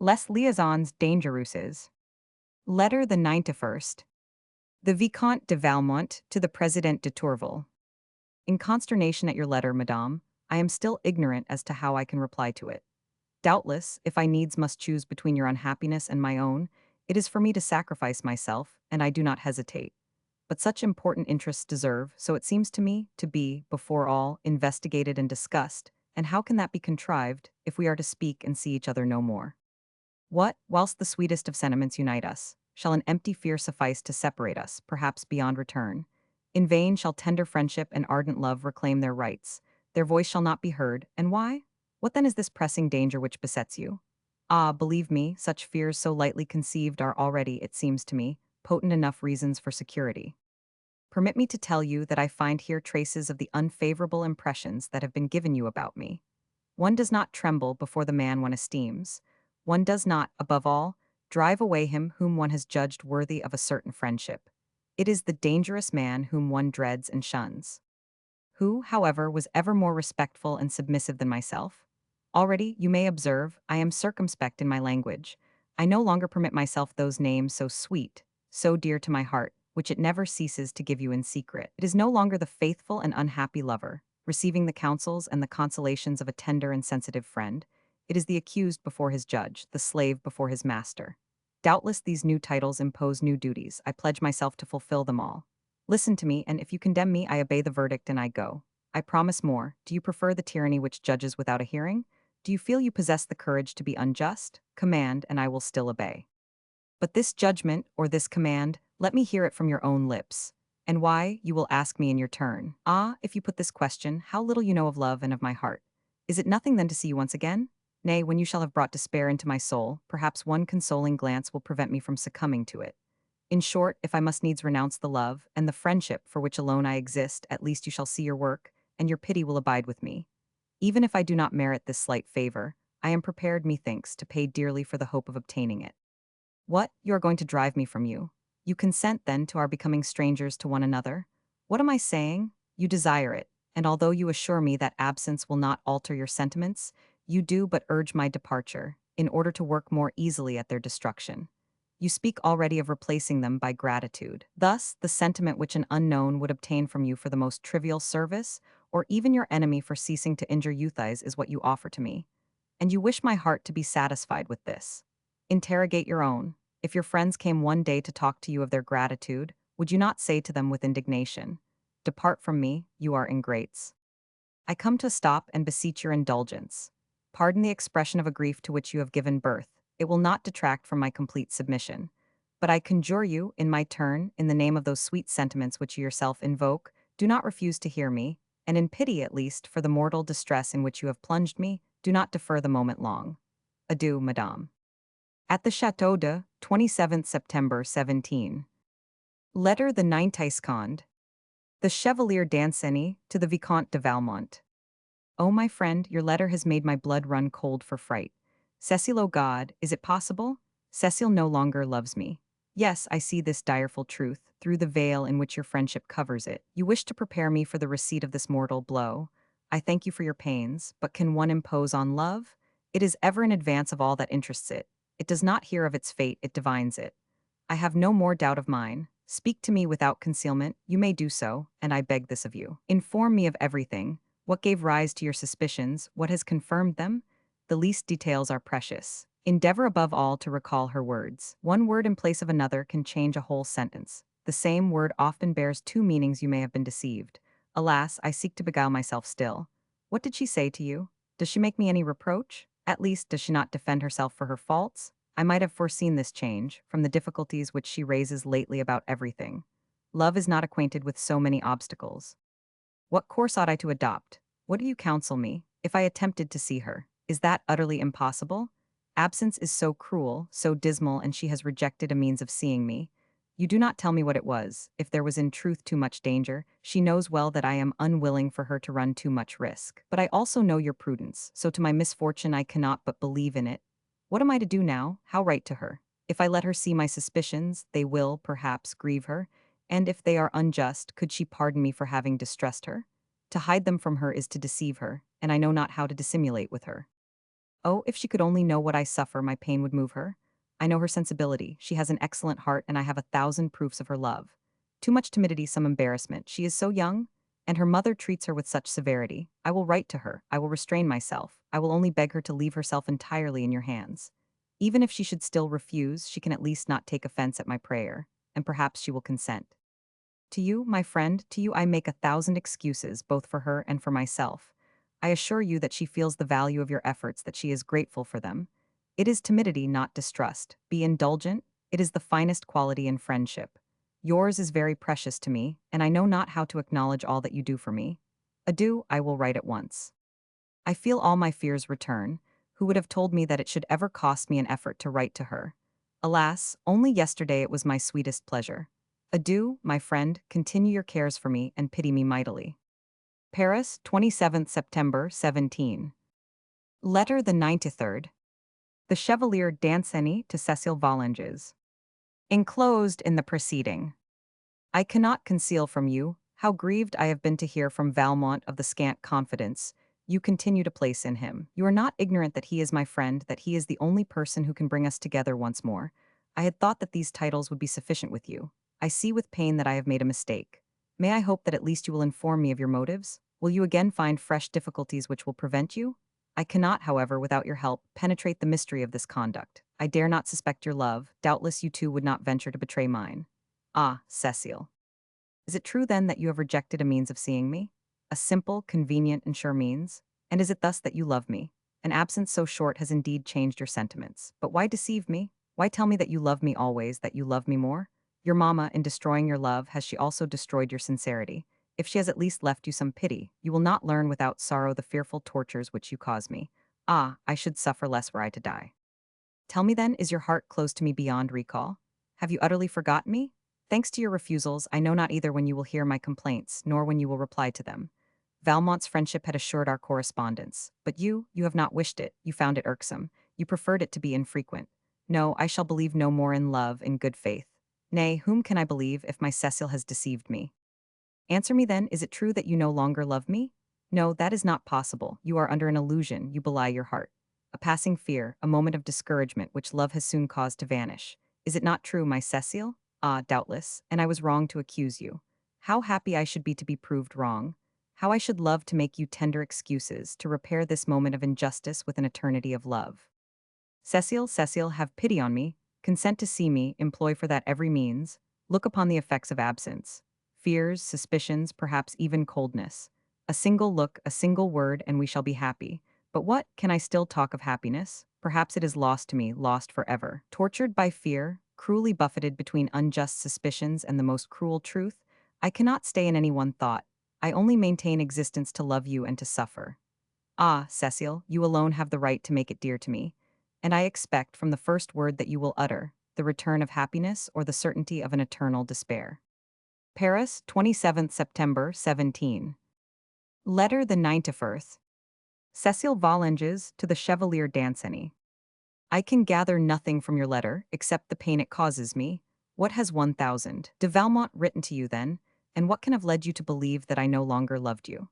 Les Liaisons dangereuses. Letter the 91st. The Vicomte de Valmont to the President de Tourvel. In consternation at your letter, madame, I am still ignorant as to how I can reply to it. Doubtless, if I needs must choose between your unhappiness and my own, it is for me to sacrifice myself, and I do not hesitate. But such important interests deserve, so it seems to me, to be, before all, investigated and discussed, and how can that be contrived, if we are to speak and see each other no more? What, whilst the sweetest of sentiments unite us, shall an empty fear suffice to separate us, perhaps beyond return? In vain shall tender friendship and ardent love reclaim their rights. Their voice shall not be heard, and why? What then is this pressing danger which besets you? Ah, believe me, such fears so lightly conceived are already, it seems to me, potent enough reasons for security. Permit me to tell you that I find here traces of the unfavorable impressions that have been given you about me. One does not tremble before the man one esteems. One does not, above all, drive away him whom one has judged worthy of a certain friendship. It is the dangerous man whom one dreads and shuns. Who, however, was ever more respectful and submissive than myself? Already, you may observe, I am circumspect in my language. I no longer permit myself those names so sweet, so dear to my heart, which it never ceases to give you in secret. It is no longer the faithful and unhappy lover, receiving the counsels and the consolations of a tender and sensitive friend. It is the accused before his judge, the slave before his master. Doubtless these new titles impose new duties. I pledge myself to fulfill them all. Listen to me, and if you condemn me, I obey the verdict and I go. I promise more. Do you prefer the tyranny which judges without a hearing? Do you feel you possess the courage to be unjust? Command, and I will still obey. But this judgment, or this command, let me hear it from your own lips. And why, you will ask me in your turn. Ah, if you put this question, how little you know of love and of my heart. Is it nothing then to see you once again? Nay, when you shall have brought despair into my soul, perhaps one consoling glance will prevent me from succumbing to it. In short, if I must needs renounce the love and the friendship for which alone I exist, at least you shall see your work, and your pity will abide with me. Even if I do not merit this slight favor, I am prepared, methinks, to pay dearly for the hope of obtaining it. What? You are going to drive me from you. You consent, then, to our becoming strangers to one another? What am I saying? You desire it, and although you assure me that absence will not alter your sentiments, you do but urge my departure, in order to work more easily at their destruction. You speak already of replacing them by gratitude. Thus, the sentiment which an unknown would obtain from you for the most trivial service, or even your enemy for ceasing to injure youthful, is what you offer to me. And you wish my heart to be satisfied with this. Interrogate your own. If your friends came one day to talk to you of their gratitude, would you not say to them with indignation, "Depart from me, you are ingrates"? I come to stop and beseech your indulgence. Pardon the expression of a grief to which you have given birth. It will not detract from my complete submission. But I conjure you, in my turn, in the name of those sweet sentiments which you yourself invoke, do not refuse to hear me, and in pity, at least, for the mortal distress in which you have plunged me, do not defer the moment long. Adieu, madame. At the Château de 27th September 17. Letter the 92nd. The Chevalier Danceny to the Vicomte de Valmont. Oh, my friend, your letter has made my blood run cold for fright. Cécile, oh God, is it possible? Cécile no longer loves me. Yes, I see this direful truth, through the veil in which your friendship covers it. You wish to prepare me for the receipt of this mortal blow. I thank you for your pains, but can one impose on love? It is ever in advance of all that interests it. It does not hear of its fate, it divines it. I have no more doubt of mine. Speak to me without concealment, you may do so, and I beg this of you. Inform me of everything. What gave rise to your suspicions? What has confirmed them? The least details are precious. Endeavor above all to recall her words. One word in place of another can change a whole sentence. The same word often bears two meanings. You may have been deceived. Alas, I seek to beguile myself still. What did she say to you? Does she make me any reproach? At least, does she not defend herself for her faults? I might have foreseen this change, from the difficulties which she raises lately about everything. Love is not acquainted with so many obstacles. What course ought I to adopt? What do you counsel me, if I attempted to see her? Is that utterly impossible? Absence is so cruel, so dismal, and she has rejected a means of seeing me. You do not tell me what it was. If there was in truth too much danger, she knows well that I am unwilling for her to run too much risk. But I also know your prudence, so to my misfortune I cannot but believe in it. What am I to do now? How write to her? If I let her see my suspicions, they will, perhaps, grieve her, and if they are unjust, could she pardon me for having distressed her? To hide them from her is to deceive her, and I know not how to dissimulate with her. Oh, if she could only know what I suffer, my pain would move her. I know her sensibility. She has an excellent heart, and I have 1,000 proofs of her love. Too much timidity, some embarrassment. She is so young, and her mother treats her with such severity. I will write to her. I will restrain myself. I will only beg her to leave herself entirely in your hands. Even if she should still refuse, she can at least not take offense at my prayer, and perhaps she will consent. To you, my friend, to you I make 1,000 excuses, both for her and for myself. I assure you that she feels the value of your efforts, that she is grateful for them. It is timidity, not distrust. Be indulgent. It is the finest quality in friendship. Yours is very precious to me, and I know not how to acknowledge all that you do for me. Adieu, I will write at once. I feel all my fears return. Who would have told me that it should ever cost me an effort to write to her? Alas, only yesterday it was my sweetest pleasure. Adieu, my friend, continue your cares for me and pity me mightily. Paris, 27th September, 17. Letter the 93rd. The Chevalier Danceny to Cécile Vallenges. Enclosed in the preceding. I cannot conceal from you how grieved I have been to hear from Valmont of the scant confidence you continue to place in him. You are not ignorant that he is my friend, that he is the only person who can bring us together once more. I had thought that these titles would be sufficient with you. I see with pain that I have made a mistake. May I hope that at least you will inform me of your motives? Will you again find fresh difficulties which will prevent you? I cannot, however, without your help, penetrate the mystery of this conduct. I dare not suspect your love. Doubtless you too would not venture to betray mine. Ah, Cécile. Is it true then that you have rejected a means of seeing me? A simple, convenient, and sure means? And is it thus that you love me? An absence so short has indeed changed your sentiments. But why deceive me? Why tell me that you love me always, that you love me more? Your mamma, in destroying your love, has she also destroyed your sincerity? If she has at least left you some pity, you will not learn without sorrow the fearful tortures which you cause me. Ah, I should suffer less were I to die. Tell me then, is your heart closed to me beyond recall? Have you utterly forgotten me? Thanks to your refusals, I know not either when you will hear my complaints, nor when you will reply to them. Valmont's friendship had assured our correspondence, but you have not wished it, you found it irksome, you preferred it to be infrequent. No, I shall believe no more in love, in good faith. Nay, whom can I believe if my Cecile has deceived me? Answer me then, is it true that you no longer love me? No, that is not possible. You are under an illusion, you belie your heart. A passing fear, a moment of discouragement which love has soon caused to vanish. Is it not true, my Cecile? Ah, doubtless, and I was wrong to accuse you. How happy I should be to be proved wrong. How I should love to make you tender excuses, to repair this moment of injustice with an eternity of love. Cecile, Cecile, have pity on me, consent to see me, employ for that every means, look upon the effects of absence. Fears, suspicions, perhaps even coldness. A single look, a single word, and we shall be happy. But what, can I still talk of happiness? Perhaps it is lost to me, lost forever. Tortured by fear, cruelly buffeted between unjust suspicions and the most cruel truth, I cannot stay in any one thought. I only maintain existence to love you and to suffer. Ah, Cecile, you alone have the right to make it dear to me, and I expect from the first word that you will utter the return of happiness or the certainty of an eternal despair. Paris, 27th September, 17. Letter the 91st. Cécile Vallenges to the Chevalier Danceny. I can gather nothing from your letter, except the pain it causes me. What has 1,000 de Valmont written to you then, and what can have led you to believe that I no longer loved you?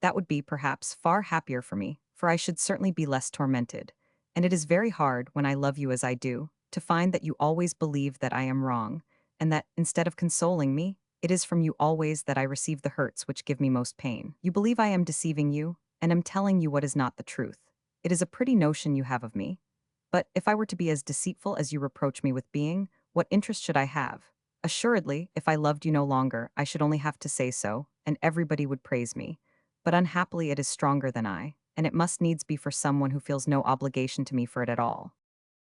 That would be, perhaps, far happier for me, for I should certainly be less tormented. And it is very hard, when I love you as I do, to find that you always believe that I am wrong, and that, instead of consoling me, it is from you always that I receive the hurts which give me most pain. You believe I am deceiving you, and am telling you what is not the truth. It is a pretty notion you have of me. But if I were to be as deceitful as you reproach me with being, what interest should I have? Assuredly, if I loved you no longer, I should only have to say so, and everybody would praise me. But unhappily it is stronger than I, and it must needs be for someone who feels no obligation to me for it at all.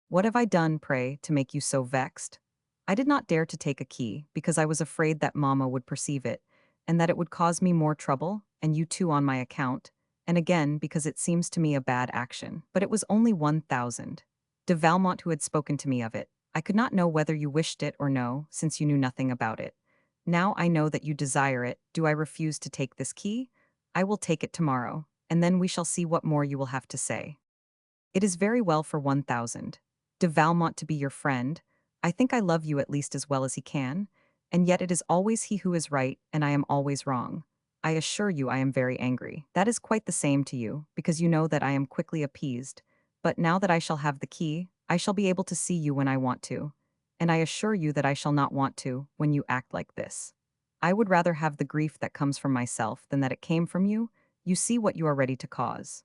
What have I done, pray, to make you so vexed? I did not dare to take a key, because I was afraid that mamma would perceive it, and that it would cause me more trouble, and you too on my account, and again because it seems to me a bad action. But it was only 1,000. De Valmont who had spoken to me of it. I could not know whether you wished it or no, since you knew nothing about it. Now I know that you desire it. Do I refuse to take this key? I will take it tomorrow, and then we shall see what more you will have to say. It is very well for 1,000. De Valmont to be your friend. I think I love you at least as well as he can, and yet it is always he who is right, and I am always wrong. I assure you I am very angry. That is quite the same to you, because you know that I am quickly appeased. but now that I shall have the key, I shall be able to see you when I want to. And I assure you that I shall not want to when you act like this. I would rather have the grief that comes from myself than that it came from you. You see what you are ready to cause.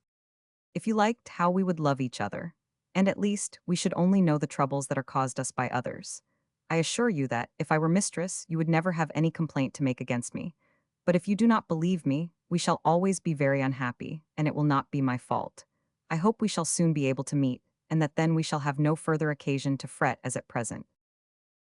If you liked how we would love each other, and at least we should only know the troubles that are caused us by others. I assure you that, if I were mistress, you would never have any complaint to make against me. But if you do not believe me, we shall always be very unhappy, and it will not be my fault. I hope we shall soon be able to meet, and that then we shall have no further occasion to fret as at present.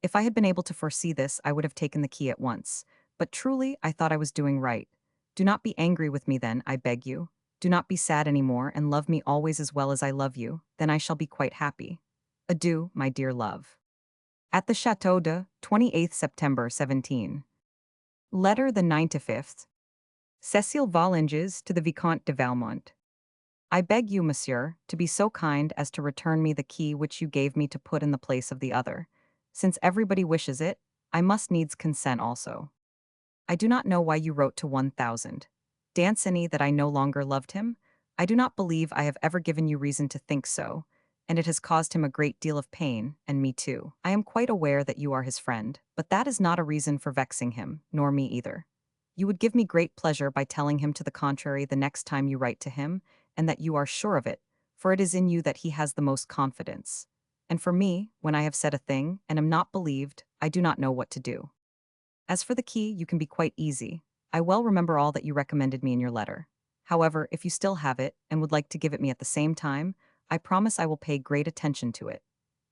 If I had been able to foresee this, I would have taken the key at once. But truly, I thought I was doing right. Do not be angry with me then, I beg you. Do not be sad any more, and love me always as well as I love you, then I shall be quite happy. Adieu, my dear love. At the Château de 28th September 17. Letter the 95th. Cécile Volinges to the Vicomte de Valmont. I beg you, monsieur, to be so kind as to return me the key which you gave me to put in the place of the other. Since everybody wishes it, I must needs consent also. I do not know why you wrote to 1000. Danceny that I no longer loved him. I do not believe I have ever given you reason to think so, and it has caused him a great deal of pain, and me too. I am quite aware that you are his friend, but that is not a reason for vexing him, nor me either. You would give me great pleasure by telling him to the contrary the next time you write to him, and that you are sure of it, for it is in you that he has the most confidence. And for me, when I have said a thing, and am not believed, I do not know what to do. As for the key, you can be quite easy. I well remember all that you recommended me in your letter. However, if you still have it, and would like to give it me at the same time, I promise I will pay great attention to it.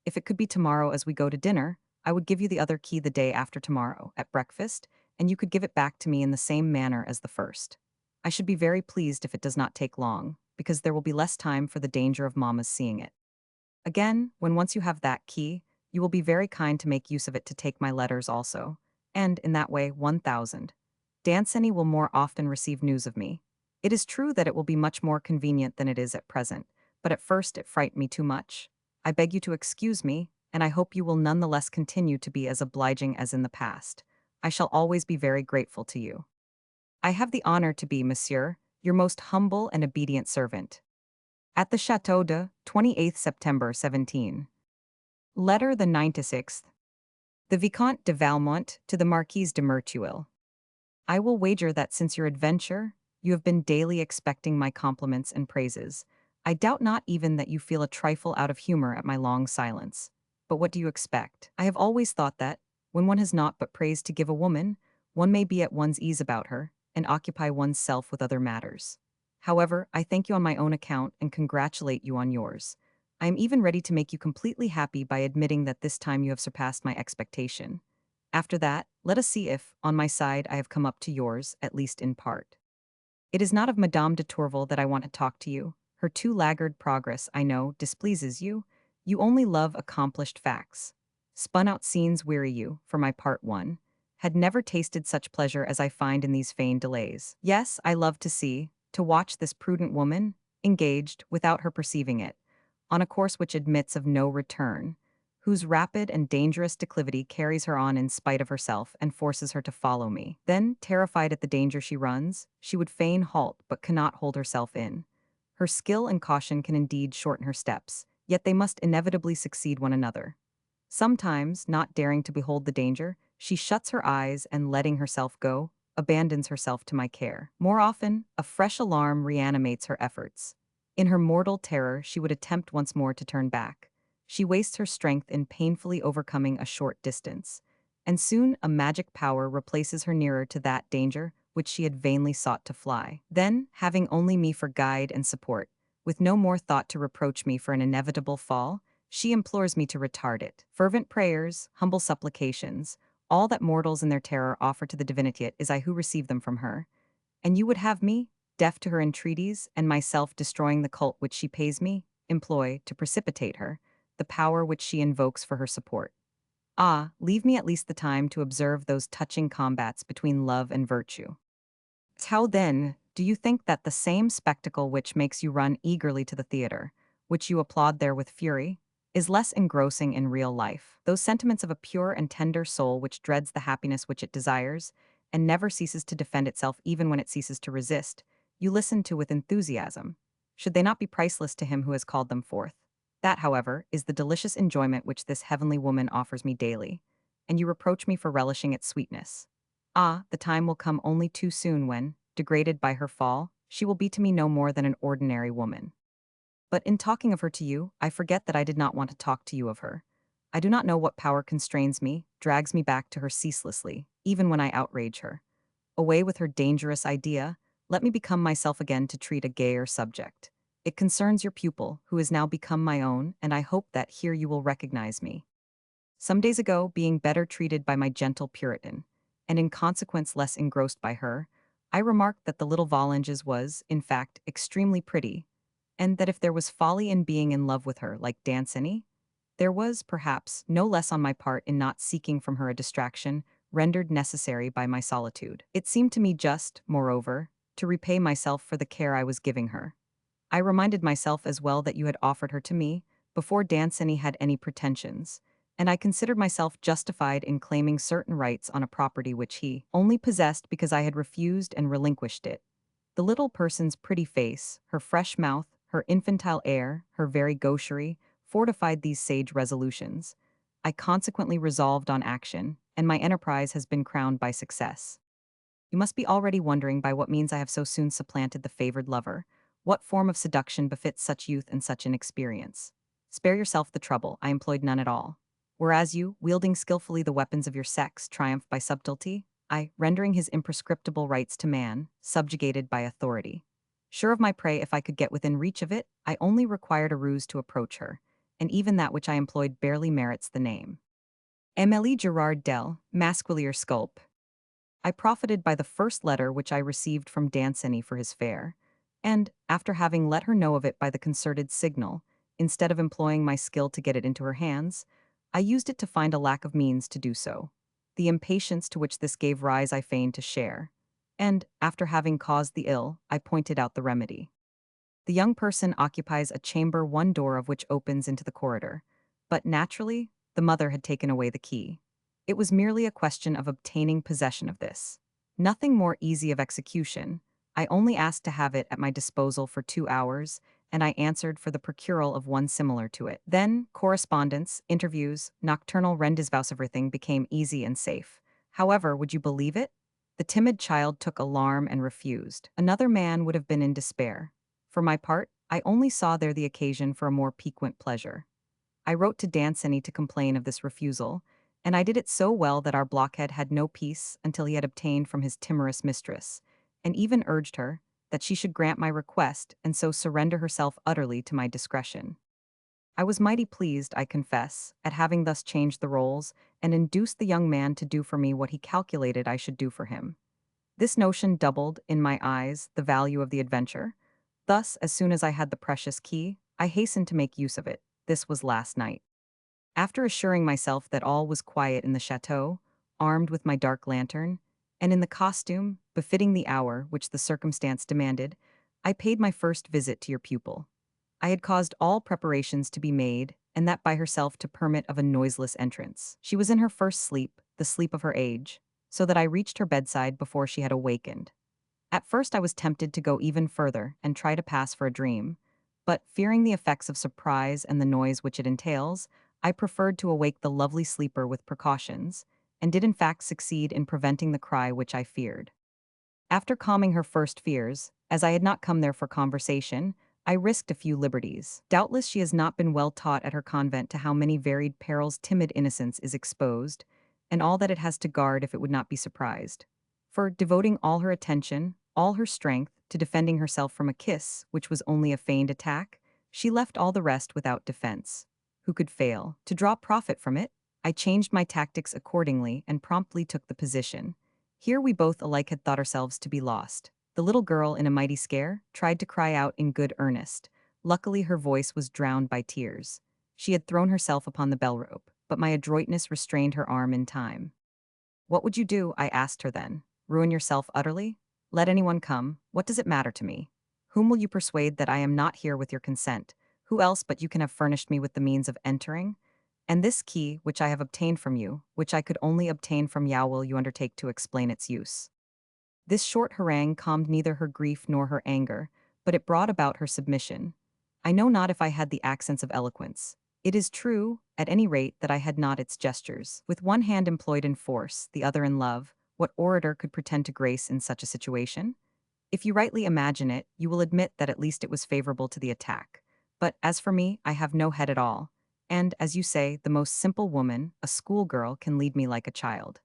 If it could be tomorrow as we go to dinner, I would give you the other key the day after tomorrow, at breakfast, and you could give it back to me in the same manner as the first. I should be very pleased if it does not take long, because there will be less time for the danger of Mamma's seeing it. Again, when once you have that key, you will be very kind to make use of it to take my letters also, and, in that way, 1000. Danceny will more often receive news of me. It is true that it will be much more convenient than it is at present, but at first it frightened me too much. I beg you to excuse me, and I hope you will none the less continue to be as obliging as in the past. I shall always be very grateful to you. I have the honor to be, monsieur, your most humble and obedient servant. At the Château de 28th September 17. Letter the 96th. The Vicomte de Valmont to the Marquise de Merteuil. I will wager that since your adventure, you have been daily expecting my compliments and praises. I doubt not even that you feel a trifle out of humor at my long silence. But what do you expect? I have always thought that, when one has naught but praise to give a woman, one may be at one's ease about her, and occupy one's self with other matters. However, I thank you on my own account and congratulate you on yours. I am even ready to make you completely happy by admitting that this time you have surpassed my expectation. After that, let us see if, on my side, I have come up to yours, at least in part. It is not of Madame de Tourvel that I want to talk to you. Her too laggard progress, I know, displeases you. You only love accomplished facts. Spun-out scenes weary you, for my part one. Had never tasted such pleasure as I find in these feigned delays. Yes, I love to watch this prudent woman, engaged, without her perceiving it, on a course which admits of no return, whose rapid and dangerous declivity carries her on in spite of herself and forces her to follow me. Then, terrified at the danger she runs, she would fain halt but cannot hold herself in. Her skill and caution can indeed shorten her steps, yet they must inevitably succeed one another. Sometimes, not daring to behold the danger, she shuts her eyes and, letting herself go, abandons herself to my care. More often, a fresh alarm reanimates her efforts. In her mortal terror, she would attempt once more to turn back. She wastes her strength in painfully overcoming a short distance, and soon a magic power replaces her nearer to that danger which she had vainly sought to fly. Then, having only me for guide and support, with no more thought to reproach me for an inevitable fall, she implores me to retard it. Fervent prayers, humble supplications, all that mortals in their terror offer to the divinity, it is I who receive them from her. And you would have me, deaf to her entreaties, and myself destroying the cult which she pays me, employ, to precipitate her, the power which she invokes for her support. Ah, leave me at least the time to observe those touching combats between love and virtue. How then, do you think that the same spectacle which makes you run eagerly to the theater, which you applaud there with fury, is less engrossing in real life? Those sentiments of a pure and tender soul which dreads the happiness which it desires, and never ceases to defend itself even when it ceases to resist, you listen to with enthusiasm. should they not be priceless to him who has called them forth? That, however, is the delicious enjoyment which this heavenly woman offers me daily, and you reproach me for relishing its sweetness. Ah, the time will come only too soon when, degraded by her fall, she will be to me no more than an ordinary woman. But in talking of her to you, I forget that I did not want to talk to you of her. I do not know what power constrains me, drags me back to her ceaselessly, even when I outrage her. Away with her dangerous idea, let me become myself again to treat a gayer subject. It concerns your pupil, who is now become my own, and I hope that here you will recognize me. Some days ago, being better treated by my gentle Puritan, and in consequence less engrossed by her, I remarked that the little Volanges was, in fact, extremely pretty, and that if there was folly in being in love with her like Danceny, there was, perhaps, no less on my part in not seeking from her a distraction rendered necessary by my solitude. It seemed to me just, moreover, to repay myself for the care I was giving her. I reminded myself as well that you had offered her to me before Danceny had any pretensions, and I considered myself justified in claiming certain rights on a property which he only possessed because I had refused and relinquished it. The little person's pretty face, her fresh mouth, her infantile air, her very gaucherie, fortified these sage resolutions. I consequently resolved on action, and my enterprise has been crowned by success. You must be already wondering by what means I have so soon supplanted the favored lover. What form of seduction befits such youth and such inexperience? Spare yourself the trouble, I employed none at all. Whereas you, wielding skillfully the weapons of your sex, triumphed by subtlety, I, rendering his imprescriptible rights to man, subjugated by authority. Sure of my prey if I could get within reach of it, I only required a ruse to approach her, and even that which I employed barely merits the name. Émilie Gerard del, Masquelier Sculp. I profited by the first letter which I received from Danceny for his fare, and, after having let her know of it by the concerted signal, instead of employing my skill to get it into her hands, I used it to find a lack of means to do so. The impatience to which this gave rise I feigned to share, and, after having caused the ill, I pointed out the remedy. The young person occupies a chamber one door of which opens into the corridor, but naturally, the mother had taken away the key. It was merely a question of obtaining possession of this. Nothing more easy of execution. I only asked to have it at my disposal for 2 hours, and I answered for the procural of one similar to it. Then, correspondence, interviews, nocturnal rendezvous, everything became easy and safe. However, would you believe it? The timid child took alarm and refused. Another man would have been in despair. For my part, I only saw there the occasion for a more piquant pleasure. I wrote to Danceny to complain of this refusal, and I did it so well that our blockhead had no peace until he had obtained from his timorous mistress, and even urged her that she should grant my request and so surrender herself utterly to my discretion. I was mighty pleased, I confess, at having thus changed the roles and induced the young man to do for me what he calculated I should do for him. This notion doubled, in my eyes, the value of the adventure. Thus, as soon as I had the precious key, I hastened to make use of it. This was last night. After assuring myself that all was quiet in the chateau, armed with my dark lantern, and in the costume befitting the hour which the circumstance demanded, I paid my first visit to your pupil. I had caused all preparations to be made, and that by herself to permit of a noiseless entrance. She was in her first sleep, the sleep of her age, so that I reached her bedside before she had awakened. At first I was tempted to go even further and try to pass for a dream, but fearing the effects of surprise and the noise which it entails, I preferred to awake the lovely sleeper with precautions, and did in fact succeed in preventing the cry which I feared. After calming her first fears, as I had not come there for conversation, I risked a few liberties. Doubtless she has not been well taught at her convent to how many varied perils timid innocence is exposed, and all that it has to guard if it would not be surprised. For, devoting all her attention, all her strength, to defending herself from a kiss, which was only a feigned attack, she left all the rest without defense. Who could fail? To draw profit from it, I changed my tactics accordingly and promptly took the position. Here we both alike had thought ourselves to be lost. The little girl, in a mighty scare, tried to cry out in good earnest. Luckily her voice was drowned by tears. She had thrown herself upon the bell rope, but my adroitness restrained her arm in time. What would you do? I asked her then. Ruin yourself utterly? Let anyone come, what does it matter to me? Whom will you persuade that I am not here with your consent? Who else but you can have furnished me with the means of entering? And this key, which I have obtained from you, which I could only obtain from you, will you undertake to explain its use? This short harangue calmed neither her grief nor her anger, but it brought about her submission. I know not if I had the accents of eloquence. It is true, at any rate, that I had not its gestures. With one hand employed in force, the other in love, what orator could pretend to grace in such a situation? If you rightly imagine it, you will admit that at least it was favorable to the attack. But as for me, I have no head at all. And, as you say, the most simple woman, a schoolgirl, can lead me like a child.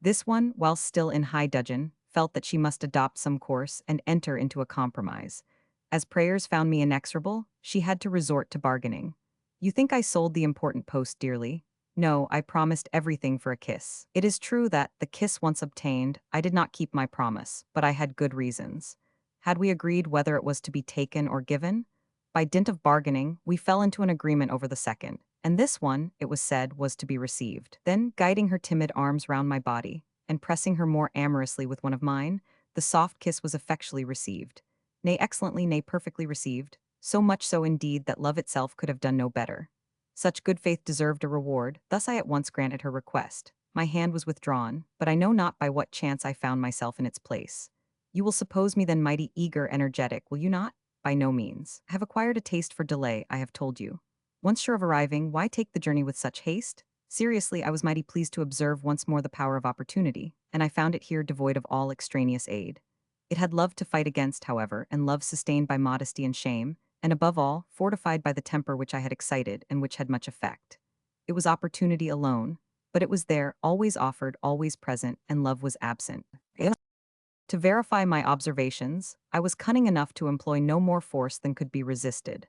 This one, while still in high dudgeon, felt that she must adopt some course and enter into a compromise. As prayers found me inexorable, she had to resort to bargaining. You think I sold the important post dearly? No, I promised everything for a kiss. It is true that, the kiss once obtained, I did not keep my promise, but I had good reasons. Had we agreed whether it was to be taken or given? By dint of bargaining, we fell into an agreement over the second, and this one, it was said, was to be received. Then, guiding her timid arms round my body, and pressing her more amorously with one of mine, the soft kiss was effectually received. Nay, excellently, nay, perfectly received, so much so indeed that love itself could have done no better. Such good faith deserved a reward, thus I at once granted her request. My hand was withdrawn, but I know not by what chance I found myself in its place. You will suppose me then mighty eager, energetic, will you not? By no means. I have acquired a taste for delay, I have told you. Once sure of arriving, why take the journey with such haste? Seriously, I was mighty pleased to observe once more the power of opportunity, and I found it here devoid of all extraneous aid. It had love to fight against, however, and love sustained by modesty and shame, and above all, fortified by the temper which I had excited and which had much effect. It was opportunity alone, but it was there, always offered, always present, and love was absent. To verify my observations, I was cunning enough to employ no more force than could be resisted.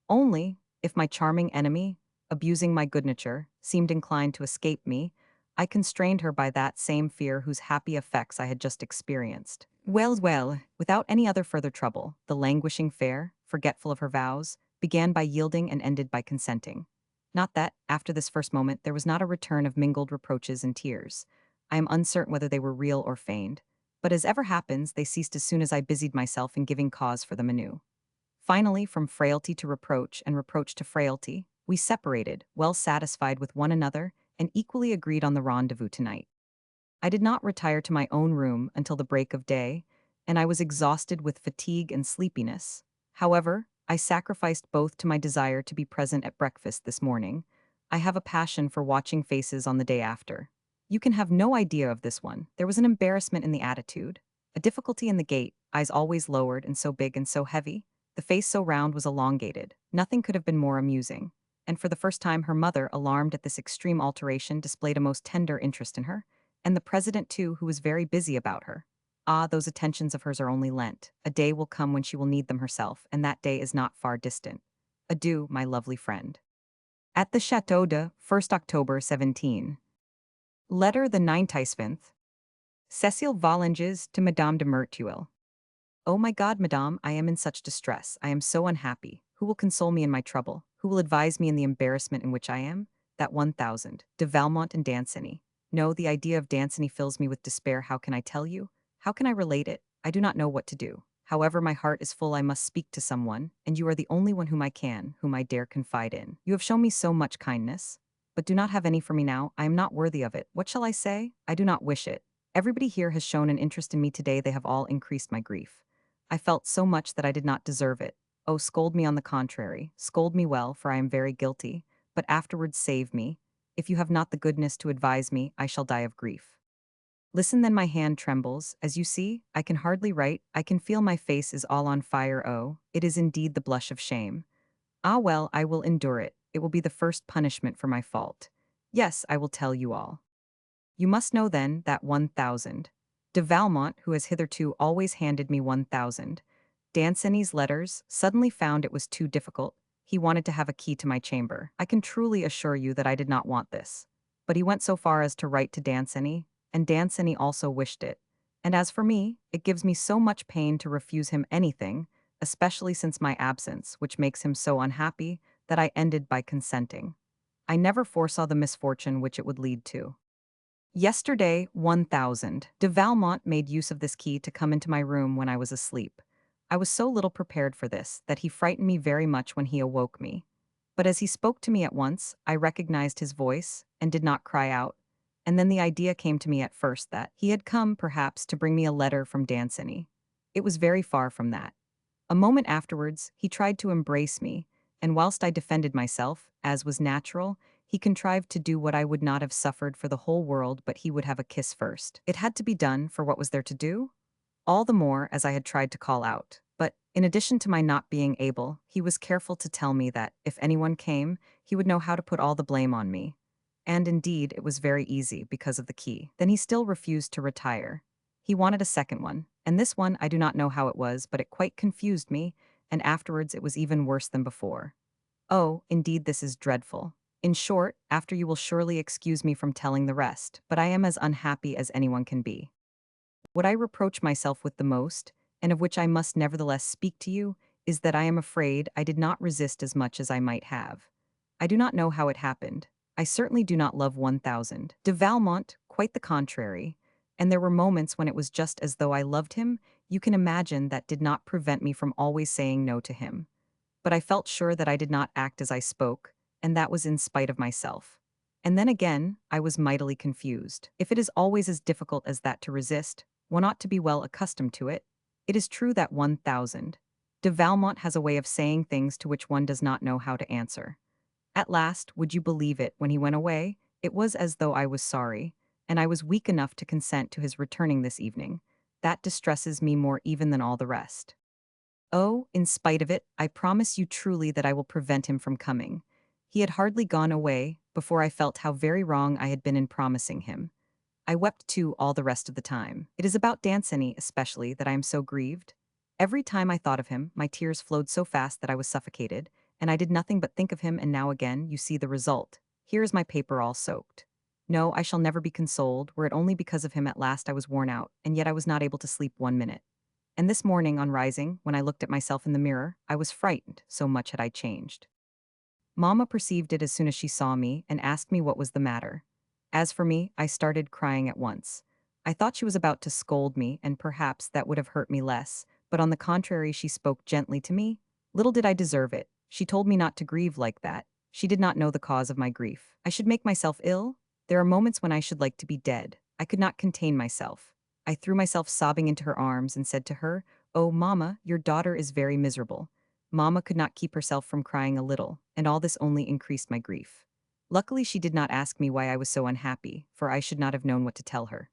Only, if my charming enemy, abusing my good nature, seemed inclined to escape me, I constrained her by that same fear whose happy effects I had just experienced. Well, without any other further trouble, the languishing fair, forgetful of her vows, began by yielding and ended by consenting. Not that, after this first moment, there was not a return of mingled reproaches and tears. I am uncertain whether they were real or feigned, but as ever happens, they ceased as soon as I busied myself in giving cause for them anew. Finally, from frailty to reproach and reproach to frailty, we separated, well satisfied with one another, and equally agreed on the rendezvous tonight. I did not retire to my own room until the break of day, and I was exhausted with fatigue and sleepiness. However, I sacrificed both to my desire to be present at breakfast this morning. I have a passion for watching faces on the day after. You can have no idea of this one. There was an embarrassment in the attitude, a difficulty in the gait, eyes always lowered and so big and so heavy. The face so round was elongated. Nothing could have been more amusing. And for the first time her mother, alarmed at this extreme alteration, displayed a most tender interest in her, and the president too, who was very busy about her. Ah, those attentions of hers are only lent. A day will come when she will need them herself, and that day is not far distant. Adieu, my lovely friend. At the Chateau de 1st October 17. Letter the 19th. Cécile Vallenges to Madame de Merteuil. Oh my God, Madame, I am in such distress. I am so unhappy. Who will console me in my trouble? Who will advise me in the embarrassment in which I am? That 1,000. De Valmont and Danceny. No, the idea of Danceny fills me with despair. How can I tell you? How can I relate it? I do not know what to do. However, my heart is full. I must speak to someone, and you are the only one whom I dare confide in. You have shown me so much kindness, but do not have any for me now. I am not worthy of it. What shall I say? I do not wish it. Everybody here has shown an interest in me today. They have all increased my grief. I felt so much that I did not deserve it. Oh, scold me on the contrary. Scold me well, for I am very guilty, but afterwards save me. If you have not the goodness to advise me, I shall die of grief. Listen then, my hand trembles. As you see, I can hardly write. I can feel my face is all on fire. Oh, it is indeed the blush of shame. Ah well, I will endure it. It will be the first punishment for my fault. Yes, I will tell you all. You must know then that 1,000. De Valmont, who has hitherto always handed me 1,000. Danceny's letters, suddenly found it was too difficult. He wanted to have a key to my chamber. I can truly assure you that I did not want this. But he went so far as to write to Danceny, and Danceny also wished it. And as for me, it gives me so much pain to refuse him anything, especially since my absence, which makes him so unhappy, that I ended by consenting. I never foresaw the misfortune which it would lead to. Yesterday, 1,000. De Valmont made use of this key to come into my room when I was asleep. I was so little prepared for this that he frightened me very much when he awoke me. But as he spoke to me at once, I recognized his voice and did not cry out. And then the idea came to me at first that he had come, perhaps, to bring me a letter from Danceny. It was very far from that. A moment afterwards, he tried to embrace me, and whilst I defended myself, as was natural, he contrived to do what I would not have suffered for the whole world, but he would have a kiss first. It had to be done, for what was there to do? All the more as I had tried to call out. But, in addition to my not being able, he was careful to tell me that, if anyone came, he would know how to put all the blame on me. And indeed, it was very easy, because of the key. Then he still refused to retire. He wanted a second one, and this one I do not know how it was, but it quite confused me, and afterwards it was even worse than before. Oh, indeed this is dreadful. In short, after you will surely excuse me from telling the rest, but I am as unhappy as anyone can be. What I reproach myself with the most, and of which I must nevertheless speak to you, is that I am afraid I did not resist as much as I might have. I do not know how it happened. I certainly do not love 1000. De Valmont, quite the contrary, and there were moments when it was just as though I loved him. You can imagine that did not prevent me from always saying no to him. But I felt sure that I did not act as I spoke, and that was in spite of myself. And then again, I was mightily confused. If it is always as difficult as that to resist, one ought to be well accustomed to it. It is true that 1000. De Valmont has a way of saying things to which one does not know how to answer. At last, would you believe it, when he went away, it was as though I was sorry, and I was weak enough to consent to his returning this evening. That distresses me more even than all the rest. Oh, in spite of it, I promise you truly that I will prevent him from coming. He had hardly gone away before I felt how very wrong I had been in promising him. I wept too all the rest of the time. It is about Danceny, especially, that I am so grieved. Every time I thought of him, my tears flowed so fast that I was suffocated, and I did nothing but think of him, and now again, you see the result. Here is my paper all soaked. No, I shall never be consoled, were it only because of him. At last I was worn out, and yet I was not able to sleep 1 minute. And this morning, on rising, when I looked at myself in the mirror, I was frightened, so much had I changed. Mamma perceived it as soon as she saw me, and asked me what was the matter. As for me, I started crying at once. I thought she was about to scold me, and perhaps that would have hurt me less, but on the contrary she spoke gently to me. Little did I deserve it. She told me not to grieve like that. She did not know the cause of my grief. I should make myself ill? There are moments when I should like to be dead. I could not contain myself. I threw myself sobbing into her arms and said to her, "Oh, Mamma, your daughter is very miserable." Mamma could not keep herself from crying a little, and all this only increased my grief. Luckily she did not ask me why I was so unhappy, for I should not have known what to tell her.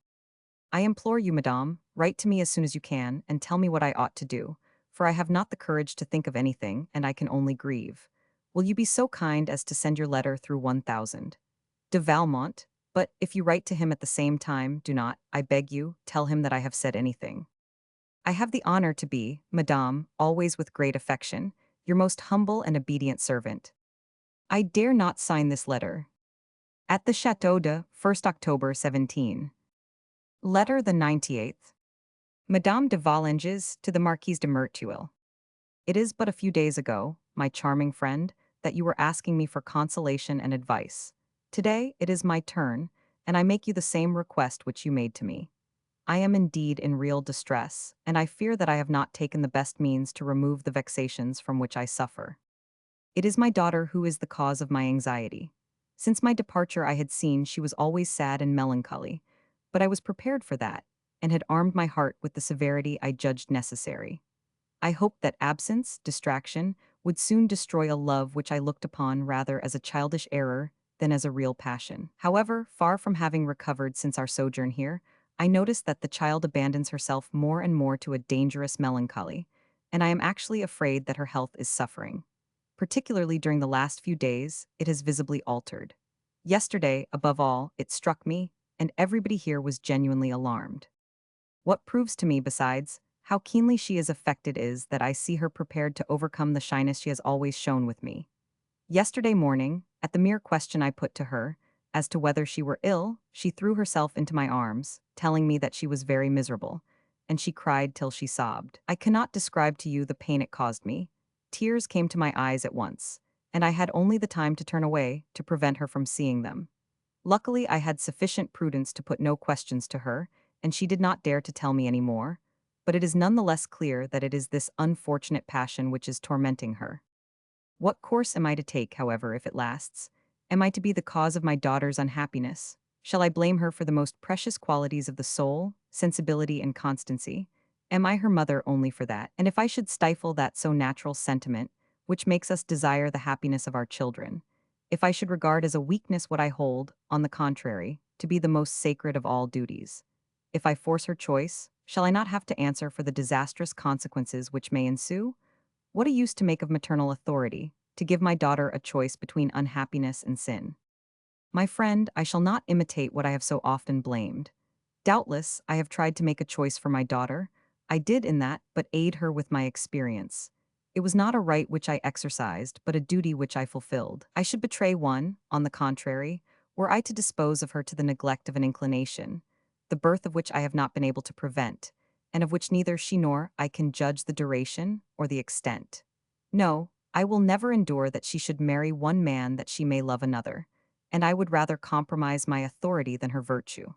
I implore you, madame, write to me as soon as you can, and tell me what I ought to do, for I have not the courage to think of anything, and I can only grieve. Will you be so kind as to send your letter through 1000? De Valmont, but if you write to him at the same time, do not, I beg you, tell him that I have said anything. I have the honor to be, madame, always with great affection, your most humble and obedient servant. I dare not sign this letter. At the Château de 1st October 17. Letter the 98th. Madame de Valenges to the Marquise de Merteuil. It is but a few days ago, my charming friend, that you were asking me for consolation and advice. Today it is my turn, and I make you the same request which you made to me. I am indeed in real distress, and I fear that I have not taken the best means to remove the vexations from which I suffer. It is my daughter who is the cause of my anxiety. Since my departure I had seen she was always sad and melancholy, but I was prepared for that, and had armed my heart with the severity I judged necessary. I hoped that absence, distraction, would soon destroy a love which I looked upon rather as a childish error than as a real passion. However, far from having recovered since our sojourn here, I notice that the child abandons herself more and more to a dangerous melancholy, and I am actually afraid that her health is suffering. Particularly during the last few days, it has visibly altered. Yesterday, above all, it struck me, and everybody here was genuinely alarmed. What proves to me, besides, how keenly she is affected is that I see her prepared to overcome the shyness she has always shown with me. Yesterday morning, at the mere question I put to her, as to whether she were ill, she threw herself into my arms, telling me that she was very miserable, and she cried till she sobbed. I cannot describe to you the pain it caused me. Tears came to my eyes at once, and I had only the time to turn away to prevent her from seeing them. Luckily, I had sufficient prudence to put no questions to her, and she did not dare to tell me any more, but it is none the less clear that it is this unfortunate passion which is tormenting her. What course am I to take, however, if it lasts? Am I to be the cause of my daughter's unhappiness? Shall I blame her for the most precious qualities of the soul, sensibility and constancy, Am I her mother only for that? And if I should stifle that so natural sentiment, which makes us desire the happiness of our children, if I should regard as a weakness what I hold, on the contrary, to be the most sacred of all duties, if I force her choice, shall I not have to answer for the disastrous consequences which may ensue? What a use to make of maternal authority, to give my daughter a choice between unhappiness and sin. My friend, I shall not imitate what I have so often blamed. Doubtless, I have tried to make a choice for my daughter. I did in that, but aid her with my experience. It was not a right which I exercised, but a duty which I fulfilled. I should betray one, on the contrary, were I to dispose of her to the neglect of an inclination, the birth of which I have not been able to prevent, and of which neither she nor I can judge the duration or the extent. No, I will never endure that she should marry one man that she may love another, and I would rather compromise my authority than her virtue.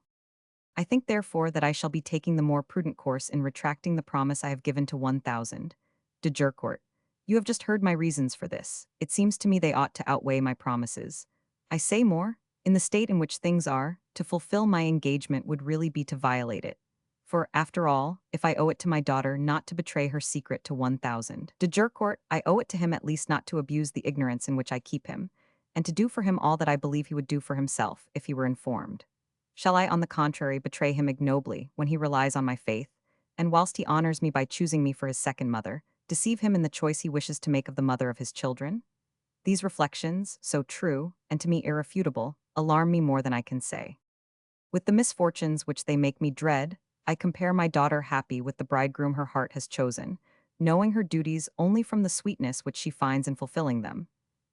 I think therefore that I shall be taking the more prudent course in retracting the promise I have given to 1,000. De Jurcourt, you have just heard my reasons for this. It seems to me they ought to outweigh my promises. I say more, in the state in which things are, to fulfill my engagement would really be to violate it. For, after all, if I owe it to my daughter not to betray her secret to 1,000. De Jurcourt, I owe it to him at least not to abuse the ignorance in which I keep him, and to do for him all that I believe he would do for himself, if he were informed. Shall I, on the contrary, betray him ignobly when he relies on my faith, and whilst he honors me by choosing me for his second mother, deceive him in the choice he wishes to make of the mother of his children? These reflections, so true, and to me irrefutable, alarm me more than I can say. With the misfortunes which they make me dread, I compare my daughter happy with the bridegroom her heart has chosen, knowing her duties only from the sweetness which she finds in fulfilling them.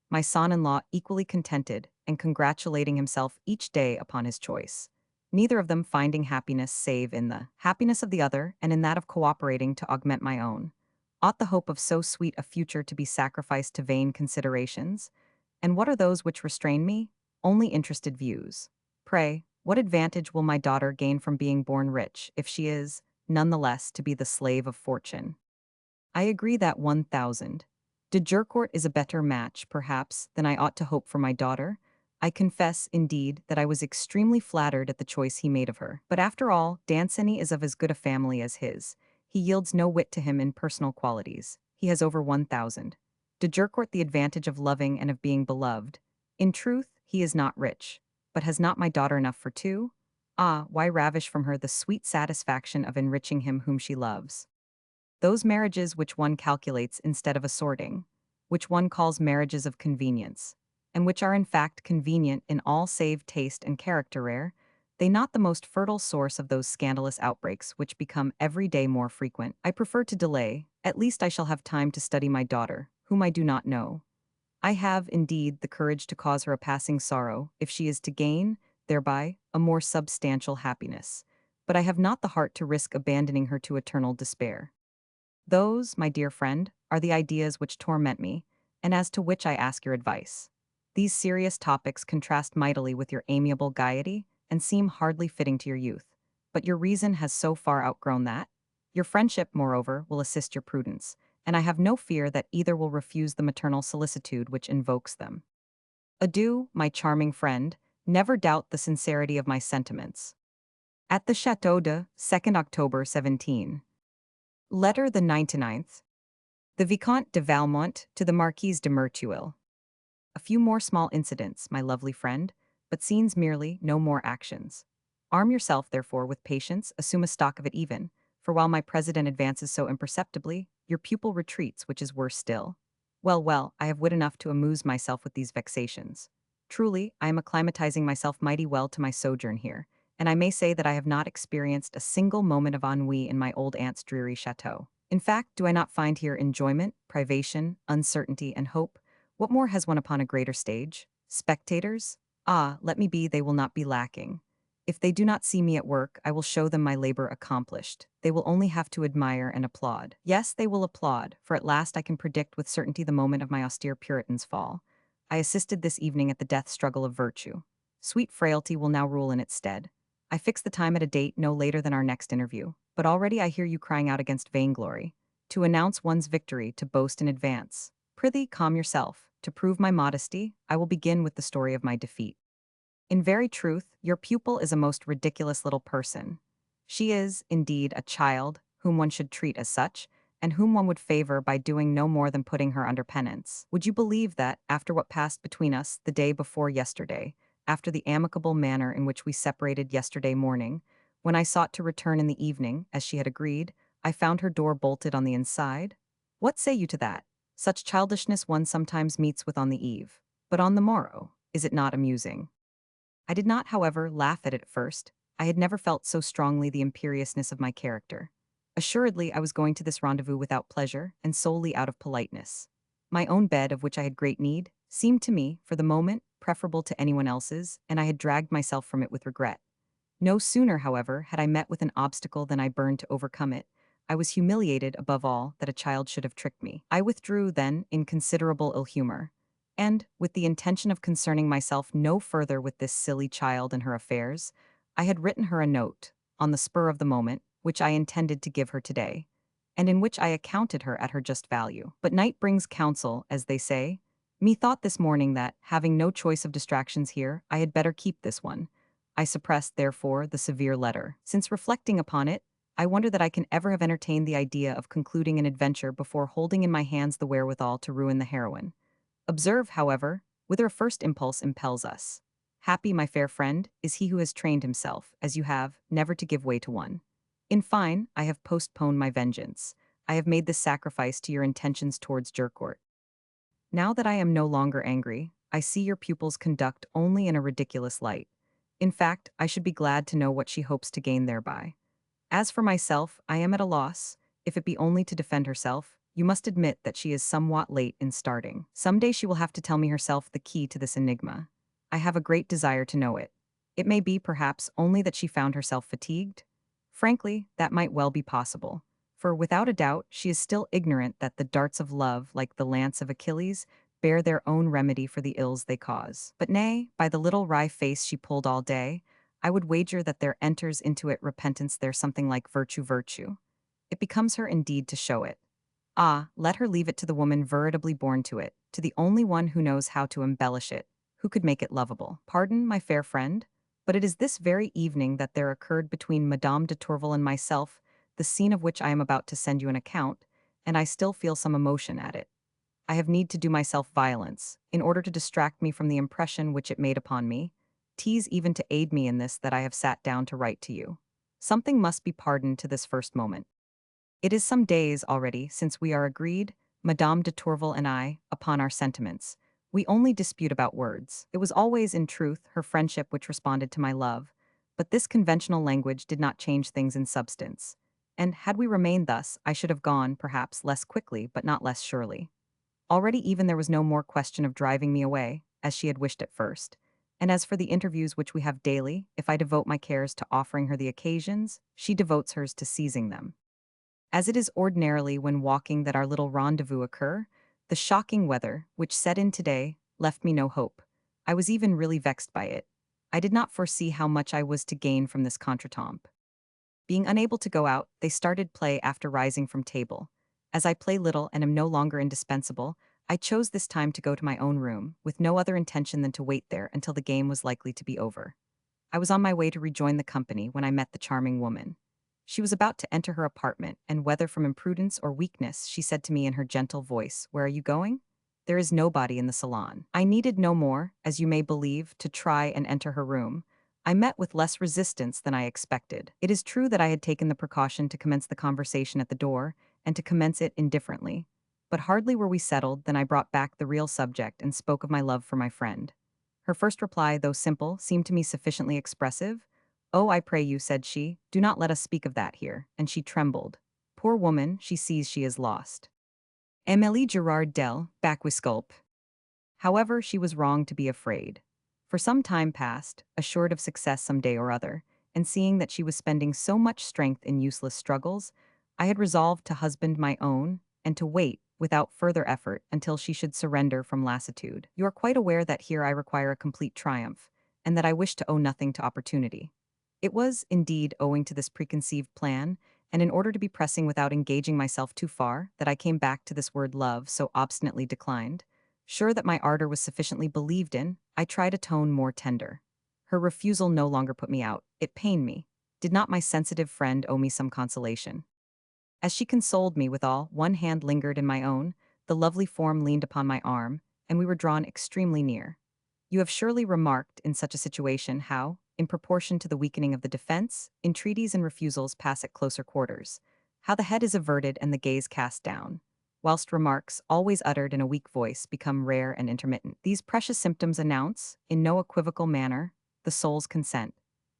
My son-in-law equally contented, and congratulating himself each day upon his choice, neither of them finding happiness save in the happiness of the other and in that of cooperating to augment my own. Ought the hope of so sweet a future to be sacrificed to vain considerations? And what are those which restrain me? Only interested views. Pray, what advantage will my daughter gain from being born rich, if she is, none the less, to be the slave of fortune? I agree that 1,000. De Jurcourt is a better match, perhaps, than I ought to hope for my daughter. I confess, indeed, that I was extremely flattered at the choice he made of her. But after all, Danceny is of as good a family as his. He yields no wit to him in personal qualities. He has over 1,000. De Jurcourt the advantage of loving and of being beloved. In truth, he is not rich. But has not my daughter enough for two? Ah, why ravish from her the sweet satisfaction of enriching him whom she loves? Those marriages which one calculates instead of assorting, which one calls marriages of convenience, and which are in fact convenient in all save taste and character rare, they not the most fertile source of those scandalous outbreaks which become every day more frequent. I prefer to delay, at least I shall have time to study my daughter, whom I do not know. I have, indeed, the courage to cause her a passing sorrow, if she is to gain, thereby, a more substantial happiness, but I have not the heart to risk abandoning her to eternal despair. Those, my dear friend, are the ideas which torment me, and as to which I ask your advice. These serious topics contrast mightily with your amiable gaiety, and seem hardly fitting to your youth. But your reason has so far outgrown that. Your friendship, moreover, will assist your prudence, and I have no fear that either will refuse the maternal solicitude which invokes them. Adieu, my charming friend, never doubt the sincerity of my sentiments. At the Château de 2nd October 17. Letter the 99th. The Vicomte de Valmont to the Marquise de Merteuil. A few more small incidents, my lovely friend, but scenes merely, no more actions. Arm yourself, therefore, with patience, assume a stock of it even, for while my president advances so imperceptibly, your pupil retreats, which is worse still. Well, well, I have wit enough to amuse myself with these vexations. Truly, I am acclimatizing myself mighty well to my sojourn here, and I may say that I have not experienced a single moment of ennui in my old aunt's dreary chateau. In fact, do I not find here enjoyment, privation, uncertainty, and hope? What more has one upon a greater stage? Spectators? Ah, let me be, they will not be lacking. If they do not see me at work, I will show them my labor accomplished. They will only have to admire and applaud. Yes, they will applaud, for at last I can predict with certainty the moment of my austere Puritan's fall. I assisted this evening at the death struggle of virtue. Sweet frailty will now rule in its stead. I fix the time at a date no later than our next interview, but already I hear you crying out against vainglory. To announce one's victory, to boast in advance. Prithee, calm yourself. To prove my modesty, I will begin with the story of my defeat. In very truth, your pupil is a most ridiculous little person. She is, indeed, a child, whom one should treat as such, and whom one would favor by doing no more than putting her under penance. Would you believe that, after what passed between us the day before yesterday, after the amicable manner in which we separated yesterday morning, when I sought to return in the evening, as she had agreed, I found her door bolted on the inside? What say you to that? Such childishness one sometimes meets with on the eve. But on the morrow, is it not amusing? I did not, however, laugh at it at first. I had never felt so strongly the imperiousness of my character. Assuredly, I was going to this rendezvous without pleasure, and solely out of politeness. My own bed, of which I had great need, seemed to me, for the moment, preferable to anyone else's, and I had dragged myself from it with regret. No sooner, however, had I met with an obstacle than I burned to overcome it. I was humiliated, above all, that a child should have tricked me. I withdrew, then, in considerable ill humor, and, with the intention of concerning myself no further with this silly child and her affairs, I had written her a note, on the spur of the moment, which I intended to give her today, and in which I accounted her at her just value. But night brings counsel, as they say. Methought this morning that, having no choice of distractions here, I had better keep this one. I suppressed, therefore, the severe letter. Since reflecting upon it, I wonder that I can ever have entertained the idea of concluding an adventure before holding in my hands the wherewithal to ruin the heroine. Observe, however, whither a first impulse impels us. Happy, my fair friend, is he who has trained himself, as you have, never to give way to one. In fine, I have postponed my vengeance. I have made this sacrifice to your intentions towards Jercourt. Now that I am no longer angry, I see your pupil's conduct only in a ridiculous light. In fact, I should be glad to know what she hopes to gain thereby. As for myself, I am at a loss, if it be only to defend herself. You must admit that she is somewhat late in starting. Some day she will have to tell me herself the key to this enigma. I have a great desire to know it. It may be, perhaps, only that she found herself fatigued. Frankly, that might well be possible. For, without a doubt, she is still ignorant that the darts of love, like the lance of Achilles, bear their own remedy for the ills they cause. But nay, by the little wry face she pulled all day, I would wager that there enters into it repentance there something like virtue. It becomes her indeed to show it. Ah, let her leave it to the woman veritably born to it, to the only one who knows how to embellish it, who could make it lovable. Pardon, my fair friend, but it is this very evening that there occurred between Madame de Tourvel and myself, the scene of which I am about to send you an account, and I still feel some emotion at it. I have need to do myself violence, in order to distract me from the impression which it made upon me, tease even to aid me in this that I have sat down to write to you. Something must be pardoned to this first moment. It is some days already since we are agreed, Madame de Tourvel and I, upon our sentiments. We only dispute about words. It was always, in truth, her friendship which responded to my love, but this conventional language did not change things in substance. And had we remained thus, I should have gone, perhaps, less quickly, but not less surely. Already even there was no more question of driving me away, as she had wished at first. And as for the interviews which we have daily, if I devote my cares to offering her the occasions, she devotes hers to seizing them. As it is ordinarily when walking that our little rendezvous occur, the shocking weather, which set in today, left me no hope. I was even really vexed by it. I did not foresee how much I was to gain from this contretemps. Being unable to go out, they started play after rising from table. As I play little and am no longer indispensable, I chose this time to go to my own room, with no other intention than to wait there until the game was likely to be over. I was on my way to rejoin the company when I met the charming woman. She was about to enter her apartment, and whether from imprudence or weakness, she said to me in her gentle voice, "Where are you going?" There is nobody in the salon. I needed no more, as you may believe, to try and enter her room. I met with less resistance than I expected. It is true that I had taken the precaution to commence the conversation at the door, and to commence it indifferently. But hardly were we settled than I brought back the real subject and spoke of my love for my friend. Her first reply, though simple, seemed to me sufficiently expressive. "Oh, I pray you," said she, "do not let us speak of that here," and she trembled. Poor woman, she sees she is lost. Émilie Gerard del Baquisculp. However, she was wrong to be afraid. For some time past, assured of success some day or other, and seeing that she was spending so much strength in useless struggles, I had resolved to husband my own, and to wait, without further effort, until she should surrender from lassitude. You are quite aware that here I require a complete triumph, and that I wish to owe nothing to opportunity. It was, indeed, owing to this preconceived plan, and in order to be pressing without engaging myself too far, that I came back to this word love so obstinately declined. Sure that my ardor was sufficiently believed in, I tried a tone more tender. Her refusal no longer put me out, it pained me. Did not my sensitive friend owe me some consolation? As she consoled me withal, one hand lingered in my own, the lovely form leaned upon my arm, and we were drawn extremely near. You have surely remarked in such a situation how, in proportion to the weakening of the defense, entreaties and refusals pass at closer quarters, how the head is averted and the gaze cast down, whilst remarks, always uttered in a weak voice, become rare and intermittent. These precious symptoms announce, in no equivocal manner, the soul's consent,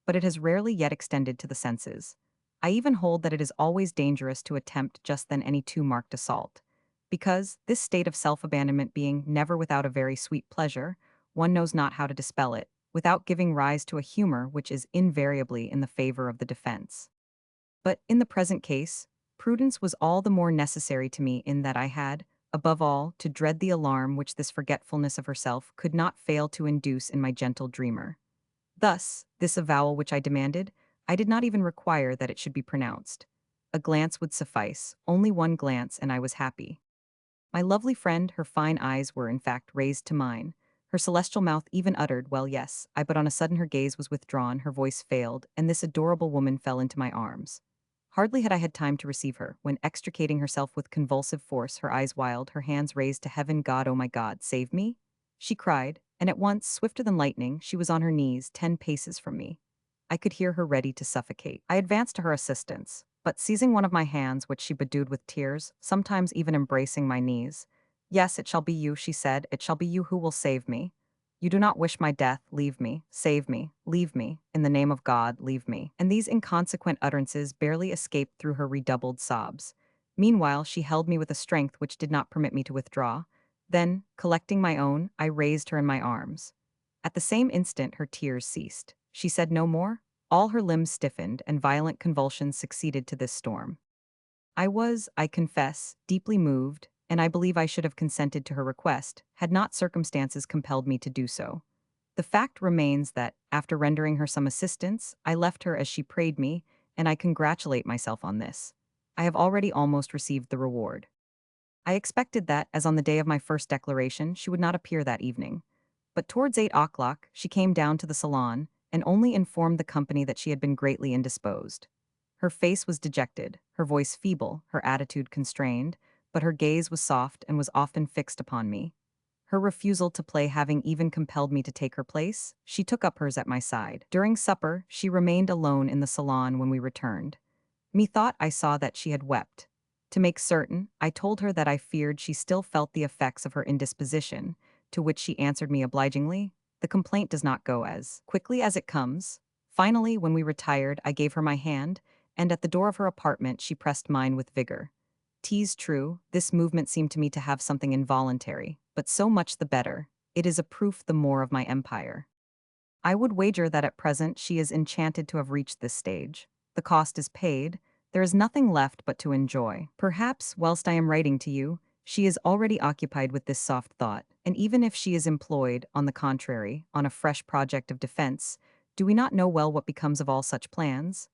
but it has rarely yet extended to the senses. I even hold that it is always dangerous to attempt just then any too marked assault, because, this state of self-abandonment being never without a very sweet pleasure, one knows not how to dispel it, without giving rise to a humor which is invariably in the favor of the defense. But in the present case, prudence was all the more necessary to me in that I had, above all, to dread the alarm which this forgetfulness of herself could not fail to induce in my gentle dreamer. Thus, this avowal which I demanded, I did not even require that it should be pronounced. A glance would suffice, only one glance, and I was happy. My lovely friend, her fine eyes were in fact raised to mine. Her celestial mouth even uttered, "Well, yes," but on a sudden her gaze was withdrawn, her voice failed, and this adorable woman fell into my arms. Hardly had I had time to receive her, when extricating herself with convulsive force, her eyes wild, her hands raised to heaven, "God, oh my God, save me!" she cried, and at once, swifter than lightning, she was on her knees 10 paces from me. I could hear her ready to suffocate. I advanced to her assistance, but seizing one of my hands, which she bedewed with tears, sometimes even embracing my knees, "Yes, it shall be you," she said, "it shall be you who will save me. You do not wish my death, leave me, save me, leave me, in the name of God, leave me." And these inconsequent utterances barely escaped through her redoubled sobs. Meanwhile, she held me with a strength which did not permit me to withdraw. Then, collecting my own, I raised her in my arms. At the same instant, her tears ceased. She said no more. All her limbs stiffened, and violent convulsions succeeded to this storm. I was, I confess, deeply moved, and I believe I should have consented to her request, had not circumstances compelled me to do so. The fact remains that, after rendering her some assistance, I left her as she prayed me, and I congratulate myself on this. I have already almost received the reward. I expected that, as on the day of my first declaration, she would not appear that evening. But towards 8 o'clock, she came down to the salon, and only informed the company that she had been greatly indisposed. Her face was dejected, her voice feeble, her attitude constrained, but her gaze was soft and was often fixed upon me. Her refusal to play having even compelled me to take her place, she took up hers at my side. During supper, she remained alone in the salon when we returned. Methought I saw that she had wept. To make certain, I told her that I feared she still felt the effects of her indisposition, to which she answered me obligingly, "The complaint does not go as quickly as it comes." Finally, when we retired, I gave her my hand, and at the door of her apartment she pressed mine with vigor. 'Tis true, this movement seemed to me to have something involuntary, but so much the better. It is a proof the more of my empire. I would wager that at present she is enchanted to have reached this stage. The cost is paid, there is nothing left but to enjoy. Perhaps, whilst I am writing to you, she is already occupied with this soft thought, and even if she is employed, on the contrary, on a fresh project of defense, do we not know well what becomes of all such plans?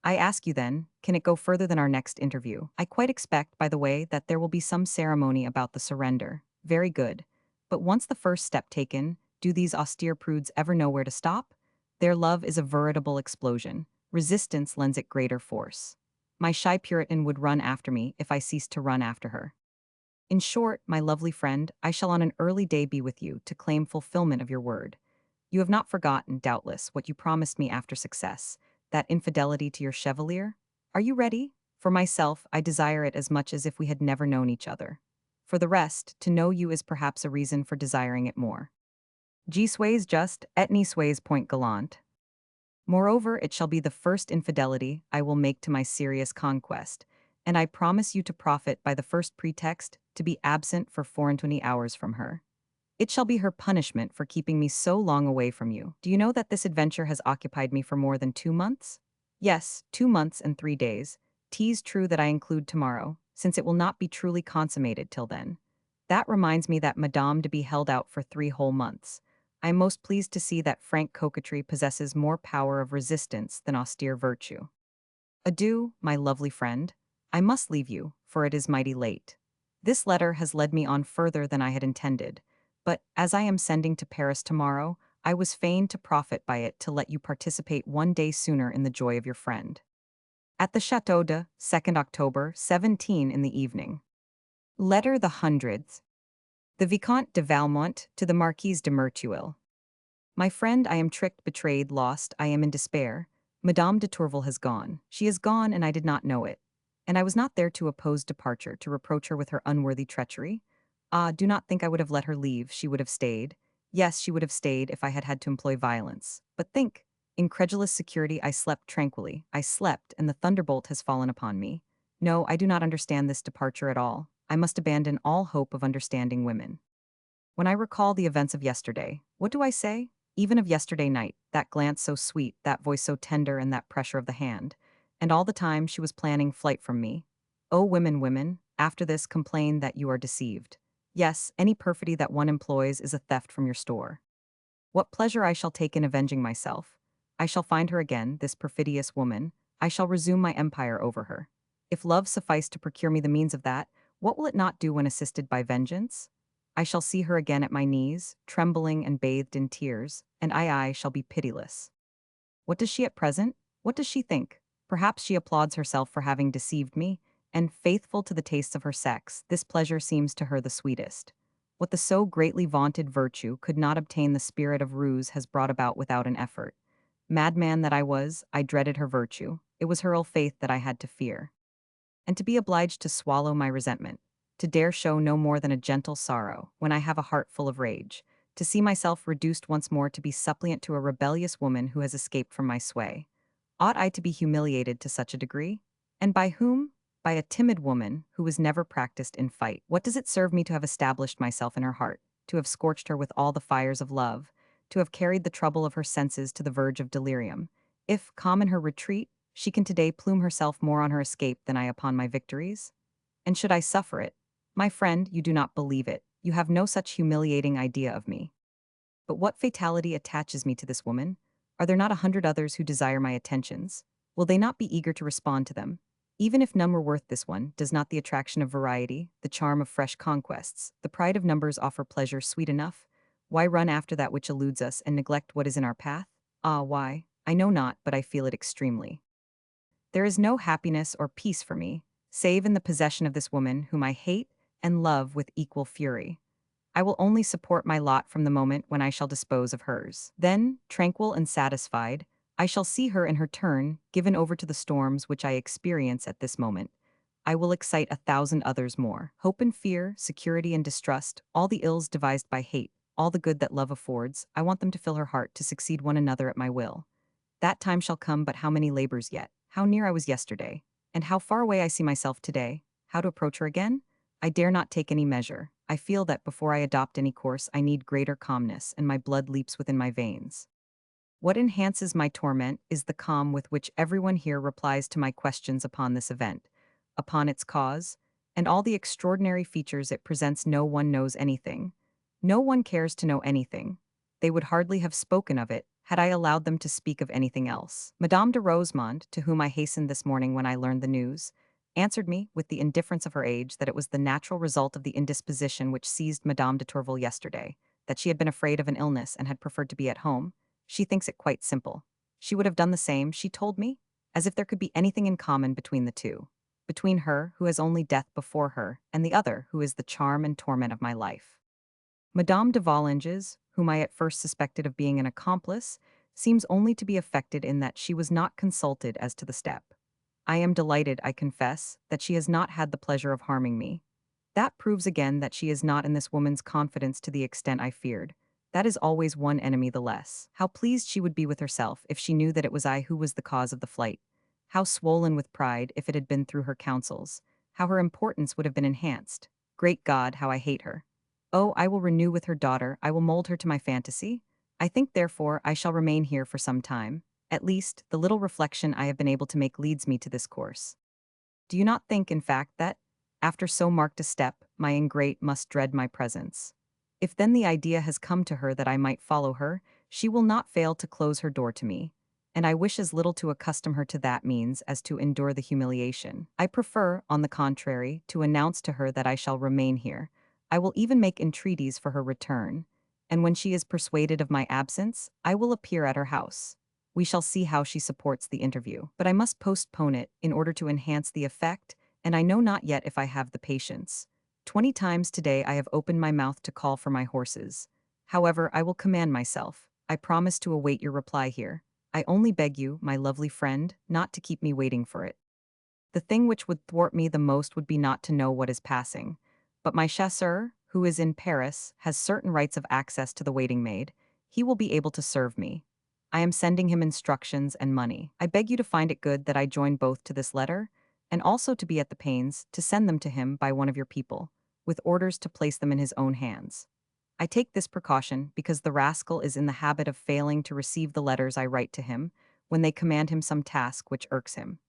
I ask you then, can it go further than our next interview? I quite expect, by the way, that there will be some ceremony about the surrender. Very good. But once the first step taken, do these austere prudes ever know where to stop? Their love is a veritable explosion. Resistance lends it greater force. My shy Puritan would run after me if I ceased to run after her. In short, my lovely friend, I shall on an early day be with you to claim fulfillment of your word. You have not forgotten, doubtless, what you promised me after success, that infidelity to your chevalier? Are you ready? For myself, I desire it as much as if we had never known each other. For the rest, to know you is perhaps a reason for desiring it more. G sways just, et ni sways point gallant. Moreover, it shall be the first infidelity I will make to my serious conquest, and I promise you to profit by the first pretext to be absent for 24 hours from her. It shall be her punishment for keeping me so long away from you. Do you know that this adventure has occupied me for more than 2 months? Yes, 2 months and 3 days. 'Tis true that I include tomorrow, since it will not be truly consummated till then. That reminds me that Madame to be held out for 3 whole months. I am most pleased to see that frank coquetry possesses more power of resistance than austere virtue. Adieu, my lovely friend. I must leave you, for it is mighty late. This letter has led me on further than I had intended, but as I am sending to Paris tomorrow, I was fain to profit by it to let you participate one day sooner in the joy of your friend. At the Château de 2nd October, 17 in the evening. Letter the Hundreds. The Vicomte de Valmont to the Marquise de Merteuil. My friend, I am tricked, betrayed, lost, I am in despair. Madame de Tourvel has gone. She is gone, and I did not know it. And I was not there to oppose departure, to reproach her with her unworthy treachery. Ah, do not think I would have let her leave, she would have stayed. Yes, she would have stayed if I had had to employ violence. But think, incredulous security, I slept tranquilly. I slept, and the thunderbolt has fallen upon me. No, I do not understand this departure at all. I must abandon all hope of understanding women. When I recall the events of yesterday, what do I say? Even of yesterday night, that glance so sweet, that voice so tender, and that pressure of the hand. And all the time she was planning flight from me. Oh, women, women, after this complain that you are deceived. Yes, any perfidy that one employs is a theft from your store. What pleasure I shall take in avenging myself. I shall find her again, this perfidious woman. I shall resume my empire over her. If love suffice to procure me the means of that, what will it not do when assisted by vengeance? I shall see her again at my knees, trembling and bathed in tears, and I shall be pitiless. What does she at present? What does she think? Perhaps she applauds herself for having deceived me, and faithful to the tastes of her sex, this pleasure seems to her the sweetest. What the so greatly vaunted virtue could not obtain, the spirit of ruse has brought about without an effort. Madman that I was, I dreaded her virtue. It was her ill faith that I had to fear. And to be obliged to swallow my resentment, to dare show no more than a gentle sorrow, when I have a heart full of rage, to see myself reduced once more to be suppliant to a rebellious woman who has escaped from my sway. Ought I to be humiliated to such a degree? And by whom? By a timid woman who was never practiced in fight. What does it serve me to have established myself in her heart, to have scorched her with all the fires of love, to have carried the trouble of her senses to the verge of delirium, if, calm in her retreat, she can today plume herself more on her escape than I upon my victories? And should I suffer it? My friend, you do not believe it. You have no such humiliating idea of me. But what fatality attaches me to this woman? Are there not 100 others who desire my attentions? Will they not be eager to respond to them? Even if none were worth this one, does not the attraction of variety, the charm of fresh conquests, the pride of numbers offer pleasure sweet enough? Why run after that which eludes us and neglect what is in our path? Ah, why? I know not, but I feel it extremely. There is no happiness or peace for me, save in the possession of this woman whom I hate and love with equal fury. I will only support my lot from the moment when I shall dispose of hers. Then, tranquil and satisfied, I shall see her in her turn, given over to the storms which I experience at this moment. I will excite 1,000 others more. Hope and fear, security and distrust, all the ills devised by hate, all the good that love affords, I want them to fill her heart, to succeed one another at my will. That time shall come, but how many labors yet? How near I was yesterday, and how far away I see myself today. How to approach her again? I dare not take any measure. I feel that before I adopt any course I need greater calmness, and my blood leaps within my veins. What enhances my torment is the calm with which everyone here replies to my questions upon this event, upon its cause, and all the extraordinary features it presents. No one knows anything. No one cares to know anything. They would hardly have spoken of it had I allowed them to speak of anything else. Madame de Rosemonde, to whom I hastened this morning when I learned the news, answered me, with the indifference of her age, that it was the natural result of the indisposition which seized Madame de Tourvel yesterday, that she had been afraid of an illness and had preferred to be at home. She thinks it quite simple. She would have done the same, she told me, as if there could be anything in common between the two. Between her, who has only death before her, and the other, who is the charm and torment of my life. Madame de Volanges, whom I at first suspected of being an accomplice, seems only to be affected in that she was not consulted as to the step. I am delighted, I confess, that she has not had the pleasure of harming me. That proves again that she is not in this woman's confidence to the extent I feared. That is always one enemy the less. How pleased she would be with herself if she knew that it was I who was the cause of the flight. How swollen with pride if it had been through her counsels. How her importance would have been enhanced. Great God, how I hate her. Oh, I will renew with her daughter, I will mold her to my fantasy. I think, therefore, I shall remain here for some time. At least, the little reflection I have been able to make leads me to this course. Do you not think, in fact, that, after so marked a step, my ingrate must dread my presence? If then the idea has come to her that I might follow her, she will not fail to close her door to me, and I wish as little to accustom her to that means as to endure the humiliation. I prefer, on the contrary, to announce to her that I shall remain here. I will even make entreaties for her return, and when she is persuaded of my absence, I will appear at her house. We shall see how she supports the interview. But I must postpone it in order to enhance the effect, and I know not yet if I have the patience. 20 times today I have opened my mouth to call for my horses. However, I will command myself. I promise to await your reply here. I only beg you, my lovely friend, not to keep me waiting for it. The thing which would thwart me the most would be not to know what is passing. But my chasseur, who is in Paris, has certain rights of access to the waiting maid. He will be able to serve me. I am sending him instructions and money. I beg you to find it good that I join both to this letter, and also to be at the pains to send them to him by one of your people, with orders to place them in his own hands. I take this precaution because the rascal is in the habit of failing to receive the letters I write to him when they command him some task which irks him.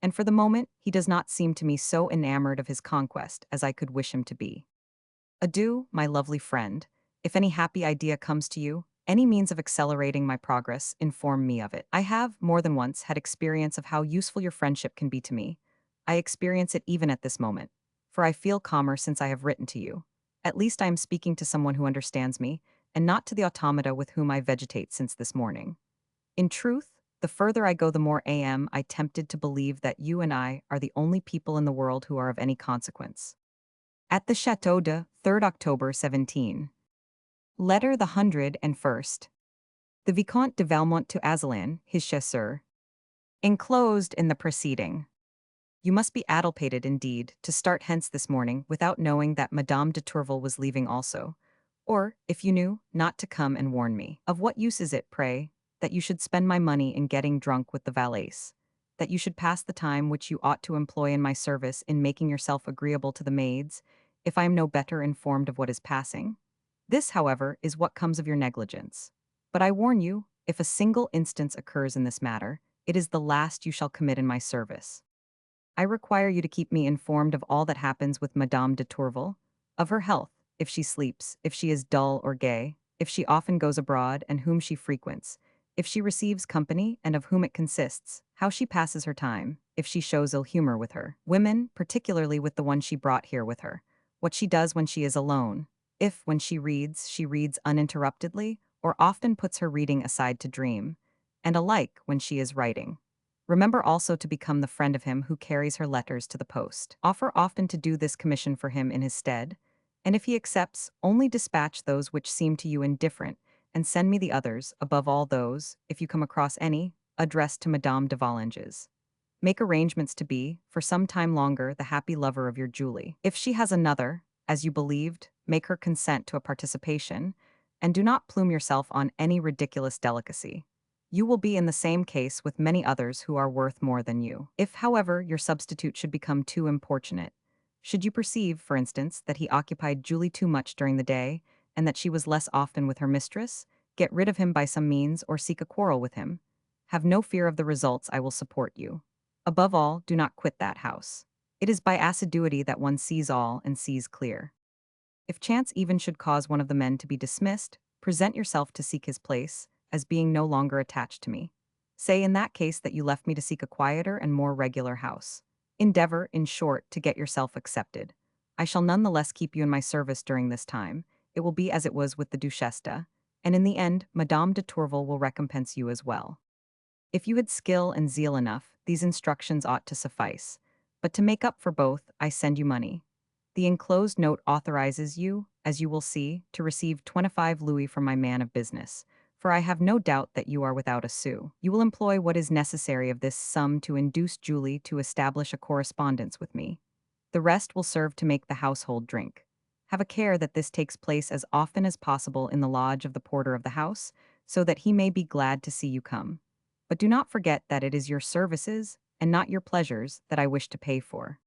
And for the moment, he does not seem to me so enamored of his conquest as I could wish him to be. Adieu, my lovely friend. If any happy idea comes to you, any means of accelerating my progress, inform me of it. I have, more than once, had experience of how useful your friendship can be to me. I experience it even at this moment, for I feel calmer since I have written to you. At least I am speaking to someone who understands me, and not to the automata with whom I vegetate since this morning. In truth, the further I go, the more am I tempted to believe that you and I are the only people in the world who are of any consequence. At the Château de 3rd October 17. Letter the 101st. The Vicomte de Valmont to Azalin, his chasseur. Enclosed in the preceding. You must be addlepated indeed to start hence this morning without knowing that Madame de Tourvel was leaving also. Or, if you knew, not to come and warn me. Of what use is it, pray, that you should spend my money in getting drunk with the valets? That you should pass the time which you ought to employ in my service in making yourself agreeable to the maids, if I am no better informed of what is passing? This, however, is what comes of your negligence. But I warn you, if a single instance occurs in this matter, it is the last you shall commit in my service. I require you to keep me informed of all that happens with Madame de Tourvel, of her health, if she sleeps, if she is dull or gay, if she often goes abroad and whom she frequents, if she receives company and of whom it consists, how she passes her time, if she shows ill humor with her women, particularly with the one she brought here with her, what she does when she is alone, if, when she reads uninterruptedly, or often puts her reading aside to dream, and alike when she is writing. Remember also to become the friend of him who carries her letters to the post. Offer often to do this commission for him in his stead, and if he accepts, only dispatch those which seem to you indifferent, and send me the others, above all those, if you come across any, addressed to Madame de Vallenges. Make arrangements to be, for some time longer, the happy lover of your Julie. If she has another, as you believed, make her consent to a participation, and do not plume yourself on any ridiculous delicacy. You will be in the same case with many others who are worth more than you. If, however, your substitute should become too importunate, should you perceive, for instance, that he occupied Julie too much during the day, and that she was less often with her mistress, get rid of him by some means or seek a quarrel with him. Have no fear of the results, I will support you. Above all, do not quit that house. It is by assiduity that one sees all and sees clear. If chance even should cause one of the men to be dismissed, present yourself to seek his place, as being no longer attached to me. Say in that case that you left me to seek a quieter and more regular house. Endeavor, in short, to get yourself accepted. I shall none the less keep you in my service during this time. It will be as it was with the Duchesse de, and in the end, Madame de Tourvel will recompense you as well. If you had skill and zeal enough, these instructions ought to suffice. But to make up for both, I send you money. The enclosed note authorizes you, as you will see, to receive 25 louis from my man of business, for I have no doubt that you are without a sou. You will employ what is necessary of this sum to induce Julie to establish a correspondence with me. The rest will serve to make the household drink. Have a care that this takes place as often as possible in the lodge of the porter of the house, so that he may be glad to see you come. But do not forget that it is your services, and not your pleasures, that I wish to pay for.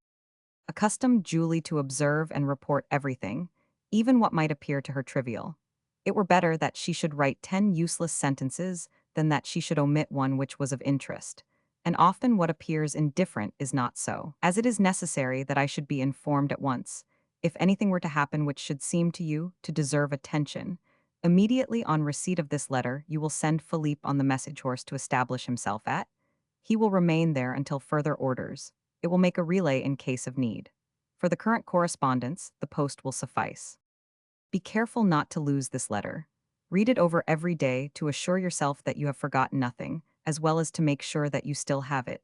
Accustom Julie to observe and report everything, even what might appear to her trivial. It were better that she should write 10 useless sentences than that she should omit one which was of interest, and often what appears indifferent is not so. As it is necessary that I should be informed at once, if anything were to happen which should seem to you to deserve attention, immediately on receipt of this letter you will send Philippe on the message horse to establish himself at. He will remain there until further orders. It will make a relay in case of need. For the current correspondence, the post will suffice. Be careful not to lose this letter. Read it over every day to assure yourself that you have forgotten nothing, as well as to make sure that you still have it.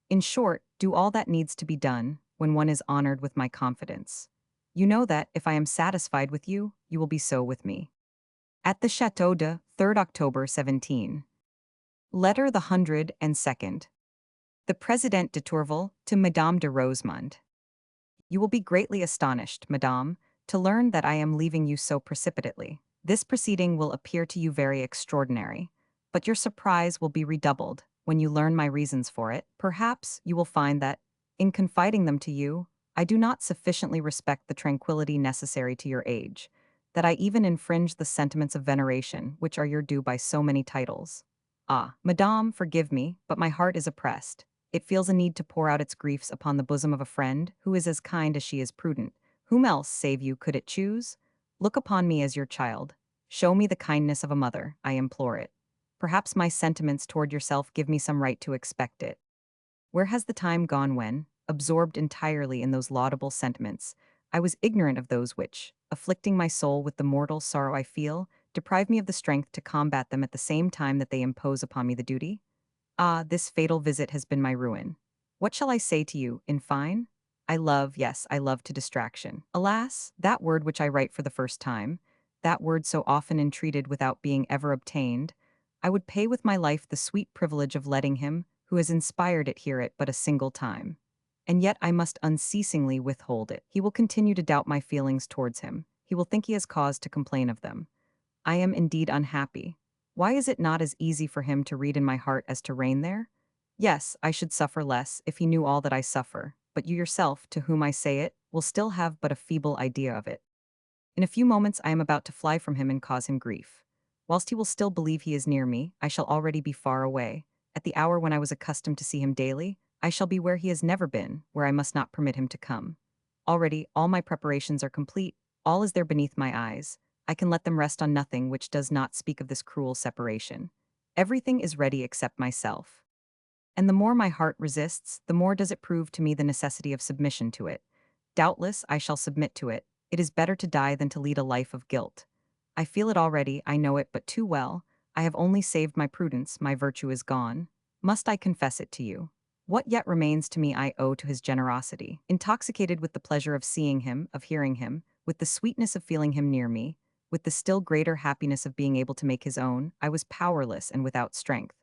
In short, do all that needs to be done when one is honored with my confidence. You know that if I am satisfied with you, you will be so with me. At the Château de 3rd October 17. Letter the 102nd. The President de Tourvel to Madame de Rosemonde. You will be greatly astonished, Madame, to learn that I am leaving you so precipitately. This proceeding will appear to you very extraordinary, but your surprise will be redoubled when you learn my reasons for it. Perhaps you will find that, in confiding them to you, I do not sufficiently respect the tranquility necessary to your age, that I even infringe the sentiments of veneration which are your due by so many titles. Ah, Madame, forgive me, but my heart is oppressed. It feels a need to pour out its griefs upon the bosom of a friend who is as kind as she is prudent. Whom else, save you, could it choose? Look upon me as your child. Show me the kindness of a mother, I implore it. Perhaps my sentiments toward yourself give me some right to expect it. Where has the time gone when, absorbed entirely in those laudable sentiments, I was ignorant of those which, afflicting my soul with the mortal sorrow I feel, deprive me of the strength to combat them at the same time that they impose upon me the duty? Ah, this fatal visit has been my ruin. What shall I say to you, in fine? I love, yes, I love to distraction. Alas, that word which I write for the first time, that word so often entreated without being ever obtained, I would pay with my life the sweet privilege of letting him, who has inspired it, hear it but a single time. And yet I must unceasingly withhold it. He will continue to doubt my feelings towards him. He will think he has cause to complain of them. I am indeed unhappy. Why is it not as easy for him to read in my heart as to reign there? Yes, I should suffer less if he knew all that I suffer, but you yourself, to whom I say it, will still have but a feeble idea of it. In a few moments I am about to fly from him and cause him grief. Whilst he will still believe he is near me, I shall already be far away. At the hour when I was accustomed to see him daily, I shall be where he has never been, where I must not permit him to come. Already, all my preparations are complete, all is there beneath my eyes. I can let them rest on nothing which does not speak of this cruel separation. Everything is ready except myself. And the more my heart resists, the more does it prove to me the necessity of submission to it. Doubtless, I shall submit to it. It is better to die than to lead a life of guilt. I feel it already, I know it but too well. I have only saved my prudence, my virtue is gone. Must I confess it to you? What yet remains to me I owe to his generosity. Intoxicated with the pleasure of seeing him, of hearing him, with the sweetness of feeling him near me, with the still greater happiness of being able to make his own, I was powerless and without strength.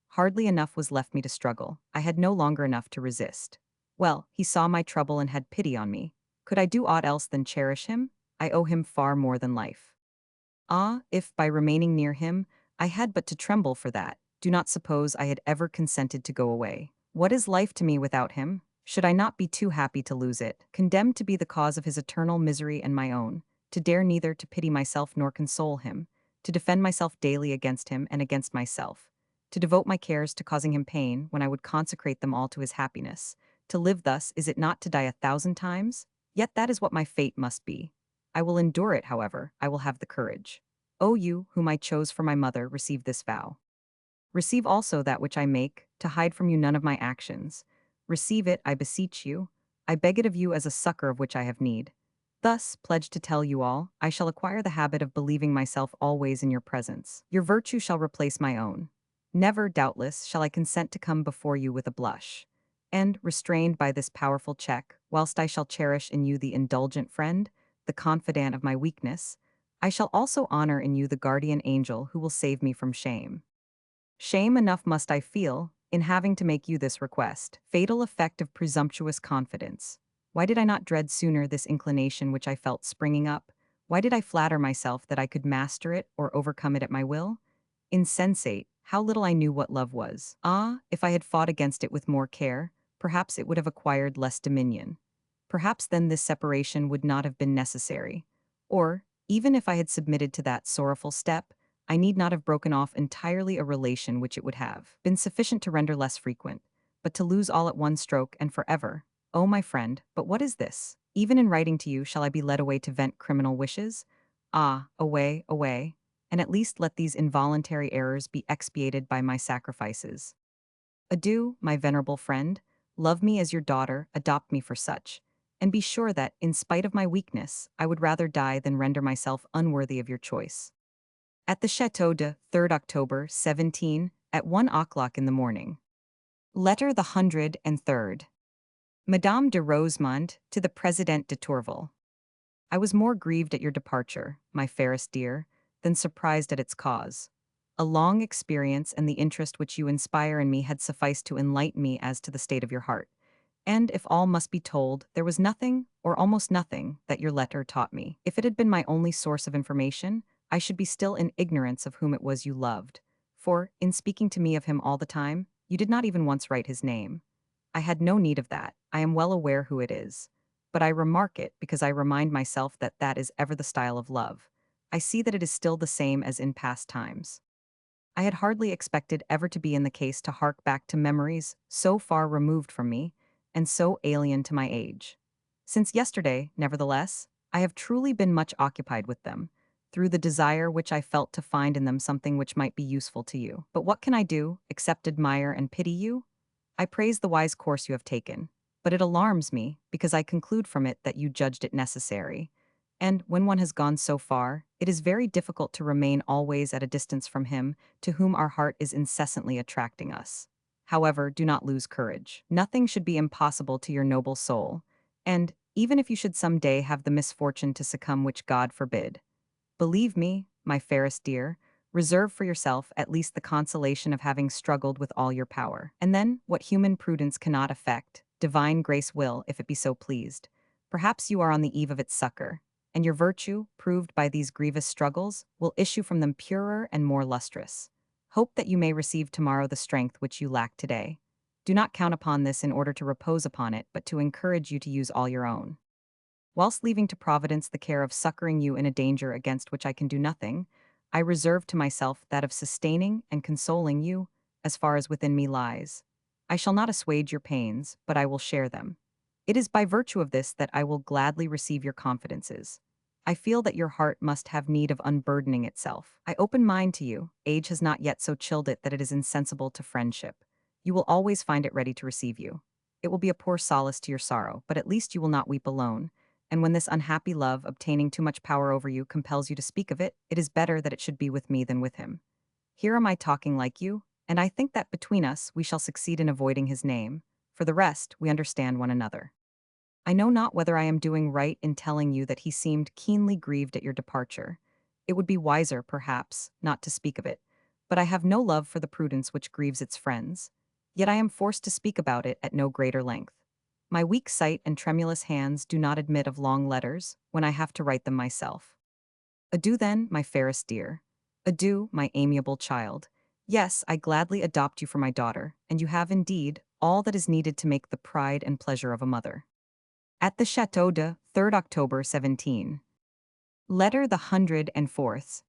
Hardly enough was left me to struggle. I had no longer enough to resist. Well, he saw my trouble and had pity on me. Could I do aught else than cherish him? I owe him far more than life. Ah, if, by remaining near him, I had but to tremble for that, do not suppose I had ever consented to go away. What is life to me without him? Should I not be too happy to lose it, condemned to be the cause of his eternal misery and my own, to dare neither to pity myself nor console him, to defend myself daily against him and against myself, to devote my cares to causing him pain when I would consecrate them all to his happiness? To live thus, is it not to die 1,000 times? Yet that is what my fate must be. I will endure it, however, I will have the courage. O you, whom I chose for my mother, receive this vow. Receive also that which I make, to hide from you none of my actions. Receive it, I beseech you. I beg it of you as a succor of which I have need. Thus, pledged to tell you all, I shall acquire the habit of believing myself always in your presence. Your virtue shall replace my own. Never, doubtless, shall I consent to come before you with a blush. And, restrained by this powerful check, whilst I shall cherish in you the indulgent friend, the confidant of my weakness, I shall also honor in you the guardian angel who will save me from shame. Shame enough must I feel, in having to make you this request. Fatal effect of presumptuous confidence. Why did I not dread sooner this inclination which I felt springing up? Why did I flatter myself that I could master it or overcome it at my will? Insensate, how little I knew what love was. Ah, if I had fought against it with more care, perhaps it would have acquired less dominion. Perhaps then this separation would not have been necessary. Or, even if I had submitted to that sorrowful step, I need not have broken off entirely a relation which it would have been sufficient to render less frequent, but to lose all at one stroke and forever. Oh, my friend, but what is this? Even in writing to you, shall I be led away to vent criminal wishes? Ah, away, away, and at least let these involuntary errors be expiated by my sacrifices. Adieu, my venerable friend. Love me as your daughter, adopt me for such, and be sure that, in spite of my weakness, I would rather die than render myself unworthy of your choice. At the Château de 3rd October 17, at 1 o'clock in the morning. Letter the 103rd. Madame de Rosemonde to the President de Tourvel. I was more grieved at your departure, my fairest dear, than surprised at its cause. A long experience and the interest which you inspire in me had sufficed to enlighten me as to the state of your heart. And if all must be told, there was nothing, or almost nothing, that your letter taught me. If it had been my only source of information, I should be still in ignorance of whom it was you loved. For, in speaking to me of him all the time, you did not even once write his name. I had no need of that, I am well aware who it is. But I remark it because I remind myself that that is ever the style of love. I see that it is still the same as in past times. I had hardly expected ever to be in the case to hark back to memories so far removed from me, and so alien to my age. Since yesterday, nevertheless, I have truly been much occupied with them, through the desire which I felt to find in them something which might be useful to you. But what can I do, except admire and pity you? I praise the wise course you have taken, but it alarms me, because I conclude from it that you judged it necessary. And, when one has gone so far, it is very difficult to remain always at a distance from him to whom our heart is incessantly attracting us. However, do not lose courage. Nothing should be impossible to your noble soul, and, even if you should some day have the misfortune to succumb, which God forbid, believe me, my fairest dear, reserve for yourself at least the consolation of having struggled with all your power. And then, what human prudence cannot effect, divine grace will, if it be so pleased. Perhaps you are on the eve of its succor, and your virtue, proved by these grievous struggles, will issue from them purer and more lustrous. Hope that you may receive tomorrow the strength which you lack today. Do not count upon this in order to repose upon it, but to encourage you to use all your own. Whilst leaving to Providence the care of succoring you in a danger against which I can do nothing, I reserve to myself that of sustaining and consoling you, as far as within me lies. I shall not assuage your pains, but I will share them. It is by virtue of this that I will gladly receive your confidences. I feel that your heart must have need of unburdening itself. I open mine to you. Age has not yet so chilled it that it is insensible to friendship. You will always find it ready to receive you. It will be a poor solace to your sorrow, but at least you will not weep alone. And when this unhappy love, obtaining too much power over you, compels you to speak of it, it is better that it should be with me than with him. Here am I talking like you, and I think that between us we shall succeed in avoiding his name. For the rest, we understand one another. I know not whether I am doing right in telling you that he seemed keenly grieved at your departure. It would be wiser, perhaps, not to speak of it, but I have no love for the prudence which grieves its friends. Yet I am forced to speak about it at no greater length. My weak sight and tremulous hands do not admit of long letters when I have to write them myself. Adieu then, my fairest dear. Adieu, my amiable child. Yes, I gladly adopt you for my daughter, and you have indeed all that is needed to make the pride and pleasure of a mother. At the Château de 3rd October 17. Letter the 104th.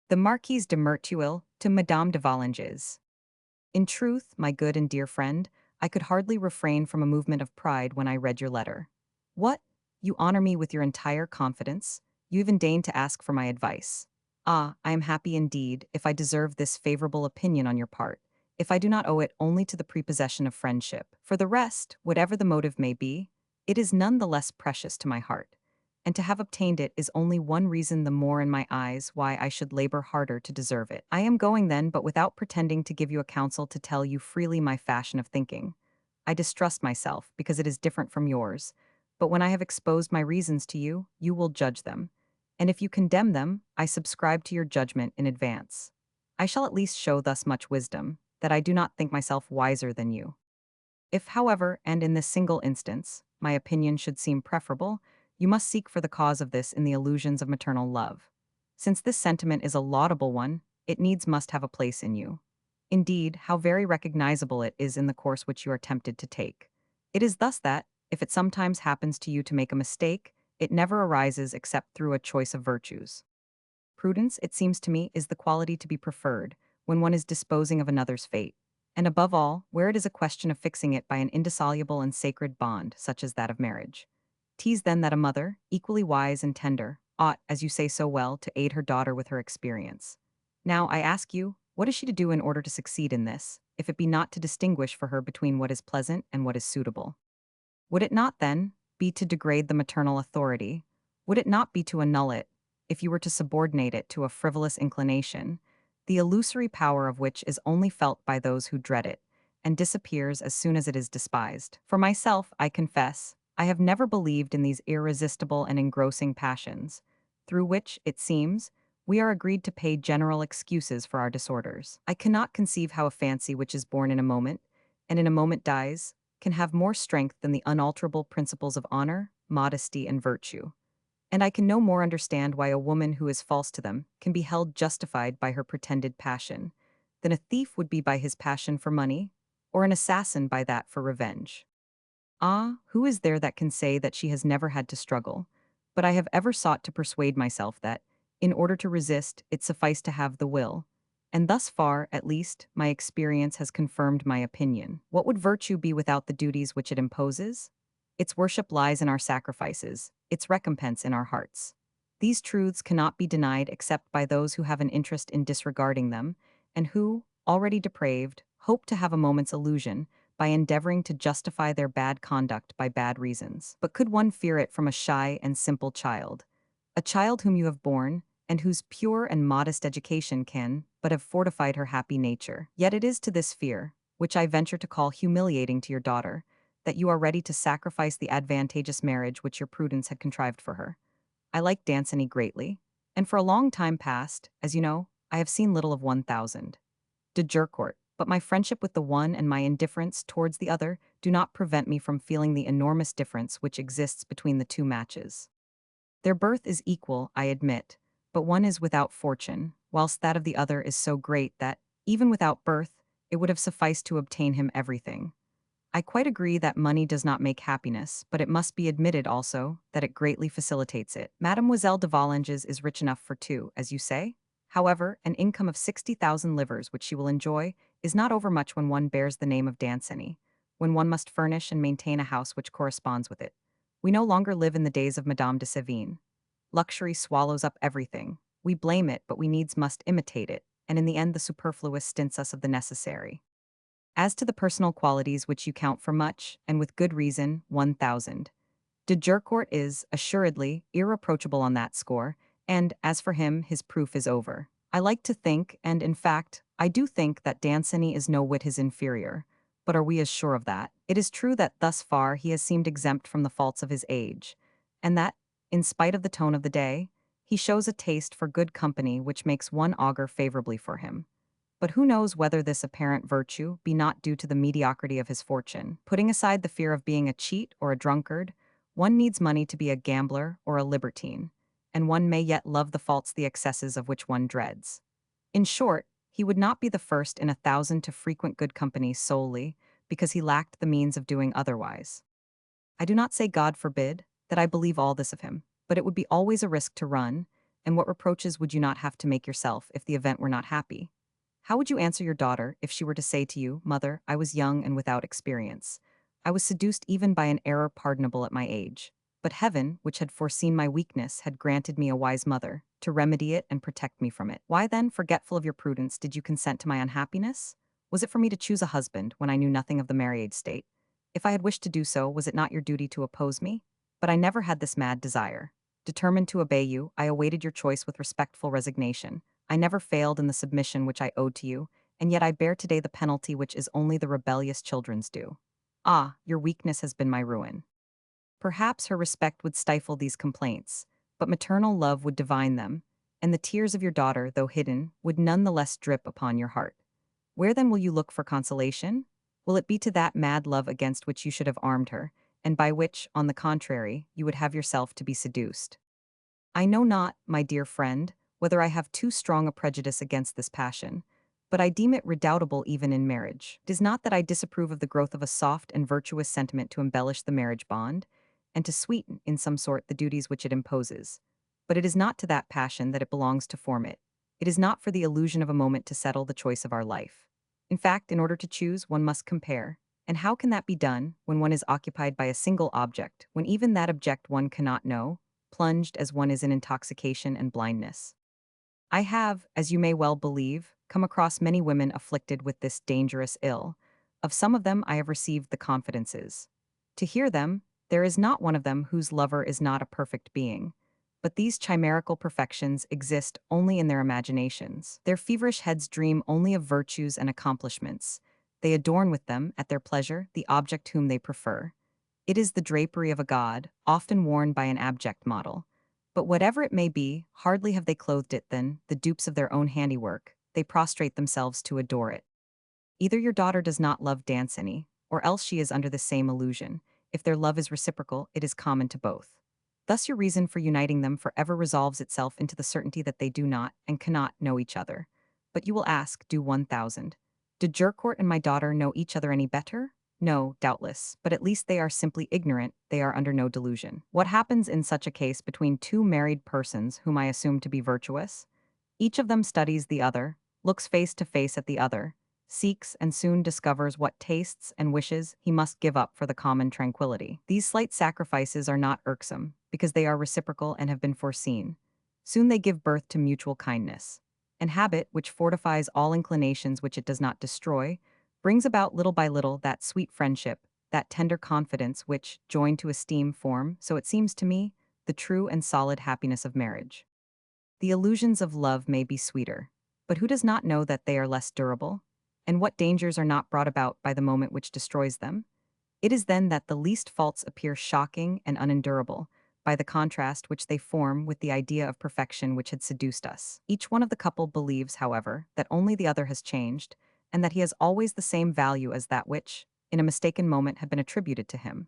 The Marquise de Merteuil to Madame de Vallenges. In truth, my good and dear friend, I could hardly refrain from a movement of pride when I read your letter. What? You honor me with your entire confidence? You even deign to ask for my advice. Ah, I am happy indeed if I deserve this favorable opinion on your part, if I do not owe it only to the prepossession of friendship. For the rest, whatever the motive may be, it is none the less precious to my heart, and to have obtained it is only one reason the more in my eyes why I should labor harder to deserve it. I am going then, but without pretending to give you a counsel, to tell you freely my fashion of thinking. I distrust myself, because it is different from yours, but when I have exposed my reasons to you, you will judge them, and if you condemn them, I subscribe to your judgment in advance. I shall at least show thus much wisdom, that I do not think myself wiser than you. If, however, and in this single instance, my opinion should seem preferable, you must seek for the cause of this in the illusions of maternal love. Since this sentiment is a laudable one, it needs must have a place in you. Indeed, how very recognizable it is in the course which you are tempted to take. It is thus that, if it sometimes happens to you to make a mistake, it never arises except through a choice of virtues. Prudence, it seems to me, is the quality to be preferred when one is disposing of another's fate, and above all, where it is a question of fixing it by an indissoluble and sacred bond, such as that of marriage. 'Tis then that a mother, equally wise and tender, ought, as you say so well, to aid her daughter with her experience. Now, I ask you, what is she to do in order to succeed in this, if it be not to distinguish for her between what is pleasant and what is suitable? Would it not, then, be to degrade the maternal authority? Would it not be to annul it, if you were to subordinate it to a frivolous inclination? the illusory power of which is only felt by those who dread it, and disappears as soon as it is despised. For myself, I confess, I have never believed in these irresistible and engrossing passions, through which, it seems, we are agreed to pay general excuses for our disorders. I cannot conceive how a fancy which is born in a moment, and in a moment dies, can have more strength than the unalterable principles of honor, modesty, and virtue. And I can no more understand why a woman who is false to them can be held justified by her pretended passion, than a thief would be by his passion for money, or an assassin by that for revenge. Ah, who is there that can say that she has never had to struggle? But I have ever sought to persuade myself that, in order to resist, it sufficed to have the will. And thus far, at least, my experience has confirmed my opinion. What would virtue be without the duties which it imposes? Its worship lies in our sacrifices, its recompense in our hearts. These truths cannot be denied except by those who have an interest in disregarding them, and who, already depraved, hope to have a moment's illusion by endeavoring to justify their bad conduct by bad reasons. But could one fear it from a shy and simple child? A child whom you have borne, and whose pure and modest education can but have fortified her happy nature. Yet it is to this fear, which I venture to call humiliating to your daughter, that you are ready to sacrifice the advantageous marriage which your prudence had contrived for her. I like Danceny greatly, and for a long time past, as you know, I have seen little of 1000. De Jurcourt, but my friendship with the one and my indifference towards the other do not prevent me from feeling the enormous difference which exists between the two matches. Their birth is equal, I admit, but one is without fortune, whilst that of the other is so great that, even without birth, it would have sufficed to obtain him everything. I quite agree that money does not make happiness, but it must be admitted also that it greatly facilitates it. Mademoiselle de Volanges is rich enough for two, as you say. However, an income of 60,000 livres which she will enjoy is not overmuch when one bears the name of Danceny, when one must furnish and maintain a house which corresponds with it. We no longer live in the days of Madame de Sévigné. Luxury swallows up everything. We blame it, but we needs must imitate it, and in the end the superfluous stints us of the necessary. As to the personal qualities which you count for much, and with good reason, 1000. De Jurcourt is, assuredly, irreproachable on that score, and, as for him, his proof is over. I like to think, and in fact, I do think that Danceny is no whit his inferior. But are we as sure of that? It is true that thus far he has seemed exempt from the faults of his age, and that, in spite of the tone of the day, he shows a taste for good company which makes one augur favorably for him. But who knows whether this apparent virtue be not due to the mediocrity of his fortune? Putting aside the fear of being a cheat or a drunkard, one needs money to be a gambler or a libertine, and one may yet love the faults the excesses of which one dreads. In short, he would not be the first in 1,000 to frequent good company solely because he lacked the means of doing otherwise. I do not say, God forbid, that I believe all this of him, but it would be always a risk to run, and what reproaches would you not have to make yourself if the event were not happy? How would you answer your daughter if she were to say to you, Mother, I was young and without experience. I was seduced even by an error pardonable at my age. But heaven, which had foreseen my weakness, had granted me a wise mother, to remedy it and protect me from it. Why then, forgetful of your prudence, did you consent to my unhappiness? Was it for me to choose a husband when I knew nothing of the married state? If I had wished to do so, was it not your duty to oppose me? But I never had this mad desire. Determined to obey you, I awaited your choice with respectful resignation. I never failed in the submission which I owed to you, and yet I bear today the penalty which is only the rebellious children's due. Ah, your weakness has been my ruin. Perhaps her respect would stifle these complaints, but maternal love would divine them, and the tears of your daughter, though hidden, would none the less drip upon your heart. Where then will you look for consolation? Will it be to that mad love against which you should have armed her, and by which, on the contrary, you would have yourself to be seduced? I know not, my dear friend, whether I have too strong a prejudice against this passion, but I deem it redoubtable even in marriage. It is not that I disapprove of the growth of a soft and virtuous sentiment to embellish the marriage bond, and to sweeten, in some sort, the duties which it imposes. But it is not to that passion that it belongs to form it. It is not for the illusion of a moment to settle the choice of our life. In fact, in order to choose, one must compare. And how can that be done when one is occupied by a single object, when even that object one cannot know, plunged as one is in intoxication and blindness? I have, as you may well believe, come across many women afflicted with this dangerous ill. Of some of them I have received the confidences. To hear them, there is not one of them whose lover is not a perfect being. but these chimerical perfections exist only in their imaginations. Their feverish heads dream only of virtues and accomplishments. They adorn with them, at their pleasure, the object whom they prefer. It is the drapery of a god, often worn by an abject model. But whatever it may be, hardly have they clothed it then, the dupes of their own handiwork, they prostrate themselves to adore it. Either your daughter does not love Danceny, or else she is under the same illusion. If their love is reciprocal, it is common to both. Thus your reason for uniting them forever resolves itself into the certainty that they do not, and cannot, know each other. But you will ask, do 1,000. Did Jurcourt and my daughter know each other any better? No, doubtless, but at least they are simply ignorant, they are under no delusion. What happens in such a case between two married persons whom I assume to be virtuous? Each of them studies the other, looks face to face at the other, seeks and soon discovers what tastes and wishes he must give up for the common tranquility. These slight sacrifices are not irksome, because they are reciprocal and have been foreseen. Soon they give birth to mutual kindness. And habit, which fortifies all inclinations which it does not destroy, brings about little by little that sweet friendship, that tender confidence which, joined to esteem, form, so it seems to me, the true and solid happiness of marriage. The illusions of love may be sweeter, but who does not know that they are less durable? And what dangers are not brought about by the moment which destroys them? It is then that the least faults appear shocking and unendurable, by the contrast which they form with the idea of perfection which had seduced us. Each one of the couple believes, however, that only the other has changed, and that he has always the same value as that which, in a mistaken moment, had been attributed to him.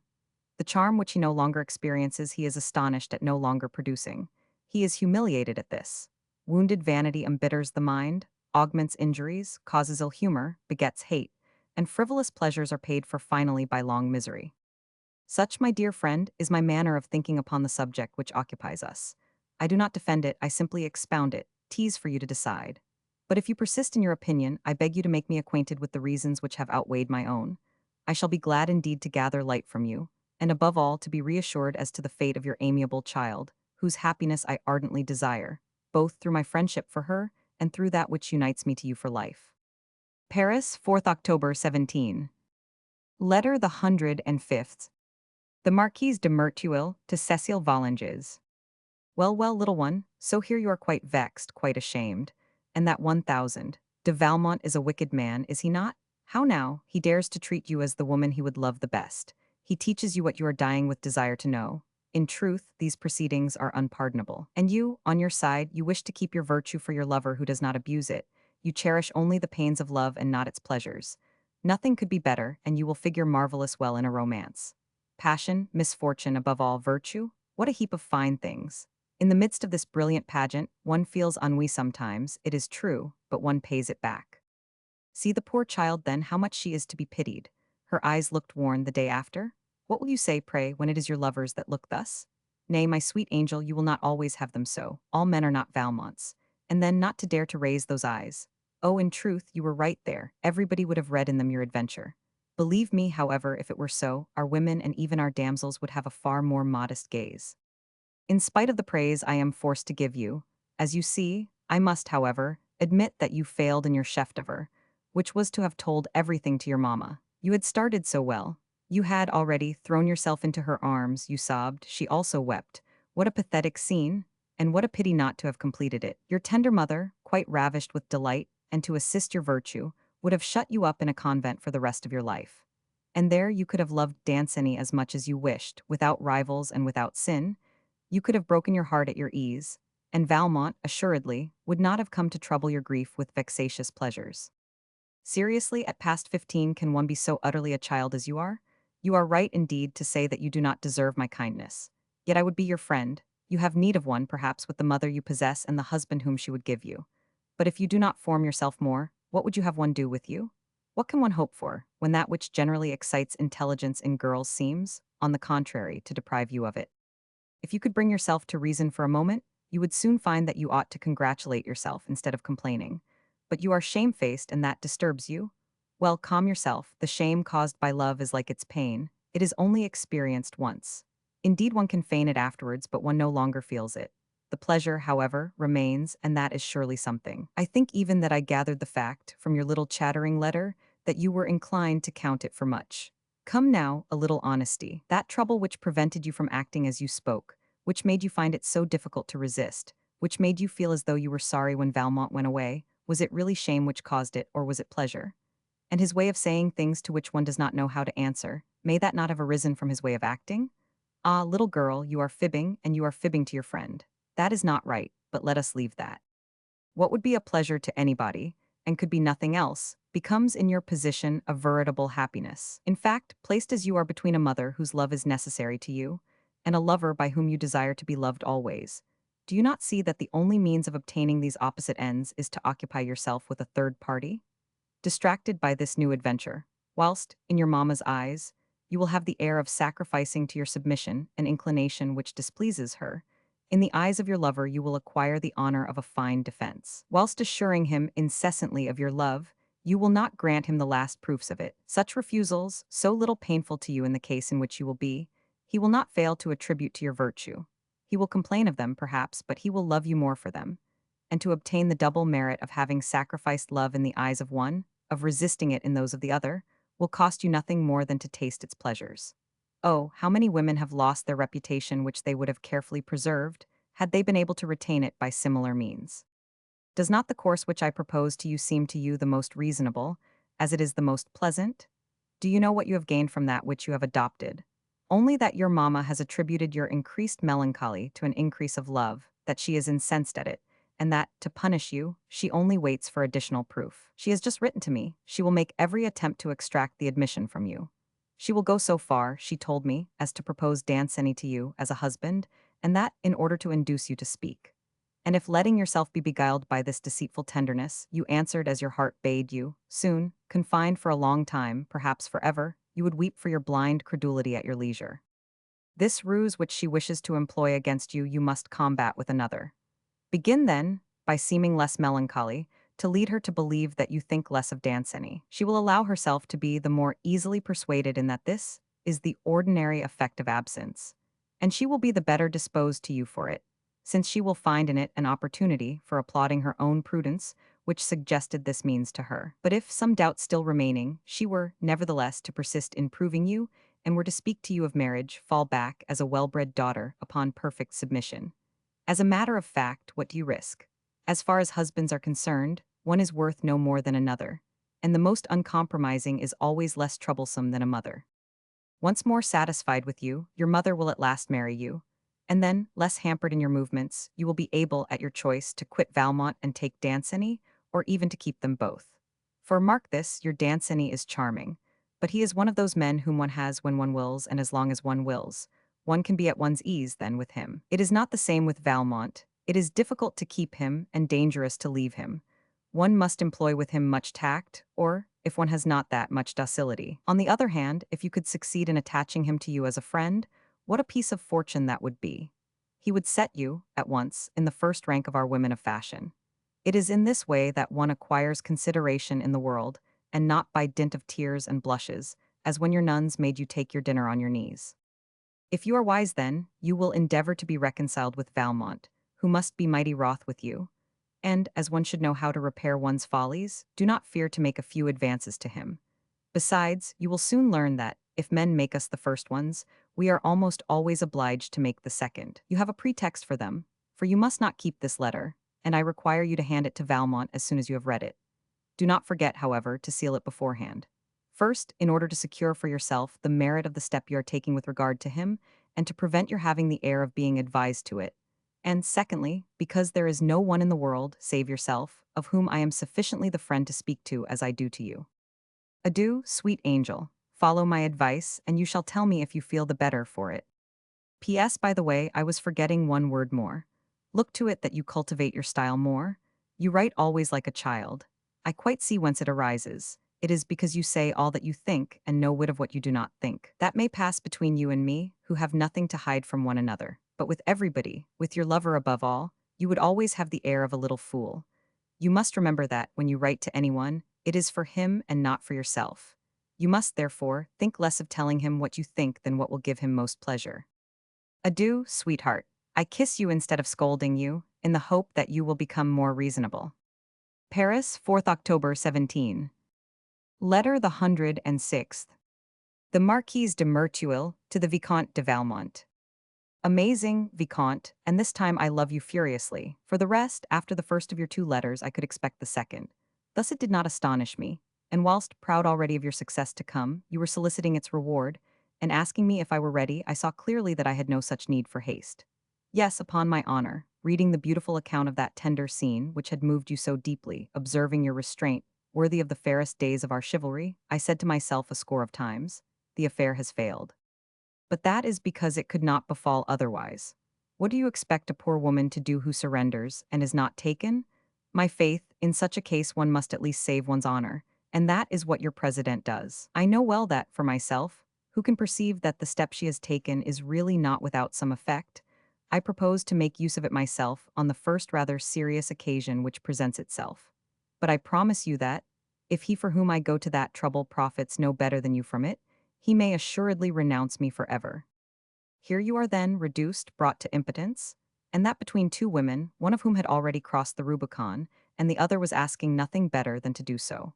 The charm which he no longer experiences he is astonished at no longer producing. He is humiliated at this. Wounded vanity embitters the mind, augments injuries, causes ill humor, begets hate, and frivolous pleasures are paid for finally by long misery. Such, my dear friend, is my manner of thinking upon the subject which occupies us. I do not defend it, I simply expound it, tease for you to decide. But if you persist in your opinion, I beg you to make me acquainted with the reasons which have outweighed my own. I shall be glad indeed to gather light from you, and above all to be reassured as to the fate of your amiable child, whose happiness I ardently desire, both through my friendship for her and through that which unites me to you for life. Paris, 4th October 17. Letter the 105th. The Marquise de Merteuil to Cécile Vallinges. Well, well, little one, so here you are quite vexed, quite ashamed. And that 1,000. De Valmont is a wicked man, is he not? How now, he dares to treat you as the woman he would love the best. He teaches you what you are dying with desire to know. In truth, these proceedings are unpardonable. And you, on your side, you wish to keep your virtue for your lover who does not abuse it. You cherish only the pains of love and not its pleasures. Nothing could be better, and you will figure marvelous well in a romance. Passion, misfortune, above all, virtue? What a heap of fine things. In the midst of this brilliant pageant, one feels ennui sometimes, it is true, but one pays it back. See the poor child then, how much she is to be pitied. Her eyes looked worn the day after. What will you say, pray, when it is your lovers that look thus? Nay, my sweet angel, you will not always have them so. All men are not Valmonts. And then not to dare to raise those eyes. Oh, in truth, you were right there. Everybody would have read in them your adventure. Believe me, however, if it were so, our women and even our damsels would have a far more modest gaze. In spite of the praise I am forced to give you, as you see, I must, however, admit that you failed in your chef d'oeuvre, which was to have told everything to your mamma. You had started so well. You had already thrown yourself into her arms, you sobbed, she also wept. What a pathetic scene, and what a pity not to have completed it. Your tender mother, quite ravished with delight, and to assist your virtue, would have shut you up in a convent for the rest of your life. And there you could have loved Danceny as much as you wished, without rivals and without sin. You could have broken your heart at your ease, and Valmont, assuredly, would not have come to trouble your grief with vexatious pleasures. Seriously, at past 15 can one be so utterly a child as you are? You are right indeed to say that you do not deserve my kindness. Yet I would be your friend. You have need of one, perhaps, with the mother you possess and the husband whom she would give you. But if you do not form yourself more, what would you have one do with you? What can one hope for, when that which generally excites intelligence in girls seems, on the contrary, to deprive you of it? If you could bring yourself to reason for a moment, you would soon find that you ought to congratulate yourself instead of complaining. But you are shamefaced and that disturbs you? Well, calm yourself. The shame caused by love is like its pain. It is only experienced once. Indeed, one can feign it afterwards, but one no longer feels it. The pleasure, however, remains, and that is surely something. I think even that I gathered the fact, from your little chattering letter, that you were inclined to count it for much. Come now, a little honesty. That trouble which prevented you from acting as you spoke, which made you find it so difficult to resist, which made you feel as though you were sorry when Valmont went away? Was it really shame which caused it, or was it pleasure? And his way of saying things to which one does not know how to answer, may that not have arisen from his way of acting? Ah, little girl, you are fibbing, and you are fibbing to your friend. That is not right, but let us leave that. What would be a pleasure to anybody, and could be nothing else, becomes in your position a veritable happiness. In fact, placed as you are between a mother whose love is necessary to you, and a lover by whom you desire to be loved always, do you not see that the only means of obtaining these opposite ends is to occupy yourself with a third party? Distracted by this new adventure, whilst, in your mamma's eyes, you will have the air of sacrificing to your submission an inclination which displeases her, in the eyes of your lover you will acquire the honor of a fine defense. Whilst assuring him incessantly of your love, you will not grant him the last proofs of it. Such refusals, so little painful to you in the case in which you will be, he will not fail to attribute to your virtue. He will complain of them, perhaps, but he will love you more for them. And to obtain the double merit of having sacrificed love in the eyes of one, of resisting it in those of the other, will cost you nothing more than to taste its pleasures. Oh, how many women have lost their reputation which they would have carefully preserved, had they been able to retain it by similar means. Does not the course which I propose to you seem to you the most reasonable, as it is the most pleasant? Do you know what you have gained from that which you have adopted? Only that your mamma has attributed your increased melancholy to an increase of love, that she is incensed at it, and that, to punish you, she only waits for additional proof. She has just written to me, she will make every attempt to extract the admission from you. She will go so far, she told me, as to propose Danceny to you as a husband, and that in order to induce you to speak. And if letting yourself be beguiled by this deceitful tenderness, you answered as your heart bade you, soon, confined for a long time, perhaps forever, you would weep for your blind credulity at your leisure. This ruse which she wishes to employ against you, you must combat with another. Begin then, by seeming less melancholy, to lead her to believe that you think less of Danceny. She will allow herself to be the more easily persuaded in that this is the ordinary effect of absence, and she will be the better disposed to you for it, since she will find in it an opportunity for applauding her own prudence, which suggested this means to her. But if, some doubt still remaining, she were, nevertheless, to persist in proving you, and were to speak to you of marriage, fall back, as a well-bred daughter, upon perfect submission. As a matter of fact, what do you risk? As far as husbands are concerned, one is worth no more than another, and the most uncompromising is always less troublesome than a mother. Once more satisfied with you, your mother will at last marry you, and then, less hampered in your movements, you will be able, at your choice, to quit Valmont and take Danceny, or even to keep them both. For mark this, your Danceny is charming, but he is one of those men whom one has when one wills and as long as one wills. One can be at one's ease then with him. It is not the same with Valmont. It is difficult to keep him and dangerous to leave him. One must employ with him much tact, or, if one has not that, much docility. On the other hand, if you could succeed in attaching him to you as a friend, what a piece of fortune that would be. He would set you, at once, in the first rank of our women of fashion. It is in this way that one acquires consideration in the world, and not by dint of tears and blushes, as when your nuns made you take your dinner on your knees. If you are wise then, you will endeavor to be reconciled with Valmont, who must be mighty wroth with you, and, as one should know how to repair one's follies, do not fear to make a few advances to him. Besides, you will soon learn that, if men make us the first ones, we are almost always obliged to make the second. You have a pretext for them, for you must not keep this letter, and I require you to hand it to Valmont as soon as you have read it. Do not forget, however, to seal it beforehand. First, in order to secure for yourself the merit of the step you are taking with regard to him, and to prevent your having the air of being advised to it. And secondly, because there is no one in the world, save yourself, of whom I am sufficiently the friend to speak to as I do to you. Adieu, sweet angel. Follow my advice, and you shall tell me if you feel the better for it. P.S. By the way, I was forgetting one word more. Look to it that you cultivate your style more. You write always like a child. I quite see whence it arises. It is because you say all that you think, and no whit of what you do not think. That may pass between you and me, who have nothing to hide from one another. But with everybody, with your lover above all, you would always have the air of a little fool. You must remember that, when you write to anyone, it is for him and not for yourself. You must, therefore, think less of telling him what you think than what will give him most pleasure. Adieu, sweetheart. I kiss you instead of scolding you, in the hope that you will become more reasonable. Paris, 4th October 17. Letter the 106th. The Marquise de Merteuil to the Vicomte de Valmont. Amazing, Vicomte, and this time I love you furiously. For the rest, after the first of your two letters, I could expect the second. Thus it did not astonish me, and whilst proud already of your success to come, you were soliciting its reward, and asking me if I were ready, I saw clearly that I had no such need for haste. Yes, upon my honor, reading the beautiful account of that tender scene, which had moved you so deeply, observing your restraint, worthy of the fairest days of our chivalry, I said to myself a score of times, the affair has failed. But that is because it could not befall otherwise. What do you expect a poor woman to do who surrenders and is not taken? My faith, in such a case one must at least save one's honor, and that is what your president does. I know well that, for myself, who can perceive that the step she has taken is really not without some effect, I propose to make use of it myself on the first rather serious occasion which presents itself. But I promise you that, if he for whom I go to that trouble profits no better than you from it, he may assuredly renounce me forever. Here you are then reduced, brought to impotence, and that between two women, one of whom had already crossed the Rubicon, and the other was asking nothing better than to do so.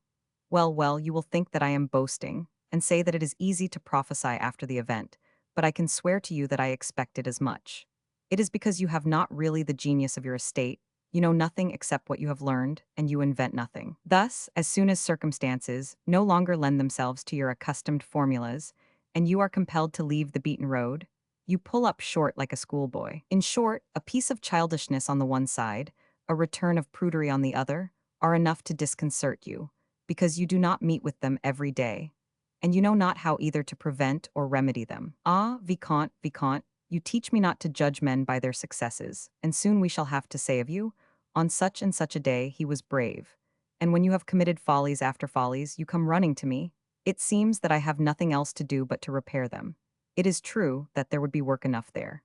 Well, well, you will think that I am boasting, and say that it is easy to prophesy after the event, but I can swear to you that I expected as much. It is because you have not really the genius of your estate, you know nothing except what you have learned, and you invent nothing. Thus, as soon as circumstances no longer lend themselves to your accustomed formulas, and you are compelled to leave the beaten road, you pull up short like a schoolboy. In short, a piece of childishness on the one side, a return of prudery on the other, are enough to disconcert you, because you do not meet with them every day, and you know not how either to prevent or remedy them. Ah, Vicomte, Vicomte, you teach me not to judge men by their successes, and soon we shall have to say of you, on such and such a day he was brave. And when you have committed follies after follies, you come running to me. It seems that I have nothing else to do but to repair them. It is true that there would be work enough there.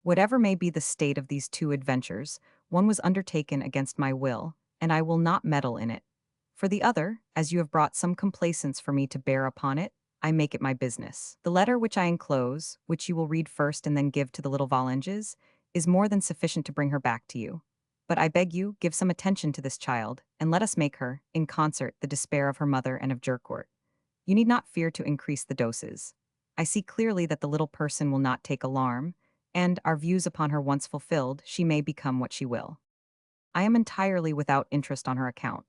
Whatever may be the state of these two adventures, one was undertaken against my will, and I will not meddle in it. For the other, as you have brought some complaisance for me to bear upon it, I make it my business. The letter which I enclose, which you will read first and then give to the little Valanges, is more than sufficient to bring her back to you. But I beg you, give some attention to this child, and let us make her, in concert, the despair of her mother and of Jercourt. You need not fear to increase the doses. I see clearly that the little person will not take alarm, and, our views upon her once fulfilled, she may become what she will. I am entirely without interest on her account.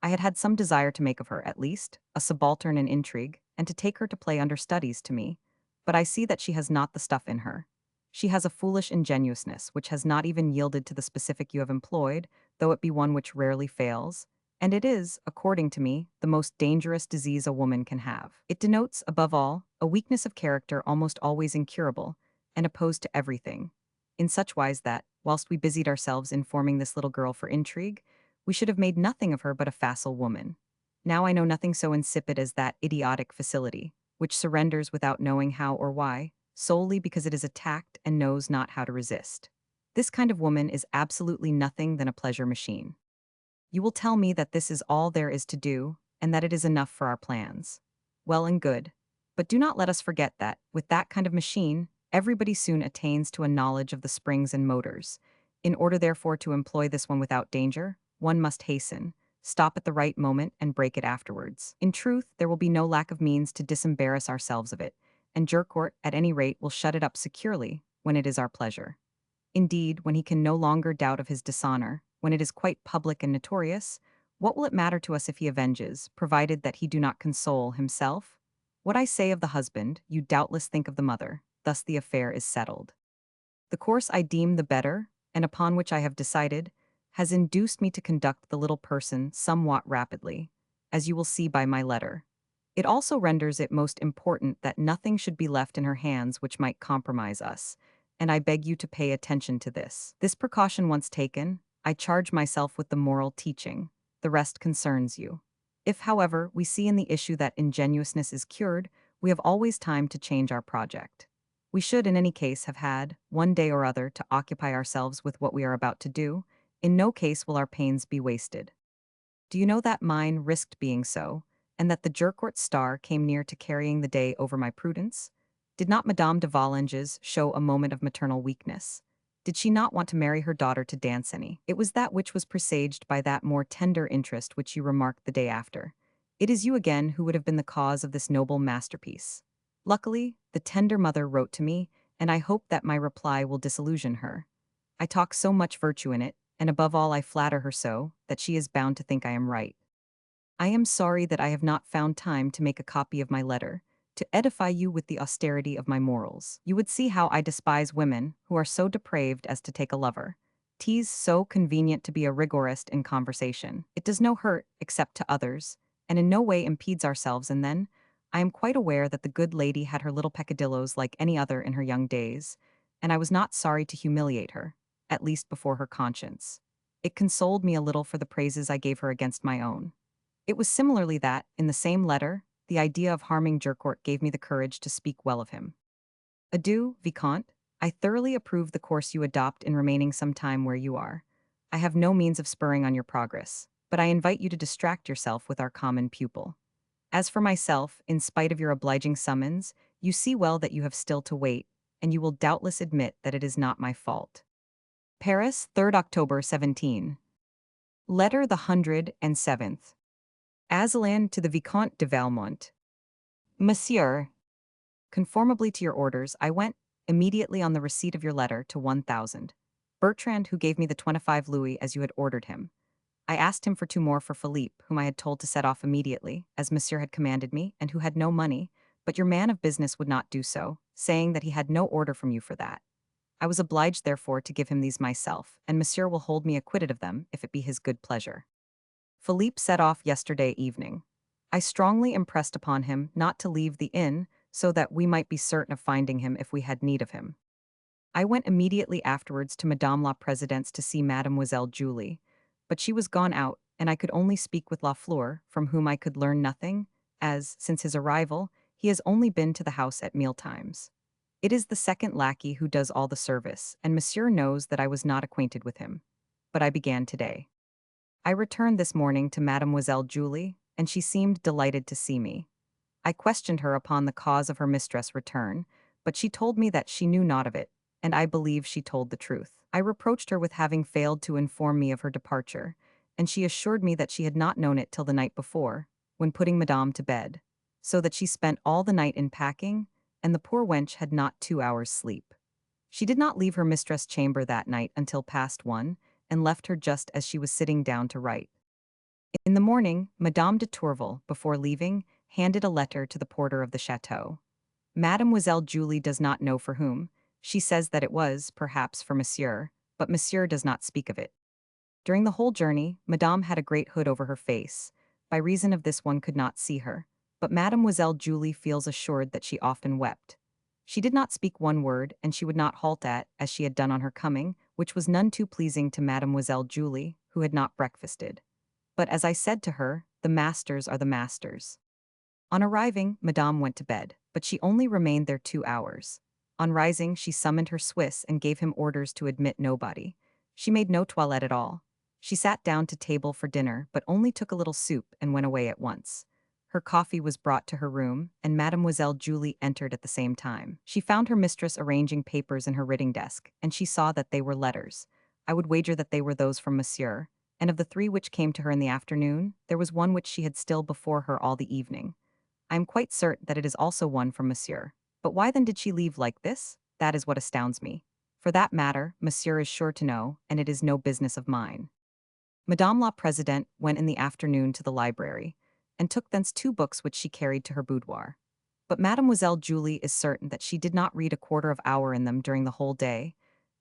I had had some desire to make of her, at least, a subaltern in intrigue, and to take her to play understudies to me, but I see that she has not the stuff in her. She has a foolish ingenuousness which has not even yielded to the specific you have employed, though it be one which rarely fails, and it is, according to me, the most dangerous disease a woman can have. It denotes, above all, a weakness of character almost always incurable, and opposed to everything, in such wise that, whilst we busied ourselves in forming this little girl for intrigue, we should have made nothing of her but a facile woman. Now I know nothing so insipid as that idiotic facility, which surrenders without knowing how or why, solely because it is attacked and knows not how to resist. This kind of woman is absolutely nothing than a pleasure machine. You will tell me that this is all there is to do, and that it is enough for our plans. Well and good. But do not let us forget that, with that kind of machine, everybody soon attains to a knowledge of the springs and motors. In order therefore to employ this one without danger, one must hasten, stop at the right moment, and break it afterwards. In truth, there will be no lack of means to disembarrass ourselves of it, and Jercourt, at any rate, will shut it up securely, when it is our pleasure. Indeed, when he can no longer doubt of his dishonor, when it is quite public and notorious, what will it matter to us if he avenges, provided that he do not console himself? What I say of the husband, you doubtless think of the mother, thus the affair is settled. The course I deem the better, and upon which I have decided, has induced me to conduct the little person somewhat rapidly, as you will see by my letter. It also renders it most important that nothing should be left in her hands which might compromise us, and I beg you to pay attention to this. This precaution once taken, I charge myself with the moral teaching. The rest concerns you. If, however, we see in the issue that ingenuousness is cured, we have always time to change our project. We should, in any case, have had, one day or other, to occupy ourselves with what we are about to do. In no case will our pains be wasted. Do you know that mine risked being so, and that the Jercourt star came near to carrying the day over my prudence? Did not Madame de Valanges show a moment of maternal weakness? Did she not want to marry her daughter to Danceny? It was that which was presaged by that more tender interest which you remarked the day after. It is you again who would have been the cause of this noble masterpiece. Luckily, the tender mother wrote to me, and I hope that my reply will disillusion her. I talk so much virtue in it, and above all I flatter her so, that she is bound to think I am right. I am sorry that I have not found time to make a copy of my letter, to edify you with the austerity of my morals. You would see how I despise women who are so depraved as to take a lover. 'Tis so convenient to be a rigorist in conversation. It does no hurt, except to others, and in no way impedes ourselves, and then, I am quite aware that the good lady had her little peccadilloes like any other in her young days, and I was not sorry to humiliate her, at least before her conscience. It consoled me a little for the praises I gave her against my own. It was similarly that, in the same letter, the idea of harming Jurcourt gave me the courage to speak well of him. Adieu, Vicomte. I thoroughly approve the course you adopt in remaining some time where you are. I have no means of spurring on your progress, but I invite you to distract yourself with our common pupil. As for myself, in spite of your obliging summons, you see well that you have still to wait, and you will doubtless admit that it is not my fault. Paris, 3rd October 17. Letter the 107th. Asselin to the Vicomte de Valmont. Monsieur, conformably to your orders, I went, immediately on the receipt of your letter, to 1,000. Bertrand, who gave me the 25 louis as you had ordered him. I asked him for 2 more for Philippe, whom I had told to set off immediately, as Monsieur had commanded me, and who had no money, but your man of business would not do so, saying that he had no order from you for that. I was obliged, therefore, to give him these myself, and Monsieur will hold me acquitted of them, if it be his good pleasure. Philippe set off yesterday evening. I strongly impressed upon him not to leave the inn, so that we might be certain of finding him if we had need of him. I went immediately afterwards to Madame la Président's to see Mademoiselle Julie, but she was gone out, and I could only speak with Lafleur, from whom I could learn nothing, as, since his arrival, he has only been to the house at mealtimes. It is the second lackey who does all the service, and Monsieur knows that I was not acquainted with him. But I began today. I returned this morning to Mademoiselle Julie, and she seemed delighted to see me. I questioned her upon the cause of her mistress' return, but she told me that she knew naught of it, and I believe she told the truth. I reproached her with having failed to inform me of her departure, and she assured me that she had not known it till the night before, when putting Madame to bed, so that she spent all the night in packing, and the poor wench had not 2 hours' sleep. She did not leave her mistress' chamber that night until past 1, and left her just as she was sitting down to write. In the morning, Madame de Tourvel, before leaving, handed a letter to the porter of the chateau. Mademoiselle Julie does not know for whom. She says that it was, perhaps, for Monsieur, but Monsieur does not speak of it. During the whole journey, Madame had a great hood over her face. By reason of this one could not see her, but Mademoiselle Julie feels assured that she often wept. She did not speak one word, and she would not halt at, as she had done on her coming, which was none too pleasing to Mademoiselle Julie, who had not breakfasted. But as I said to her, the masters are the masters. On arriving, Madame went to bed, but she only remained there 2 hours. On rising, she summoned her Swiss and gave him orders to admit nobody. She made no toilette at all. She sat down to table for dinner, but only took a little soup and went away at once. Her coffee was brought to her room, and Mademoiselle Julie entered at the same time. She found her mistress arranging papers in her writing desk, and she saw that they were letters. I would wager that they were those from Monsieur, and of the 3 which came to her in the afternoon, there was one which she had still before her all the evening. I am quite certain that it is also one from Monsieur. But why then did she leave like this? That is what astounds me. For that matter, Monsieur is sure to know, and it is no business of mine. Madame la Présidente went in the afternoon to the library, and took thence 2 books which she carried to her boudoir. But Mademoiselle Julie is certain that she did not read a quarter of hour in them during the whole day,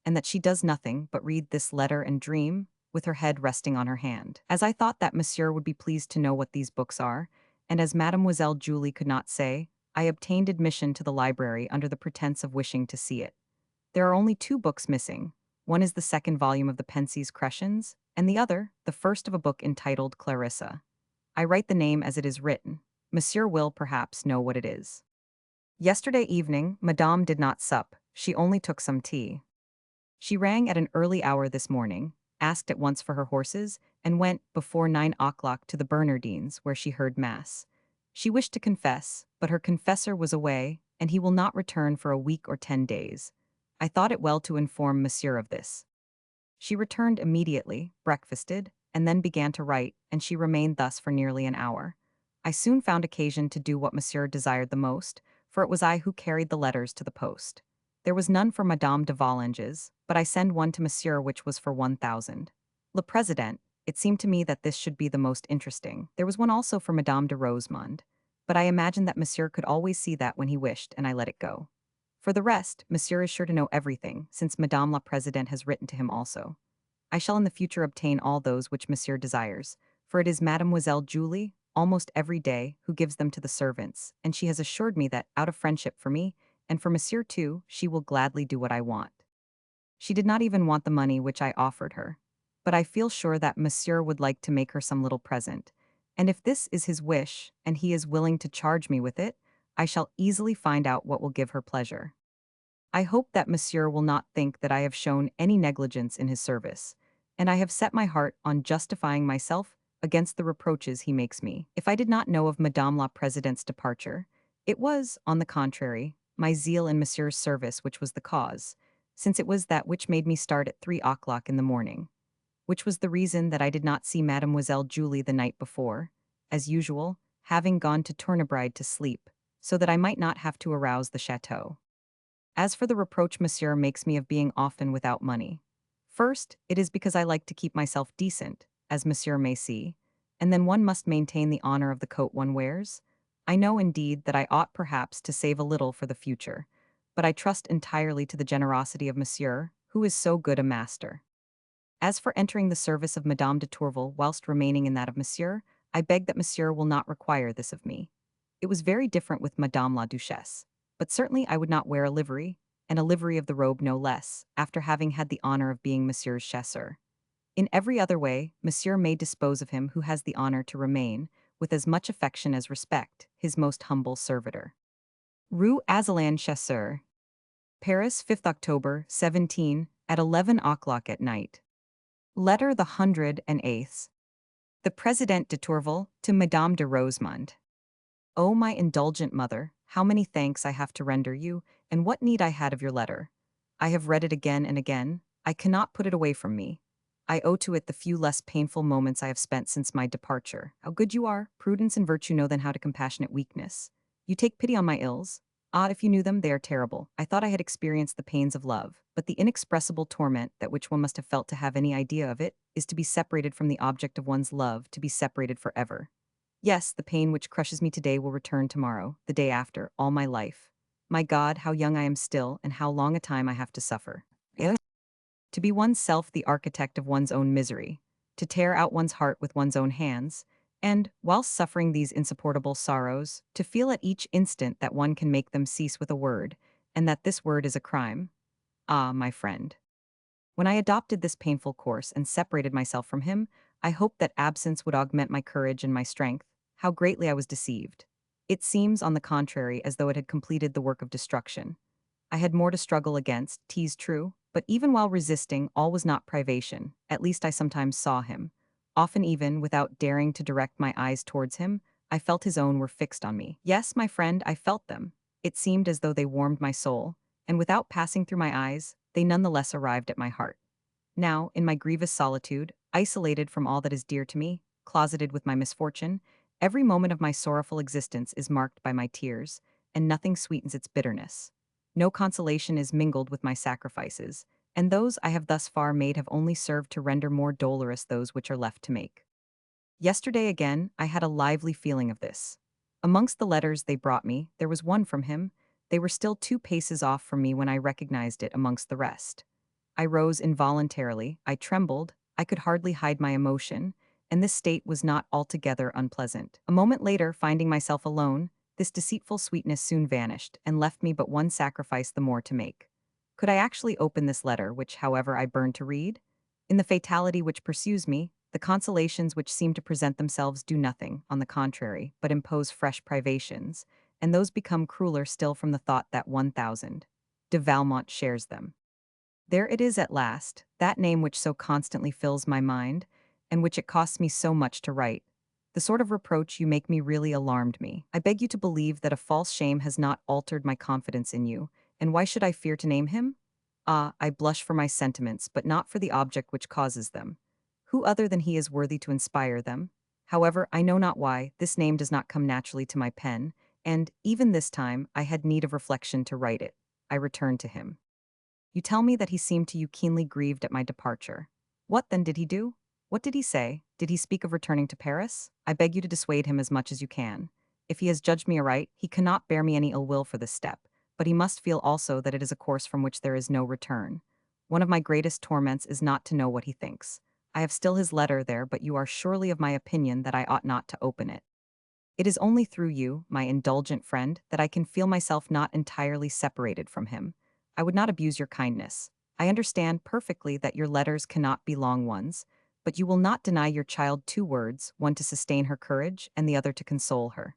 and that she does nothing but read this letter and dream, with her head resting on her hand. As I thought that Monsieur would be pleased to know what these books are, and as Mademoiselle Julie could not say, I obtained admission to the library under the pretense of wishing to see it. There are only 2 books missing. One is the 2nd volume of the Pensées Crescens, and the other, the first of a book entitled Clarissa. I write the name as it is written. Monsieur will, perhaps, know what it is. Yesterday evening, Madame did not sup, she only took some tea. She rang at an early hour this morning, asked at once for her horses, and went, before 9 o'clock, to the Bernardines, where she heard Mass. She wished to confess, but her confessor was away, and he will not return for a week or 10 days. I thought it well to inform Monsieur of this. She returned immediately, breakfasted, and then began to write, and she remained thus for nearly an hour. I soon found occasion to do what Monsieur desired the most, for it was I who carried the letters to the post. There was none for Madame de Volanges, but I send one to Monsieur which was for 1,000. Le Président, it seemed to me that this should be the most interesting. There was one also for Madame de Rosemonde, but I imagined that Monsieur could always see that when he wished, and I let it go. For the rest, Monsieur is sure to know everything, since Madame la Présidente has written to him also. I shall in the future obtain all those which Monsieur desires, for it is Mademoiselle Julie, almost every day, who gives them to the servants, and she has assured me that, out of friendship for me, and for Monsieur too, she will gladly do what I want. She did not even want the money which I offered her. But I feel sure that Monsieur would like to make her some little present, and if this is his wish, and he is willing to charge me with it, I shall easily find out what will give her pleasure. I hope that Monsieur will not think that I have shown any negligence in his service, and I have set my heart on justifying myself against the reproaches he makes me. If I did not know of Madame la Président's departure, it was, on the contrary, my zeal in Monsieur's service which was the cause, since it was that which made me start at 3 o'clock in the morning, which was the reason that I did not see Mademoiselle Julie the night before, as usual, having gone to Tournebride to sleep, so that I might not have to arouse the chateau. As for the reproach Monsieur makes me of being often without money, first, it is because I like to keep myself decent, as Monsieur may see, and then one must maintain the honor of the coat one wears. I know indeed that I ought perhaps to save a little for the future, but I trust entirely to the generosity of Monsieur, who is so good a master. As for entering the service of Madame de Tourvel whilst remaining in that of Monsieur, I beg that Monsieur will not require this of me. It was very different with Madame la Duchesse, but certainly I would not wear a livery, and a livery of the robe no less, after having had the honor of being Monsieur's chasseur. In every other way, Monsieur may dispose of him who has the honor to remain, with as much affection as respect, his most humble servitor. Rue Azélan Chasseur, Paris, 5th October, 17, at 11 o'clock at night. Letter the 108th. The Président de Tourvel to Madame de Rosemonde. O my indulgent mother, how many thanks I have to render you, and what need I had of your letter. I have read it again and again, I cannot put it away from me. I owe to it the few less painful moments I have spent since my departure. How good you are, prudence and virtue know then how to compassionate weakness. You take pity on my ills. Ah, if you knew them, they are terrible. I thought I had experienced the pains of love, but the inexpressible torment that which one must have felt to have any idea of it, is to be separated from the object of one's love, to be separated forever. Yes, the pain which crushes me today will return tomorrow, the day after, all my life. My God, how young I am still, and how long a time I have to suffer. To be oneself the architect of one's own misery, to tear out one's heart with one's own hands, and, whilst suffering these insupportable sorrows, to feel at each instant that one can make them cease with a word, and that this word is a crime. Ah, my friend. When I adopted this painful course and separated myself from him, I hoped that absence would augment my courage and my strength. How greatly I was deceived. It seems, on the contrary, as though it had completed the work of destruction. I had more to struggle against, 'tis true, but even while resisting, all was not privation. At least I sometimes saw him. Often even, without daring to direct my eyes towards him, I felt his own were fixed on me. Yes, my friend, I felt them. It seemed as though they warmed my soul, and without passing through my eyes, they none the less arrived at my heart. Now, in my grievous solitude, isolated from all that is dear to me, closeted with my misfortune, every moment of my sorrowful existence is marked by my tears, and nothing sweetens its bitterness. No consolation is mingled with my sacrifices, and those I have thus far made have only served to render more dolorous those which are left to make. Yesterday again, I had a lively feeling of this. Amongst the letters they brought me, there was one from him. They were still 2 paces off from me when I recognized it amongst the rest. I rose involuntarily, I trembled, I could hardly hide my emotion, and this state was not altogether unpleasant. A moment later, finding myself alone, this deceitful sweetness soon vanished, and left me but one sacrifice the more to make. Could I actually open this letter, which, however, I burned to read? In the fatality which pursues me, the consolations which seem to present themselves do nothing, on the contrary, but impose fresh privations, and those become crueler still from the thought that 1,000 de Valmont shares them. There it is at last, that name which so constantly fills my mind, and which it costs me so much to write. The sort of reproach you make me really alarmed me. I beg you to believe that a false shame has not altered my confidence in you, and why should I fear to name him? Ah, I blush for my sentiments, but not for the object which causes them. Who other than he is worthy to inspire them? However, I know not why, this name does not come naturally to my pen, and, even this time, I had need of reflection to write it. I returned to him. You tell me that he seemed to you keenly grieved at my departure. What then did he do? What did he say? Did he speak of returning to Paris? I beg you to dissuade him as much as you can. If he has judged me aright, he cannot bear me any ill will for this step, but he must feel also that it is a course from which there is no return. One of my greatest torments is not to know what he thinks. I have still his letter there, but you are surely of my opinion that I ought not to open it. It is only through you, my indulgent friend, that I can feel myself not entirely separated from him. I would not abuse your kindness. I understand perfectly that your letters cannot be long ones, but you will not deny your child 2 words, one to sustain her courage and the other to console her.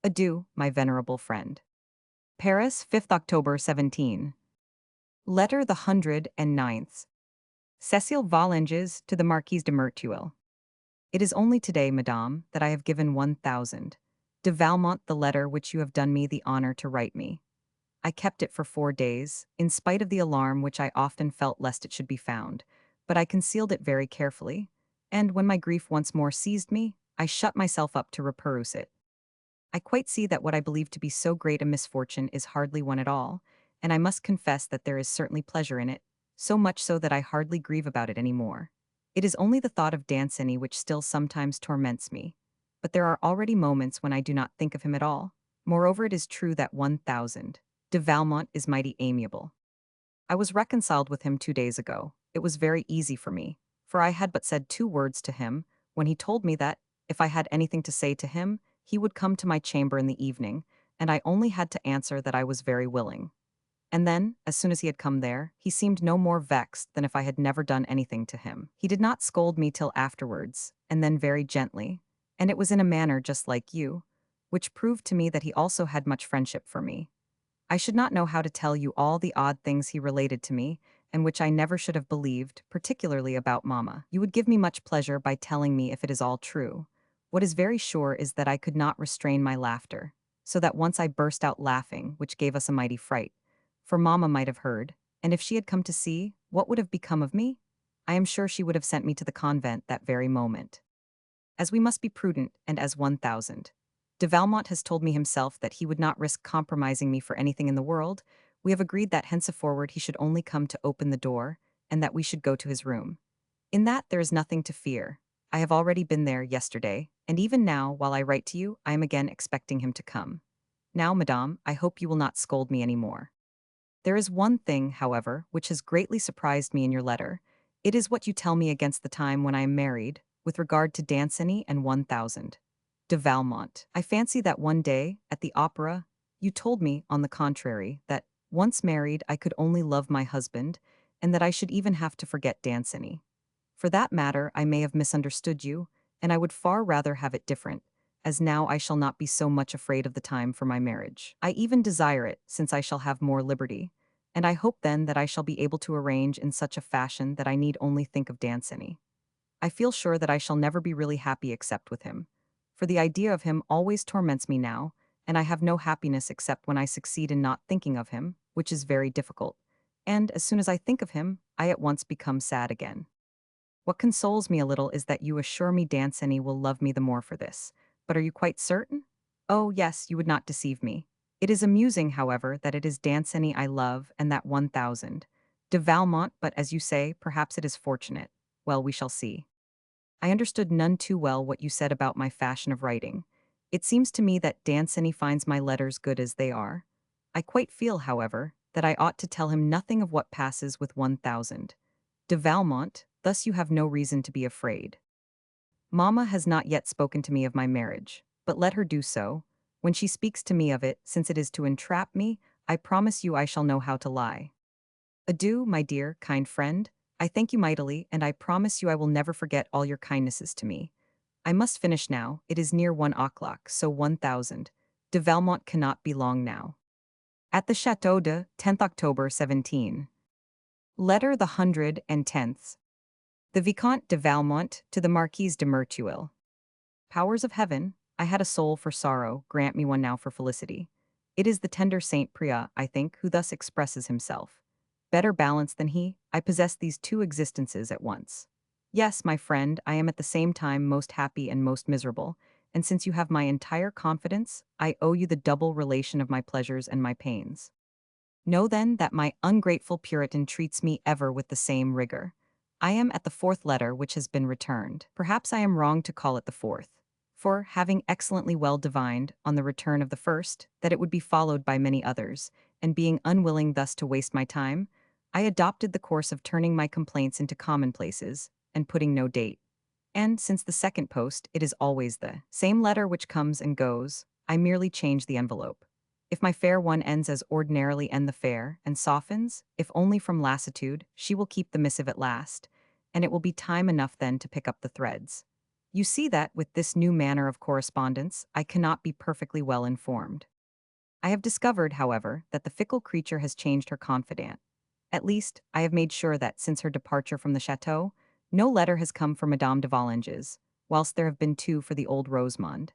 Adieu, my venerable friend. Paris, 5th October 17. Letter the 109th. Cécile Vallenges to the Marquise de Merteuil. It is only today, madame, that I have given 1,000. De Valmont the letter which you have done me the honor to write me. I kept it for 4 days, in spite of the alarm which I often felt lest it should be found, but I concealed it very carefully, and when my grief once more seized me, I shut myself up to reperuse it. I quite see that what I believe to be so great a misfortune is hardly one at all, and I must confess that there is certainly pleasure in it, so much so that I hardly grieve about it any more. It is only the thought of Danceny which still sometimes torments me, but there are already moments when I do not think of him at all. Moreover, it is true that 1,000. De Valmont is mighty amiable. I was reconciled with him 2 days ago. It was very easy for me, for I had but said 2 words to him, when he told me that, if I had anything to say to him, he would come to my chamber in the evening, and I only had to answer that I was very willing. And then, as soon as he had come there, he seemed no more vexed than if I had never done anything to him. He did not scold me till afterwards, and then very gently, and it was in a manner just like you, which proved to me that he also had much friendship for me. I should not know how to tell you all the odd things he related to me, and which I never should have believed, particularly about mamma. You would give me much pleasure by telling me if it is all true. What is very sure is that I could not restrain my laughter, so that once I burst out laughing, which gave us a mighty fright. For mamma might have heard, and if she had come to see, what would have become of me? I am sure she would have sent me to the convent that very moment. As we must be prudent, and as 1,000. De Valmont has told me himself that he would not risk compromising me for anything in the world, we have agreed that henceforward he should only come to open the door, and that we should go to his room. In that there is nothing to fear. I have already been there yesterday, and even now, while I write to you, I am again expecting him to come. Now, madame, I hope you will not scold me any more. There is one thing, however, which has greatly surprised me in your letter. It is what you tell me against the time when I am married, with regard to Danceny and 1,000. De Valmont. I fancy that one day, at the opera, you told me, on the contrary, that, once married, I could only love my husband, and that I should even have to forget Danceny. For that matter, I may have misunderstood you, and I would far rather have it different, as now I shall not be so much afraid of the time for my marriage. I even desire it, since I shall have more liberty, and I hope then that I shall be able to arrange in such a fashion that I need only think of Danceny. I feel sure that I shall never be really happy except with him, for the idea of him always torments me now, and I have no happiness except when I succeed in not thinking of him, which is very difficult, and as soon as I think of him, I at once become sad again. What consoles me a little is that you assure me Danceny will love me the more for this. But are you quite certain? Oh, yes, you would not deceive me. It is amusing, however, that it is Danceny I love and that 1,000. De Valmont, but as you say, perhaps it is fortunate. Well, we shall see. I understood none too well what you said about my fashion of writing. It seems to me that Danceny finds my letters good as they are. I quite feel, however, that I ought to tell him nothing of what passes with 1,000. De Valmont, thus you have no reason to be afraid. Mamma has not yet spoken to me of my marriage, but let her do so. When she speaks to me of it, since it is to entrap me, I promise you I shall know how to lie. Adieu, my dear, kind friend. I thank you mightily, and I promise you I will never forget all your kindnesses to me. I must finish now, it is near 1 o'clock, so 1,000. De Valmont cannot be long now. At the Château de 10th October 17. Letter the 110th. The Vicomte de Valmont to the Marquise de Merteuil. Powers of heaven, I had a soul for sorrow, grant me one now for felicity. It is the tender Saint Priya, I think, who thus expresses himself. Better balanced than he, I possess these 2 existences at once. Yes, my friend, I am at the same time most happy and most miserable, and since you have my entire confidence, I owe you the double relation of my pleasures and my pains. Know then that my ungrateful Puritan treats me ever with the same rigor. I am at the fourth letter which has been returned. Perhaps I am wrong to call it the fourth, for, having excellently well divined, on the return of the first, that it would be followed by many others, and being unwilling thus to waste my time, I adopted the course of turning my complaints into commonplaces, and putting no date. And, since the second post, it is always the same letter which comes and goes, I merely change the envelope. If my fair one ends as ordinarily end the fair, and softens, if only from lassitude, she will keep the missive at last, and it will be time enough then to pick up the threads. You see that, with this new manner of correspondence, I cannot be perfectly well informed. I have discovered, however, that the fickle creature has changed her confidant. At least, I have made sure that, since her departure from the chateau, no letter has come for Madame de Volanges, whilst there have been two for the old Rosamond.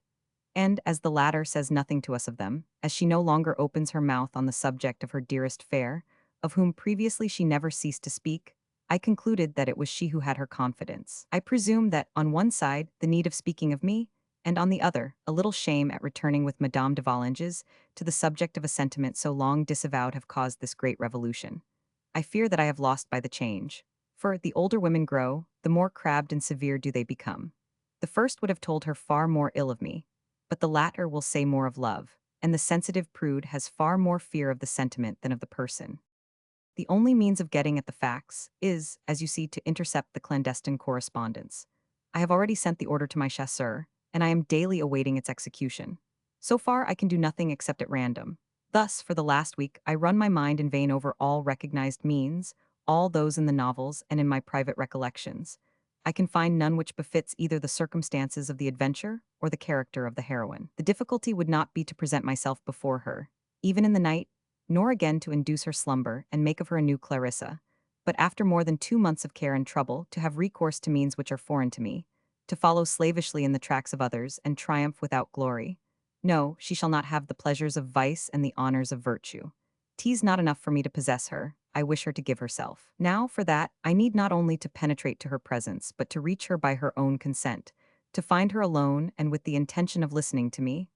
And, as the latter says nothing to us of them, as she no longer opens her mouth on the subject of her dearest fair, of whom previously she never ceased to speak, I concluded that it was she who had her confidence. I presume that, on one side, the need of speaking of me, and on the other, a little shame at returning with Madame de Volanges to the subject of a sentiment so long disavowed have caused this great revolution. I fear that I have lost by the change. For, the older women grow, the more crabbed and severe do they become. The first would have told her far more ill of me, but the latter will say more of love, and the sensitive prude has far more fear of the sentiment than of the person. The only means of getting at the facts is, as you see, to intercept the clandestine correspondence. I have already sent the order to my chasseur, and I am daily awaiting its execution. So far, I can do nothing except at random. Thus, for the last week, I run my mind in vain over all recognized means, all those in the novels and in my private recollections. I can find none which befits either the circumstances of the adventure or the character of the heroine. The difficulty would not be to present myself before her, even in the night, nor again to induce her slumber and make of her a new Clarissa, but after more than 2 months of care and trouble to have recourse to means which are foreign to me, to follow slavishly in the tracks of others and triumph without glory. No, she shall not have the pleasures of vice and the honors of virtue. 'Tis not enough for me to possess her, I wish her to give herself. Now, for that, I need not only to penetrate to her presence, but to reach her by her own consent, to find her alone and with the intention of listening to me.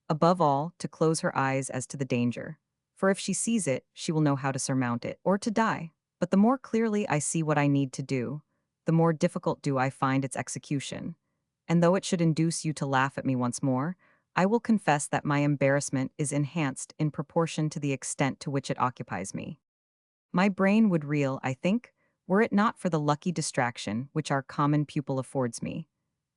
Above all, to close her eyes as to the danger. For if she sees it, she will know how to surmount it, or to die. But the more clearly I see what I need to do, the more difficult do I find its execution. And though it should induce you to laugh at me once more, I will confess that my embarrassment is enhanced in proportion to the extent to which it occupies me. My brain would reel, I think, were it not for the lucky distraction which our common pupil affords me.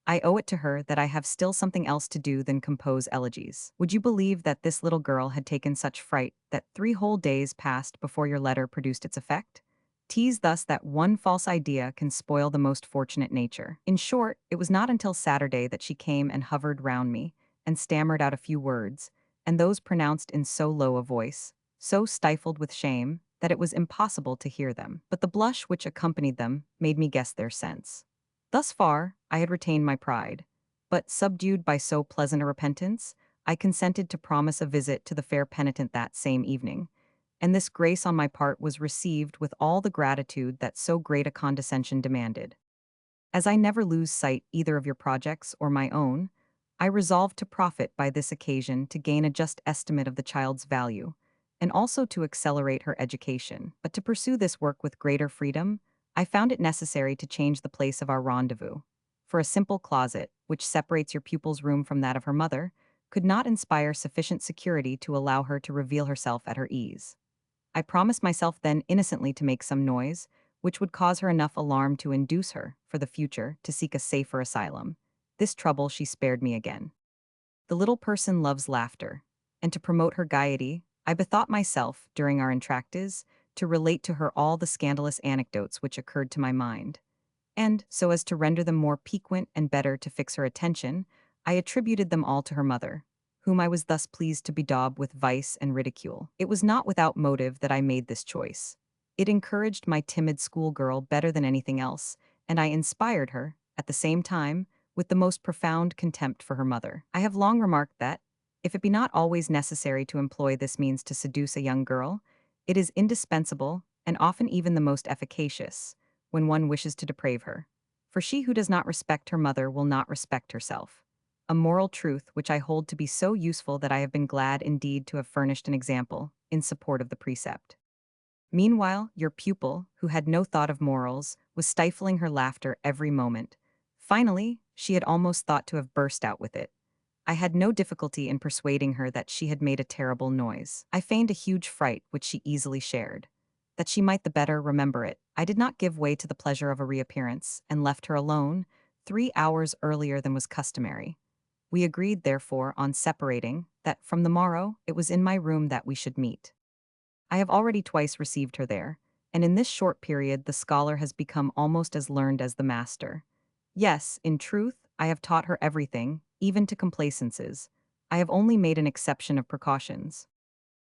I owe it to her that I have still something else to do than compose elegies. Would you believe that this little girl had taken such fright that 3 whole days passed before your letter produced its effect? 'Tis thus that one false idea can spoil the most fortunate nature. In short, it was not until Saturday that she came and hovered round me, and stammered out a few words, and those pronounced in so low a voice, so stifled with shame, that it was impossible to hear them. But the blush which accompanied them made me guess their sense. Thus far, I had retained my pride, but, subdued by so pleasant a repentance, I consented to promise a visit to the fair penitent that same evening, and this grace on my part was received with all the gratitude that so great a condescension demanded. As I never lose sight either of your projects or my own, I resolved to profit by this occasion to gain a just estimate of the child's value, and also to accelerate her education. But to pursue this work with greater freedom, I found it necessary to change the place of our rendezvous. For a simple closet, which separates your pupil's room from that of her mother, could not inspire sufficient security to allow her to reveal herself at her ease. I promised myself then innocently to make some noise, which would cause her enough alarm to induce her, for the future, to seek a safer asylum. This trouble she spared me again. The little person loves laughter, and to promote her gaiety, I bethought myself, during our entr'actes, to relate to her all the scandalous anecdotes which occurred to my mind. And, so as to render them more piquant and better to fix her attention, I attributed them all to her mother, whom I was thus pleased to bedaub with vice and ridicule. It was not without motive that I made this choice. It encouraged my timid schoolgirl better than anything else, and I inspired her, at the same time, with the most profound contempt for her mother. I have long remarked that, if it be not always necessary to employ this means to seduce a young girl, it is indispensable, and often even the most efficacious, when one wishes to deprave her. For she who does not respect her mother will not respect herself. a moral truth which I hold to be so useful that I have been glad indeed to have furnished an example in support of the precept. Meanwhile, your pupil, who had no thought of morals, was stifling her laughter every moment. Finally, she had almost thought to have burst out with it. I had no difficulty in persuading her that she had made a terrible noise. I feigned a huge fright, which she easily shared. That she might the better remember it, I did not give way to the pleasure of a reappearance, and left her alone, 3 hours earlier than was customary. We agreed, therefore, on separating, that from the morrow it was in my room that we should meet. I have already twice received her there, and in this short period the scholar has become almost as learned as the master. Yes, in truth, I have taught her everything, even to complaisances. I have only made an exception of precautions.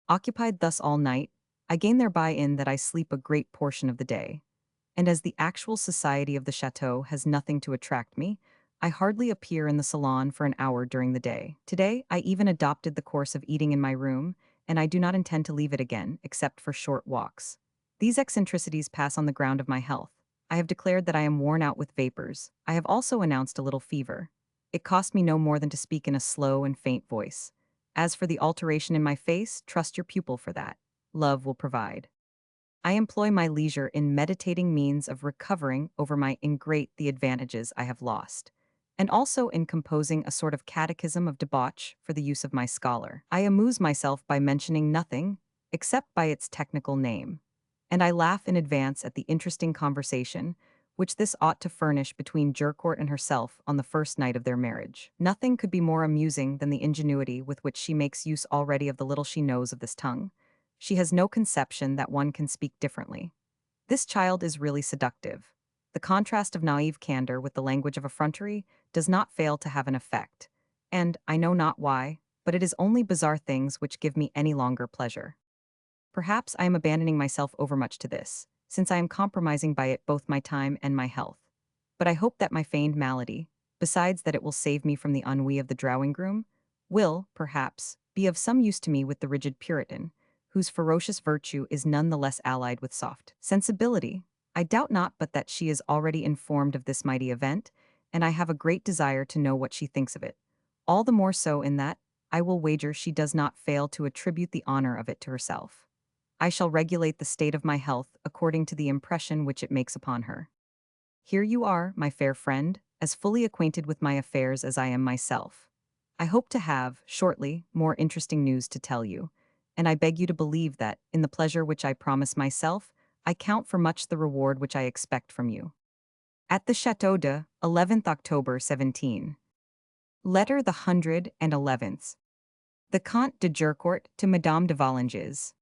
Occupied thus all night, I gain thereby in that I sleep a great portion of the day. And as the actual society of the chateau has nothing to attract me, I hardly appear in the salon for an hour during the day. Today, I even adopted the course of eating in my room, and I do not intend to leave it again, except for short walks. These eccentricities pass on the ground of my health. I have declared that I am worn out with vapors. I have also announced a little fever. It cost me no more than to speak in a slow and faint voice. As for the alteration in my face, trust your pupil for that. Love will provide. I employ my leisure in meditating means of recovering over my ingrate the advantages I have lost, and also in composing a sort of catechism of debauch for the use of my scholar. I amuse myself by mentioning nothing, except by its technical name, and I laugh in advance at the interesting conversation which this ought to furnish between Jurcourt and herself on the first night of their marriage. Nothing could be more amusing than the ingenuity with which she makes use already of the little she knows of this tongue. She has no conception that one can speak differently. This child is really seductive. The contrast of naive candor with the language of effrontery does not fail to have an effect, and I know not why, but it is only bizarre things which give me any longer pleasure. Perhaps I am abandoning myself overmuch to this, since I am compromising by it both my time and my health. But I hope that my feigned malady, besides that it will save me from the ennui of the drawing-room, will, perhaps, be of some use to me with the rigid Puritan, whose ferocious virtue is none the less allied with soft sensibility. I doubt not but that she is already informed of this mighty event, and I have a great desire to know what she thinks of it. All the more so in that, I will wager she does not fail to attribute the honor of it to herself. I shall regulate the state of my health according to the impression which it makes upon her. Here you are, my fair friend, as fully acquainted with my affairs as I am myself. I hope to have, shortly, more interesting news to tell you, and I beg you to believe that, in the pleasure which I promise myself, I count for much the reward which I expect from you. At the Château de 11th October 17. Letter the 111th. The Comte de Jurcourt to Madame de Vallinges.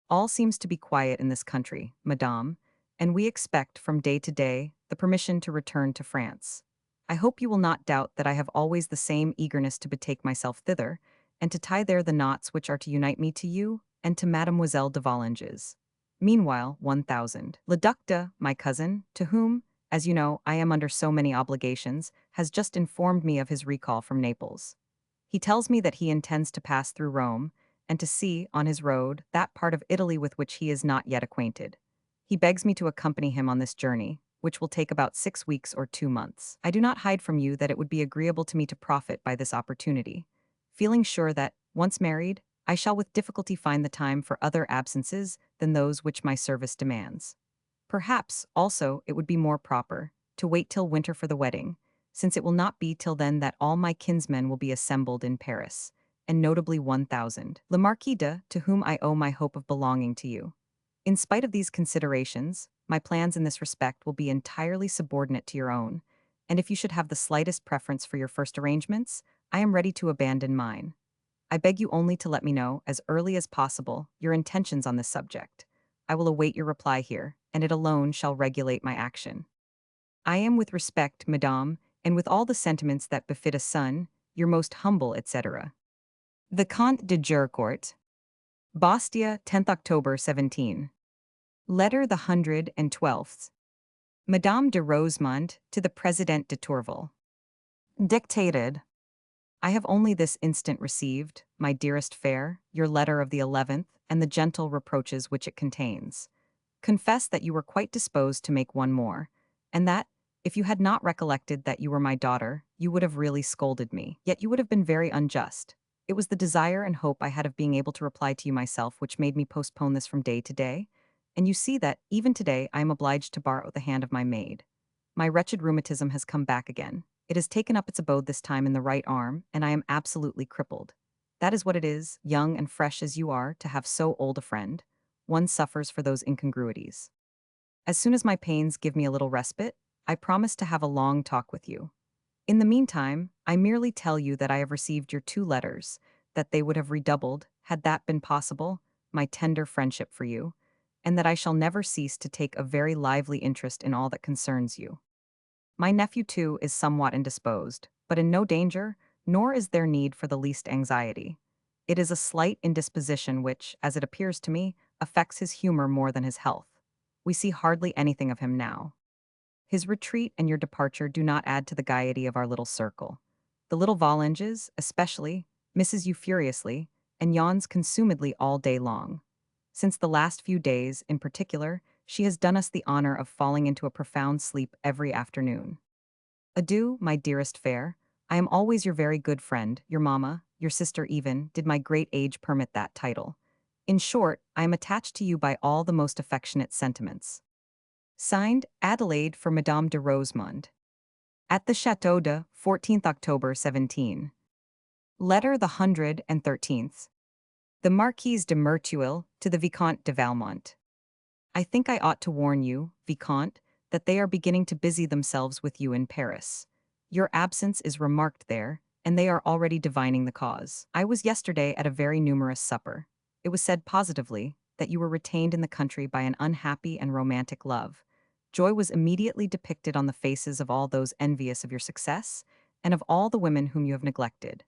All seems to be quiet in this country, madame, and we expect from day to day the permission to return to France. I hope you will not doubt that I have always the same eagerness to betake myself thither, and to tie there the knots which are to unite me to you and to Mademoiselle de Vallinges. Meanwhile, 1000. Le Duc de, my cousin, to whom, as you know, I am under so many obligations, has just informed me of his recall from Naples. He tells me that he intends to pass through Rome, and to see, on his road, that part of Italy with which he is not yet acquainted. He begs me to accompany him on this journey, which will take about 6 weeks or 2 months. I do not hide from you that it would be agreeable to me to profit by this opportunity, feeling sure that, once married, I shall with difficulty find the time for other absences than those which my service demands. Perhaps, also, it would be more proper to wait till winter for the wedding, since it will not be till then that all my kinsmen will be assembled in Paris, and notably 1000. Le Marquis de, to whom I owe my hope of belonging to you. In spite of these considerations, my plans in this respect will be entirely subordinate to your own, and if you should have the slightest preference for your first arrangements, I am ready to abandon mine. I beg you only to let me know, as early as possible, your intentions on this subject. I will await your reply here, and it alone shall regulate my action. I am with respect, madame, and with all the sentiments that befit a son, your most humble, etc. The Comte de Jurcourt. Bastia, 10th October 17. Letter the 112th. Madame de Rosemont to the President de Tourvel. Dictated. I have only this instant received, my dearest fair, your letter of the 11th, and the gentle reproaches which it contains. Confess that you were quite disposed to make one more, and that, If you had not recollected that you were my daughter, you would have really scolded me. Yet you would have been very unjust. It was the desire and hope I had of being able to reply to you myself which made me postpone this from day to day. And you see that, even today, I am obliged to borrow the hand of my maid. My wretched rheumatism has come back again. It has taken up its abode this time in the right arm, and I am absolutely crippled. That is what it is, young and fresh as you are, to have so old a friend. One suffers for those incongruities. As soon as my pains give me a little respite, I promise to have a long talk with you. In the meantime, I merely tell you that I have received your 2 letters, that they would have redoubled, had that been possible, my tender friendship for you, and that I shall never cease to take a very lively interest in all that concerns you. My nephew, too, is somewhat indisposed, but in no danger, nor is there need for the least anxiety. It is a slight indisposition which, as it appears to me, affects his humor more than his health. We see hardly anything of him now. His retreat and your departure do not add to the gaiety of our little circle. The little Volanges, especially, misses you furiously, and yawns consumedly all day long. Since the last few days, in particular, she has done us the honor of falling into a profound sleep every afternoon. Adieu, my dearest fair. I am always your very good friend, your mamma, your sister even, did my great age permit that title. In short, I am attached to you by all the most affectionate sentiments. Signed, Adelaide for Madame de Rosemonde. At the Château de 14th October 17. Letter the 113th. The Marquise de Merteuil to the Vicomte de Valmont. I think I ought to warn you, Vicomte, that they are beginning to busy themselves with you in Paris. Your absence is remarked there, and they are already divining the cause. I was yesterday at a very numerous supper. It was said positively that you were retained in the country by an unhappy and romantic love. Joy was immediately depicted on the faces of all those envious of your success, and of all the women whom you have neglected.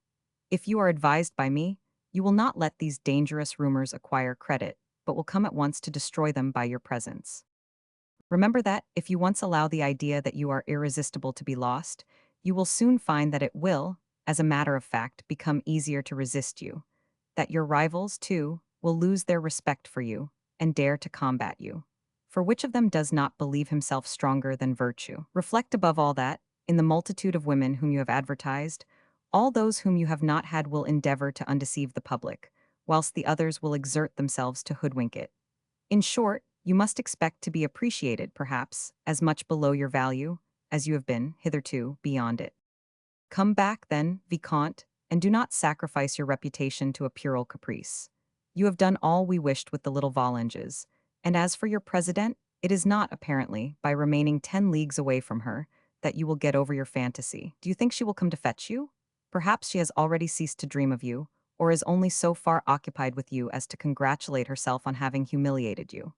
If you are advised by me, you will not let these dangerous rumors acquire credit, but will come at once to destroy them by your presence. Remember that, if you once allow the idea that you are irresistible to be lost, you will soon find that it will, as a matter of fact, become easier to resist you. That your rivals, too, will lose their respect for you, and dare to combat you. For which of them does not believe himself stronger than virtue? Reflect above all that, in the multitude of women whom you have advertised, all those whom you have not had will endeavor to undeceive the public, whilst the others will exert themselves to hoodwink it. In short, you must expect to be appreciated, perhaps, as much below your value as you have been, hitherto, beyond it. Come back, then, Vicomte, and do not sacrifice your reputation to a puerile caprice. You have done all we wished with the little Volanges, and as for your president, it is not, apparently, by remaining 10 leagues away from her, that you will get over your fantasy. Do you think she will come to fetch you? Perhaps she has already ceased to dream of you, or is only so far occupied with you as to congratulate herself on having humiliated you.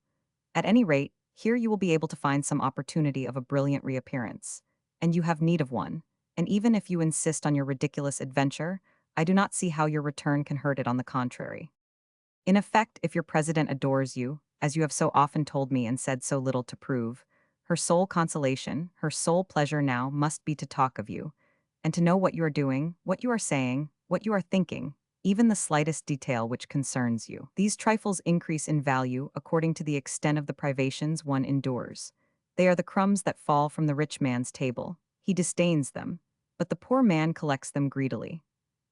At any rate, here you will be able to find some opportunity of a brilliant reappearance, and you have need of one, and even if you insist on your ridiculous adventure, I do not see how your return can hurt it. On the contrary. In effect, if your president adores you, as you have so often told me and said so little to prove, her sole consolation, her sole pleasure now must be to talk of you, and to know what you are doing, what you are saying, what you are thinking, even the slightest detail which concerns you. These trifles increase in value according to the extent of the privations one endures. They are the crumbs that fall from the rich man's table. He disdains them, but the poor man collects them greedily.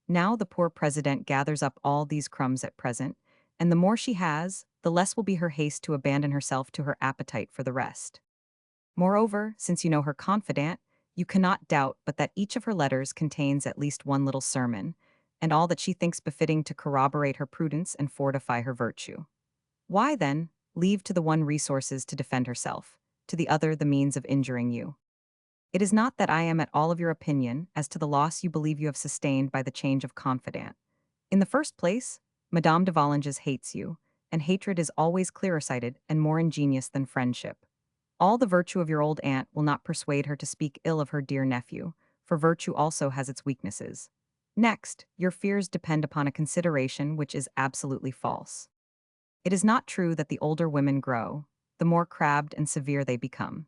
Now the poor president gathers up all these crumbs at present, and the more she has, the less will be her haste to abandon herself to her appetite for the rest. Moreover, since you know her confidant, you cannot doubt but that each of her letters contains at least one little sermon, and all that she thinks befitting to corroborate her prudence and fortify her virtue. Why, then, leave to the one resources to defend herself, to the other the means of injuring you? It is not that I am at all of your opinion as to the loss you believe you have sustained by the change of confidant. In the first place, Madame de Volanges hates you, and hatred is always clearer-sighted and more ingenious than friendship. All the virtue of your old aunt will not persuade her to speak ill of her dear nephew, for virtue also has its weaknesses. Next, your fears depend upon a consideration which is absolutely false. It is not true that the older women grow, the more crabbed and severe they become.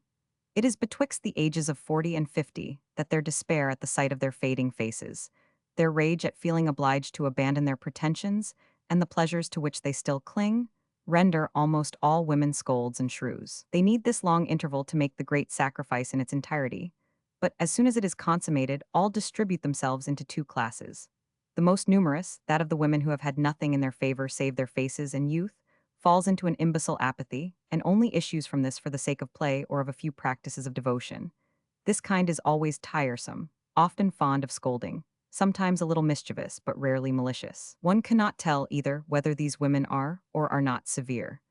It is betwixt the ages of 40 and 50 that their despair at the sight of their fading faces, their rage at feeling obliged to abandon their pretensions, and the pleasures to which they still cling, render almost all women scolds and shrews. They need this long interval to make the great sacrifice in its entirety. But as soon as it is consummated, all distribute themselves into two classes. The most numerous, that of the women who have had nothing in their favor save their faces and youth, falls into an imbecile apathy, and only issues from this for the sake of play or of a few practices of devotion. This kind is always tiresome, often fond of scolding, sometimes a little mischievous, but rarely malicious. One cannot tell either whether these women are or are not severe.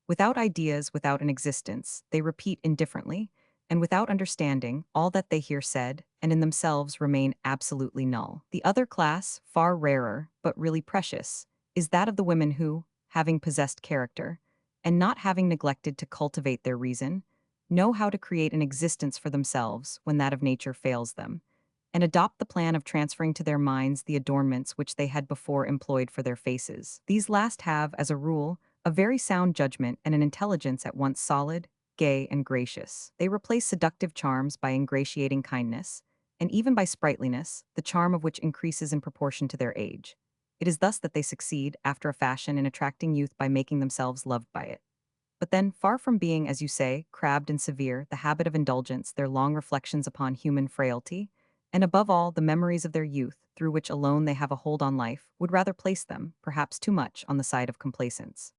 Without ideas, without an existence, they repeat indifferently, and without understanding all that they hear said, and in themselves remain absolutely null. The other class, far rarer, but really precious, is that of the women who, having possessed character, and not having neglected to cultivate their reason, know how to create an existence for themselves when that of nature fails them, and adopt the plan of transferring to their minds the adornments which they had before employed for their faces. These last have, as a rule, a very sound judgment and an intelligence at once solid, gay, and gracious. They replace seductive charms by ingratiating kindness, and even by sprightliness, the charm of which increases in proportion to their age. It is thus that they succeed, after a fashion, in attracting youth by making themselves loved by it. But then, far from being, as you say, crabbed and severe, the habit of indulgence, their long reflections upon human frailty, and above all, the memories of their youth, through which alone they have a hold on life, would rather place them, perhaps too much, on the side of complacence.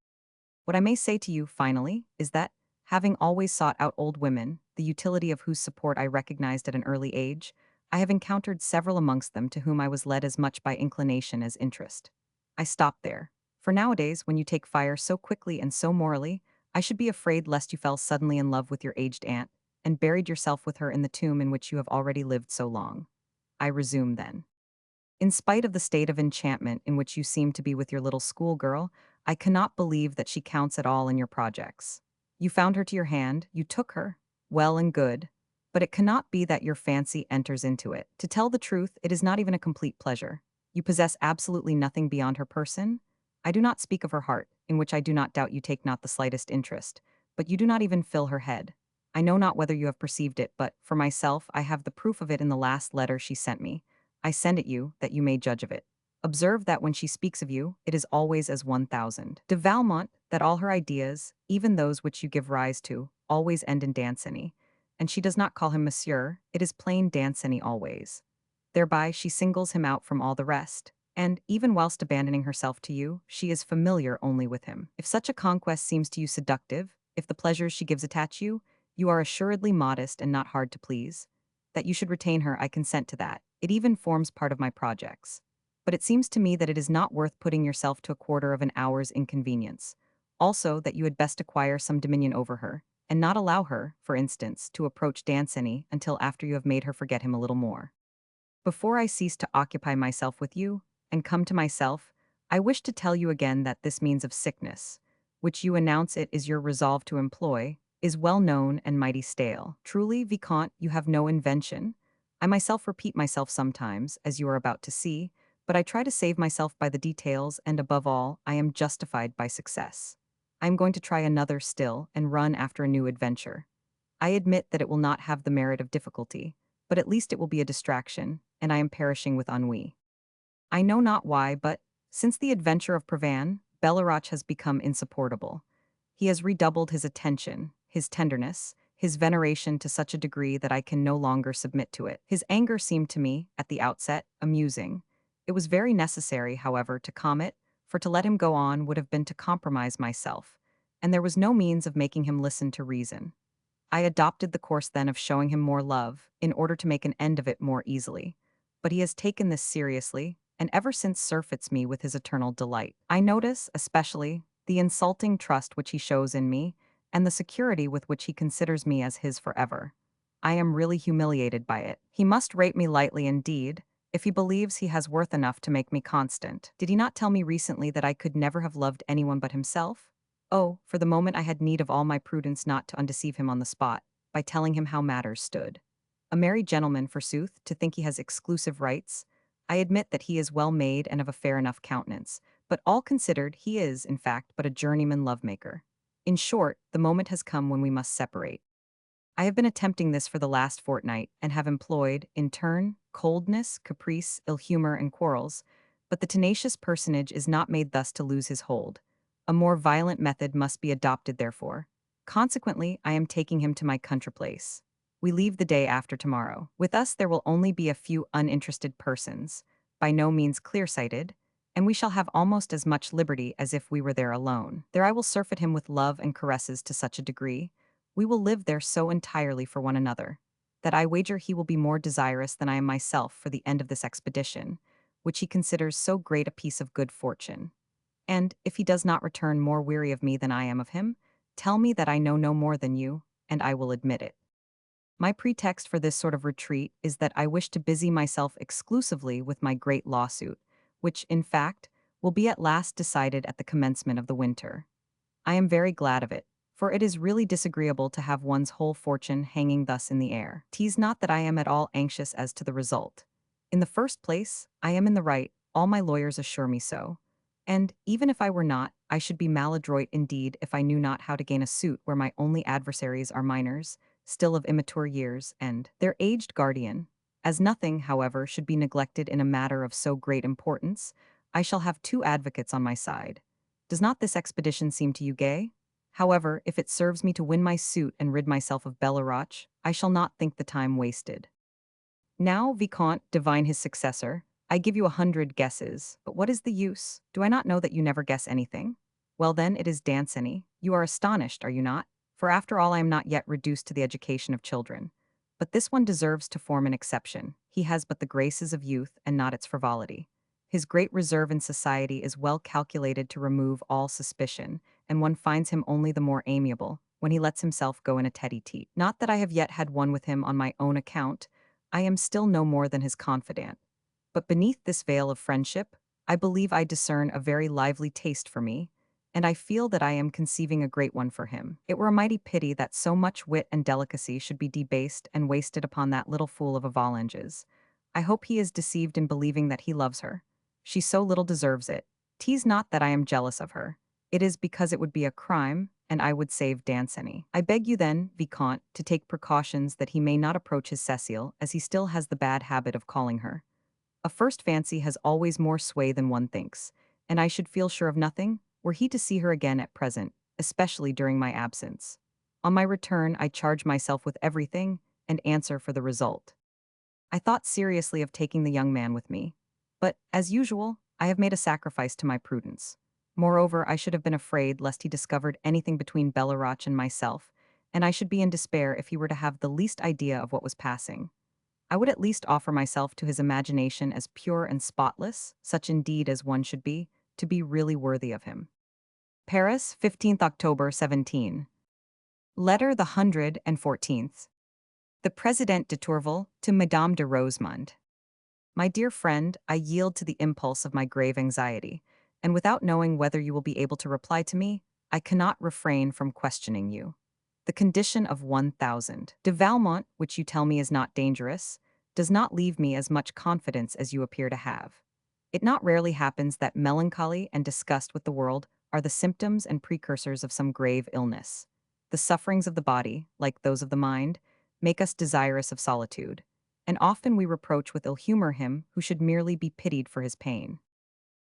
What I may say to you, finally, is that, having always sought out old women, the utility of whose support I recognized at an early age, I have encountered several amongst them to whom I was led as much by inclination as interest. I stopped there, for nowadays, when you take fire so quickly and so morally, I should be afraid lest you fell suddenly in love with your aged aunt, and buried yourself with her in the tomb in which you have already lived so long. I resume then. In spite of the state of enchantment in which you seem to be with your little schoolgirl, I cannot believe that she counts at all in your projects. You found her to your hand, you took her, well and good, but it cannot be that your fancy enters into it. To tell the truth, it is not even a complete pleasure. You possess absolutely nothing beyond her person. I do not speak of her heart, in which I do not doubt you take not the slightest interest, but you do not even fill her head. I know not whether you have perceived it, but, for myself, I have the proof of it in the last letter she sent me. I send it you, that you may judge of it. Observe that when she speaks of you, it is always as 1,000. De Valmont, that all her ideas, even those which you give rise to, always end in Danceny, and she does not call him Monsieur, it is plain Danceny always. Thereby she singles him out from all the rest, and, even whilst abandoning herself to you, she is familiar only with him. If such a conquest seems to you seductive, if the pleasures she gives attach you, you are assuredly modest and not hard to please. That you should retain her, I consent to that. It even forms part of my projects. But it seems to me that it is not worth putting yourself to a quarter of an hour's inconvenience. Also, that you had best acquire some dominion over her, and not allow her, for instance, to approach Danceny until after you have made her forget him a little more. Before I cease to occupy myself with you, and come to myself, I wish to tell you again that this means of sickness, which you announce it is your resolve to employ, is well known and mighty stale. Truly, Vicomte, you have no invention. I myself repeat myself sometimes, as you are about to see, but I try to save myself by the details, and above all, I am justified by success. I am going to try another still, and run after a new adventure. I admit that it will not have the merit of difficulty, but at least it will be a distraction, and I am perishing with ennui. I know not why, but, since the adventure of Provence, Belleroche has become insupportable. He has redoubled his attention, his tenderness, his veneration to such a degree that I can no longer submit to it. His anger seemed to me, at the outset, amusing. It was very necessary, however, to calm it, for to let him go on would have been to compromise myself, and there was no means of making him listen to reason. I adopted the course then of showing him more love, in order to make an end of it more easily. But he has taken this seriously, and ever since surfeits me with his eternal delight. I notice, especially, the insulting trust which he shows in me, and the security with which he considers me as his forever. I am really humiliated by it. He must rate me lightly indeed, if he believes he has worth enough to make me constant. Did he not tell me recently that I could never have loved anyone but himself? Oh, for the moment I had need of all my prudence not to undeceive him on the spot, by telling him how matters stood. A married gentleman, forsooth, to think he has exclusive rights. I admit that he is well made and of a fair enough countenance, but all considered, he is, in fact, but a journeyman love-maker. In short, the moment has come when we must separate. I have been attempting this for the last fortnight, and have employed, in turn, coldness, caprice, ill humor, and quarrels, but the tenacious personage is not made thus to lose his hold. A more violent method must be adopted, therefore. Consequently, I am taking him to my country place. We leave the day after tomorrow. With us, there will only be a few uninterested persons, by no means clear-sighted, and we shall have almost as much liberty as if we were there alone. There I will surfeit him with love and caresses to such a degree, we will live there so entirely for one another, that I wager he will be more desirous than I am myself for the end of this expedition, which he considers so great a piece of good fortune. And, if he does not return more weary of me than I am of him, tell me that I know no more than you, and I will admit it. My pretext for this sort of retreat is that I wish to busy myself exclusively with my great lawsuit, which, in fact, will be at last decided at the commencement of the winter. I am very glad of it, for it is really disagreeable to have one's whole fortune hanging thus in the air. 'Tis not that I am at all anxious as to the result. In the first place, I am in the right, all my lawyers assure me so. And, even if I were not, I should be maladroit indeed if I knew not how to gain a suit where my only adversaries are minors, still of immature years, and their aged guardian. As nothing, however, should be neglected in a matter of so great importance, I shall have two advocates on my side. Does not this expedition seem to you gay? However, if it serves me to win my suit and rid myself of Belleroche, I shall not think the time wasted. Now, Vicomte, divine his successor, I give you 100 guesses, but what is the use? Do I not know that you never guess anything? Well then, it is Danceny. You are astonished, are you not? For after all I am not yet reduced to the education of children. But this one deserves to form an exception. He has but the graces of youth and not its frivolity. His great reserve in society is well calculated to remove all suspicion, and one finds him only the more amiable when he lets himself go in a tete-a-tete. Not that I have yet had one with him on my own account, I am still no more than his confidant. But beneath this veil of friendship, I believe I discern a very lively taste for me, and I feel that I am conceiving a great one for him. It were a mighty pity that so much wit and delicacy should be debased and wasted upon that little fool of a Volanges. I hope he is deceived in believing that he loves her. She so little deserves it. 'Tis not that I am jealous of her. It is because it would be a crime, and I would save Danceny. I beg you then, Vicomte, to take precautions that he may not approach his Cécile, as he still has the bad habit of calling her. A first fancy has always more sway than one thinks, and I should feel sure of nothing were he to see her again at present, especially during my absence. On my return, I charge myself with everything and answer for the result. I thought seriously of taking the young man with me, but, as usual, I have made a sacrifice to my prudence. Moreover, I should have been afraid lest he discovered anything between Belleroche and myself, and I should be in despair if he were to have the least idea of what was passing. I would at least offer myself to his imagination as pure and spotless, such indeed as one should be, to be really worthy of him. Paris, 15th October 17. Letter the 114th. The President de Tourvel to Madame de Rosemonde. My dear friend, I yield to the impulse of my grave anxiety, and without knowing whether you will be able to reply to me, I cannot refrain from questioning you. The condition of 1,000. De Valmont, which you tell me is not dangerous, does not leave me as much confidence as you appear to have. It not rarely happens that melancholy and disgust with the world are the symptoms and precursors of some grave illness. The sufferings of the body, like those of the mind, make us desirous of solitude, and often we reproach with ill humor him who should merely be pitied for his pain.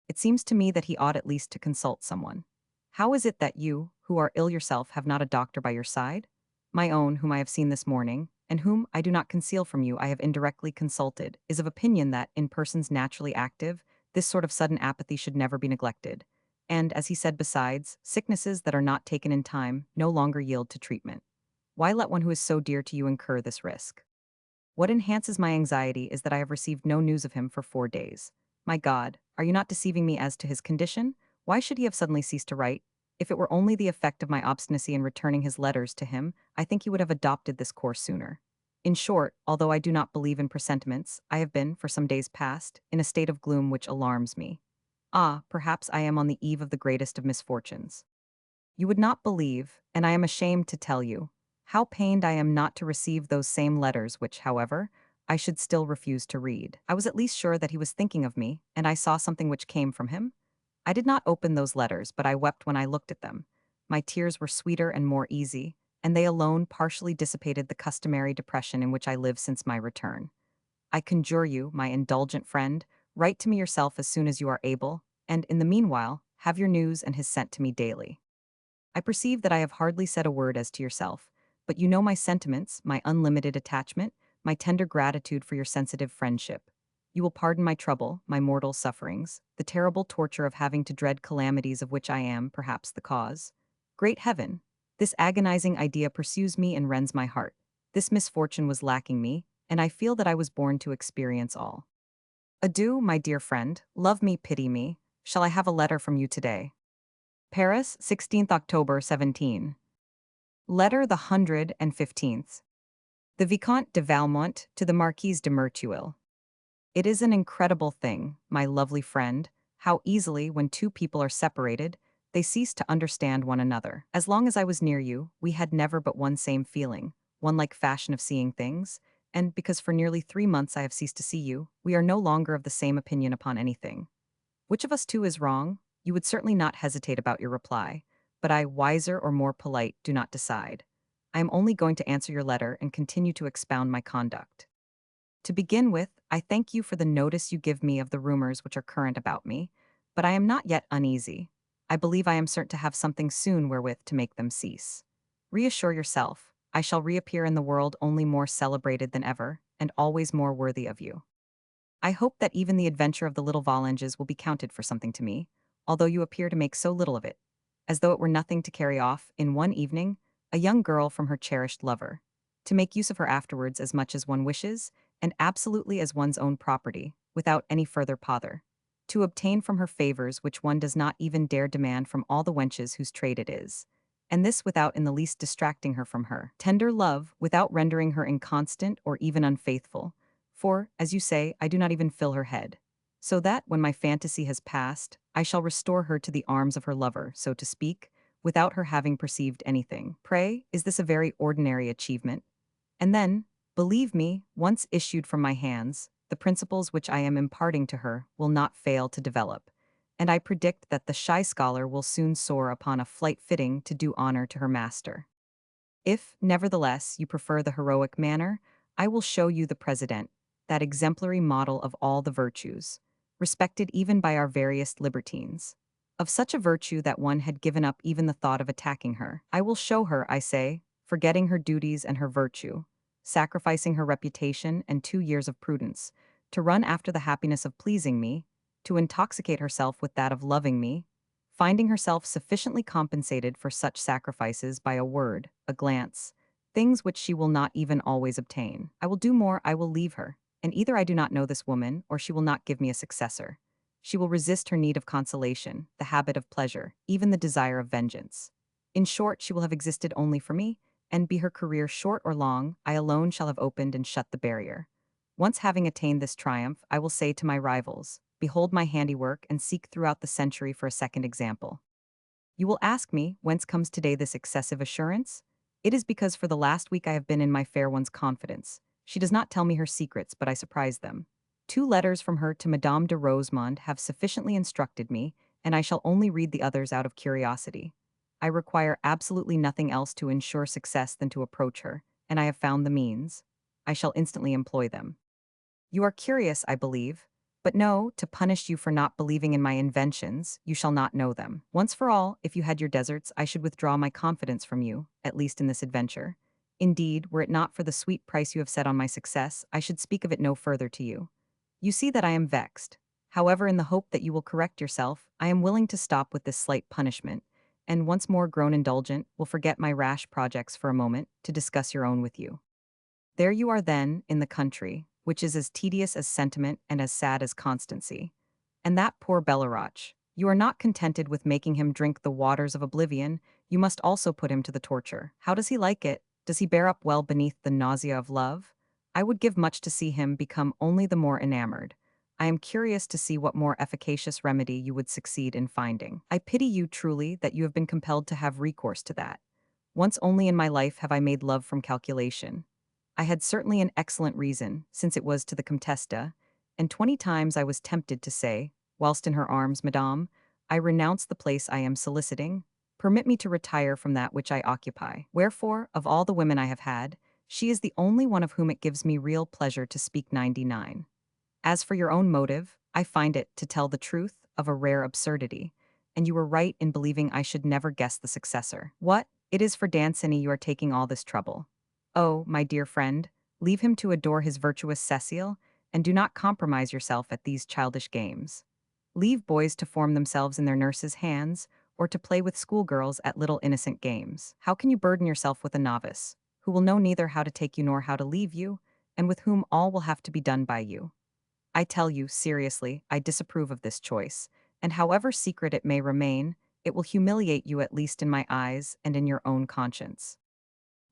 It seems to me that he ought at least to consult someone. How is it that you, who are ill yourself, have not a doctor by your side? My own, whom I have seen this morning, and whom, I do not conceal from you, I have indirectly consulted, is of opinion that, in persons naturally active, this sort of sudden apathy should never be neglected. And, as he said besides, sicknesses that are not taken in time no longer yield to treatment. Why let one who is so dear to you incur this risk? What enhances my anxiety is that I have received no news of him for 4 days. My God, are you not deceiving me as to his condition? Why should he have suddenly ceased to write? If it were only the effect of my obstinacy in returning his letters to him, I think he would have adopted this course sooner. In short, although I do not believe in presentiments, I have been, for some days past, in a state of gloom which alarms me. Ah, perhaps I am on the eve of the greatest of misfortunes. You would not believe, and I am ashamed to tell you, how pained I am not to receive those same letters which, however, I should still refuse to read. I was at least sure that he was thinking of me, and I saw something which came from him. I did not open those letters, but I wept when I looked at them. My tears were sweeter and more easy, and they alone partially dissipated the customary depression in which I live since my return. I conjure you, my indulgent friend, write to me yourself as soon as you are able, and, in the meanwhile, have your news and his sent to me daily. I perceive that I have hardly said a word as to yourself, but you know my sentiments, my unlimited attachment, my tender gratitude for your sensitive friendship. You will pardon my trouble, my mortal sufferings, the terrible torture of having to dread calamities of which I am, perhaps, the cause. Great heaven! This agonizing idea pursues me and rends my heart. This misfortune was lacking me, and I feel that I was born to experience all. Adieu, my dear friend, love me, pity me. Shall I have a letter from you today? Paris, 16th October 17. Letter the 115th. The Vicomte de Valmont to the Marquise de Merteuil. It is an incredible thing, my lovely friend, how easily, when two people are separated, they cease to understand one another. As long as I was near you, we had never but one same feeling, one like fashion of seeing things, and because for nearly 3 months I have ceased to see you, we are no longer of the same opinion upon anything. Which of us two is wrong? You would certainly not hesitate about your reply, but I, wiser or more polite, do not decide. I am only going to answer your letter and continue to expound my conduct. To begin with, I thank you for the notice you give me of the rumors which are current about me, but I am not yet uneasy. I believe I am certain to have something soon wherewith to make them cease. Reassure yourself, I shall reappear in the world only more celebrated than ever, and always more worthy of you. I hope that even the adventure of the little Volanges will be counted for something to me, although you appear to make so little of it, as though it were nothing to carry off, in one evening, a young girl from her cherished lover, to make use of her afterwards as much as one wishes, and absolutely as one's own property, without any further pother, to obtain from her favors which one does not even dare demand from all the wenches whose trade it is, and this without in the least distracting her from her tender love, without rendering her inconstant or even unfaithful, for, as you say, I do not even fill her head. So that, when my fantasy has passed, I shall restore her to the arms of her lover, so to speak, without her having perceived anything. Pray, is this a very ordinary achievement? And then, believe me, once issued from my hands, the principles which I am imparting to her will not fail to develop, and I predict that the shy scholar will soon soar upon a flight fitting to do honor to her master. If, nevertheless, you prefer the heroic manner, I will show you the President, that exemplary model of all the virtues, respected even by our veriest libertines. Of such a virtue that one had given up even the thought of attacking her. I will show her, I say, forgetting her duties and her virtue, sacrificing her reputation and 2 years of prudence, to run after the happiness of pleasing me, to intoxicate herself with that of loving me, finding herself sufficiently compensated for such sacrifices by a word, a glance, things which she will not even always obtain. I will do more, I will leave her, and either I do not know this woman, or she will not give me a successor. She will resist her need of consolation, the habit of pleasure, even the desire of vengeance. In short, she will have existed only for me, and be her career short or long, I alone shall have opened and shut the barrier. Once having attained this triumph, I will say to my rivals, behold my handiwork and seek throughout the century for a second example. You will ask me, whence comes today this excessive assurance? It is because for the last week I have been in my fair one's confidence. She does not tell me her secrets, but I surprise them. 2 letters from her to Madame de Rosemonde have sufficiently instructed me, and I shall only read the others out of curiosity. I require absolutely nothing else to ensure success than to approach her, and I have found the means. I shall instantly employ them. You are curious, I believe. But no, to punish you for not believing in my inventions, you shall not know them. Once for all, if you had your deserts, I should withdraw my confidence from you, at least in this adventure. Indeed, were it not for the sweet price you have set on my success, I should speak of it no further to you. You see that I am vexed. However, in the hope that you will correct yourself, I am willing to stop with this slight punishment, and once more grown indulgent, will forget my rash projects for a moment, to discuss your own with you. There you are then, in the country, which is as tedious as sentiment and as sad as constancy. And that poor Belleroche, you are not contented with making him drink the waters of oblivion, you must also put him to the torture. How does he like it? Does he bear up well beneath the nausea of love? I would give much to see him become only the more enamored. I am curious to see what more efficacious remedy you would succeed in finding. I pity you truly that you have been compelled to have recourse to that. Once only in my life have I made love from calculation. I had certainly an excellent reason, since it was to the Comtesse, and 20 times I was tempted to say, whilst in her arms, Madame, I renounce the place I am soliciting. Permit me to retire from that which I occupy. Wherefore, of all the women I have had, she is the only one of whom it gives me real pleasure to speak 99. As for your own motive, I find it, to tell the truth, of a rare absurdity, and you were right in believing I should never guess the successor. What? It is for Danceny you are taking all this trouble. Oh, my dear friend, leave him to adore his virtuous Cécile, and do not compromise yourself at these childish games. Leave boys to form themselves in their nurses' hands, or to play with schoolgirls at little innocent games. How can you burden yourself with a novice, who will know neither how to take you nor how to leave you, and with whom all will have to be done by you? I tell you, seriously, I disapprove of this choice, and however secret it may remain, it will humiliate you at least in my eyes and in your own conscience.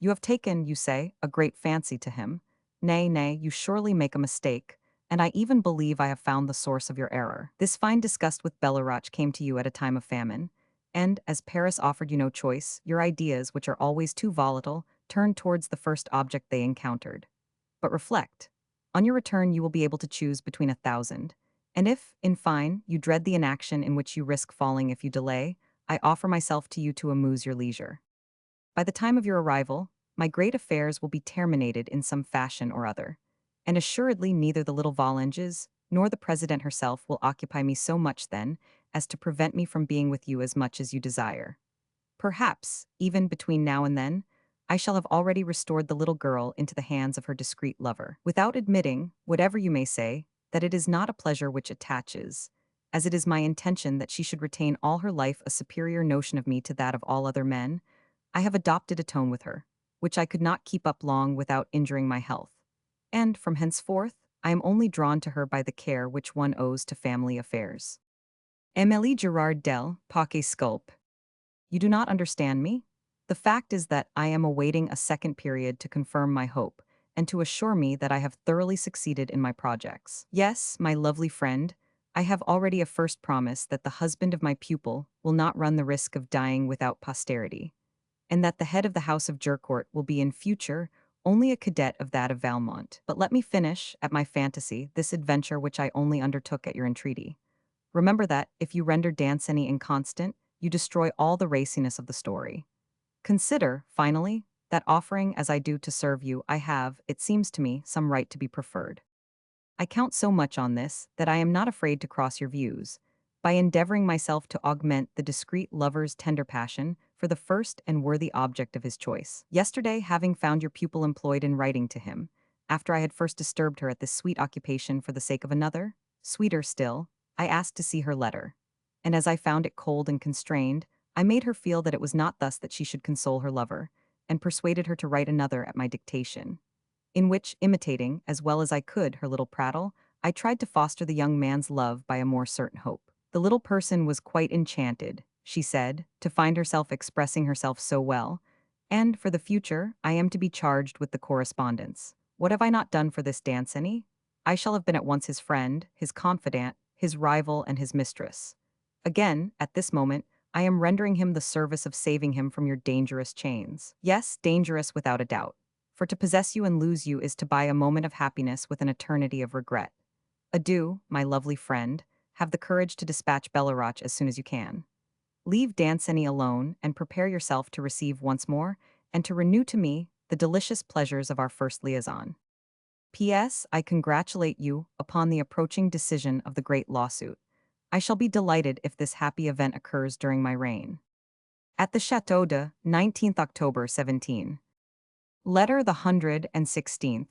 You have taken, you say, a great fancy to him. Nay, nay, you surely make a mistake, and I even believe I have found the source of your error. This fine disgust with Belleroche came to you at a time of famine, and, as Paris offered you no choice, your ideas, which are always too volatile, turned towards the first object they encountered. But reflect. On your return you will be able to choose between 1,000. And if, in fine, you dread the inaction in which you risk falling if you delay, I offer myself to you to amuse your leisure. By the time of your arrival, my great affairs will be terminated in some fashion or other, and assuredly neither the little Volanges nor the President herself will occupy me so much then as to prevent me from being with you as much as you desire. Perhaps, even between now and then, I shall have already restored the little girl into the hands of her discreet lover, without admitting, whatever you may say, that it is not a pleasure which attaches, as it is my intention that she should retain all her life a superior notion of me to that of all other men. I have adopted a tone with her, which I could not keep up long without injuring my health, and, from henceforth, I am only drawn to her by the care which one owes to family affairs. Émilie Gerard del Paquet Sculp. You do not understand me? The fact is that I am awaiting a second period to confirm my hope, and to assure me that I have thoroughly succeeded in my projects. Yes, my lovely friend, I have already a first promise that the husband of my pupil will not run the risk of dying without posterity, and that the head of the house of Jurcourt will be in future only a cadet of that of Valmont. But let me finish, at my fantasy, this adventure which I only undertook at your entreaty. Remember that, if you render Danceny inconstant, you destroy all the raciness of the story. Consider, finally, that offering as I do to serve you, I have, it seems to me, some right to be preferred. I count so much on this that I am not afraid to cross your views, by endeavoring myself to augment the discreet lover's tender passion for the first and worthy object of his choice. Yesterday, having found your pupil employed in writing to him, after I had first disturbed her at this sweet occupation for the sake of another, sweeter still, I asked to see her letter. And as I found it cold and constrained, I made her feel that it was not thus that she should console her lover, and persuaded her to write another at my dictation, in which, imitating, as well as I could, her little prattle, I tried to foster the young man's love by a more certain hope. The little person was quite enchanted, she said, to find herself expressing herself so well, and, for the future, I am to be charged with the correspondence. What have I not done for this Danceny? I shall have been at once his friend, his confidant, his rival, and his mistress. Again, at this moment, I am rendering him the service of saving him from your dangerous chains. Yes, dangerous without a doubt, for to possess you and lose you is to buy a moment of happiness with an eternity of regret. Adieu, my lovely friend. Have the courage to dispatch Belleroche as soon as you can. Leave Danceny alone and prepare yourself to receive once more and to renew to me the delicious pleasures of our first liaison. P.S. I congratulate you upon the approaching decision of the great lawsuit. I shall be delighted if this happy event occurs during my reign. At the Château de 19th October 17. Letter the 116th.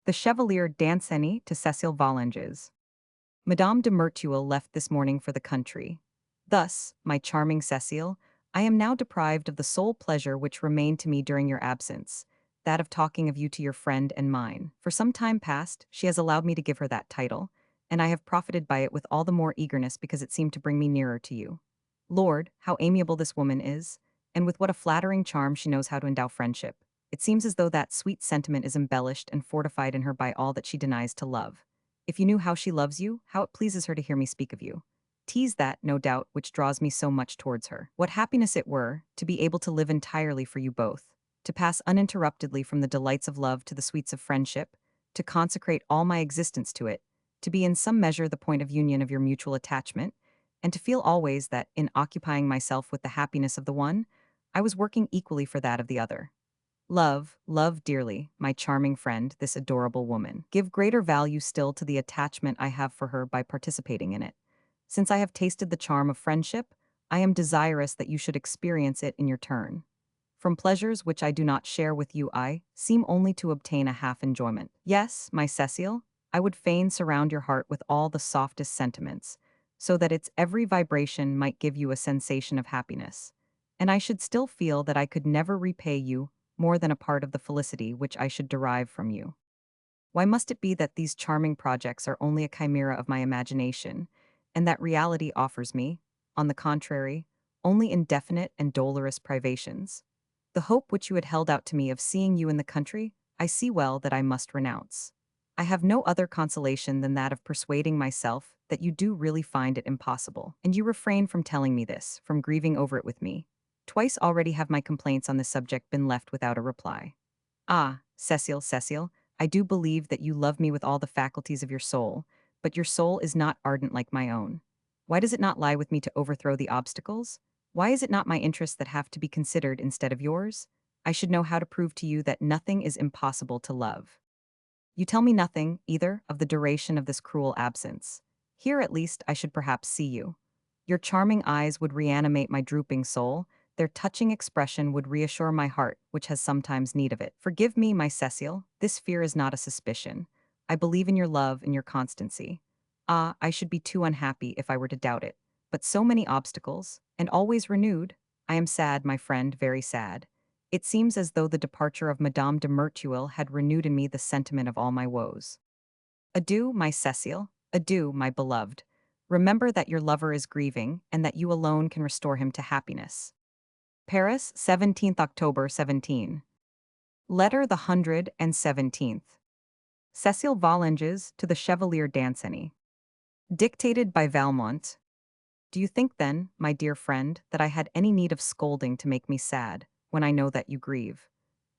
The Chevalier Danceny to Cécile Volanges. Madame de Merteuil left this morning for the country. Thus, my charming Cécile, I am now deprived of the sole pleasure which remained to me during your absence, that of talking of you to your friend and mine. For some time past, she has allowed me to give her that title, and I have profited by it with all the more eagerness because it seemed to bring me nearer to you. Lord, how amiable this woman is, and with what a flattering charm she knows how to endow friendship. It seems as though that sweet sentiment is embellished and fortified in her by all that she denies to love. If you knew how she loves you, how it pleases her to hear me speak of you. 'Tis that, no doubt, which draws me so much towards her. What happiness it were, to be able to live entirely for you both, to pass uninterruptedly from the delights of love to the sweets of friendship, to consecrate all my existence to it, to be in some measure the point of union of your mutual attachment, and to feel always that, in occupying myself with the happiness of the one, I was working equally for that of the other. Love, love dearly, my charming friend, this adorable woman. Give greater value still to the attachment I have for her by participating in it. Since I have tasted the charm of friendship, I am desirous that you should experience it in your turn. From pleasures which I do not share with you, I seem only to obtain a half enjoyment. Yes, my Cecile, I would fain surround your heart with all the softest sentiments, so that its every vibration might give you a sensation of happiness. And I should still feel that I could never repay you more than a part of the felicity which I should derive from you. Why must it be that these charming projects are only a chimera of my imagination, and that reality offers me, on the contrary, only indefinite and dolorous privations? The hope which you had held out to me of seeing you in the country, I see well that I must renounce. I have no other consolation than that of persuading myself that you do really find it impossible, and you refrain from telling me this, from grieving over it with me. Twice already have my complaints on this subject been left without a reply. Ah, Cecile, Cecile, I do believe that you love me with all the faculties of your soul, but your soul is not ardent like my own. Why does it not lie with me to overthrow the obstacles? Why is it not my interests that have to be considered instead of yours? I should know how to prove to you that nothing is impossible to love. You tell me nothing, either, of the duration of this cruel absence. Here at least I should perhaps see you. Your charming eyes would reanimate my drooping soul, their touching expression would reassure my heart, which has sometimes need of it. Forgive me, my Cecile, this fear is not a suspicion. I believe in your love and your constancy. Ah, I should be too unhappy if I were to doubt it. But so many obstacles, and always renewed. I am sad, my friend, very sad. It seems as though the departure of Madame de Merteuil had renewed in me the sentiment of all my woes. Adieu, my Cecile. Adieu, my beloved. Remember that your lover is grieving, and that you alone can restore him to happiness. Paris, 17th October 17. Letter the 117th. Cécile Volanges to the Chevalier Danceny. Dictated by Valmont. Do you think then, my dear friend, that I had any need of scolding to make me sad, when I know that you grieve?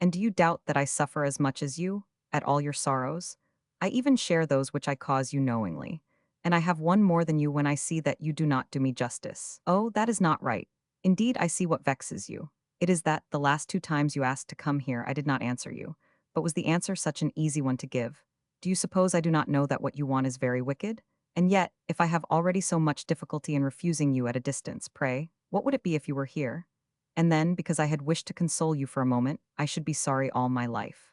And do you doubt that I suffer as much as you, at all your sorrows? I even share those which I cause you knowingly. And I have one more than you when I see that you do not do me justice. Oh, that is not right. Indeed, I see what vexes you. It is that, the last 2 times you asked to come here, I did not answer you. But was the answer such an easy one to give? Do you suppose I do not know that what you want is very wicked? And yet, if I have already so much difficulty in refusing you at a distance, pray, what would it be if you were here? And then, because I had wished to console you for a moment, I should be sorry all my life.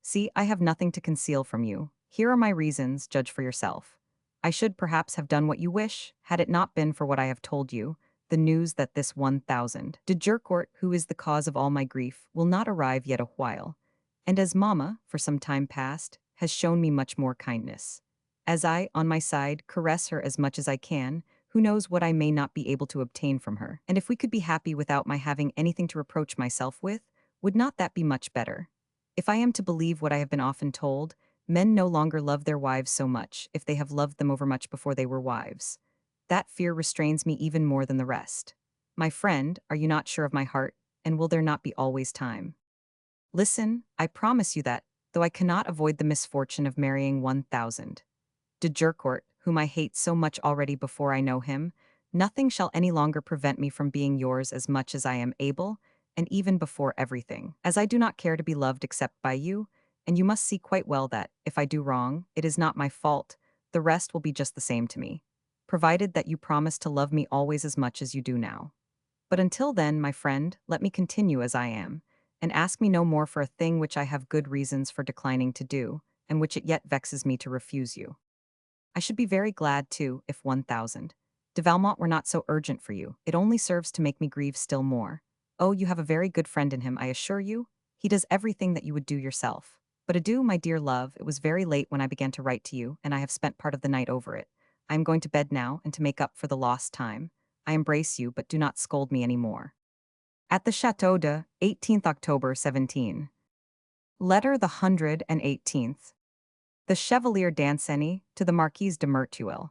See, I have nothing to conceal from you. Here are my reasons, judge for yourself. I should perhaps have done what you wish, had it not been for what I have told you, the news that this 1,000 de Jurcourt, who is the cause of all my grief, will not arrive yet a while, and as mamma, for some time past, has shown me much more kindness. As I, on my side, caress her as much as I can, who knows what I may not be able to obtain from her? And if we could be happy without my having anything to reproach myself with, would not that be much better? If I am to believe what I have been often told, men no longer love their wives so much, if they have loved them overmuch before they were wives. That fear restrains me even more than the rest. My friend, are you not sure of my heart, and will there not be always time? Listen, I promise you that, though I cannot avoid the misfortune of marrying 1,000 de Jurcourt, whom I hate so much already before I know him, nothing shall any longer prevent me from being yours as much as I am able, and even before everything, as I do not care to be loved except by you, and you must see quite well that, if I do wrong, it is not my fault, the rest will be just the same to me, provided that you promise to love me always as much as you do now. But until then, my friend, let me continue as I am, and ask me no more for a thing which I have good reasons for declining to do, and which it yet vexes me to refuse you. I should be very glad, too, if 1,000 de Valmont were not so urgent for you. It only serves to make me grieve still more. Oh, you have a very good friend in him, I assure you. He does everything that you would do yourself. But adieu, my dear love, it was very late when I began to write to you, and I have spent part of the night over it. I am going to bed now, and to make up for the lost time, I embrace you, but do not scold me any more. At the Château de 18th October 17. Letter the 118th. The Chevalier Danceny to the Marquise de Merteuil.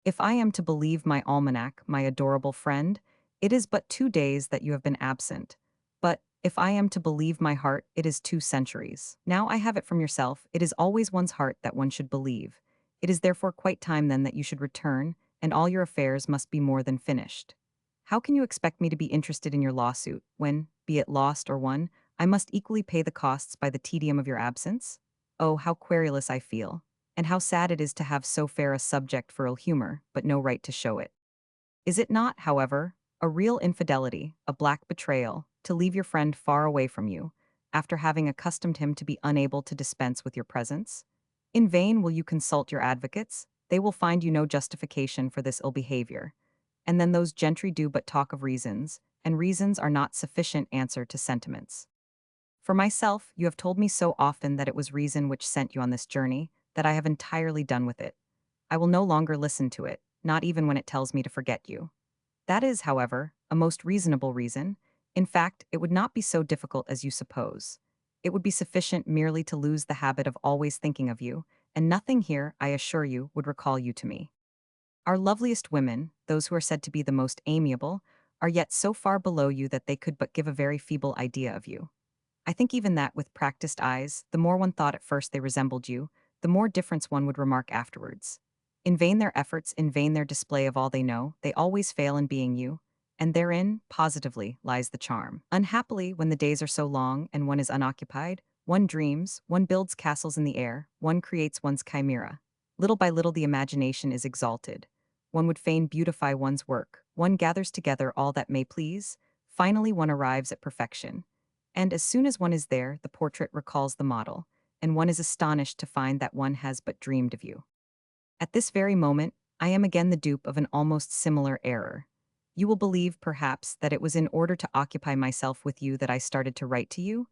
If I am to believe my almanac, my adorable friend, it is but 2 days that you have been absent. But, if I am to believe my heart, it is 2 centuries. Now I have it from yourself, it is always one's heart that one should believe. It is therefore quite time then that you should return, and all your affairs must be more than finished. How can you expect me to be interested in your lawsuit, when, be it lost or won, I must equally pay the costs by the tedium of your absence? Oh, how querulous I feel, and how sad it is to have so fair a subject for ill humor, but no right to show it. Is it not, however, a real infidelity, a black betrayal, to leave your friend far away from you, after having accustomed him to be unable to dispense with your presence? In vain will you consult your advocates, they will find you no justification for this ill behavior. And then those gentry do but talk of reasons, and reasons are not sufficient answer to sentiments. For myself, you have told me so often that it was reason which sent you on this journey, that I have entirely done with it. I will no longer listen to it, not even when it tells me to forget you. That is, however, a most reasonable reason. In fact, it would not be so difficult as you suppose. It would be sufficient merely to lose the habit of always thinking of you, and nothing here, I assure you, would recall you to me. Our loveliest women, those who are said to be the most amiable, are yet so far below you that they could but give a very feeble idea of you. I think even that, with practiced eyes, the more one thought at first they resembled you, the more difference one would remark afterwards. In vain their efforts, in vain their display of all they know, they always fail in being you, and therein, positively, lies the charm. Unhappily, when the days are so long and one is unoccupied, one dreams, one builds castles in the air, one creates one's chimera. Little by little the imagination is exalted. One would fain beautify one's work, one gathers together all that may please, finally one arrives at perfection. And as soon as one is there, the portrait recalls the model, and one is astonished to find that one has but dreamed of you. At this very moment, I am again the dupe of an almost similar error. You will believe, perhaps, that it was in order to occupy myself with you that I started to write to you?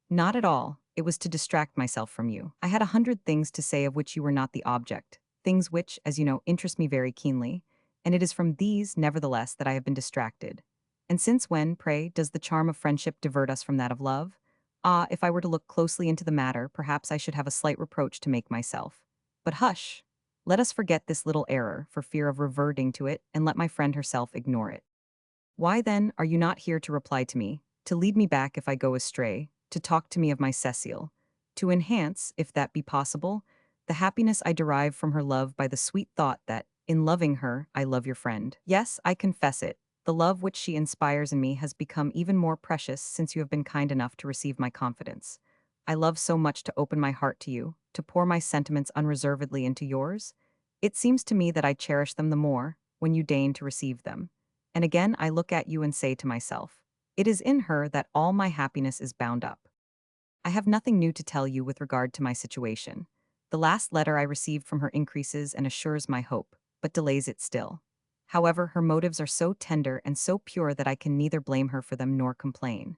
Not at all. It was to distract myself from you. I had 100 things to say of which you were not the object, things which, as you know, interest me very keenly, and it is from these, nevertheless, that I have been distracted. And since when, pray, does the charm of friendship divert us from that of love? Ah, if I were to look closely into the matter, perhaps I should have a slight reproach to make myself. But hush! Let us forget this little error, for fear of reverting to it, and let my friend herself ignore it. Why, then, are you not here to reply to me, to lead me back if I go astray, to talk to me of my Cécile, to enhance, if that be possible, the happiness I derive from her love by the sweet thought that, in loving her, I love your friend? Yes, I confess it. The love which she inspires in me has become even more precious since you have been kind enough to receive my confidence. I love so much to open my heart to you, to pour my sentiments unreservedly into yours. It seems to me that I cherish them the more when you deign to receive them. And again I look at you and say to myself, it is in her that all my happiness is bound up. I have nothing new to tell you with regard to my situation. The last letter I received from her increases and assures my hope, but delays it still. However, her motives are so tender and so pure that I can neither blame her for them nor complain.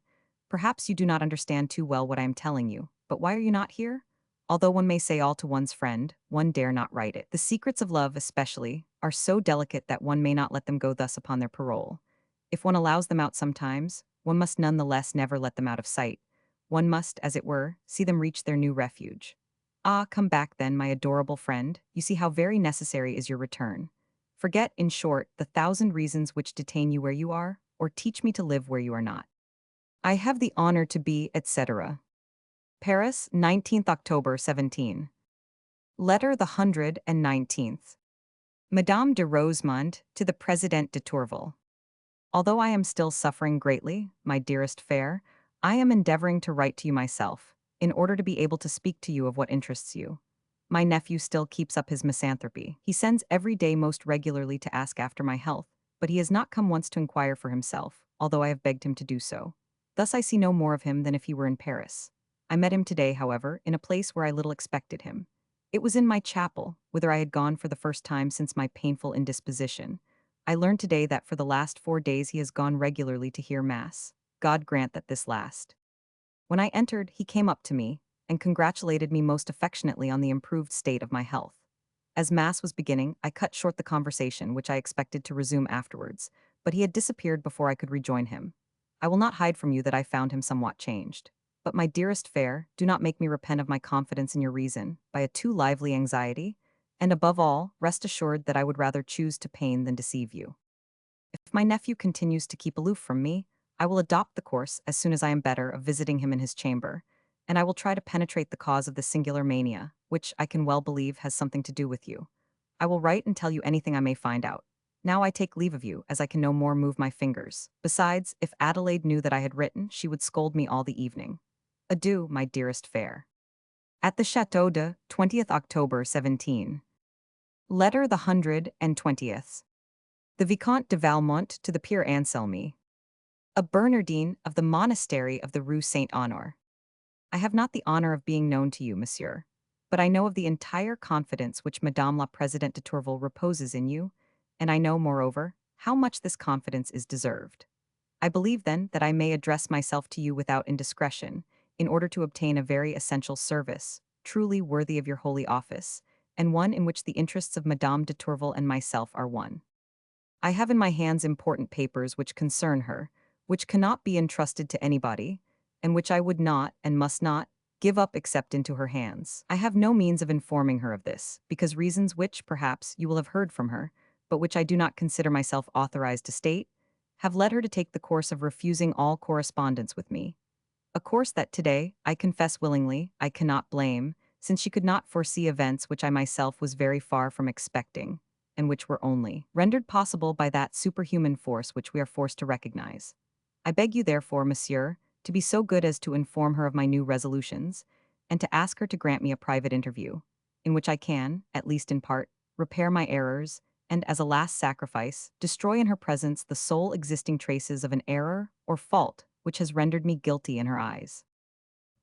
Perhaps you do not understand too well what I am telling you, but why are you not here? Although one may say all to one's friend, one dare not write it. The secrets of love, especially, are so delicate that one may not let them go thus upon their parole. If one allows them out sometimes, one must none the less never let them out of sight. One must, as it were, see them reach their new refuge. Ah, come back then, my adorable friend. You see how very necessary is your return. Forget, in short, the 1,000 reasons which detain you where you are, or teach me to live where you are not. I have the honor to be, etc. Paris, 19th October 17. Letter the 119th. Madame de Rosemonde to the President de Tourvel. Although I am still suffering greatly, my dearest fair, I am endeavoring to write to you myself, in order to be able to speak to you of what interests you. My nephew still keeps up his misanthropy. He sends every day most regularly to ask after my health, but he has not come once to inquire for himself, although I have begged him to do so. Thus I see no more of him than if he were in Paris. I met him today, however, in a place where I little expected him. It was in my chapel, whither I had gone for the first time since my painful indisposition. I learned today that for the last 4 days he has gone regularly to hear Mass. God grant that this last. When I entered, he came up to me, and congratulated me most affectionately on the improved state of my health. As Mass was beginning, I cut short the conversation, which I expected to resume afterwards, but he had disappeared before I could rejoin him. I will not hide from you that I found him somewhat changed. But my dearest fair, do not make me repent of my confidence in your reason, by a too lively anxiety, and above all, rest assured that I would rather choose to pain than deceive you. If my nephew continues to keep aloof from me, I will adopt the course, as soon as I am better, of visiting him in his chamber, and I will try to penetrate the cause of this singular mania, which, I can well believe, has something to do with you. I will write and tell you anything I may find out. Now I take leave of you, as I can no more move my fingers. Besides, if Adelaide knew that I had written, she would scold me all the evening. Adieu, my dearest fair. At the Château de 20th October 17. Letter the 120th. The Vicomte de Valmont to the Pere Anselmi, a Bernardine of the monastery of the Rue Saint-Honor. I have not the honor of being known to you, monsieur, but I know of the entire confidence which Madame la Présidente de Tourvel reposes in you, and I know, moreover, how much this confidence is deserved. I believe, then, that I may address myself to you without indiscretion, in order to obtain a very essential service, truly worthy of your holy office, and one in which the interests of Madame de Tourvel and myself are one. I have in my hands important papers which concern her, which cannot be entrusted to anybody, and which I would not, and must not, give up except into her hands. I have no means of informing her of this, because reasons which, perhaps, you will have heard from her, but which I do not consider myself authorized to state, have led her to take the course of refusing all correspondence with me. A course that today, I confess willingly, I cannot blame, since she could not foresee events which I myself was very far from expecting, and which were only rendered possible by that superhuman force which we are forced to recognize. I beg you, therefore, monsieur, to be so good as to inform her of my new resolutions, and to ask her to grant me a private interview, in which I can, at least in part, repair my errors, and, as a last sacrifice, destroy in her presence the sole existing traces of an error or fault which has rendered me guilty in her eyes.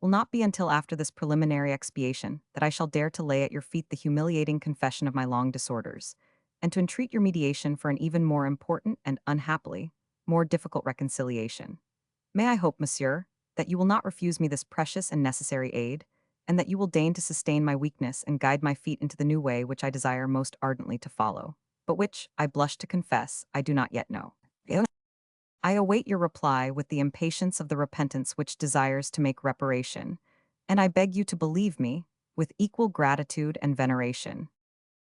Will not be until after this preliminary expiation that I shall dare to lay at your feet the humiliating confession of my long disorders, and to entreat your mediation for an even more important and, unhappily, more difficult reconciliation. May I hope, monsieur, that you will not refuse me this precious and necessary aid, and that you will deign to sustain my weakness and guide my feet into the new way which I desire most ardently to follow, but which, I blush to confess, I do not yet know. I await your reply with the impatience of the repentance which desires to make reparation, and I beg you to believe me, with equal gratitude and veneration.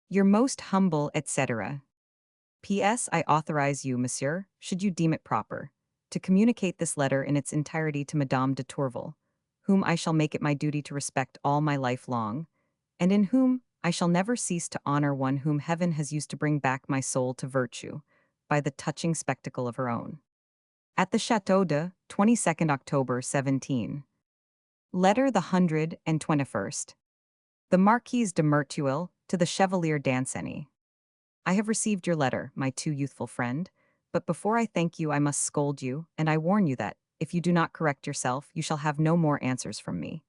Your most humble, etc. P.S. I authorize you, monsieur, should you deem it proper, to communicate this letter in its entirety to Madame de Tourvel, whom I shall make it my duty to respect all my life long, and in whom I shall never cease to honor one whom heaven has used to bring back my soul to virtue, by the touching spectacle of her own. At the Château de 22nd October 17. Letter the 121st. The Marquise de Merteuil to the Chevalier Danceny. I have received your letter, my too youthful friend, but before I thank you I must scold you, and I warn you that, if you do not correct yourself, you shall have no more answers from me.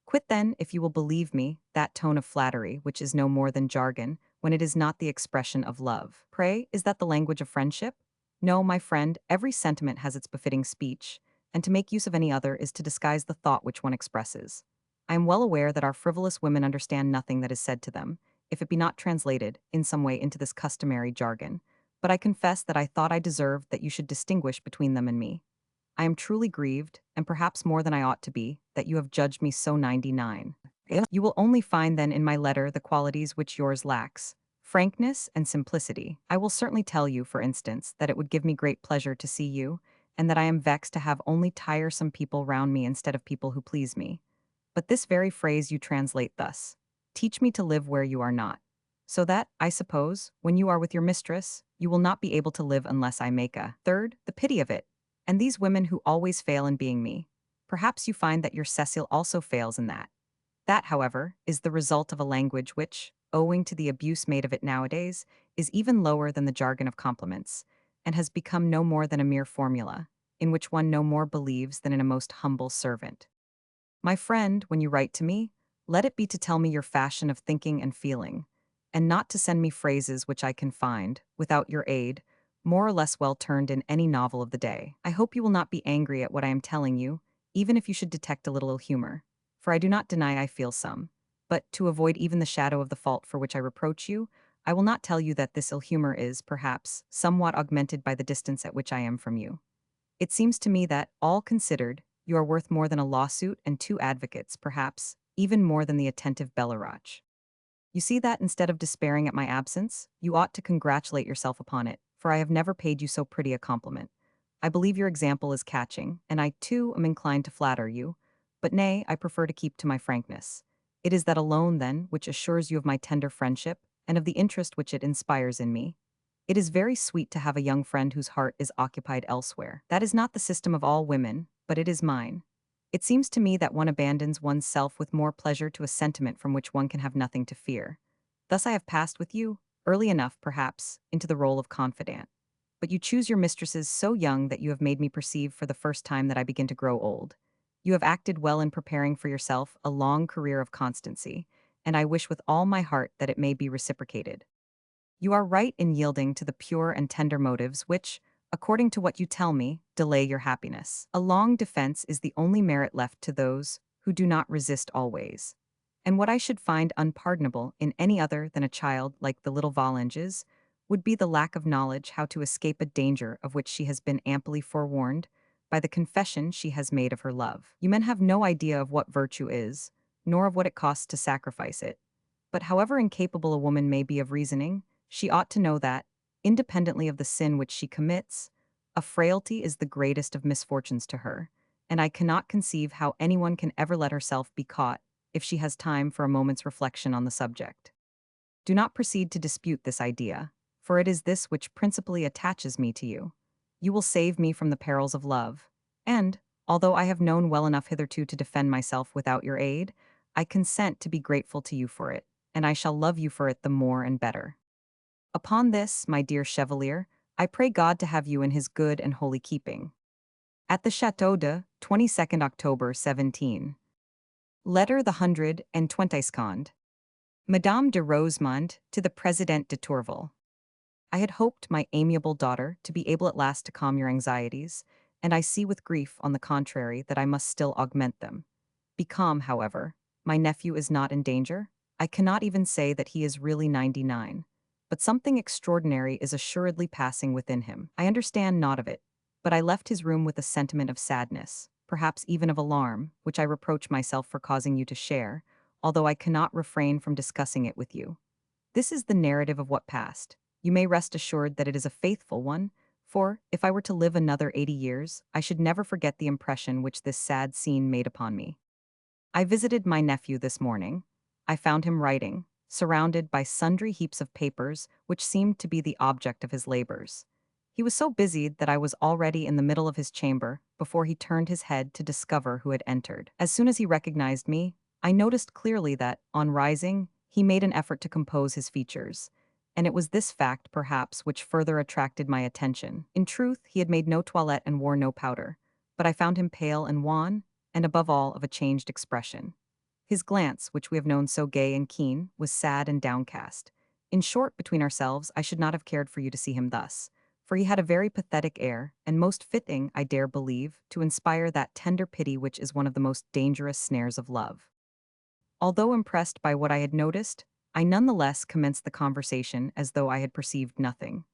Quit then, if you will believe me, that tone of flattery which is no more than jargon, when it is not the expression of love. Pray, is that the language of friendship? No, my friend, every sentiment has its befitting speech, and to make use of any other is to disguise the thought which one expresses. I am well aware that our frivolous women understand nothing that is said to them, if it be not translated, in some way, into this customary jargon, but I confess that I thought I deserved that you should distinguish between them and me. I am truly grieved, and perhaps more than I ought to be, that you have judged me so 99. You will only find then in my letter the qualities which yours lacks, frankness and simplicity. I will certainly tell you, for instance, that it would give me great pleasure to see you, and that I am vexed to have only tiresome people round me instead of people who please me. But this very phrase you translate thus: teach me to live where you are not. So that, I suppose, when you are with your mistress, you will not be able to live unless I make a third, the pity of it. And these women who always fail in being me, perhaps you find that your Cécile also fails in that. That, however, is the result of a language which, owing to the abuse made of it nowadays, is even lower than the jargon of compliments, and has become no more than a mere formula, in which one no more believes than in a most humble servant. My friend, when you write to me, let it be to tell me your fashion of thinking and feeling, and not to send me phrases which I can find, without your aid, more or less well turned in any novel of the day. I hope you will not be angry at what I am telling you, even if you should detect a little ill humor, for I do not deny I feel some. But, to avoid even the shadow of the fault for which I reproach you, I will not tell you that this ill humor is, perhaps, somewhat augmented by the distance at which I am from you. It seems to me that, all considered, you are worth more than a lawsuit and 2 advocates, perhaps, even more than the attentive Bellerach. You see that, instead of despairing at my absence, you ought to congratulate yourself upon it, for I have never paid you so pretty a compliment. I believe your example is catching, and I, too, am inclined to flatter you, but nay, I prefer to keep to my frankness. It is that alone, then, which assures you of my tender friendship, and of the interest which it inspires in me. It is very sweet to have a young friend whose heart is occupied elsewhere. That is not the system of all women, but it is mine. It seems to me that one abandons one's self with more pleasure to a sentiment from which one can have nothing to fear. Thus I have passed with you, early enough, perhaps, into the role of confidant. But you choose your mistresses so young that you have made me perceive for the first time that I begin to grow old. You have acted well in preparing for yourself a long career of constancy, and I wish with all my heart that it may be reciprocated. You are right in yielding to the pure and tender motives which, according to what you tell me, delay your happiness. A long defense is the only merit left to those who do not resist always. And what I should find unpardonable in any other than a child like the little Valanges would be the lack of knowledge how to escape a danger of which she has been amply forewarned by the confession she has made of her love. You men have no idea of what virtue is, nor of what it costs to sacrifice it. But however incapable a woman may be of reasoning, she ought to know that, independently of the sin which she commits, a frailty is the greatest of misfortunes to her, and I cannot conceive how anyone can ever let herself be caught if she has time for a moment's reflection on the subject. Do not proceed to dispute this idea, for it is this which principally attaches me to you. You will save me from the perils of love, and, although I have known well enough hitherto to defend myself without your aid, I consent to be grateful to you for it, and I shall love you for it the more and better. Upon this, my dear Chevalier, I pray God to have you in his good and holy keeping. At the Château de 22nd October 17. Letter the 122nd. Madame de Rosemond to the President de Tourvel. I had hoped, my amiable daughter, to be able at last to calm your anxieties, and I see with grief, on the contrary, that I must still augment them. Be calm, however. My nephew is not in danger. I cannot even say that he is really 99. But something extraordinary is assuredly passing within him. I understand naught of it, but I left his room with a sentiment of sadness, perhaps even of alarm, which I reproach myself for causing you to share, although I cannot refrain from discussing it with you. This is the narrative of what passed. You may rest assured that it is a faithful one, for, if I were to live another 80 years, I should never forget the impression which this sad scene made upon me. I visited my nephew this morning. I found him writing, surrounded by sundry heaps of papers which seemed to be the object of his labors. He was so busied that I was already in the middle of his chamber before he turned his head to discover who had entered. As soon as he recognized me, I noticed clearly that, on rising, he made an effort to compose his features, and it was this fact, perhaps, which further attracted my attention. In truth, he had made no toilette and wore no powder, but I found him pale and wan, and above all, of a changed expression. His glance, which we have known so gay and keen, was sad and downcast. In short, between ourselves, I should not have cared for you to see him thus, for he had a very pathetic air, and most fitting, I dare believe, to inspire that tender pity which is one of the most dangerous snares of love. Although impressed by what I had noticed, I none the less commenced the conversation as though I had perceived nothing.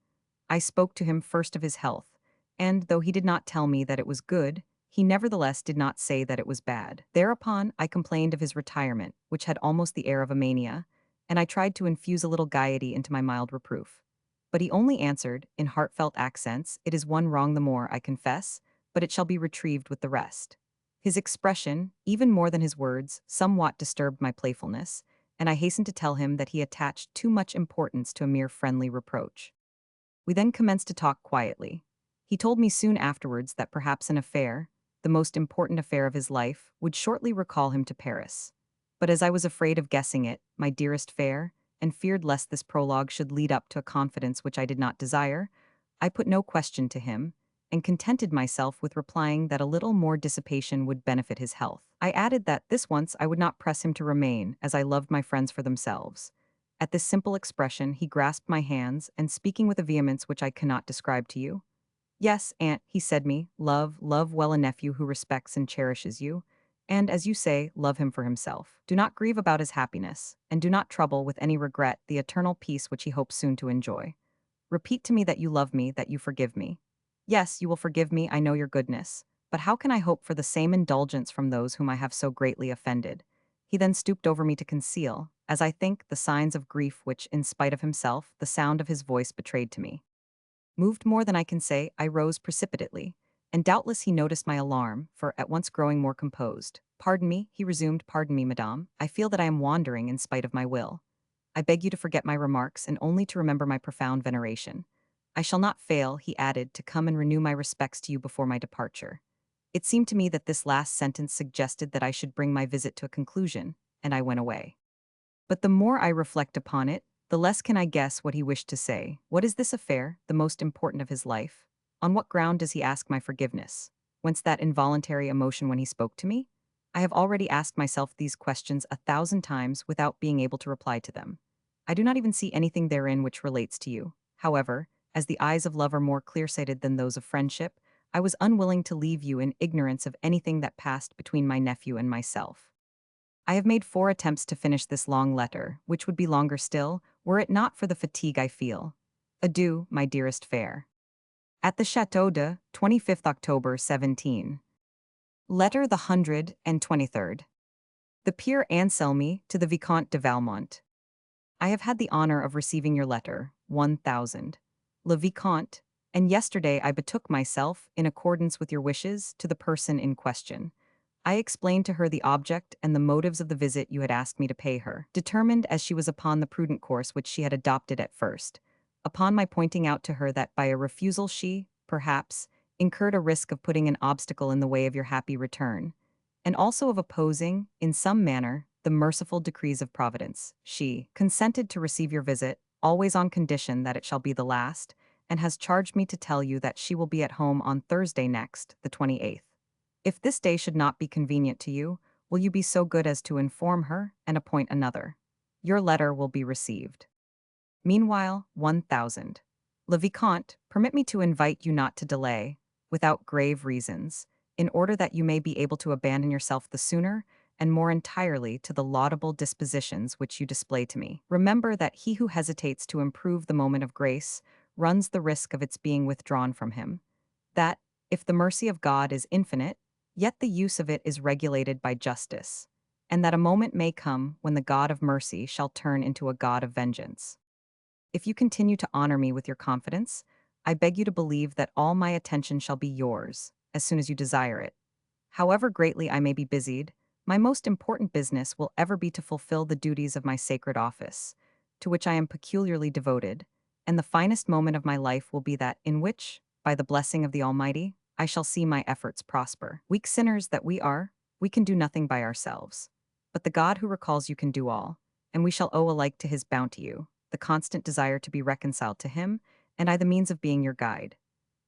I spoke to him first of his health, and, though he did not tell me that it was good, he nevertheless did not say that it was bad. Thereupon I complained of his retirement, which had almost the air of a mania, and I tried to infuse a little gaiety into my mild reproof. But he only answered, in heartfelt accents, "It is one wrong the more, I confess, but it shall be retrieved with the rest." His expression, even more than his words, somewhat disturbed my playfulness, and I hastened to tell him that he attached too much importance to a mere friendly reproach. We then commenced to talk quietly. He told me soon afterwards that perhaps an affair, the most important affair of his life, would shortly recall him to Paris. But as I was afraid of guessing it, my dearest fair, and feared lest this prologue should lead up to a confidence which I did not desire, I put no question to him, and contented myself with replying that a little more dissipation would benefit his health. I added that this once I would not press him to remain, as I loved my friends for themselves. At this simple expression he grasped my hands, and speaking with a vehemence which I cannot describe to you, "Yes, aunt," he said me, love well a nephew who respects and cherishes you, and, as you say, love him for himself. Do not grieve about his happiness, and do not trouble with any regret the eternal peace which he hopes soon to enjoy. Repeat to me that you love me, that you forgive me. Yes, you will forgive me, I know your goodness, but how can I hope for the same indulgence from those whom I have so greatly offended?" He then stooped over me to conceal, as I think, the signs of grief which, in spite of himself, the sound of his voice betrayed to me. Moved more than I can say, I rose precipitately, and doubtless he noticed my alarm, for, at once growing more composed, "Pardon me," he resumed, "pardon me, madame. I feel that I am wandering in spite of my will. I beg you to forget my remarks and only to remember my profound veneration. I shall not fail," he added, "to come and renew my respects to you before my departure." It seemed to me that this last sentence suggested that I should bring my visit to a conclusion, and I went away. But the more I reflect upon it, the less can I guess what he wished to say. What is this affair, the most important of his life? On what ground does he ask my forgiveness? Whence that involuntary emotion when he spoke to me? I have already asked myself these questions 1,000 times without being able to reply to them. I do not even see anything therein which relates to you. However, as the eyes of love are more clear-sighted than those of friendship, I was unwilling to leave you in ignorance of anything that passed between my nephew and myself. I have made 4 attempts to finish this long letter, which would be longer still, were it not for the fatigue I feel. Adieu, my dearest fair. At the Chateau de 25th October 17. Letter the 123rd. The Peer Anselmy to the Vicomte de Valmont. I have had the honor of receiving your letter, 1000. Le Vicomte, and yesterday I betook myself, in accordance with your wishes, to the person in question. I explained to her the object and the motives of the visit you had asked me to pay her, determined as she was upon the prudent course which she had adopted at first. Upon my pointing out to her that by a refusal she, perhaps, incurred a risk of putting an obstacle in the way of your happy return, and also of opposing, in some manner, the merciful decrees of Providence, she consented to receive your visit, always on condition that it shall be the last, and has charged me to tell you that she will be at home on Thursday next, the 28th. If this day should not be convenient to you, will you be so good as to inform her and appoint another? Your letter will be received. Meanwhile, 1000. Le Vicomte, permit me to invite you not to delay, without grave reasons, in order that you may be able to abandon yourself the sooner and more entirely to the laudable dispositions which you display to me. Remember that he who hesitates to improve the moment of grace runs the risk of its being withdrawn from him. That, if the mercy of God is infinite, yet the use of it is regulated by justice, and that a moment may come when the God of mercy shall turn into a God of vengeance. If you continue to honor me with your confidence, I beg you to believe that all my attention shall be yours, as soon as you desire it. However greatly I may be busied, my most important business will ever be to fulfill the duties of my sacred office, to which I am peculiarly devoted, and the finest moment of my life will be that in which, by the blessing of the Almighty, I shall see my efforts prosper. Weak sinners that we are, we can do nothing by ourselves. But the God who recalls you can do all, and we shall owe alike to his bounty you, the constant desire to be reconciled to him, and I the means of being your guide.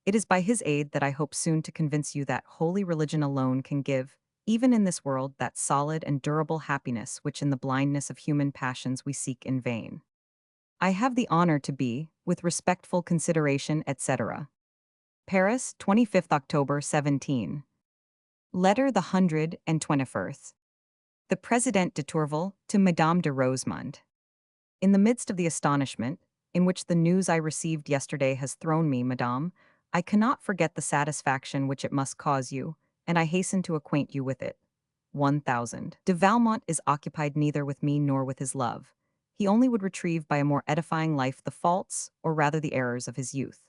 It is by his aid that I hope soon to convince you that holy religion alone can give, even in this world, that solid and durable happiness which in the blindness of human passions we seek in vain. I have the honor to be, with respectful consideration, etc. Paris, 25th October 17. Letter the 121st. The President de Tourvel to Madame de Rosemonde. In the midst of the astonishment, in which the news I received yesterday has thrown me, Madame, I cannot forget the satisfaction which it must cause you, and I hasten to acquaint you with it. 1000. De Valmont is occupied neither with me nor with his love. He only would retrieve by a more edifying life the faults, or rather the errors, of his youth.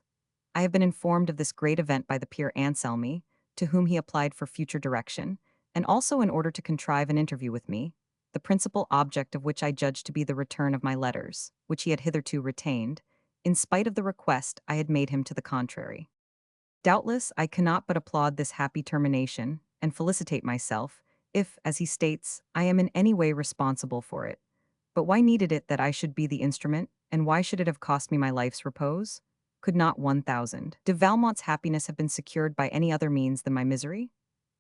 I have been informed of this great event by the Peer Anselmy, to whom he applied for future direction, and also in order to contrive an interview with me, the principal object of which I judged to be the return of my letters, which he had hitherto retained, in spite of the request I had made him to the contrary. Doubtless, I cannot but applaud this happy termination, and felicitate myself, if, as he states, I am in any way responsible for it. But why needed it that I should be the instrument, and why should it have cost me my life's repose? Could not 1000 de Valmont's happiness have been secured by any other means than my misery?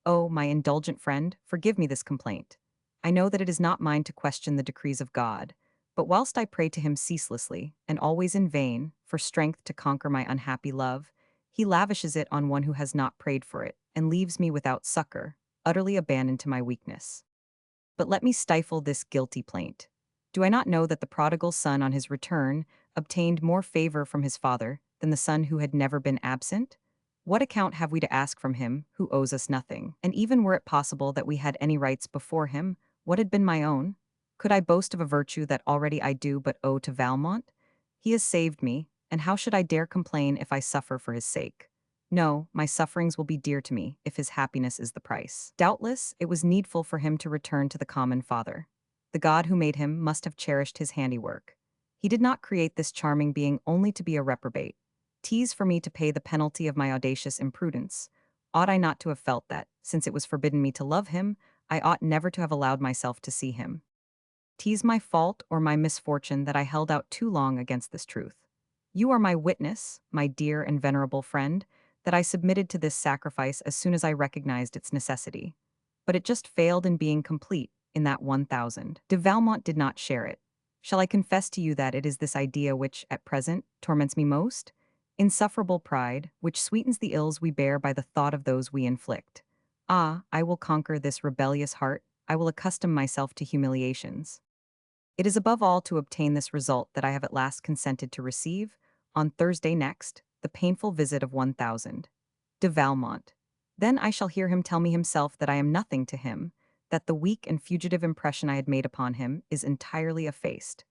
Oh, my indulgent friend, forgive me this complaint. I know that it is not mine to question the decrees of God, but whilst I pray to him ceaselessly, and always in vain, for strength to conquer my unhappy love, he lavishes it on one who has not prayed for it, and leaves me without succor, utterly abandoned to my weakness. But let me stifle this guilty plaint. Do I not know that the prodigal son on his return obtained more favor from his father than the son who had never been absent? What account have we to ask from him who owes us nothing? And even were it possible that we had any rights before him, what had been my own? Could I boast of a virtue that already I do but owe to Valmont? He has saved me, and how should I dare complain if I suffer for his sake? No, my sufferings will be dear to me if his happiness is the price. Doubtless, it was needful for him to return to the common father. The God who made him must have cherished his handiwork. He did not create this charming being only to be a reprobate. 'Tis for me to pay the penalty of my audacious imprudence. Ought I not to have felt that, since it was forbidden me to love him, I ought never to have allowed myself to see him? 'Tis my fault or my misfortune that I held out too long against this truth. You are my witness, my dear and venerable friend, that I submitted to this sacrifice as soon as I recognized its necessity. But it just failed in being complete in that 1000. De Valmont did not share it. Shall I confess to you that it is this idea which, at present, torments me most? Insufferable pride, which sweetens the ills we bear by the thought of those we inflict. Ah, I will conquer this rebellious heart, I will accustom myself to humiliations. It is above all to obtain this result that I have at last consented to receive, on Thursday next, the painful visit of 1000. De Valmont. Then I shall hear him tell me himself that I am nothing to him, that the weak and fugitive impression I had made upon him is entirely effaced.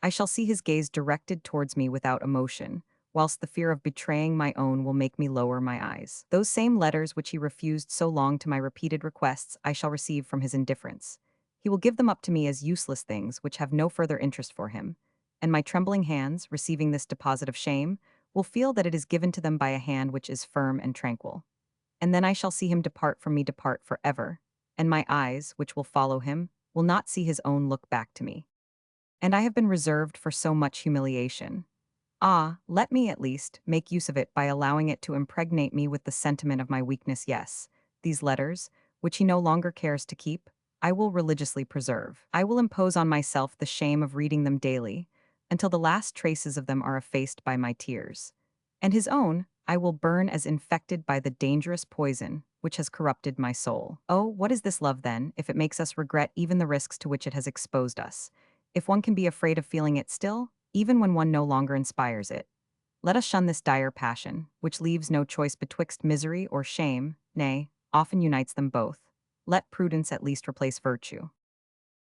I shall see his gaze directed towards me without emotion, whilst the fear of betraying my own will make me lower my eyes. Those same letters which he refused so long to my repeated requests I shall receive from his indifference. He will give them up to me as useless things which have no further interest for him, and my trembling hands, receiving this deposit of shame, will feel that it is given to them by a hand which is firm and tranquil. And then I shall see him depart from me depart forever, and my eyes, which will follow him, will not see his own look back to me. And I have been reserved for so much humiliation. Ah, let me, at least, make use of it by allowing it to impregnate me with the sentiment of my weakness. Yes, these letters, which he no longer cares to keep, I will religiously preserve. I will impose on myself the shame of reading them daily, until the last traces of them are effaced by my tears. And his own, I will burn as infected by the dangerous poison which has corrupted my soul. Oh, what is this love, then, if it makes us regret even the risks to which it has exposed us? If one can be afraid of feeling it still, even when one no longer inspires it. Let us shun this dire passion, which leaves no choice betwixt misery or shame, nay, often unites them both. Let prudence at least replace virtue.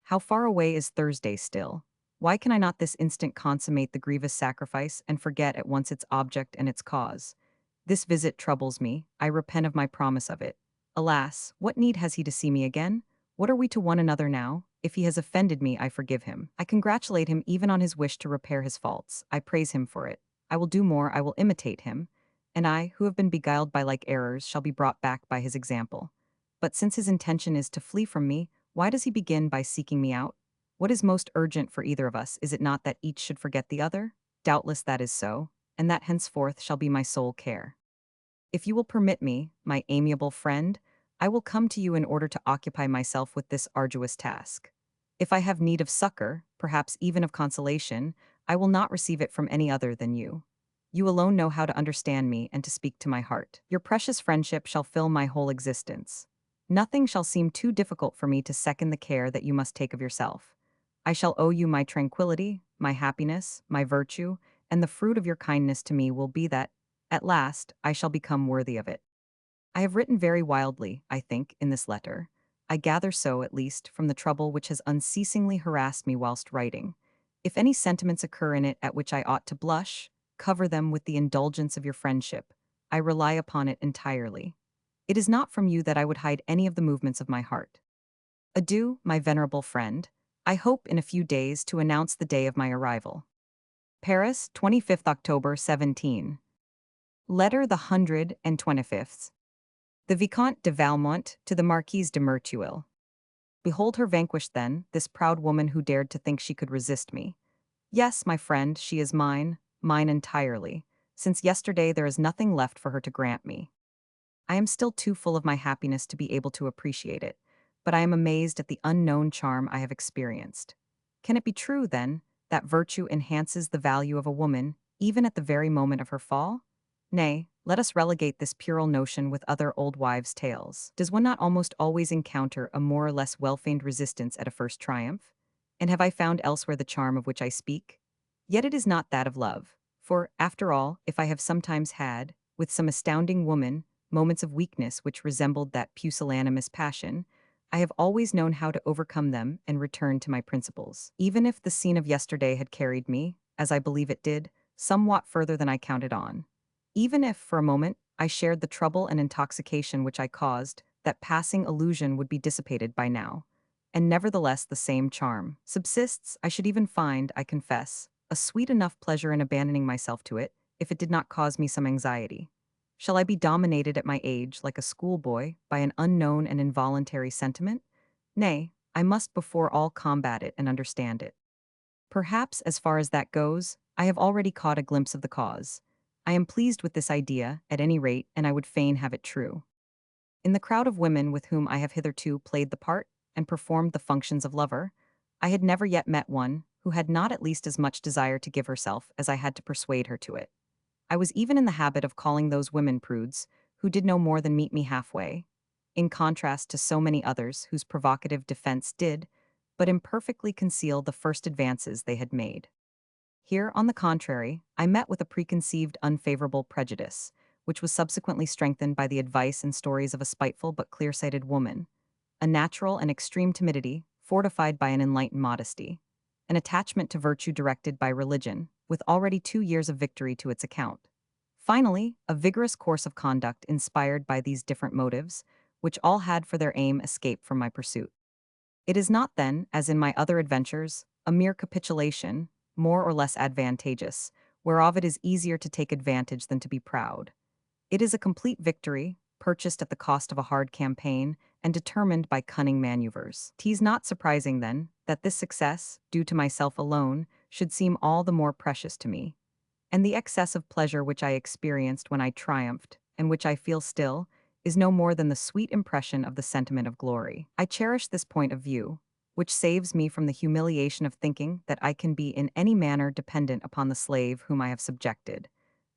How far away is Thursday still? Why can I not this instant consummate the grievous sacrifice and forget at once its object and its cause? This visit troubles me, I repent of my promise of it. Alas, what need has he to see me again? What are we to one another now? If he has offended me, I forgive him. I congratulate him even on his wish to repair his faults. I praise him for it. I will do more, I will imitate him. And I, who have been beguiled by like errors, shall be brought back by his example. But since his intention is to flee from me, why does he begin by seeking me out? What is most urgent for either of us? Is it not that each should forget the other? Doubtless that is so, and that henceforth shall be my sole care. If you will permit me, my amiable friend, I will come to you in order to occupy myself with this arduous task. If I have need of succor, perhaps even of consolation, I will not receive it from any other than you. You alone know how to understand me and to speak to my heart. Your precious friendship shall fill my whole existence. Nothing shall seem too difficult for me to second the care that you must take of yourself. I shall owe you my tranquility, my happiness, my virtue, and the fruit of your kindness to me will be that, at last, I shall become worthy of it. I have written very wildly, I think, in this letter. I gather so, at least, from the trouble which has unceasingly harassed me whilst writing. If any sentiments occur in it at which I ought to blush, cover them with the indulgence of your friendship. I rely upon it entirely. It is not from you that I would hide any of the movements of my heart. Adieu, my venerable friend. I hope in a few days to announce the day of my arrival. Paris, 25th October, 17. Letter the 125th. The Vicomte de Valmont to the Marquise de Merteuil. Behold her vanquished then, this proud woman who dared to think she could resist me. Yes, my friend, she is mine entirely. Since yesterday there is nothing left for her to grant me. I am still too full of my happiness to be able to appreciate it, but I am amazed at the unknown charm I have experienced. Can it be true, then, that virtue enhances the value of a woman, even at the very moment of her fall? Nay, let us relegate this puerile notion with other old wives' tales. Does one not almost always encounter a more or less well-feigned resistance at a first triumph? And have I found elsewhere the charm of which I speak? Yet it is not that of love, for, after all, if I have sometimes had, with some astounding woman, moments of weakness which resembled that pusillanimous passion, I have always known how to overcome them and return to my principles. Even if the scene of yesterday had carried me, as I believe it did, somewhat further than I counted on. Even if, for a moment, I shared the trouble and intoxication which I caused, that passing illusion would be dissipated by now. And nevertheless the same charm subsists. I should even find, I confess, a sweet enough pleasure in abandoning myself to it, if it did not cause me some anxiety. Shall I be dominated at my age, like a schoolboy, by an unknown and involuntary sentiment? Nay, I must before all combat it and understand it. Perhaps, as far as that goes, I have already caught a glimpse of the cause. I am pleased with this idea, at any rate, and I would fain have it true. In the crowd of women with whom I have hitherto played the part and performed the functions of lover, I had never yet met one who had not at least as much desire to give herself as I had to persuade her to it. I was even in the habit of calling those women prudes, who did no more than meet me halfway, in contrast to so many others whose provocative defense did, but imperfectly conceal the first advances they had made. Here, on the contrary, I met with a preconceived unfavorable prejudice, which was subsequently strengthened by the advice and stories of a spiteful but clear-sighted woman, a natural and extreme timidity, fortified by an enlightened modesty, an attachment to virtue directed by religion, with already 2 years of victory to its account. Finally, a vigorous course of conduct inspired by these different motives, which all had for their aim escape from my pursuit. It is not then, as in my other adventures, a mere capitulation, more or less advantageous, whereof it is easier to take advantage than to be proud. It is a complete victory, purchased at the cost of a hard campaign, and determined by cunning maneuvers. 'Tis not surprising, then, that this success, due to myself alone, should seem all the more precious to me. And the excess of pleasure which I experienced when I triumphed, and which I feel still, is no more than the sweet impression of the sentiment of glory. I cherish this point of view, which saves me from the humiliation of thinking that I can be in any manner dependent upon the slave whom I have subjected,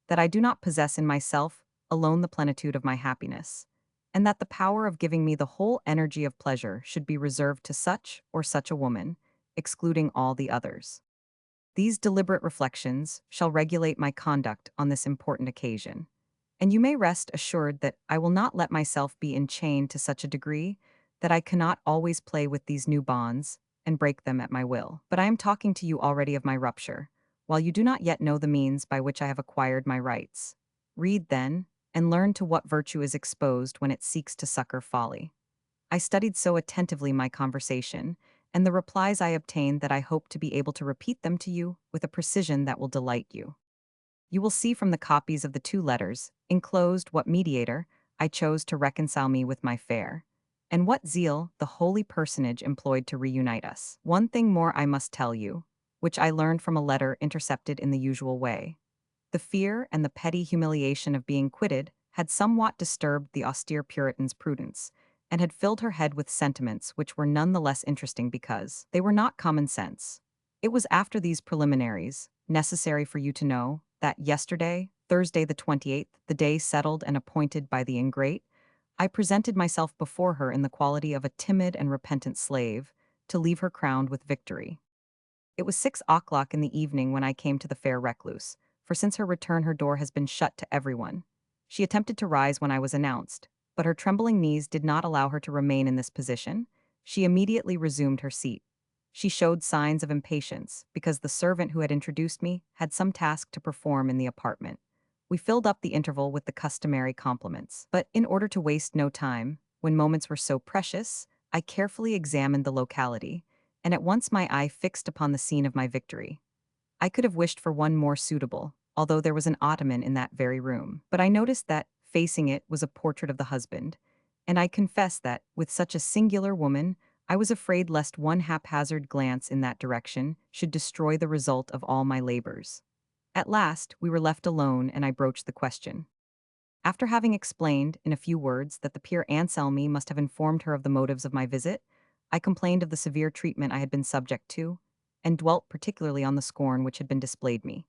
that I do not possess in myself alone the plenitude of my happiness, and that the power of giving me the whole energy of pleasure should be reserved to such or such a woman, excluding all the others. These deliberate reflections shall regulate my conduct on this important occasion, and you may rest assured that I will not let myself be enchained to such a degree that I cannot always play with these new bonds and break them at my will. But I am talking to you already of my rupture, while you do not yet know the means by which I have acquired my rights. Read, then, and learn to what virtue is exposed when it seeks to succor folly. I studied so attentively my conversation, and the replies I obtained, that I hope to be able to repeat them to you with a precision that will delight you. You will see from the copies of the 2 letters, enclosed, what mediator I chose to reconcile me with my fair, and what zeal the holy personage employed to reunite us. One thing more I must tell you, which I learned from a letter intercepted in the usual way. The fear and the petty humiliation of being quitted had somewhat disturbed the austere Puritan's prudence, and had filled her head with sentiments which were none the less interesting because they were not common sense. It was after these preliminaries, necessary for you to know, that yesterday, Thursday the 28th, the day settled and appointed by the ingrate, I presented myself before her in the quality of a timid and repentant slave, to leave her crowned with victory. It was 6 o'clock in the evening when I came to the fair recluse, for since her return her door has been shut to everyone. She attempted to rise when I was announced, but her trembling knees did not allow her to remain in this position. She immediately resumed her seat. She showed signs of impatience, because the servant who had introduced me had some task to perform in the apartment. We filled up the interval with the customary compliments, but in order to waste no time, when moments were so precious, I carefully examined the locality, and at once my eye fixed upon the scene of my victory. I could have wished for one more suitable, although there was an ottoman in that very room. But I noticed that, facing it, was a portrait of the husband, and I confess that, with such a singular woman, I was afraid lest one haphazard glance in that direction should destroy the result of all my labors. At last, we were left alone, and I broached the question. After having explained, in a few words, that the peer Anselmi must have informed her of the motives of my visit, I complained of the severe treatment I had been subject to, and dwelt particularly on the scorn which had been displayed me.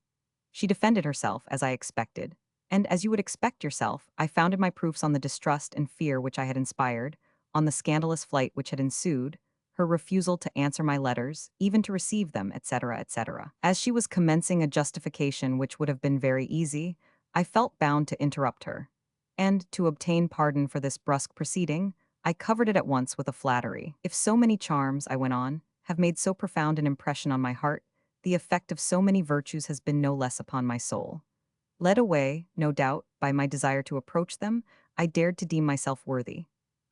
She defended herself, as I expected, and, as you would expect yourself, I founded my proofs on the distrust and fear which I had inspired, on the scandalous flight which had ensued, her refusal to answer my letters, even to receive them, etc., etc. As she was commencing a justification which would have been very easy, I felt bound to interrupt her, and, to obtain pardon for this brusque proceeding, I covered it at once with a flattery. If so many charms, I went on, have made so profound an impression on my heart, the effect of so many virtues has been no less upon my soul. Led away, no doubt, by my desire to approach them, I dared to deem myself worthy.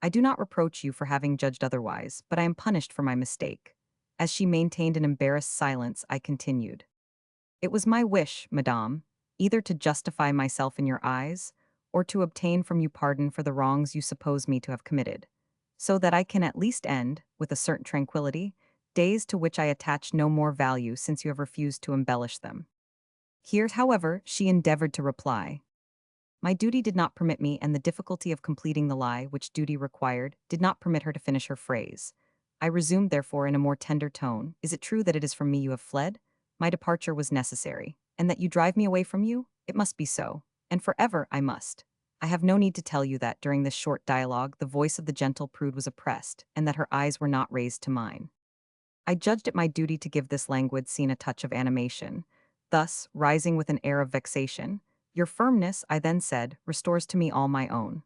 I do not reproach you for having judged otherwise, but I am punished for my mistake. As she maintained an embarrassed silence, I continued. It was my wish, madame, either to justify myself in your eyes, or to obtain from you pardon for the wrongs you suppose me to have committed. so that I can at least end, with a certain tranquility, days to which I attach no more value since you have refused to embellish them. Here, however, she endeavored to reply. My duty did not permit me, and the difficulty of completing the lie which duty required did not permit her to finish her phrase. I resumed, therefore, in a more tender tone, "Is it true that it is from me you have fled? My departure was necessary. And that you drive me away from you? It must be so. And forever I must. I have no need to tell you that, during this short dialogue, the voice of the gentle prude was oppressed, and that her eyes were not raised to mine. I judged it my duty to give this languid scene a touch of animation. Thus, rising with an air of vexation, "Your firmness," I then said, "restores to me all my own.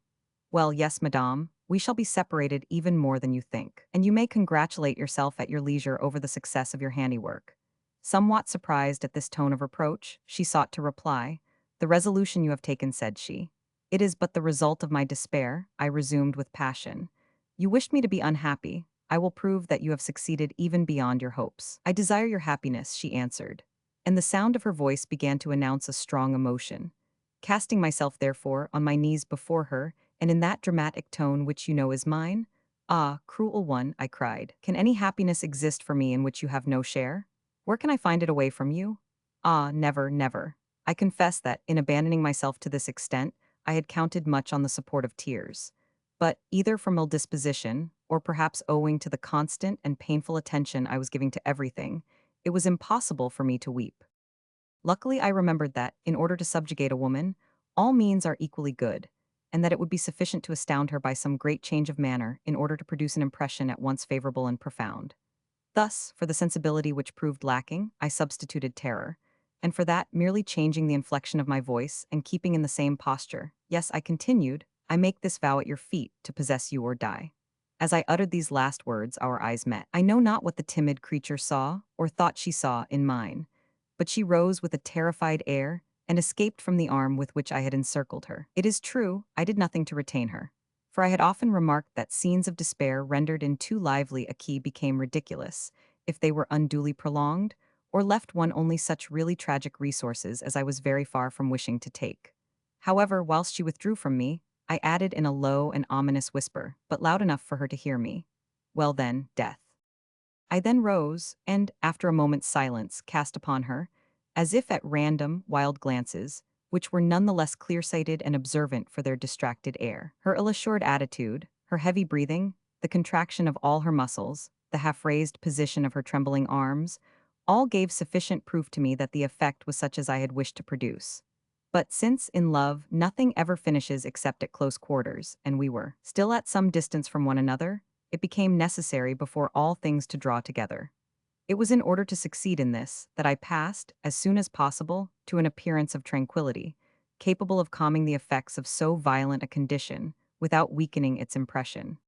Well, yes, madame, we shall be separated even more than you think, and you may congratulate yourself at your leisure over the success of your handiwork." Somewhat surprised at this tone of reproach, she sought to reply. "The resolution you have taken," said she. "It is but the result of my despair," I resumed with passion. "You wished me to be unhappy. I will prove that you have succeeded even beyond your hopes." "I desire your happiness," she answered, and the sound of her voice began to announce a strong emotion. Casting myself, therefore, on my knees before her, and in that dramatic tone which you know is mine, "Ah, cruel one," I cried, "can any happiness exist for me in which you have no share? Where can I find it away from you? Ah, never, never." I confess that, in abandoning myself to this extent, I had counted much on the support of tears. But, either from ill disposition, or perhaps owing to the constant and painful attention I was giving to everything, it was impossible for me to weep. Luckily, I remembered that, in order to subjugate a woman, all means are equally good, and that it would be sufficient to astound her by some great change of manner in order to produce an impression at once favorable and profound. Thus, for the sensibility which proved lacking, I substituted terror, and for that, merely changing the inflection of my voice and keeping in the same posture. "Yes," I continued, "I make this vow at your feet, to possess you or die." As I uttered these last words, our eyes met. I know not what the timid creature saw, or thought she saw, in mine, but she rose with a terrified air and escaped from the arm with which I had encircled her. It is true, I did nothing to retain her, for I had often remarked that scenes of despair rendered in too lively a key became ridiculous, if they were unduly prolonged, or left one only such really tragic resources as I was very far from wishing to take. However, whilst she withdrew from me, I added in a low and ominous whisper, but loud enough for her to hear me, "Well then, death." I then rose, and, after a moment's silence, cast upon her, as if at random, wild glances, which were none the less clear-sighted and observant for their distracted air. Her ill-assured attitude, her heavy breathing, the contraction of all her muscles, the half-raised position of her trembling arms, all gave sufficient proof to me that the effect was such as I had wished to produce. But since, in love, nothing ever finishes except at close quarters, and we were still at some distance from one another, it became necessary before all things to draw together. It was in order to succeed in this that I passed, as soon as possible, to an appearance of tranquility, capable of calming the effects of so violent a condition, without weakening its impression.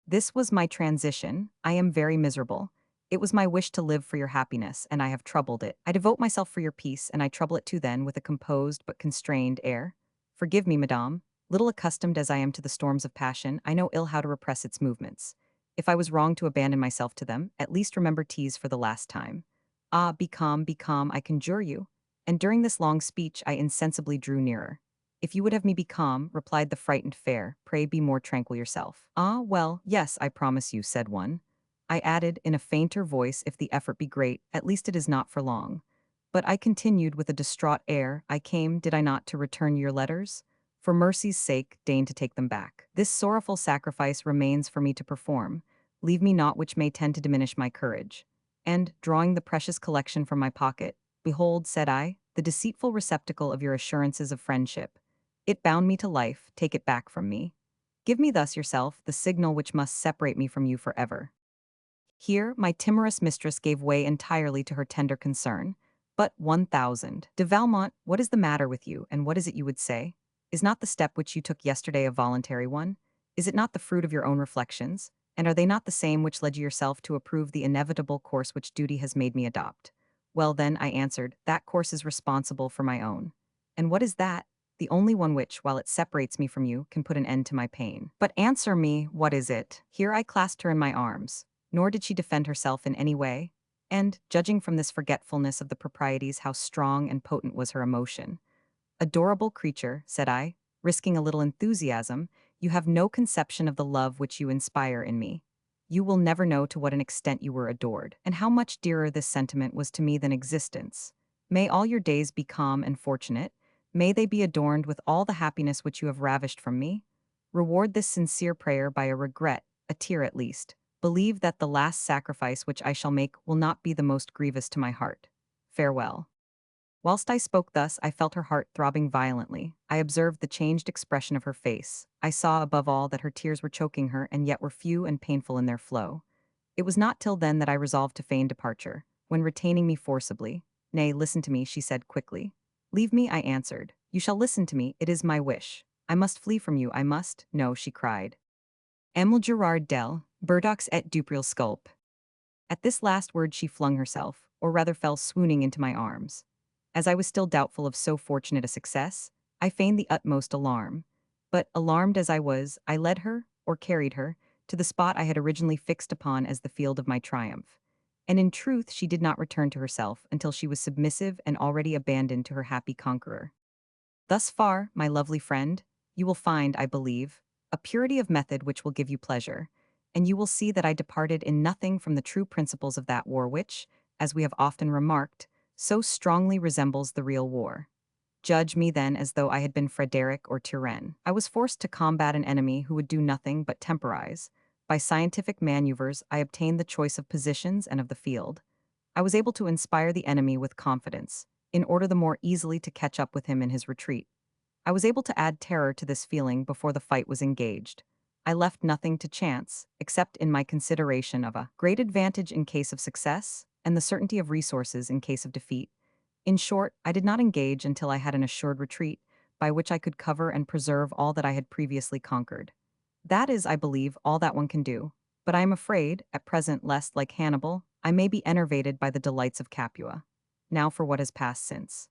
This was my transition. I am very miserable. It was my wish to live for your happiness, and I have troubled it. I devote myself for your peace, and I trouble it too then, with a composed but constrained air. Forgive me, madame. Little accustomed as I am to the storms of passion, I know ill how to repress its movements. If I was wrong to abandon myself to them, at least remember tease for the last time. Ah, be calm, I conjure you." And during this long speech I insensibly drew nearer. "If you would have me be calm," replied the frightened fair, "pray be more tranquil yourself." "Ah, well, yes, I promise you," said one. I added, in a fainter voice, "If the effort be great, at least it is not for long." But I continued with a distraught air, "I came, did I not, to return your letters? For mercy's sake, deign to take them back. This sorrowful sacrifice remains for me to perform. Leave me naught which may tend to diminish my courage." And, drawing the precious collection from my pocket, "Behold," said I, "the deceitful receptacle of your assurances of friendship. It bound me to life, take it back from me. Give me thus yourself the signal which must separate me from you forever." Here my timorous mistress gave way entirely to her tender concern. "But 1,000. De Valmont, what is the matter with you, and what is it you would say? Is not the step which you took yesterday a voluntary one? Is it not the fruit of your own reflections? And are they not the same which led you yourself to approve the inevitable course which duty has made me adopt?" "Well then," I answered, "that course is responsible for my own." "And what is that?" "The only one which, while it separates me from you, can put an end to my pain." "But answer me, what is it?" Here I clasped her in my arms. Nor did she defend herself in any way, and, judging from this forgetfulness of the proprieties how strong and potent was her emotion. "Adorable creature," said I, risking a little enthusiasm, You have no conception of the love which you inspire in me. You will never know to what an extent you were adored, and how much dearer this sentiment was to me than existence. May all your days be calm and fortunate. May they be adorned with all the happiness which you have ravished from me. Reward this sincere prayer by a regret, a tear at least. Believe that the last sacrifice which I shall make will not be the most grievous to my heart. Farewell. Whilst I spoke thus, I felt her heart throbbing violently. I observed the changed expression of her face. I saw above all that her tears were choking her and yet were few and painful in their flow. It was not till then that I resolved to feign departure, when retaining me forcibly. Nay, listen to me, she said quickly. Leave me, I answered. You shall listen to me, it is my wish. I must flee from you, I must. No, she cried. Emile Gerard del, Burdock's et Dupril Sculp. At this last word she flung herself, or rather fell swooning into my arms. As I was still doubtful of so fortunate a success, I feigned the utmost alarm. But, alarmed as I was, I led her, or carried her, to the spot I had originally fixed upon as the field of my triumph. And in truth she did not return to herself until she was submissive and already abandoned to her happy conqueror. Thus far, my lovely friend, you will find, I believe, a purity of method which will give you pleasure, and you will see that I departed in nothing from the true principles of that war which, as we have often remarked, so strongly resembles the real war. Judge me then as though I had been Frederick or Turenne. I was forced to combat an enemy who would do nothing but temporize. By scientific maneuvers, I obtained the choice of positions and of the field. I was able to inspire the enemy with confidence, in order the more easily to catch up with him in his retreat. I was able to add terror to this feeling before the fight was engaged. I left nothing to chance, except in my consideration of a great advantage in case of success, and the certainty of resources in case of defeat. In short, I did not engage until I had an assured retreat, by which I could cover and preserve all that I had previously conquered. That is, I believe, all that one can do. But I am afraid, at present, lest, like Hannibal, I may be enervated by the delights of Capua. Now for what has passed since.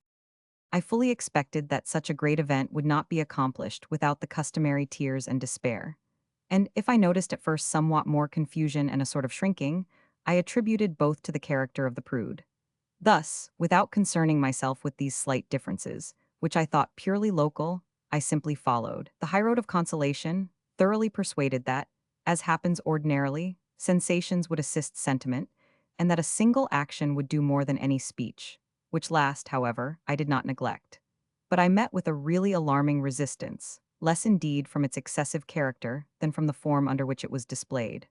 I fully expected that such a great event would not be accomplished without the customary tears and despair. And if I noticed at first somewhat more confusion and a sort of shrinking, I attributed both to the character of the prude. Thus, without concerning myself with these slight differences, which I thought purely local, I simply followed the highroad of consolation, thoroughly persuaded that, as happens ordinarily, sensations would assist sentiment, and that a single action would do more than any speech, which last, however, I did not neglect. But I met with a really alarming resistance, less indeed from its excessive character than from the form under which it was displayed.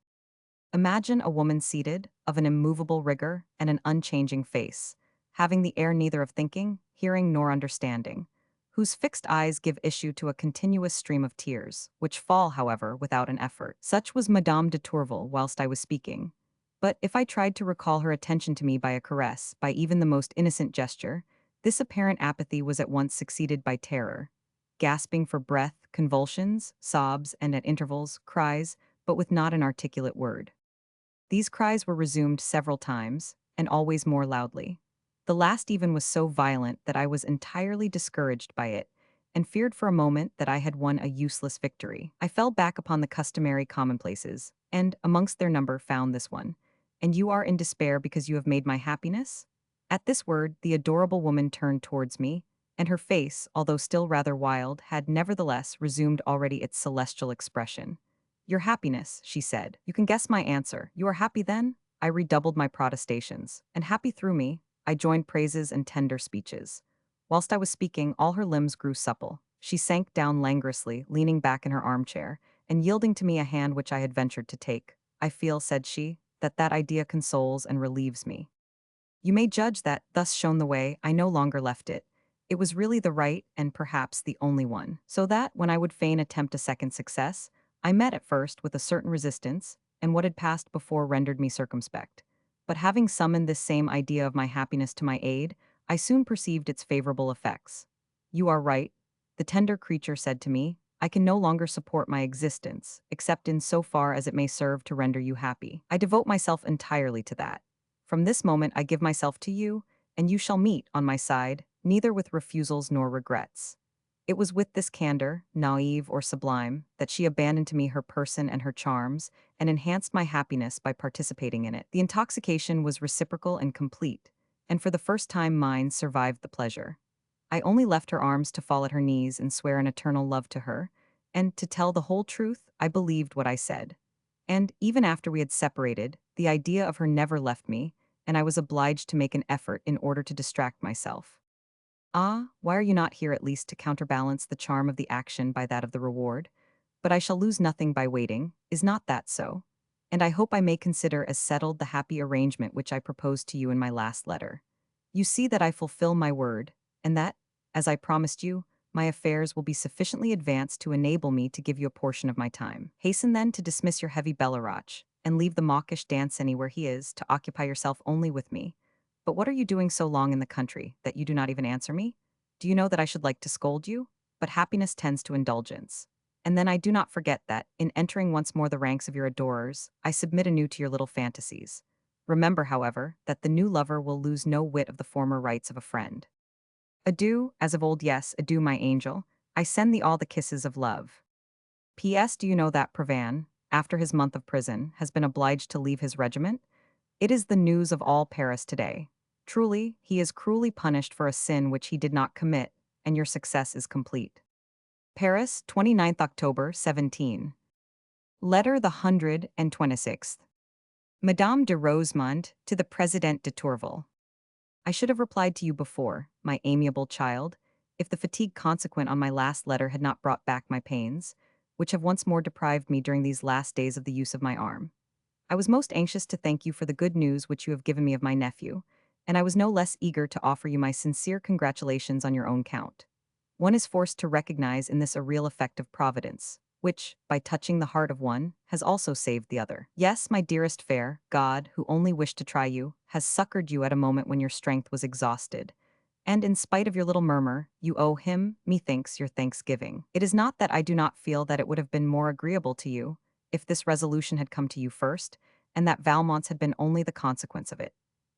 Imagine a woman seated, of an immovable rigor and an unchanging face, having the air neither of thinking, hearing nor understanding, whose fixed eyes give issue to a continuous stream of tears, which fall, however, without an effort. Such was Madame de Tourvel whilst I was speaking. But if I tried to recall her attention to me by a caress, by even the most innocent gesture, this apparent apathy was at once succeeded by terror. Gasping for breath, convulsions, sobs, and at intervals, cries, but with not an articulate word. These cries were resumed several times, and always more loudly. The last even was so violent that I was entirely discouraged by it, and feared for a moment that I had won a useless victory. I fell back upon the customary commonplaces, and, amongst their number, found this one. And you are in despair because you have made my happiness? At this word, the adorable woman turned towards me, and her face, although still rather wild, had nevertheless resumed already its celestial expression. Your happiness, she said. You can guess my answer. You are happy then? I redoubled my protestations, and happy through me, I joined praises and tender speeches. Whilst I was speaking, all her limbs grew supple. She sank down languorously, leaning back in her armchair, and yielding to me a hand which I had ventured to take. I feel, said she, that idea consoles and relieves me. You may judge that, thus shown the way, I no longer left it. It was really the right, and perhaps the only one. So that, when I would fain attempt a second success, I met at first with a certain resistance, and what had passed before rendered me circumspect. But having summoned this same idea of my happiness to my aid, I soon perceived its favorable effects. You are right, the tender creature said to me, I can no longer support my existence, except in so far as it may serve to render you happy. I devote myself entirely to that. From this moment I give myself to you, and you shall meet, on my side, neither with refusals nor regrets. It was with this candor, naive or sublime, that she abandoned to me her person and her charms, and enhanced my happiness by participating in it. The intoxication was reciprocal and complete, and for the first time mine survived the pleasure. I only left her arms to fall at her knees and swear an eternal love to her, And to tell the whole truth, I believed what I said. And even after we had separated, the idea of her never left me, and I was obliged to make an effort in order to distract myself. Ah, why are you not here at least to counterbalance the charm of the action by that of the reward? But I shall lose nothing by waiting, is not that so? And I hope I may consider as settled the happy arrangement which I proposed to you in my last letter. You see that I fulfill my word, and that, as I promised you, my affairs will be sufficiently advanced to enable me to give you a portion of my time. Hasten then to dismiss your heavy Bellerach, and leave the mawkish Danceny where he is, to occupy yourself only with me. But what are you doing so long in the country, that you do not even answer me? Do you know that I should like to scold you? But happiness tends to indulgence. And then I do not forget that, in entering once more the ranks of your adorers, I submit anew to your little fantasies. Remember, however, that the new lover will lose no whit of the former rights of a friend. Adieu, as of old, yes, adieu, my angel. I send thee all the kisses of love. P.S. Do you know that Pravan, after his month of prison, has been obliged to leave his regiment? It is the news of all Paris today. Truly, he is cruelly punished for a sin which he did not commit, and your success is complete. Paris, 29th October, 17. Letter the 126th. Madame de Rosemont to the President de Tourvel. I should have replied to you before, my amiable child, if the fatigue consequent on my last letter had not brought back my pains, which have once more deprived me during these last days of the use of my arm. I was most anxious to thank you for the good news which you have given me of my nephew, and I was no less eager to offer you my sincere congratulations on your own count. One is forced to recognize in this a real effect of Providence, which, by touching the heart of one, has also saved the other. Yes, my dearest fair, God, who only wished to try you, has succored you at a moment when your strength was exhausted, and in spite of your little murmur, you owe him, methinks, your thanksgiving. It is not that I do not feel that it would have been more agreeable to you, if this resolution had come to you first, and that Valmont's had been only the consequence of it.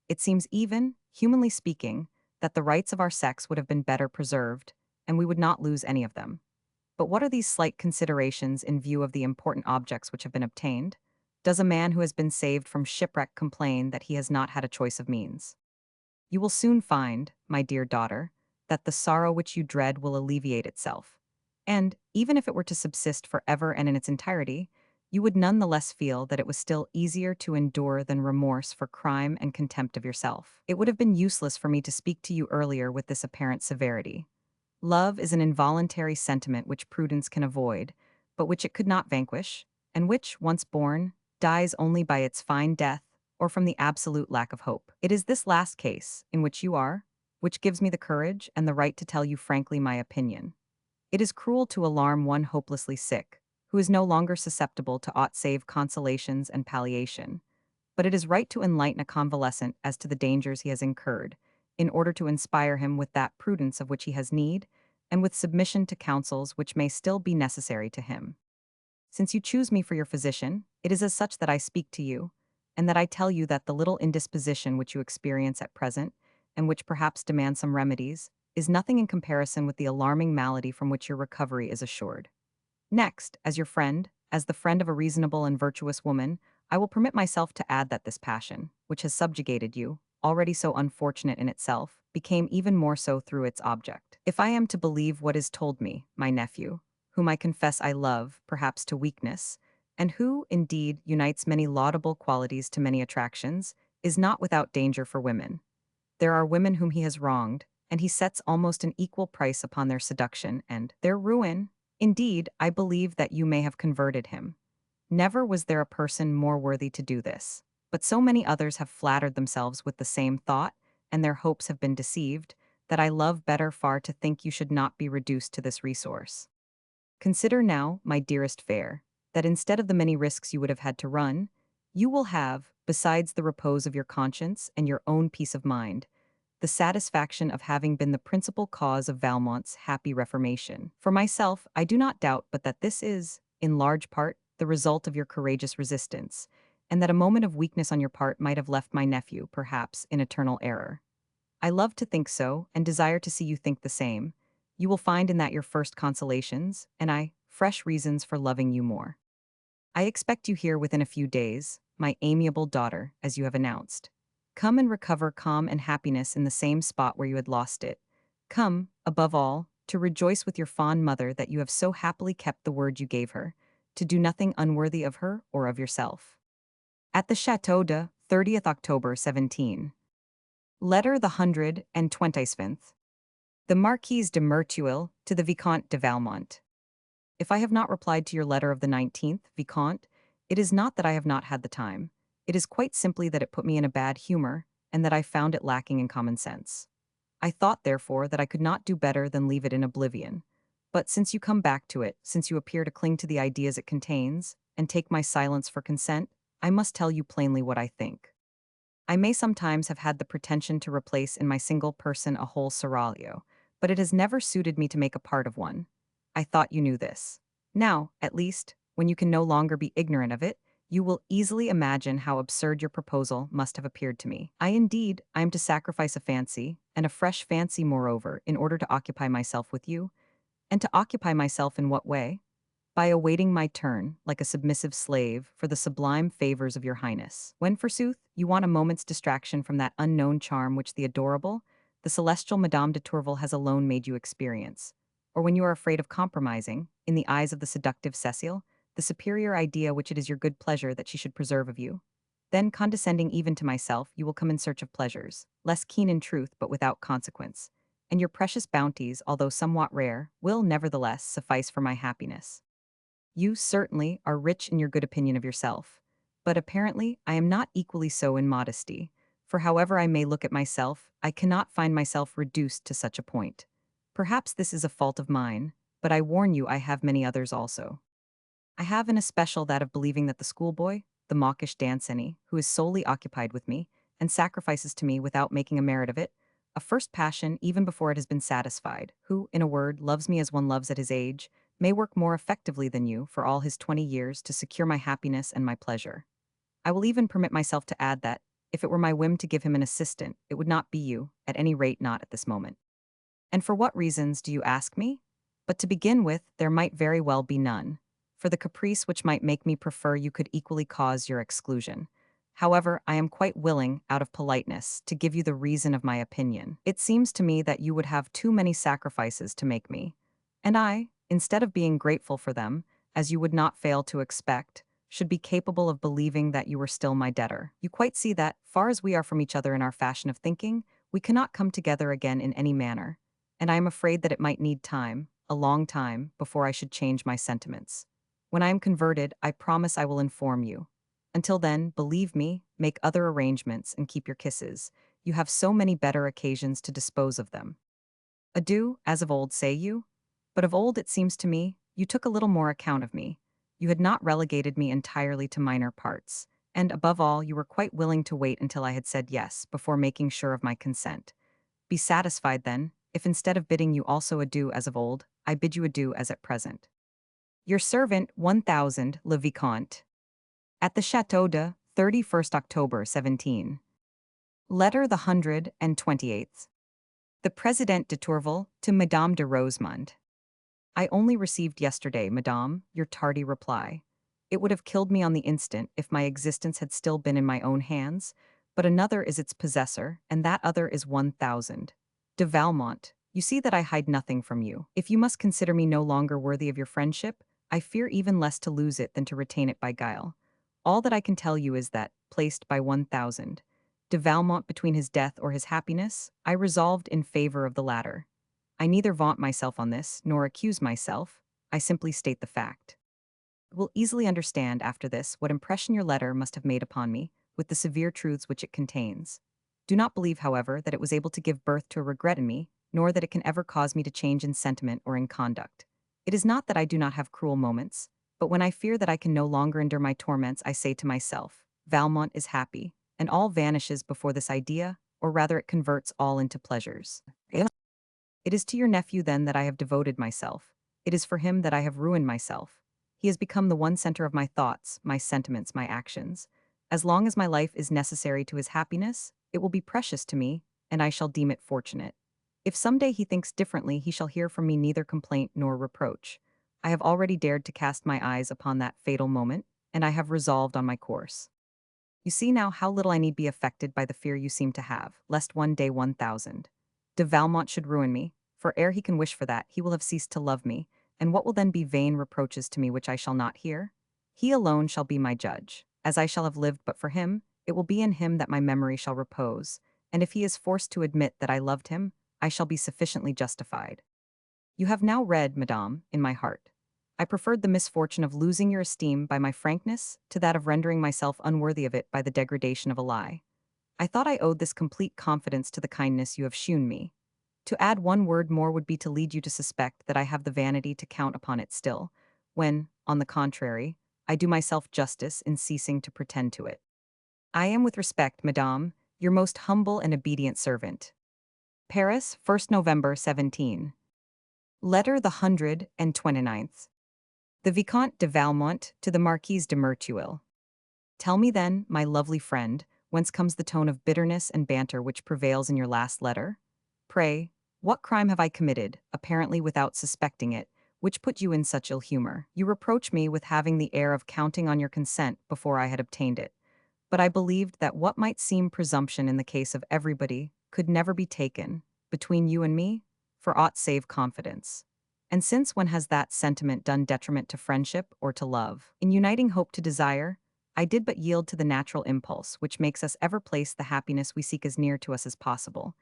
It seems even, humanly speaking, that the rights of our sex would have been better preserved, and we would not lose any of them. But what are these slight considerations in view of the important objects which have been obtained? Does a man who has been saved from shipwreck complain that he has not had a choice of means? You will soon find, my dear daughter, that the sorrow which you dread will alleviate itself. And, even if it were to subsist forever and in its entirety, you would none the less feel that it was still easier to endure than remorse for crime and contempt of yourself. It would have been useless for me to speak to you earlier with this apparent severity. Love is an involuntary sentiment which prudence can avoid, but which it could not vanquish, and which, once born, dies only by its fine death, or from the absolute lack of hope. It is this last case, in which you are, which gives me the courage and the right to tell you frankly my opinion. It is cruel to alarm one hopelessly sick, who is no longer susceptible to aught save consolations and palliation, but it is right to enlighten a convalescent as to the dangers he has incurred, in order to inspire him with that prudence of which he has need, and with submission to counsels which may still be necessary to him. Since you choose me for your physician, it is as such that I speak to you, and that I tell you that the little indisposition which you experience at present, and which perhaps demands some remedies, is nothing in comparison with the alarming malady from which your recovery is assured. Next, as your friend, as the friend of a reasonable and virtuous woman, I will permit myself to add that this passion, which has subjugated you, already so unfortunate in itself, became even more so through its object. If I am to believe what is told me, my nephew, whom I confess I love, perhaps to weakness, and who, indeed, unites many laudable qualities to many attractions, is not without danger for women. There are women whom he has wronged, and he sets almost an equal price upon their seduction and their ruin. Indeed, I believe that you may have converted him. Never was there a person more worthy to do this, but so many others have flattered themselves with the same thought, and their hopes have been deceived, that I love better far to think you should not be reduced to this resource. Consider now, my dearest fair, that instead of the many risks you would have had to run, you will have, besides the repose of your conscience and your own peace of mind, the satisfaction of having been the principal cause of Valmont's happy reformation. For myself, I do not doubt but that this is, in large part, the result of your courageous resistance, and that a moment of weakness on your part might have left my nephew, perhaps, in eternal error. I love to think so, and desire to see you think the same. You will find in that your first consolations, and I, fresh reasons for loving you more. I expect you here within a few days, my amiable daughter, as you have announced. Come and recover calm and happiness in the same spot where you had lost it. Come, above all, to rejoice with your fond mother that you have so happily kept the word you gave her, to do nothing unworthy of her or of yourself. At the Château de 30th October 17. Letter the 127th. The Marquise de Merteuil to the Vicomte de Valmont. If I have not replied to your letter of the 19th, Vicomte, it is not that I have not had the time. It is quite simply that it put me in a bad humor, and that I found it lacking in common sense. I thought, therefore, that I could not do better than leave it in oblivion. But since you come back to it, since you appear to cling to the ideas it contains, and take my silence for consent, I must tell you plainly what I think. I may sometimes have had the pretension to replace in my single person a whole seraglio, but it has never suited me to make a part of one. I thought you knew this. Now, at least, when you can no longer be ignorant of it, you will easily imagine how absurd your proposal must have appeared to me. I am to sacrifice a fancy, and a fresh fancy moreover, in order to occupy myself with you. And to occupy myself in what way? By awaiting my turn, like a submissive slave, for the sublime favors of your highness. When, forsooth, you want a moment's distraction from that unknown charm which the adorable, the celestial Madame de Tourvel has alone made you experience, or when you are afraid of compromising, in the eyes of the seductive Cécile, the superior idea which it is your good pleasure that she should preserve of you, then, condescending even to myself, you will come in search of pleasures, less keen in truth but without consequence, and your precious bounties, although somewhat rare, will nevertheless suffice for my happiness. You, certainly, are rich in your good opinion of yourself, but apparently I am not equally so in modesty, for however I may look at myself, I cannot find myself reduced to such a point. Perhaps this is a fault of mine, but I warn you I have many others also. I have in especial that of believing that the schoolboy, the mawkish Danceny, who is solely occupied with me, and sacrifices to me without making a merit of it, a first passion even before it has been satisfied, who, in a word, loves me as one loves at his age, may work more effectively than you for all his 20 years to secure my happiness and my pleasure. I will even permit myself to add that, if it were my whim to give him an assistant, it would not be you, at any rate not at this moment. And for what reasons, do you ask me? But to begin with, there might very well be none, for the caprice which might make me prefer you could equally cause your exclusion. However, I am quite willing, out of politeness, to give you the reason of my opinion. It seems to me that you would have too many sacrifices to make me, and I, instead of being grateful for them, as you would not fail to expect, should be capable of believing that you were still my debtor. You quite see that, far as we are from each other in our fashion of thinking, we cannot come together again in any manner, and I am afraid that it might need time, a long time, before I should change my sentiments. When I am converted, I promise I will inform you. Until then, believe me, make other arrangements and keep your kisses. You have so many better occasions to dispose of them. Adieu, as of old, say you? But of old, it seems to me, you took a little more account of me. You had not relegated me entirely to minor parts, and above all, you were quite willing to wait until I had said yes before making sure of my consent. Be satisfied, then, if instead of bidding you also adieu as of old, I bid you adieu as at present. Your servant, 1000, Le Vicomte. At the Château de 31st October 17. Letter the 128th. The Président de Tourvel to Madame de Rosemonde. I only received yesterday, Madame, your tardy reply. It would have killed me on the instant if my existence had still been in my own hands, but another is its possessor, and that other is 1000. De Valmont, you see that I hide nothing from you. If you must consider me no longer worthy of your friendship, I fear even less to lose it than to retain it by guile. All that I can tell you is that, placed by 1000, de Valmont between his death or his happiness, I resolved in favor of the latter. I neither vaunt myself on this, nor accuse myself, I simply state the fact. You will easily understand after this what impression your letter must have made upon me, with the severe truths which it contains. Do not believe, however, that it was able to give birth to a regret in me, nor that it can ever cause me to change in sentiment or in conduct. It is not that I do not have cruel moments, but when I fear that I can no longer endure my torments, I say to myself, Valmont is happy, and all vanishes before this idea, or rather it converts all into pleasures. It is to your nephew, then, that I have devoted myself. It is for him that I have ruined myself. He has become the one center of my thoughts, my sentiments, my actions. As long as my life is necessary to his happiness, it will be precious to me, and I shall deem it fortunate. If some day he thinks differently, he shall hear from me neither complaint nor reproach. I have already dared to cast my eyes upon that fatal moment, and I have resolved on my course. You see now how little I need be affected by the fear you seem to have, lest one day 1000. De Valmont should ruin me, For ere he can wish for that, he will have ceased to love me, and what will then be vain reproaches to me which I shall not hear? He alone shall be my judge. As I shall have lived but for him, it will be in him that my memory shall repose, and if he is forced to admit that I loved him, I shall be sufficiently justified. You have now read, madame, in my heart. I preferred the misfortune of losing your esteem by my frankness to that of rendering myself unworthy of it by the degradation of a lie. I thought I owed this complete confidence to the kindness you have shewn me. To add one word more would be to lead you to suspect that I have the vanity to count upon it still, when, on the contrary, I do myself justice in ceasing to pretend to it. I am with respect, madame, your most humble and obedient servant. Paris, 1st November 17. Letter the 129th. The Vicomte de Valmont to the Marquise de Merteuil. Tell me then, my lovely friend, whence comes the tone of bitterness and banter which prevails in your last letter? Pray, what crime have I committed, apparently without suspecting it, which put you in such ill humor? You reproach me with having the air of counting on your consent before I had obtained it. But I believed that what might seem presumption in the case of everybody could never be taken, between you and me, for aught save confidence. And since when has that sentiment done detriment to friendship or to love? In uniting hope to desire, I did but yield to the natural impulse which makes us ever place the happiness we seek as near to us as possible,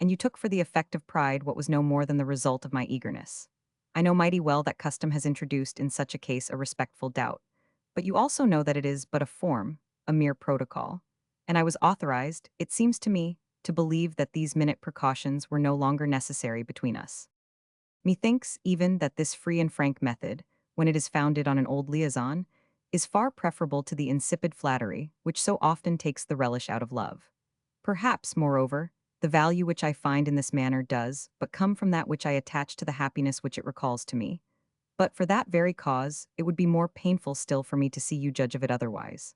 and you took for the effect of pride what was no more than the result of my eagerness. I know mighty well that custom has introduced in such a case a respectful doubt, but you also know that it is but a form, a mere protocol, and I was authorized, it seems to me, to believe that these minute precautions were no longer necessary between us. Methinks, even, that this free and frank method, when it is founded on an old liaison, is far preferable to the insipid flattery which so often takes the relish out of love. Perhaps, moreover, the value which I find in this manner does but come from that which I attach to the happiness which it recalls to me. But for that very cause, it would be more painful still for me to see you judge of it otherwise.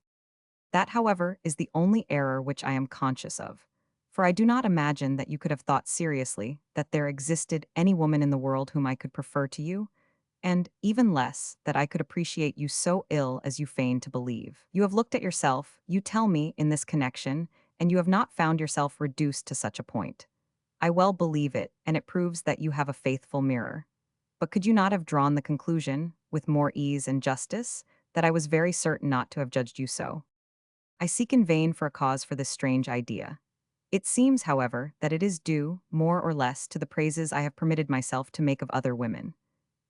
That, however, is the only error which I am conscious of, for I do not imagine that you could have thought seriously that there existed any woman in the world whom I could prefer to you, and, even less, that I could appreciate you so ill as you feign to believe. You have looked at yourself, you tell me, in this connection, and you have not found yourself reduced to such a point. I well believe it, and it proves that you have a faithful mirror. But could you not have drawn the conclusion, with more ease and justice, that I was very certain not to have judged you so? I seek in vain for a cause for this strange idea. It seems, however, that it is due, more or less, to the praises I have permitted myself to make of other women.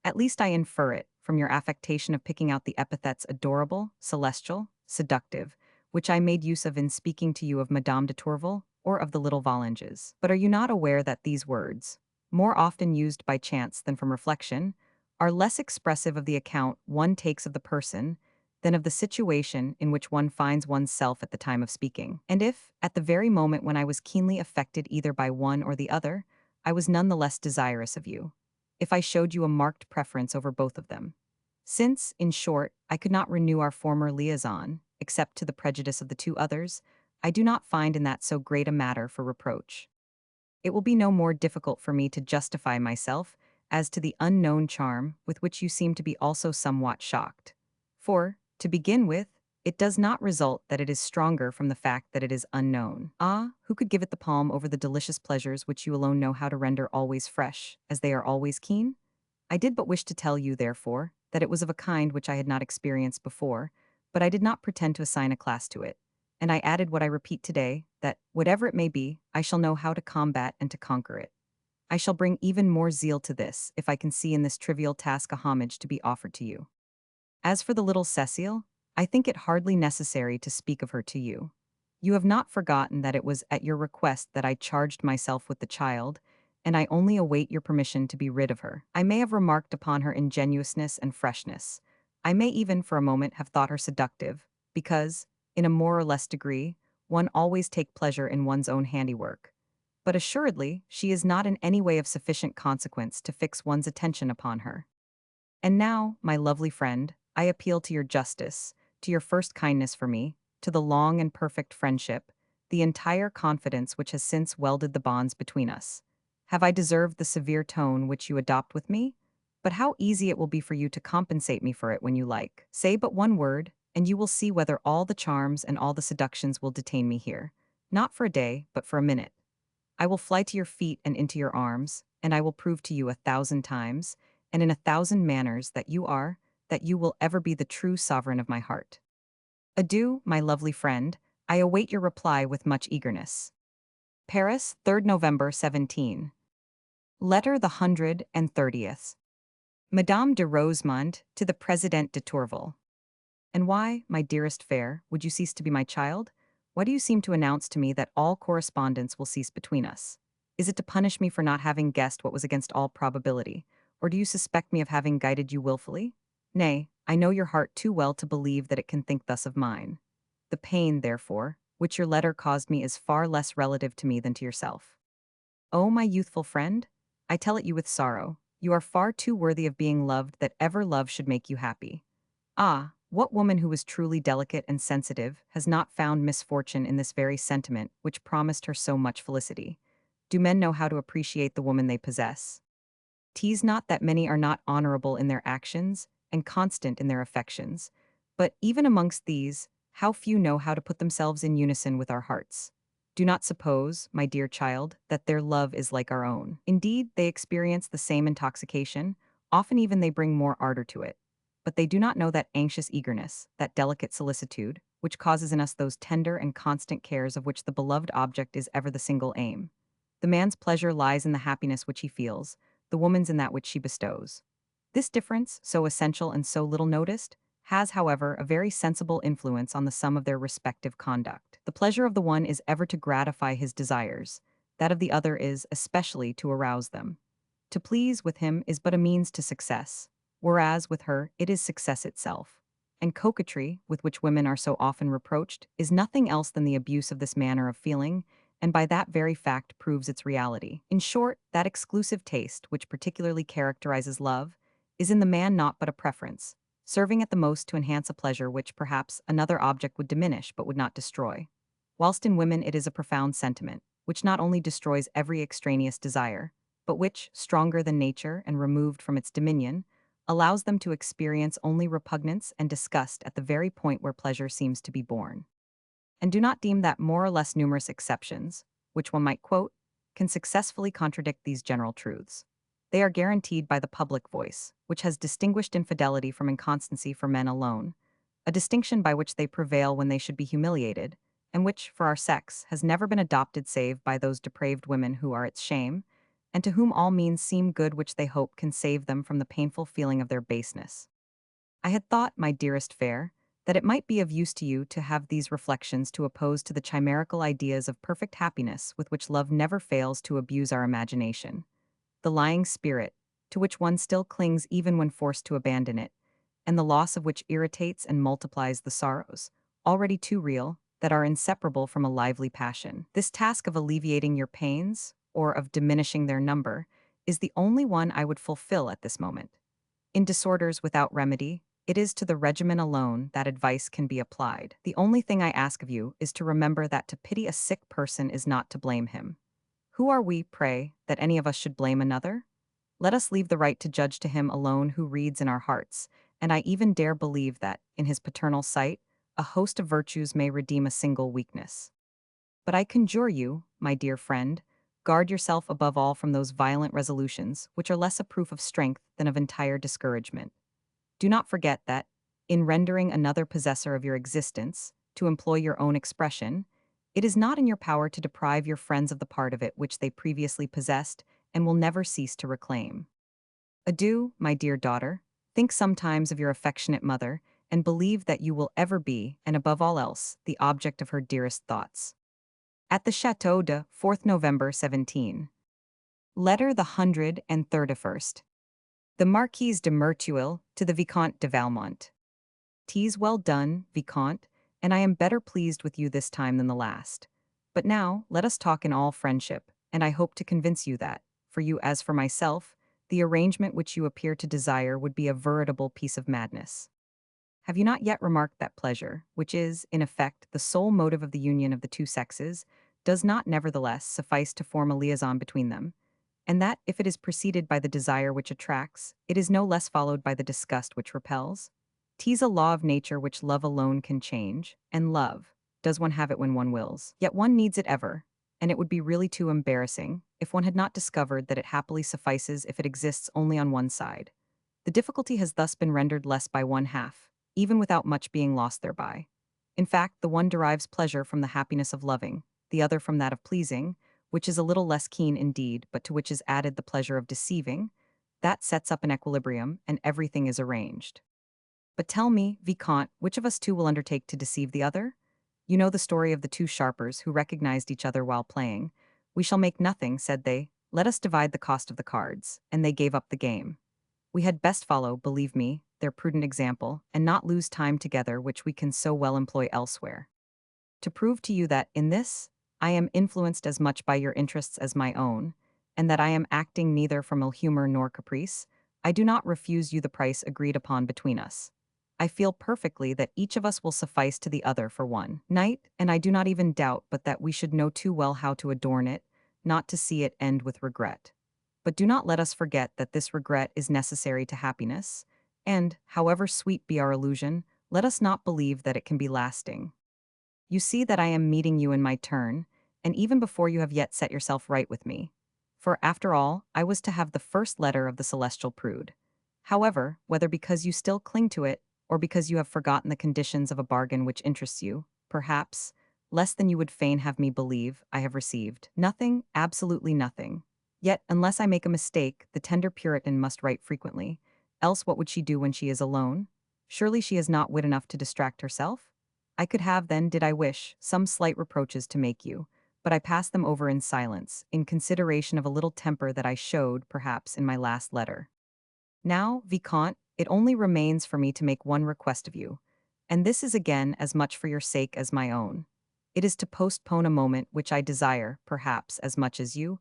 At least I infer it from your affectation of picking out the epithets adorable, celestial, seductive, which I made use of in speaking to you of Madame de Tourvel or of the little Valanges. But are you not aware that these words, more often used by chance than from reflection, are less expressive of the account one takes of the person than of the situation in which one finds one's self at the time of speaking? And if, at the very moment when I was keenly affected either by one or the other, I was none the less desirous of you, if I showed you a marked preference over both of them. Since, in short, I could not renew our former liaison, except to the prejudice of the two others, I do not find in that so great a matter for reproach. It will be no more difficult for me to justify myself as to the unknown charm with which you seem to be also somewhat shocked. For, to begin with, it does not result that it is stronger from the fact that it is unknown. Ah, who could give it the palm over the delicious pleasures which you alone know how to render always fresh, as they are always keen? I did but wish to tell you, therefore, that it was of a kind which I had not experienced before, but I did not pretend to assign a class to it. And I added what I repeat today, that, whatever it may be, I shall know how to combat and to conquer it. I shall bring even more zeal to this, if I can see in this trivial task a homage to be offered to you. As for the little Cécile, I think it hardly necessary to speak of her to you. You have not forgotten that it was at your request that I charged myself with the child, and I only await your permission to be rid of her. I may have remarked upon her ingenuousness and freshness. I may even for a moment have thought her seductive, because, in a more or less degree, one always take pleasure in one's own handiwork. But assuredly, she is not in any way of sufficient consequence to fix one's attention upon her. And now, my lovely friend, I appeal to your justice, to your first kindness for me, to the long and perfect friendship, the entire confidence which has since welded the bonds between us. Have I deserved the severe tone which you adopt with me? But how easy it will be for you to compensate me for it when you like. Say but one word, and you will see whether all the charms and all the seductions will detain me here, not for a day, but for a minute. I will fly to your feet and into your arms, and I will prove to you 1,000 times, and in 1,000 manners that you will ever be the true sovereign of my heart. Adieu, my lovely friend, I await your reply with much eagerness. Paris, 3rd November 17. Letter the 130th. Madame de Rosemonde to the President de Tourvel. And why, my dearest fair, would you cease to be my child? Why do you seem to announce to me that all correspondence will cease between us? Is it to punish me for not having guessed what was against all probability, or do you suspect me of having guided you wilfully? Nay, I know your heart too well to believe that it can think thus of mine. The pain, therefore, which your letter caused me is far less relative to me than to yourself. Oh, my youthful friend, I tell it you with sorrow, you are far too worthy of being loved that ever love should make you happy. Ah, what woman who is truly delicate and sensitive has not found misfortune in this very sentiment which promised her so much felicity? Do men know how to appreciate the woman they possess? Tease not that many are not honorable in their actions and constant in their affections, but even amongst these, how few know how to put themselves in unison with our hearts. Do not suppose, my dear child, that their love is like our own. Indeed, they experience the same intoxication, often even they bring more ardor to it. But they do not know that anxious eagerness, that delicate solicitude, which causes in us those tender and constant cares of which the beloved object is ever the single aim. The man's pleasure lies in the happiness which he feels, the woman's in that which she bestows. This difference, so essential and so little noticed, has, however, a very sensible influence on the sum of their respective conduct. The pleasure of the one is ever to gratify his desires, that of the other is, especially, to arouse them. To please with him is but a means to success, whereas with her it is success itself. And coquetry, with which women are so often reproached, is nothing else than the abuse of this manner of feeling, and by that very fact proves its reality. In short, that exclusive taste which particularly characterizes love is in the man naught but a preference, serving at the most to enhance a pleasure which perhaps another object would diminish but would not destroy. Whilst in women it is a profound sentiment, which not only destroys every extraneous desire, but which, stronger than nature and removed from its dominion, allows them to experience only repugnance and disgust at the very point where pleasure seems to be born. And do not deem that more or less numerous exceptions, which one might quote, can successfully contradict these general truths. They are guaranteed by the public voice, which has distinguished infidelity from inconstancy for men alone, a distinction by which they prevail when they should be humiliated, and which, for our sex, has never been adopted save by those depraved women who are its shame, and to whom all means seem good which they hope can save them from the painful feeling of their baseness. I had thought, my dearest fair, that it might be of use to you to have these reflections to oppose to the chimerical ideas of perfect happiness with which love never fails to abuse our imagination. The lying spirit, to which one still clings even when forced to abandon it, and the loss of which irritates and multiplies the sorrows, already too real, that are inseparable from a lively passion. This task of alleviating your pains, or of diminishing their number, is the only one I would fulfill at this moment. In disorders without remedy, it is to the regimen alone that advice can be applied. The only thing I ask of you is to remember that to pity a sick person is not to blame him. Who are we, pray, that any of us should blame another? Let us leave the right to judge to him alone who reads in our hearts, and I even dare believe that, in his paternal sight, a host of virtues may redeem a single weakness. But I conjure you, my dear friend, guard yourself above all from those violent resolutions which are less a proof of strength than of entire discouragement. Do not forget that, in rendering another possessor of your existence, to employ your own expression, it is not in your power to deprive your friends of the part of it which they previously possessed and will never cease to reclaim. Adieu, my dear daughter. Think sometimes of your affectionate mother, and believe that you will ever be, and above all else, the object of her dearest thoughts. At the Château de 4th November 17. Letter the 131st. The Marquise de Merteuil to the Vicomte de Valmont. 'Tis well done, Vicomte, and I am better pleased with you this time than the last. But now, let us talk in all friendship, and I hope to convince you that, for you as for myself, the arrangement which you appear to desire would be a veritable piece of madness. Have you not yet remarked that pleasure, which is, in effect, the sole motive of the union of the two sexes, does not nevertheless suffice to form a liaison between them, and that, if it is preceded by the desire which attracts, it is no less followed by the disgust which repels? 'Tis a law of nature which love alone can change, and love, does one have it when one wills. Yet one needs it ever, and it would be really too embarrassing if one had not discovered that it happily suffices if it exists only on one side. The difficulty has thus been rendered less by one half, even without much being lost thereby. In fact, the one derives pleasure from the happiness of loving, the other from that of pleasing, which is a little less keen indeed, but to which is added the pleasure of deceiving. That sets up an equilibrium, and everything is arranged. But tell me, Vicomte, which of us two will undertake to deceive the other? You know the story of the two sharpers who recognized each other while playing. We shall make nothing, said they. Let us divide the cost of the cards, and they gave up the game. We had best follow, believe me, their prudent example, and not lose time together which we can so well employ elsewhere. To prove to you that, in this, I am influenced as much by your interests as my own, and that I am acting neither from ill humor nor caprice, I do not refuse you the price agreed upon between us. I feel perfectly that each of us will suffice to the other for one night, and I do not even doubt but that we should know too well how to adorn it, not to see it end with regret. But do not let us forget that this regret is necessary to happiness, and, however sweet be our illusion, let us not believe that it can be lasting. You see that I am meeting you in my turn, and even before you have yet set yourself right with me. For, after all, I was to have the first letter of the celestial prude. However, whether because you still cling to it, or because you have forgotten the conditions of a bargain which interests you, perhaps, less than you would fain have me believe, I have received nothing, absolutely nothing. Yet, unless I make a mistake, the tender Puritan must write frequently. Else what would she do when she is alone? Surely she has not wit enough to distract herself? I could have then, did I wish, some slight reproaches to make you, but I pass them over in silence, in consideration of a little temper that I showed, perhaps, in my last letter. Now, Vicomte, it only remains for me to make one request of you, and this is again as much for your sake as my own. It is to postpone a moment which I desire, perhaps, as much as you,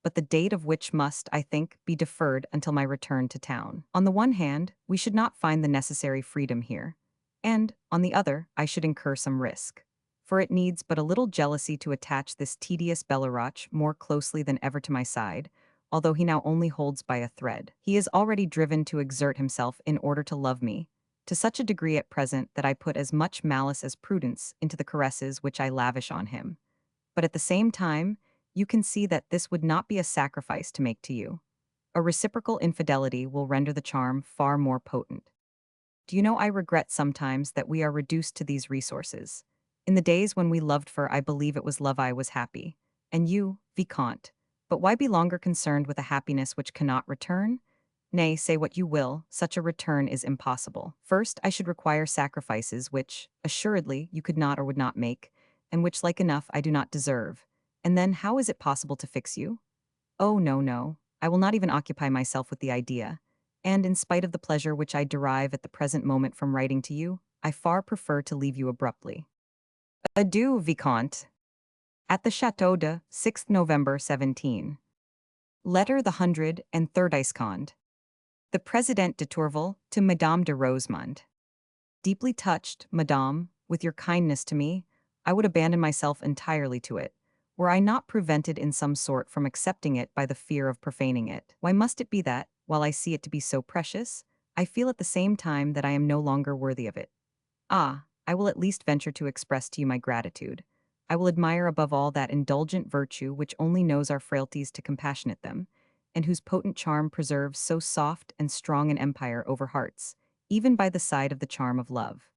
but the date of which must, I think, be deferred until my return to town. On the one hand, we should not find the necessary freedom here, and, on the other, I should incur some risk. For it needs but a little jealousy to attach this tedious Belleroche more closely than ever to my side, although he now only holds by a thread. He is already driven to exert himself in order to love me, to such a degree at present that I put as much malice as prudence into the caresses which I lavish on him. But at the same time, you can see that this would not be a sacrifice to make to you. A reciprocal infidelity will render the charm far more potent. Do you know I regret sometimes that we are reduced to these resources? In the days when we loved for I believe it was love I was happy. And you, Vicomte, but why be longer concerned with a happiness which cannot return? Nay, say what you will, such a return is impossible. First, I should require sacrifices which, assuredly, you could not or would not make, and which, like enough, I do not deserve. And then, how is it possible to fix you? Oh, no, no. I will not even occupy myself with the idea. And in spite of the pleasure which I derive at the present moment from writing to you, I far prefer to leave you abruptly. Adieu, Vicomte. At the Château de 6th November 17. Letter the 133. The President de Tourvel to Madame de Rosemonde. Deeply touched, Madame, with your kindness to me, I would abandon myself entirely to it, were I not prevented in some sort from accepting it by the fear of profaning it. Why must it be that, while I see it to be so precious, I feel at the same time that I am no longer worthy of it? Ah, I will at least venture to express to you my gratitude. I will admire above all that indulgent virtue which only knows our frailties to compassionate them, and whose potent charm preserves so soft and strong an empire over hearts, even by the side of the charm of love.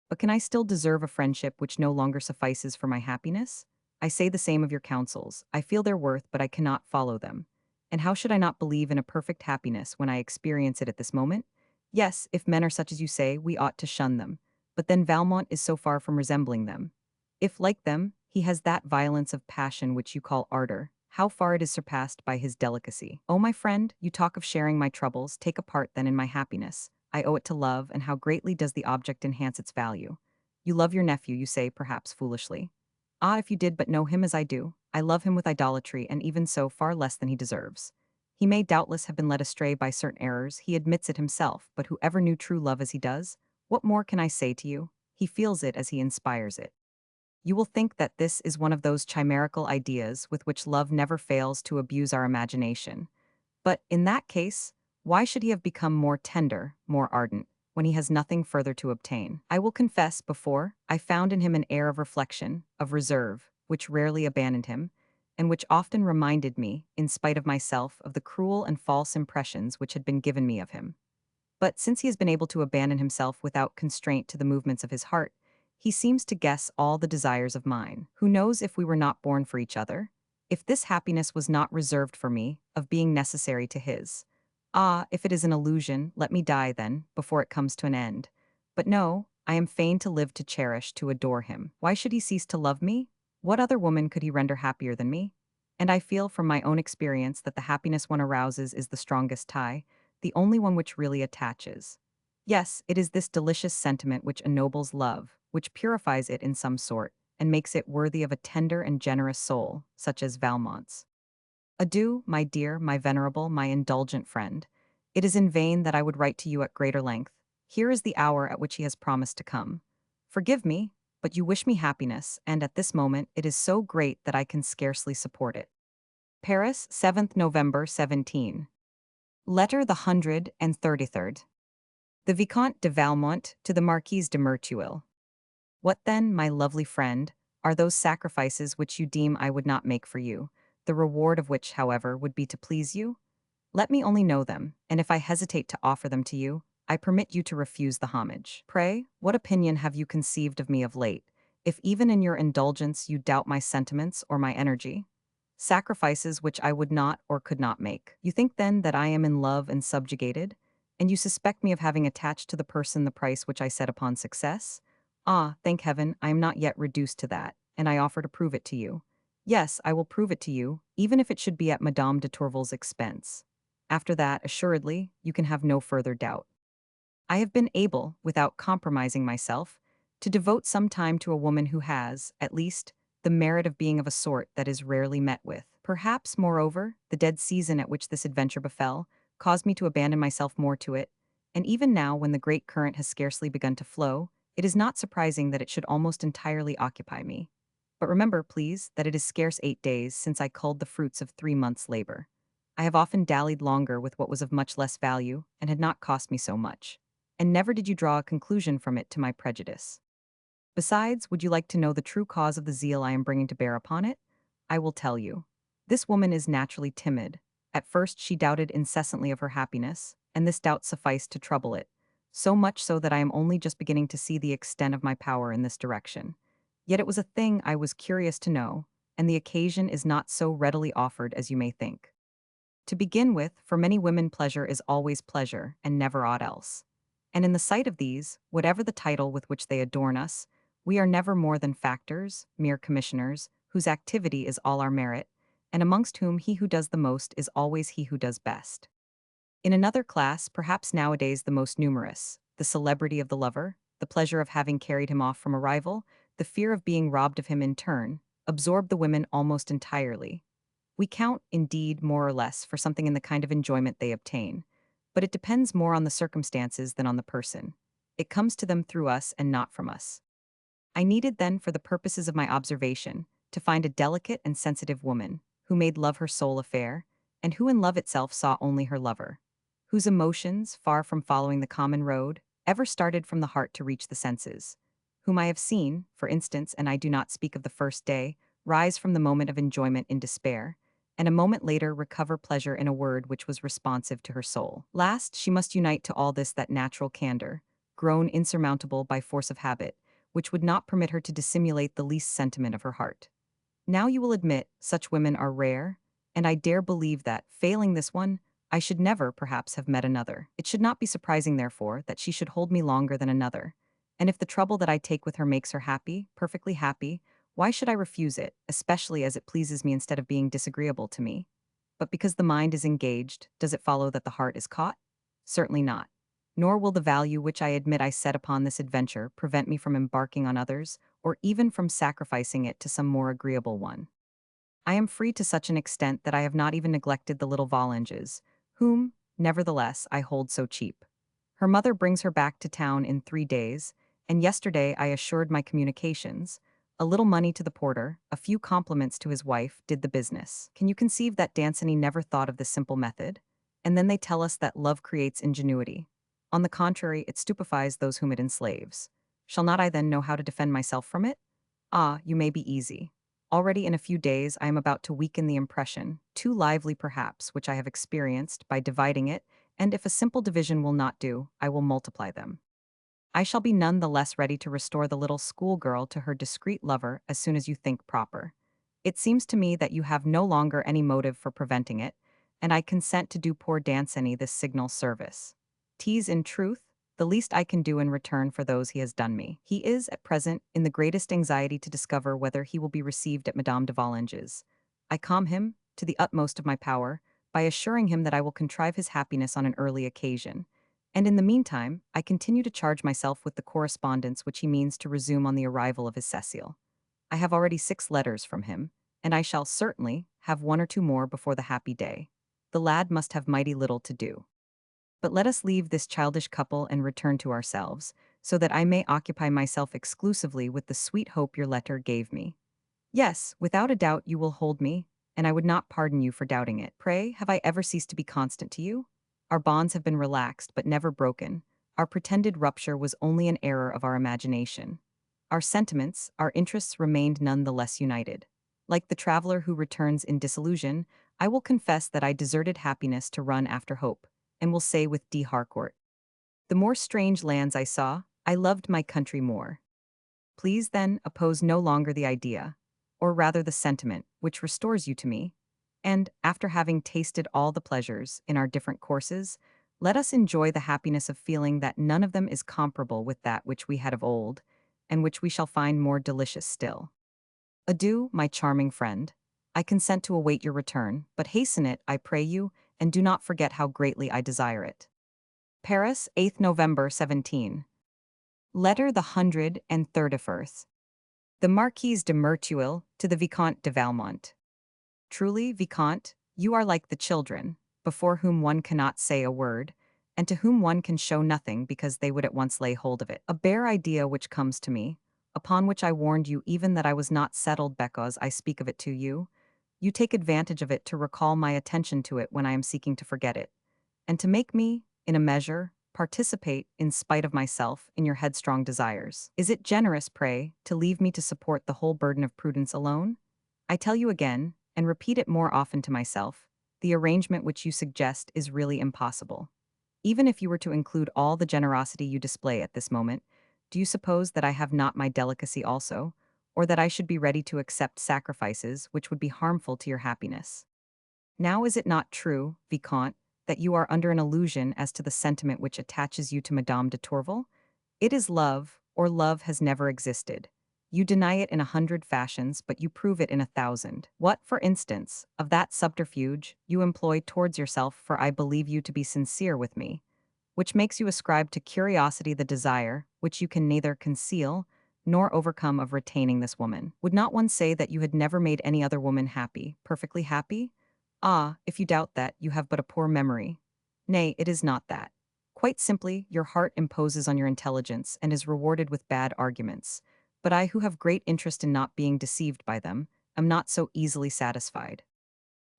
But can I still deserve a friendship which no longer suffices for my happiness? I say the same of your counsels. I feel their worth, but I cannot follow them. And how should I not believe in a perfect happiness when I experience it at this moment? Yes, if men are such as you say, we ought to shun them. But then Valmont is so far from resembling them. If, like them, he has that violence of passion which you call ardor, how far it is surpassed by his delicacy. Oh, my friend, you talk of sharing my troubles, take a part then in my happiness. I owe it to love, and how greatly does the object enhance its value. You love your nephew, you say, perhaps foolishly. Ah, if you did but know him as I do, I love him with idolatry, and even so far less than he deserves. He may doubtless have been led astray by certain errors, he admits it himself, but whoever knew true love as he does, what more can I say to you? He feels it as he inspires it. You will think that this is one of those chimerical ideas with which love never fails to abuse our imagination. But, in that case, why should he have become more tender, more ardent, when he has nothing further to obtain? I will confess, before, I found in him an air of reflection, of reserve, which rarely abandoned him, and which often reminded me, in spite of myself, of the cruel and false impressions which had been given me of him. But since he has been able to abandon himself without constraint to the movements of his heart, he seems to guess all the desires of mine. Who knows if we were not born for each other? If this happiness was not reserved for me, of being necessary to his. Ah, if it is an illusion, let me die then, before it comes to an end. But no, I am fain to live to cherish, to adore him. Why should he cease to love me? What other woman could he render happier than me? And I feel from my own experience that the happiness one arouses is the strongest tie, the only one which really attaches. Yes, it is this delicious sentiment which ennobles love, which purifies it in some sort, and makes it worthy of a tender and generous soul, such as Valmont's. Adieu, my dear, my venerable, my indulgent friend. It is in vain that I would write to you at greater length. Here is the hour at which he has promised to come. Forgive me, but you wish me happiness, and at this moment it is so great that I can scarcely support it. Paris, 7th November 17. Letter the 133rd. The Vicomte de Valmont to the Marquise de Merteuil. What then, my lovely friend, are those sacrifices which you deem I would not make for you, the reward of which, however, would be to please you? Let me only know them, and if I hesitate to offer them to you, I permit you to refuse the homage. Pray, what opinion have you conceived of me of late, if even in your indulgence you doubt my sentiments or my energy? Sacrifices which I would not or could not make. You think then that I am in love and subjugated? And you suspect me of having attached to the person the price which I set upon success? Ah, thank heaven, I am not yet reduced to that, and I offer to prove it to you. Yes, I will prove it to you, even if it should be at Madame de Tourvel's expense. After that, assuredly, you can have no further doubt. I have been able, without compromising myself, to devote some time to a woman who has, at least, the merit of being of a sort that is rarely met with. Perhaps, moreover, the dead season at which this adventure befell caused me to abandon myself more to it, and even now, when the great current has scarcely begun to flow, it is not surprising that it should almost entirely occupy me. But remember, please, that it is scarce 8 days since I culled the fruits of 3 months' labor. I have often dallied longer with what was of much less value and had not cost me so much. And never did you draw a conclusion from it to my prejudice. Besides, would you like to know the true cause of the zeal I am bringing to bear upon it? I will tell you. This woman is naturally timid. At first she doubted incessantly of her happiness, and this doubt sufficed to trouble it, so much so that I am only just beginning to see the extent of my power in this direction. Yet it was a thing I was curious to know, and the occasion is not so readily offered as you may think. To begin with, for many women pleasure is always pleasure, and never aught else. And in the sight of these, whatever the title with which they adorn us, we are never more than factors, mere commissioners, whose activity is all our merit, and amongst whom he who does the most is always he who does best. In another class, perhaps nowadays the most numerous, the celebrity of the lover, the pleasure of having carried him off from a rival, the fear of being robbed of him in turn, absorb the women almost entirely. We count, indeed, more or less, for something in the kind of enjoyment they obtain, but it depends more on the circumstances than on the person. It comes to them through us and not from us. I needed then, for the purposes of my observation, to find a delicate and sensitive woman, who made love her sole affair, and who in love itself saw only her lover, whose emotions, far from following the common road, ever started from the heart to reach the senses, whom I have seen, for instance, and I do not speak of the first day, rise from the moment of enjoyment in despair, and a moment later recover pleasure in a word which was responsive to her soul. Last, she must unite to all this that natural candor, grown insurmountable by force of habit, which would not permit her to dissimulate the least sentiment of her heart. Now you will admit such women are rare, and I dare believe that, failing this one, I should never, perhaps, have met another. It should not be surprising, therefore, that she should hold me longer than another. And if the trouble that I take with her makes her happy, perfectly happy, why should I refuse it, especially as it pleases me instead of being disagreeable to me? But because the mind is engaged, does it follow that the heart is caught? Certainly not. Nor will the value which I admit I set upon this adventure prevent me from embarking on others, or even from sacrificing it to some more agreeable one. I am free to such an extent that I have not even neglected the little Volanges, whom, nevertheless, I hold so cheap. Her mother brings her back to town in 3 days, and yesterday I assured my communications. A little money to the porter, a few compliments to his wife, did the business. Can you conceive that Danceny never thought of this simple method? And then they tell us that love creates ingenuity. On the contrary, it stupefies those whom it enslaves. Shall not I then know how to defend myself from it? Ah, you may be easy. Already in a few days I am about to weaken the impression, too lively perhaps, which I have experienced, by dividing it, and if a simple division will not do, I will multiply them. I shall be none the less ready to restore the little schoolgirl to her discreet lover as soon as you think proper. It seems to me that you have no longer any motive for preventing it, and I consent to do poor Danceny this signal service. 'Tis in truth the least I can do in return for those he has done me. He is, at present, in the greatest anxiety to discover whether he will be received at Madame de Volanges'. I calm him, to the utmost of my power, by assuring him that I will contrive his happiness on an early occasion, and in the meantime, I continue to charge myself with the correspondence which he means to resume on the arrival of his Cécile. I have already 6 letters from him, and I shall certainly have 1 or 2 more before the happy day. The lad must have mighty little to do. But let us leave this childish couple and return to ourselves, so that I may occupy myself exclusively with the sweet hope your letter gave me. Yes, without a doubt you will hold me, and I would not pardon you for doubting it. Pray, have I ever ceased to be constant to you? Our bonds have been relaxed, but never broken. Our pretended rupture was only an error of our imagination. Our sentiments, our interests remained none the less united. Like the traveler who returns in disillusion, I will confess that I deserted happiness to run after hope, and will say with D. Harcourt, the more strange lands I saw, I loved my country more. Please, then, oppose no longer the idea, or rather the sentiment, which restores you to me, and, after having tasted all the pleasures in our different courses, let us enjoy the happiness of feeling that none of them is comparable with that which we had of old, and which we shall find more delicious still. Adieu, my charming friend. I consent to await your return, but hasten it, I pray you, and do not forget how greatly I desire it. Paris, 8th November 17. Letter the 131st. The Marquise de Merteuil to the Vicomte de Valmont. Truly, Vicomte, you are like the children, before whom one cannot say a word, and to whom one can show nothing because they would at once lay hold of it. A bare idea which comes to me, upon which I warned you even that I was not settled because I speak of it to you, you take advantage of it to recall my attention to it when I am seeking to forget it, and to make me, in a measure, participate, in spite of myself, in your headstrong desires. Is it generous, pray, to leave me to support the whole burden of prudence alone? I tell you again, and repeat it more often to myself, the arrangement which you suggest is really impossible. Even if you were to include all the generosity you display at this moment, do you suppose that I have not my delicacy also, or that I should be ready to accept sacrifices which would be harmful to your happiness? Now is it not true, Vicomte, that you are under an illusion as to the sentiment which attaches you to Madame de Tourvel? It is love, or love has never existed. You deny it in 100 fashions, but you prove it in 1,000. What, for instance, of that subterfuge you employ towards yourself, for I believe you to be sincere with me, which makes you ascribe to curiosity the desire, which you can neither conceal nor overcome, of retaining this woman? Would not one say that you had never made any other woman happy, perfectly happy? Ah, if you doubt that, you have but a poor memory. Nay, it is not that. Quite simply, your heart imposes on your intelligence and is rewarded with bad arguments. But I, who have great interest in not being deceived by them, am not so easily satisfied.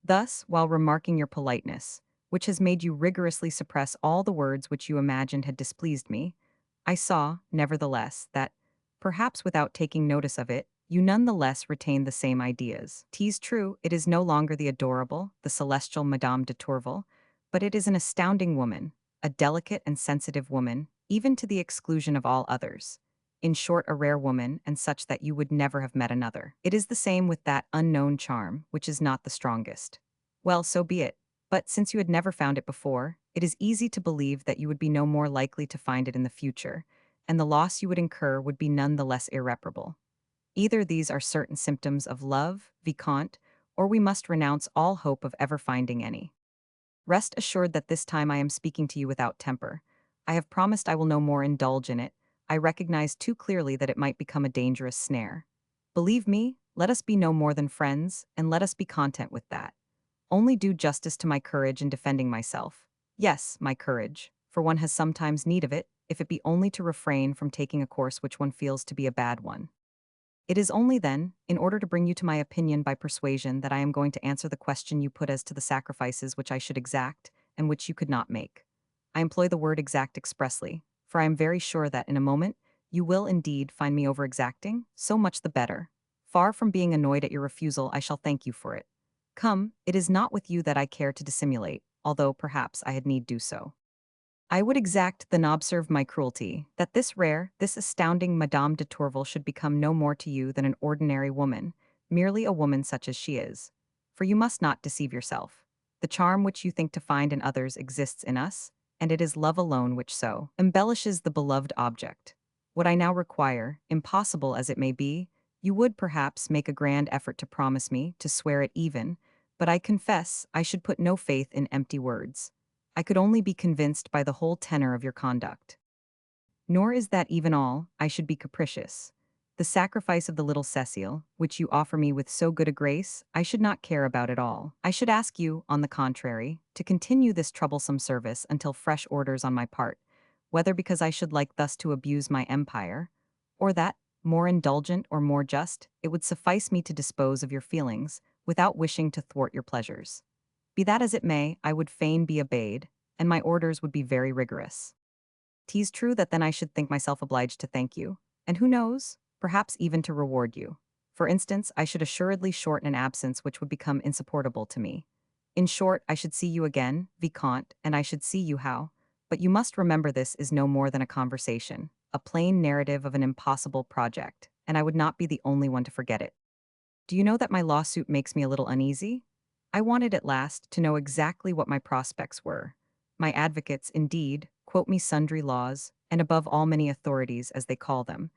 Thus, while remarking your politeness, which has made you rigorously suppress all the words which you imagined had displeased me, I saw, nevertheless, that, perhaps without taking notice of it, you none the less retain the same ideas. 'Tis true, it is no longer the adorable, the celestial Madame de Tourvel, but it is an astounding woman, a delicate and sensitive woman, even to the exclusion of all others. In short, a rare woman, and such that you would never have met another. It is the same with that unknown charm, which is not the strongest. Well, so be it. But since you had never found it before, it is easy to believe that you would be no more likely to find it in the future, and the loss you would incur would be none the less irreparable. Either these are certain symptoms of love, Vicomte, or we must renounce all hope of ever finding any. Rest assured that this time I am speaking to you without temper. I have promised I will no more indulge in it. I recognize too clearly that it might become a dangerous snare. Believe me, let us be no more than friends, and let us be content with that. Only do justice to my courage in defending myself. Yes, my courage, for one has sometimes need of it, if it be only to refrain from taking a course which one feels to be a bad one. It is only then, in order to bring you to my opinion by persuasion, that I am going to answer the question you put as to the sacrifices which I should exact, and which you could not make. I employ the word exact expressly, for I am very sure that, in a moment, you will indeed find me over-exacting, so much the better. Far from being annoyed at your refusal, I shall thank you for it. Come, it is not with you that I care to dissimulate, although perhaps I had need do so. I would exact then observe my cruelty, that this rare, this astounding Madame de Tourvel should become no more to you than an ordinary woman, merely a woman such as she is. For you must not deceive yourself. The charm which you think to find in others exists in us, and it is love alone which so embellishes the beloved object. What I now require, impossible as it may be, you would perhaps make a grand effort to promise me, to swear it even, but I confess I should put no faith in empty words. I could only be convinced by the whole tenor of your conduct. Nor is that even all, I should be capricious. The sacrifice of the little Cécile, which you offer me with so good a grace, I should not care about at all. I should ask you, on the contrary, to continue this troublesome service until fresh orders on my part, whether because I should like thus to abuse my empire, or that, more indulgent or more just, it would suffice me to dispose of your feelings, without wishing to thwart your pleasures. Be that as it may, I would fain be obeyed, and my orders would be very rigorous. 'Tis true that then I should think myself obliged to thank you, and who knows, perhaps even to reward you. For instance, I should assuredly shorten an absence which would become insupportable to me. In short, I should see you again, Vicomte, and I should see you how. But you must remember this is no more than a conversation, a plain narrative of an impossible project, and I would not be the only one to forget it. Do you know that my lawsuit makes me a little uneasy? I wanted at last to know exactly what my prospects were. My advocates, indeed, quote me sundry laws, and above all many authorities, as they call them,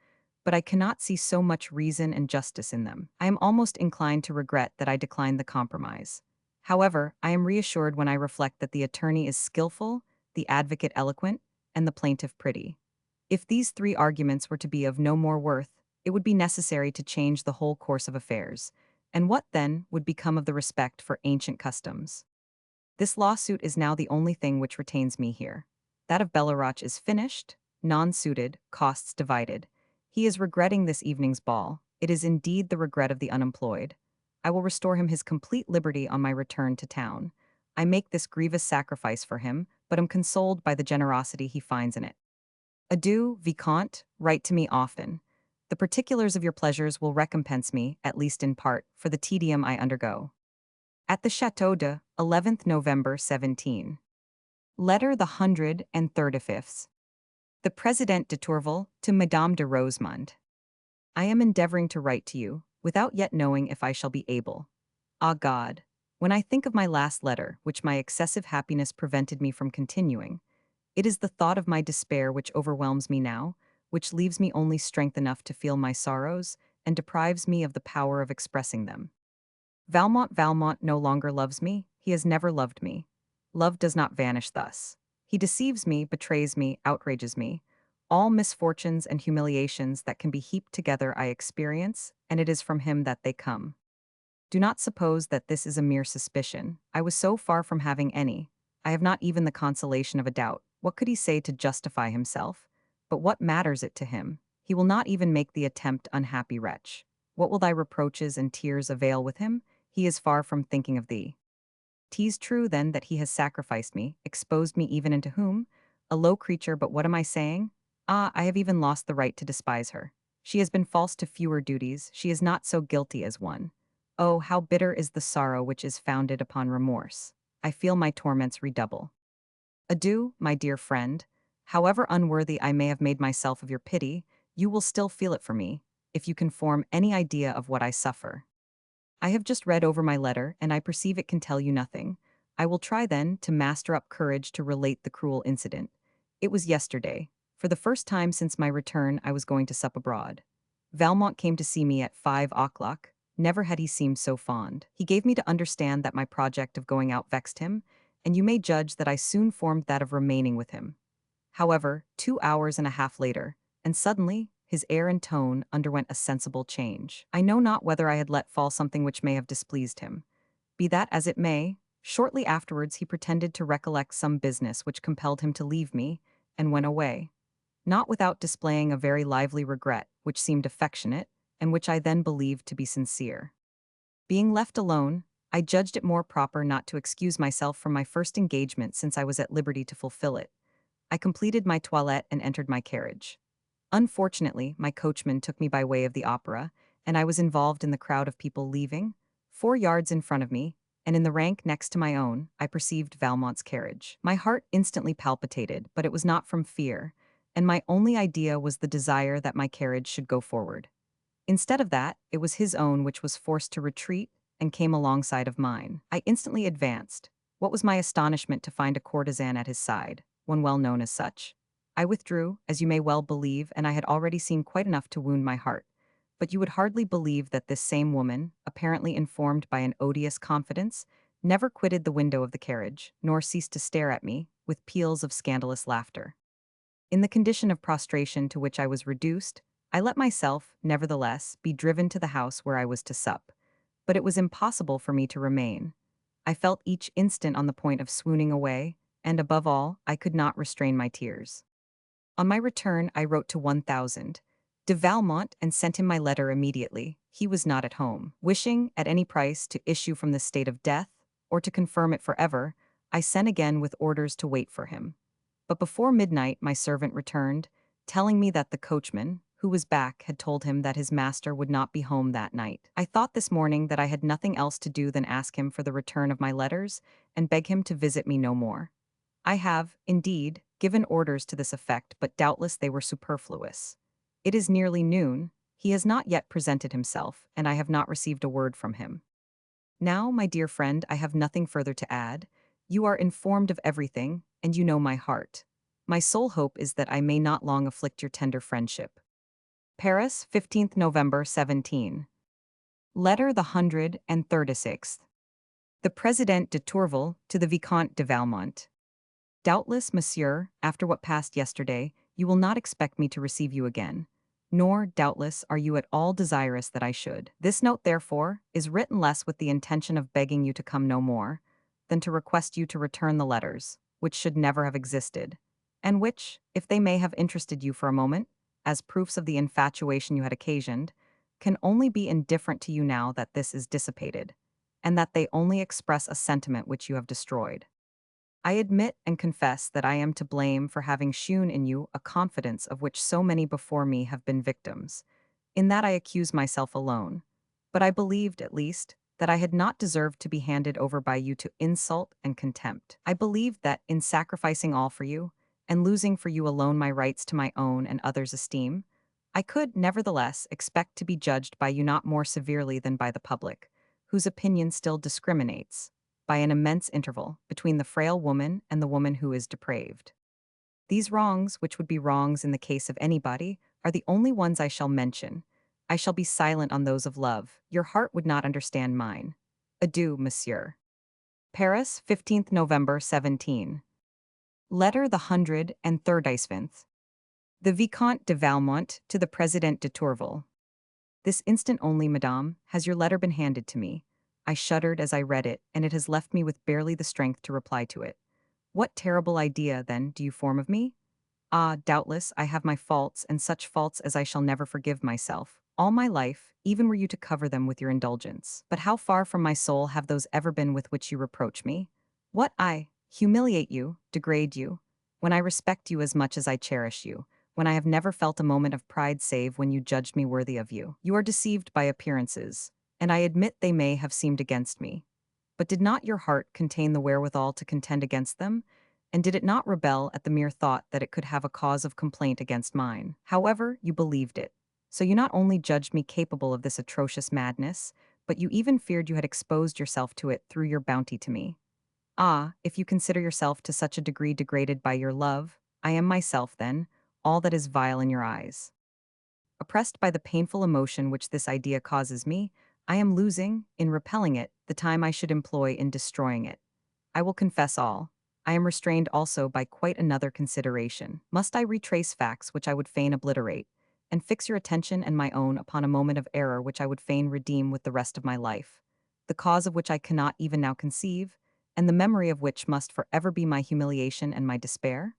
but I cannot see so much reason and justice in them. I am almost inclined to regret that I declined the compromise. However, I am reassured when I reflect that the attorney is skillful, the advocate eloquent, and the plaintiff pretty. If these three arguments were to be of no more worth, it would be necessary to change the whole course of affairs. And what, then, would become of the respect for ancient customs? This lawsuit is now the only thing which retains me here. That of Belleroche is finished, non-suited, costs divided. He is regretting this evening's ball. It is indeed the regret of the unemployed. I will restore him his complete liberty on my return to town. I make this grievous sacrifice for him, but am consoled by the generosity he finds in it. Adieu, Vicomte, write to me often. The particulars of your pleasures will recompense me, at least in part, for the tedium I undergo. At the Château de 11th November 17. Letter the 135th. The President de Tourvel to Madame de Rosemonde. I am endeavoring to write to you, without yet knowing if I shall be able. Ah God, when I think of my last letter, which my excessive happiness prevented me from continuing, it is the thought of my despair which overwhelms me now, which leaves me only strength enough to feel my sorrows, and deprives me of the power of expressing them. Valmont no longer loves me, he has never loved me. Love does not vanish thus. He deceives me, betrays me, outrages me. All misfortunes and humiliations that can be heaped together I experience, and it is from him that they come. Do not suppose that this is a mere suspicion. I was so far from having any. I have not even the consolation of a doubt. What could he say to justify himself? But what matters it to him? He will not even make the attempt, unhappy wretch. What will thy reproaches and tears avail with him? He is far from thinking of thee. 'Tis true, then, that he has sacrificed me, exposed me even into whom? A low creature, but what am I saying? Ah, I have even lost the right to despise her. She has been false to fewer duties, she is not so guilty as one. Oh, how bitter is the sorrow which is founded upon remorse. I feel my torments redouble. Adieu, my dear friend. However unworthy I may have made myself of your pity, you will still feel it for me, if you can form any idea of what I suffer. I have just read over my letter, and I perceive it can tell you nothing. I will try, then, to master up courage to relate the cruel incident. It was yesterday. For the first time since my return, I was going to sup abroad. Valmont came to see me at 5 o'clock. Never had he seemed so fond. He gave me to understand that my project of going out vexed him, and you may judge that I soon formed that of remaining with him. However, 2 hours and a half later, and suddenly, his air and tone underwent a sensible change. I know not whether I had let fall something which may have displeased him. Be that as it may, shortly afterwards he pretended to recollect some business which compelled him to leave me, and went away. Not without displaying a very lively regret, which seemed affectionate, and which I then believed to be sincere. Being left alone, I judged it more proper not to excuse myself from my first engagement since I was at liberty to fulfill it. I completed my toilette and entered my carriage. Unfortunately, my coachman took me by way of the opera, and I was involved in the crowd of people leaving. 4 yards in front of me, and in the rank next to my own, I perceived Valmont's carriage. My heart instantly palpitated, but it was not from fear, and my only idea was the desire that my carriage should go forward. Instead of that, it was his own which was forced to retreat and came alongside of mine. I instantly advanced. What was my astonishment to find a courtesan at his side, one well known as such. I withdrew, as you may well believe, and I had already seen quite enough to wound my heart. But you would hardly believe that this same woman, apparently informed by an odious confidence, never quitted the window of the carriage, nor ceased to stare at me, with peals of scandalous laughter. In the condition of prostration to which I was reduced, I let myself, nevertheless, be driven to the house where I was to sup. But it was impossible for me to remain. I felt each instant on the point of swooning away, and above all, I could not restrain my tears. On my return, I wrote to 1000 de Valmont and sent him my letter immediately. He was not at home. Wishing, at any price, to issue from the state of death, or to confirm it forever, I sent again with orders to wait for him. But before midnight my servant returned, telling me that the coachman, who was back, had told him that his master would not be home that night. I thought this morning that I had nothing else to do than ask him for the return of my letters and beg him to visit me no more. I have, indeed, given orders to this effect, but doubtless they were superfluous. It is nearly noon, he has not yet presented himself, and I have not received a word from him. Now, my dear friend, I have nothing further to add. You are informed of everything, and you know my heart. My sole hope is that I may not long afflict your tender friendship. Paris, 15th November 17. Letter the 136th. The President de Tourvel to the Vicomte de Valmont. Doubtless, monsieur, after what passed yesterday, you will not expect me to receive you again. Nor, doubtless, are you at all desirous that I should. This note, therefore, is written less with the intention of begging you to come no more, than to request you to return the letters, which should never have existed, and which, if they may have interested you for a moment, as proofs of the infatuation you had occasioned, can only be indifferent to you now that this is dissipated, and that they only express a sentiment which you have destroyed. I admit and confess that I am to blame for having shewn in you a confidence of which so many before me have been victims. In that I accuse myself alone. But I believed, at least, that I had not deserved to be handed over by you to insult and contempt. I believed that, in sacrificing all for you, and losing for you alone my rights to my own and others' esteem, I could, nevertheless, expect to be judged by you not more severely than by the public, whose opinion still discriminates, by an immense interval, between the frail woman and the woman who is depraved. These wrongs, which would be wrongs in the case of anybody, are the only ones I shall mention. I shall be silent on those of love. Your heart would not understand mine. Adieu, monsieur. Paris, 15th November 17. Letter the 137th. The Vicomte de Valmont to the President de Tourvel. This instant only, madame, has your letter been handed to me. I shuddered as I read it, and it has left me with barely the strength to reply to it. What terrible idea, then, do you form of me? Ah, doubtless, I have my faults, and such faults as I shall never forgive myself. All my life, even were you to cover them with your indulgence. But how far from my soul have those ever been with which you reproach me? What I humiliate you, degrade you, when I respect you as much as I cherish you, when I have never felt a moment of pride save when you judged me worthy of you. You are deceived by appearances, and I admit they may have seemed against me. But did not your heart contain the wherewithal to contend against them? And did it not rebel at the mere thought that it could have a cause of complaint against mine? However, you believed it. So you not only judged me capable of this atrocious madness, but you even feared you had exposed yourself to it through your bounty to me. Ah, if you consider yourself to such a degree degraded by your love, I am myself, then, all that is vile in your eyes. Oppressed by the painful emotion which this idea causes me, I am losing, in repelling it, the time I should employ in destroying it. I will confess all. I am restrained also by quite another consideration. Must I retrace facts which I would fain obliterate, and fix your attention and my own upon a moment of error which I would fain redeem with the rest of my life, the cause of which I cannot even now conceive, and the memory of which must forever be my humiliation and my despair?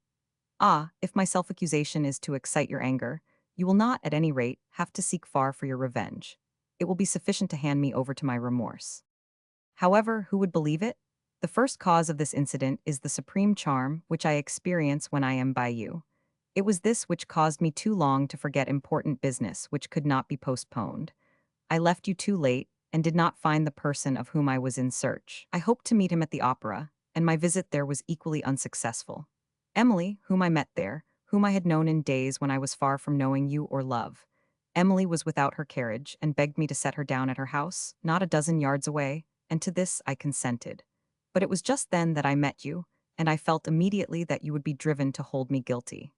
Ah, if my self-accusation is to excite your anger, you will not, at any rate, have to seek far for your revenge. It will be sufficient to hand me over to my remorse. However, who would believe it? The first cause of this incident is the supreme charm which I experience when I am by you. It was this which caused me too long to forget important business which could not be postponed. I left you too late and did not find the person of whom I was in search. I hoped to meet him at the opera, and my visit there was equally unsuccessful. Emily, whom I met there, whom I had known in days when I was far from knowing you or love. Emily was without her carriage and begged me to set her down at her house, not a dozen yards away, and to this I consented. But it was just then that I met you, and I felt immediately that you would be driven to hold me guilty.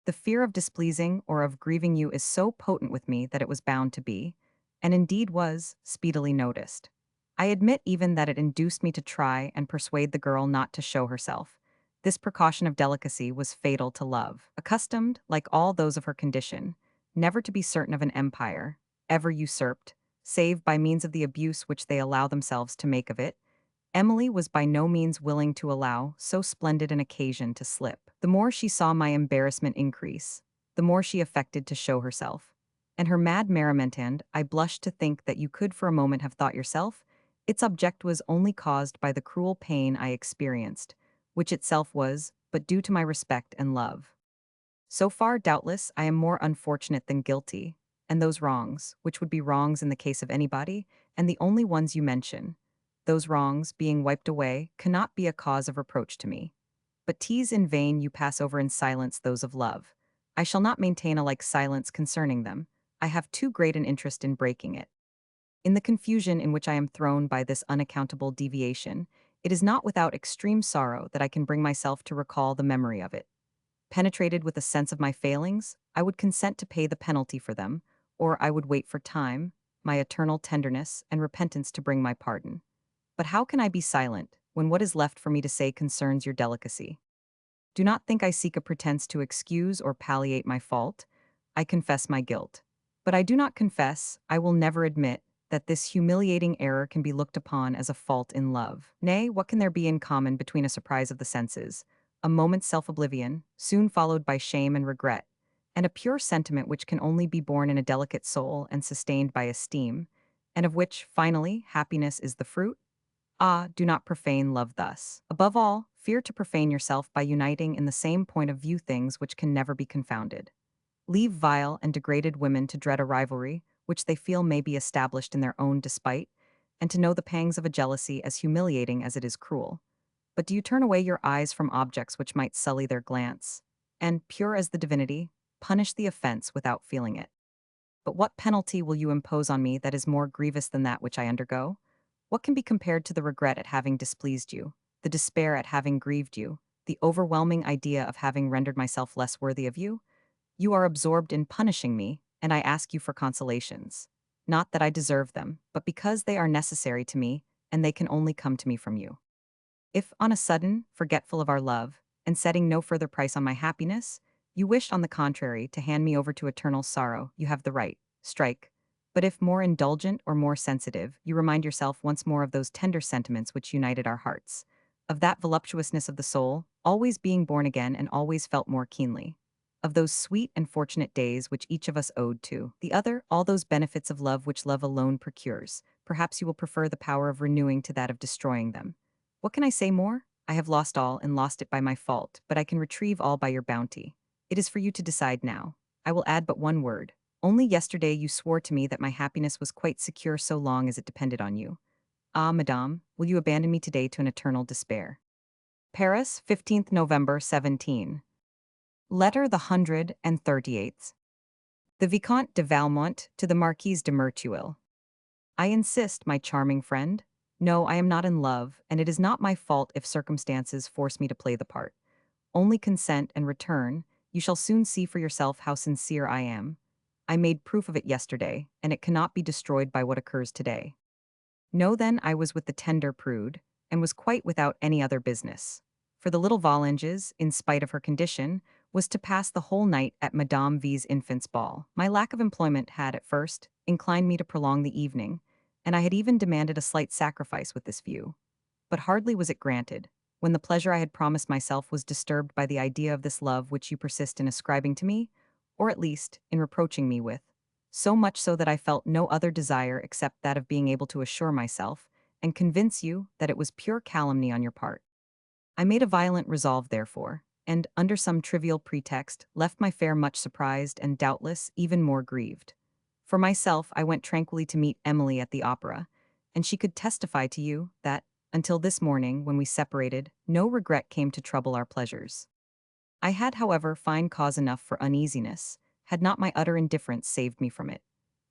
The fear of displeasing or of grieving you is so potent with me that it was bound to be, and indeed was, speedily noticed. I admit even that it induced me to try and persuade the girl not to show herself. This precaution of delicacy was fatal to love. Accustomed, like all those of her condition, never to be certain of an empire, ever usurped, save by means of the abuse which they allow themselves to make of it, Emily was by no means willing to allow so splendid an occasion to slip. The more she saw my embarrassment increase, the more she affected to show herself. And her mad merriment, and I blushed to think that you could for a moment have thought yourself, its object was only caused by the cruel pain I experienced, which itself was but due to my respect and love. So far, doubtless, I am more unfortunate than guilty, and those wrongs, which would be wrongs in the case of anybody, and the only ones you mention, those wrongs, being wiped away, cannot be a cause of reproach to me. But 'tis in vain you pass over in silence those of love. I shall not maintain a like silence concerning them. I have too great an interest in breaking it. In the confusion in which I am thrown by this unaccountable deviation, it is not without extreme sorrow that I can bring myself to recall the memory of it. Penetrated with a sense of my failings, I would consent to pay the penalty for them, or I would wait for time, my eternal tenderness, and repentance to bring my pardon. But how can I be silent, when what is left for me to say concerns your delicacy? Do not think I seek a pretense to excuse or palliate my fault. I confess my guilt. But I do not confess, I will never admit, that this humiliating error can be looked upon as a fault in love. Nay, what can there be in common between a surprise of the senses, a moment's self-oblivion, soon followed by shame and regret, and a pure sentiment which can only be born in a delicate soul and sustained by esteem, and of which, finally, happiness is the fruit? Ah, do not profane love thus. Above all, fear to profane yourself by uniting in the same point of view things which can never be confounded. Leave vile and degraded women to dread a rivalry, which they feel may be established in their own despite, and to know the pangs of a jealousy as humiliating as it is cruel. But do you turn away your eyes from objects which might sully their glance, and, pure as the divinity, punish the offense without feeling it? But what penalty will you impose on me that is more grievous than that which I undergo? What can be compared to the regret at having displeased you, the despair at having grieved you, the overwhelming idea of having rendered myself less worthy of you? You are absorbed in punishing me, and I ask you for consolations. Not that I deserve them, but because they are necessary to me, and they can only come to me from you. If, on a sudden, forgetful of our love, and setting no further price on my happiness, you wish, on the contrary, to hand me over to eternal sorrow, you have the right. Strike. But if more indulgent or more sensitive, you remind yourself once more of those tender sentiments which united our hearts, of that voluptuousness of the soul, always being born again and always felt more keenly, of those sweet and fortunate days which each of us owed to the other, all those benefits of love which love alone procures, perhaps you will prefer the power of renewing to that of destroying them. What can I say more? I have lost all and lost it by my fault, but I can retrieve all by your bounty. It is for you to decide now. I will add but one word. Only yesterday you swore to me that my happiness was quite secure so long as it depended on you. Ah, madame, will you abandon me today to an eternal despair? Paris, 15th November, 17. Letter the 138th. The Vicomte de Valmont to the Marquise de Merteuil. I insist, my charming friend. No, I am not in love, and it is not my fault if circumstances force me to play the part. Only consent and return. You shall soon see for yourself how sincere I am. I made proof of it yesterday, and it cannot be destroyed by what occurs today. Know then I was with the tender prude, and was quite without any other business. For the little Volanges, in spite of her condition, was to pass the whole night at Madame V.'s infant's ball. My lack of employment had, at first, inclined me to prolong the evening, and I had even demanded a slight sacrifice with this view. But hardly was it granted, when the pleasure I had promised myself was disturbed by the idea of this love which you persist in ascribing to me, or at least, in reproaching me with, so much so that I felt no other desire except that of being able to assure myself, and convince you that it was pure calumny on your part. I made a violent resolve, therefore, and, under some trivial pretext, left my fair much surprised and doubtless even more grieved. For myself, I went tranquilly to meet Emily at the opera, and she could testify to you that, until this morning when we separated, no regret came to trouble our pleasures. I had, however, fine cause enough for uneasiness, had not my utter indifference saved me from it.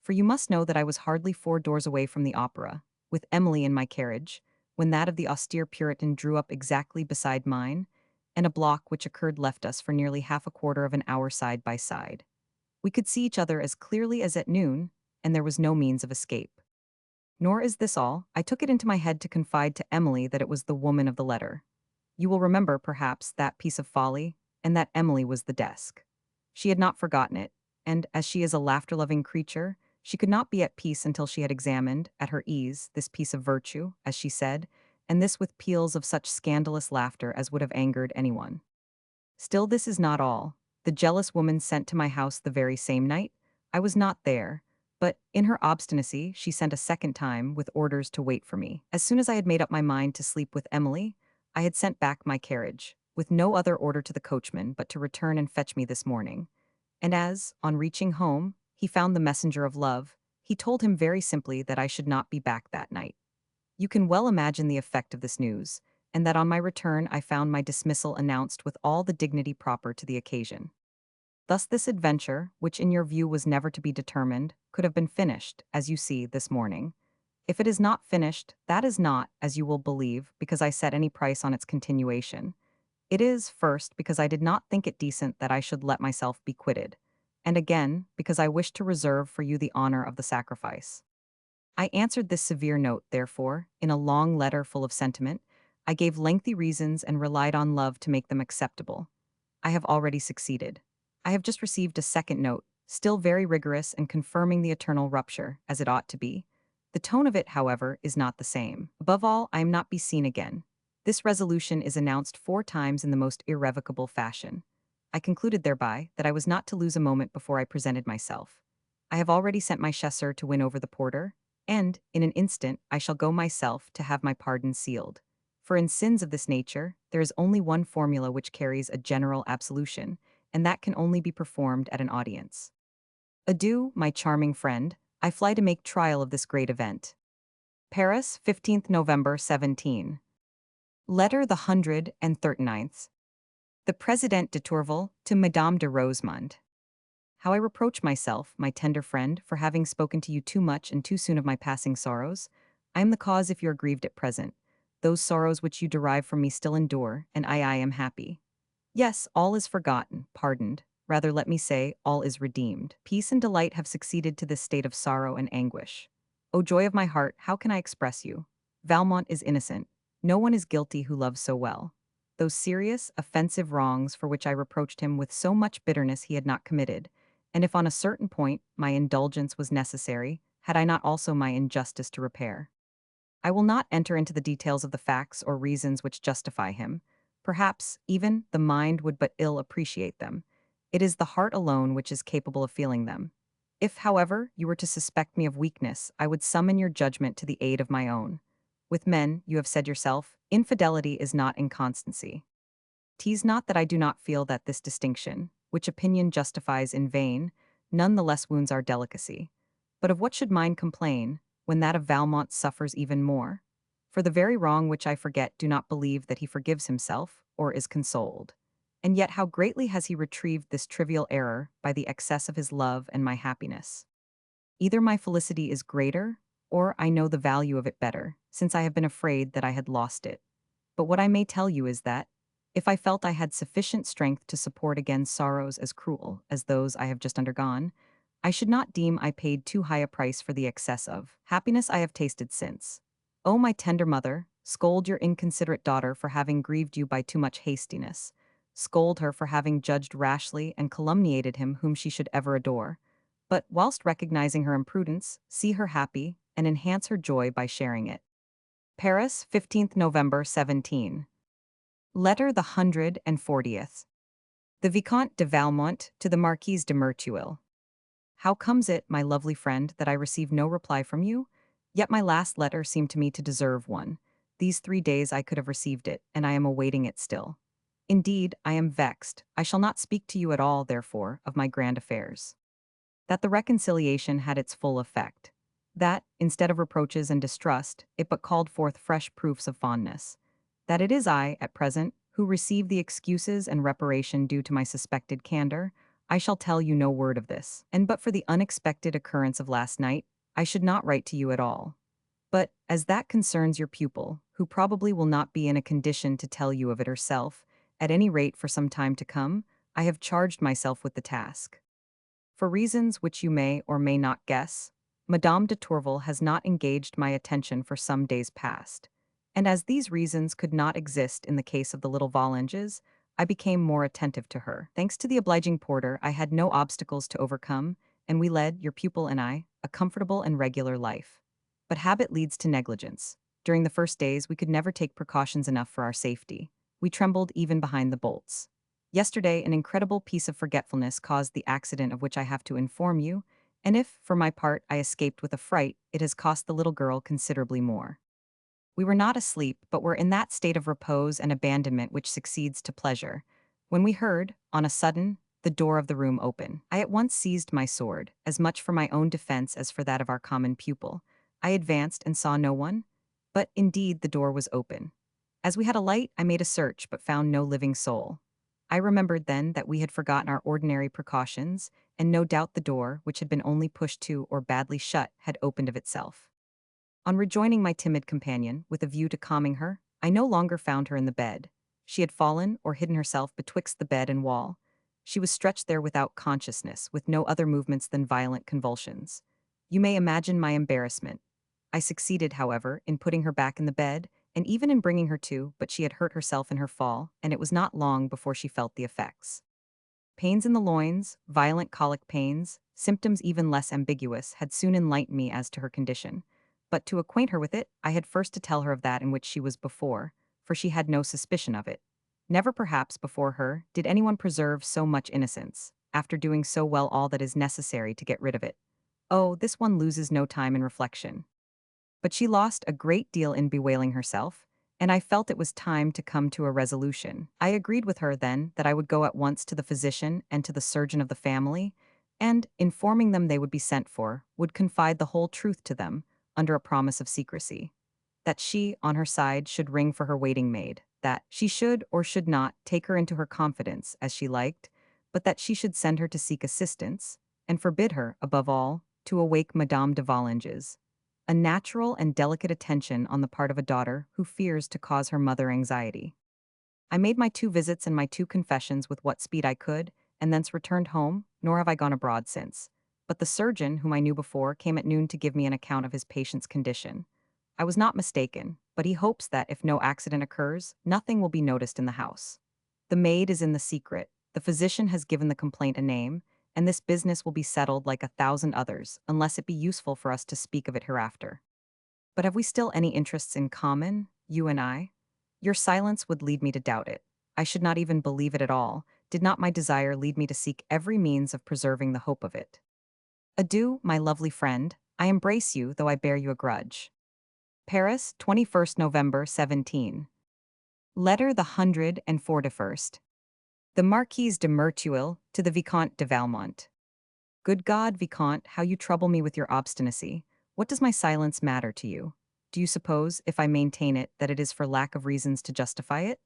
For you must know that I was hardly 4 doors away from the opera, with Emily in my carriage, when that of the austere Puritan drew up exactly beside mine, and a block which occurred left us for nearly half a quarter of an hour side by side. We could see each other as clearly as at noon, and there was no means of escape. Nor is this all. I took it into my head to confide to Emily that it was the woman of the letter. You will remember, perhaps, that piece of folly, and that Emily was the desk. She had not forgotten it, and, as she is a laughter-loving creature, she could not be at peace until she had examined, at her ease, this piece of virtue, as she said, and this with peals of such scandalous laughter as would have angered anyone. Still, this is not all. The jealous woman sent to my house the very same night. I was not there, but, in her obstinacy, she sent a second time with orders to wait for me. As soon as I had made up my mind to sleep with Emily, I had sent back my carriage, with no other order to the coachman but to return and fetch me this morning. And as, on reaching home, he found the messenger of love, he told him very simply that I should not be back that night. You can well imagine the effect of this news, and that on my return I found my dismissal announced with all the dignity proper to the occasion. Thus this adventure, which in your view was never to be determined, could have been finished, as you see, this morning. If it is not finished, that is not, as you will believe, because I set any price on its continuation. It is, first, because I did not think it decent that I should let myself be quitted, and again, because I wished to reserve for you the honor of the sacrifice. I answered this severe note, therefore, in a long letter full of sentiment. I gave lengthy reasons and relied on love to make them acceptable. I have already succeeded. I have just received a second note, still very rigorous and confirming the eternal rupture, as it ought to be. The tone of it, however, is not the same. Above all, I am not be seen again. This resolution is announced 4 times in the most irrevocable fashion. I concluded thereby that I was not to lose a moment before I presented myself. I have already sent my chasseur to win over the porter, and, in an instant, I shall go myself to have my pardon sealed. For in sins of this nature, there is only one formula which carries a general absolution, and that can only be performed at an audience. Adieu, my charming friend, I fly to make trial of this great event. Paris, 15th November 17. Letter the 139th. The President de Tourvel to Madame de Rosemonde. How I reproach myself, my tender friend, for having spoken to you too much and too soon of my passing sorrows. I am the cause if you are grieved at present. Those sorrows which you derive from me still endure, and I am happy. Yes, all is forgotten, pardoned. Rather, let me say, all is redeemed. Peace and delight have succeeded to this state of sorrow and anguish. O joy of my heart, how can I express you? Valmont is innocent. No one is guilty who loves so well. Those serious, offensive wrongs for which I reproached him with so much bitterness he had not committed, and if on a certain point my indulgence was necessary, had I not also my injustice to repair? I will not enter into the details of the facts or reasons which justify him. Perhaps, even, the mind would but ill appreciate them. It is the heart alone which is capable of feeling them. If, however, you were to suspect me of weakness, I would summon your judgment to the aid of my own. With men, you have said yourself, infidelity is not inconstancy. 'Tis not that I do not feel that this distinction, which opinion justifies in vain, none the less wounds our delicacy. But of what should mine complain, when that of Valmont suffers even more? For the very wrong which I forget do not believe that he forgives himself, or is consoled. And yet how greatly has he retrieved this trivial error by the excess of his love and my happiness. Either my felicity is greater, or I know the value of it better, since I have been afraid that I had lost it. But what I may tell you is that, if I felt I had sufficient strength to support again sorrows as cruel as those I have just undergone, I should not deem I paid too high a price for the excess of happiness I have tasted since. O my tender mother, scold your inconsiderate daughter for having grieved you by too much hastiness. Scold her for having judged rashly and calumniated him whom she should ever adore. But, whilst recognizing her imprudence, see her happy, and enhance her joy by sharing it. Paris, 15th November 17. Letter the 140th. The Vicomte de Valmont to the Marquise de Merteuil. How comes it, my lovely friend, that I receive no reply from you? Yet my last letter seemed to me to deserve one. These 3 days I could have received it, and I am awaiting it still. Indeed, I am vexed. I shall not speak to you at all, therefore, of my grand affairs. that the reconciliation had its full effect. That, instead of reproaches and distrust, it but called forth fresh proofs of fondness. That it is I, at present, who receive the excuses and reparation due to my suspected candor, I shall tell you no word of this, and but for the unexpected occurrence of last night, I should not write to you at all. But, as that concerns your pupil, who probably will not be in a condition to tell you of it herself, at any rate for some time to come, I have charged myself with the task. For reasons which you may or may not guess, Madame de Tourvel has not engaged my attention for some days past, and as these reasons could not exist in the case of the little Valanges, I became more attentive to her. Thanks to the obliging porter, I had no obstacles to overcome, and we led, your pupil and I, a comfortable and regular life. But habit leads to negligence. During the first days, we could never take precautions enough for our safety. We trembled even behind the bolts. Yesterday, an incredible piece of forgetfulness caused the accident of which I have to inform you, and if, for my part, I escaped with a fright, it has cost the little girl considerably more. We were not asleep, but were in that state of repose and abandonment which succeeds to pleasure, when we heard, on a sudden, the door of the room open. I at once seized my sword, as much for my own defense as for that of our common pupil. I advanced and saw no one, but indeed the door was open. As we had a light, I made a search, but found no living soul. I remembered then that we had forgotten our ordinary precautions, and no doubt the door, which had been only pushed to or badly shut, had opened of itself. On rejoining my timid companion, with a view to calming her, I no longer found her in the bed. She had fallen or hidden herself betwixt the bed and wall. She was stretched there without consciousness, with no other movements than violent convulsions. You may imagine my embarrassment. I succeeded, however, in putting her back in the bed, and even in bringing her to, but she had hurt herself in her fall, and it was not long before she felt the effects. Pains in the loins, violent colic pains, symptoms even less ambiguous, had soon enlightened me as to her condition. But to acquaint her with it, I had first to tell her of that in which she was before, for she had no suspicion of it. Never perhaps before her did anyone preserve so much innocence, after doing so well all that is necessary to get rid of it. Oh, this one loses no time in reflection. But she lost a great deal in bewailing herself, and I felt it was time to come to a resolution. I agreed with her then that I would go at once to the physician and to the surgeon of the family, and, informing them they would be sent for, would confide the whole truth to them, under a promise of secrecy. That she, on her side, should ring for her waiting maid, that she should or should not take her into her confidence as she liked, but that she should send her to seek assistance, and forbid her, above all, to awake Madame de Valanges. A natural and delicate attention on the part of a daughter who fears to cause her mother anxiety. I made my 2 visits and my 2 confessions with what speed I could, and thence returned home, nor have I gone abroad since. But the surgeon, whom I knew before, came at noon to give me an account of his patient's condition. I was not mistaken, but he hopes that, if no accident occurs, nothing will be noticed in the house. The maid is in the secret, the physician has given the complaint a name, and this business will be settled like 1,000 others, unless it be useful for us to speak of it hereafter. But have we still any interests in common, you and I? Your silence would lead me to doubt it. I should not even believe it at all, did not my desire lead me to seek every means of preserving the hope of it. Adieu, my lovely friend, I embrace you, though I bear you a grudge. Paris, 21st November 17. Letter the 141st. The Marquise de Merteuil to the Vicomte de Valmont. Good God, Vicomte, how you trouble me with your obstinacy. What does my silence matter to you? Do you suppose, if I maintain it, that it is for lack of reasons to justify it?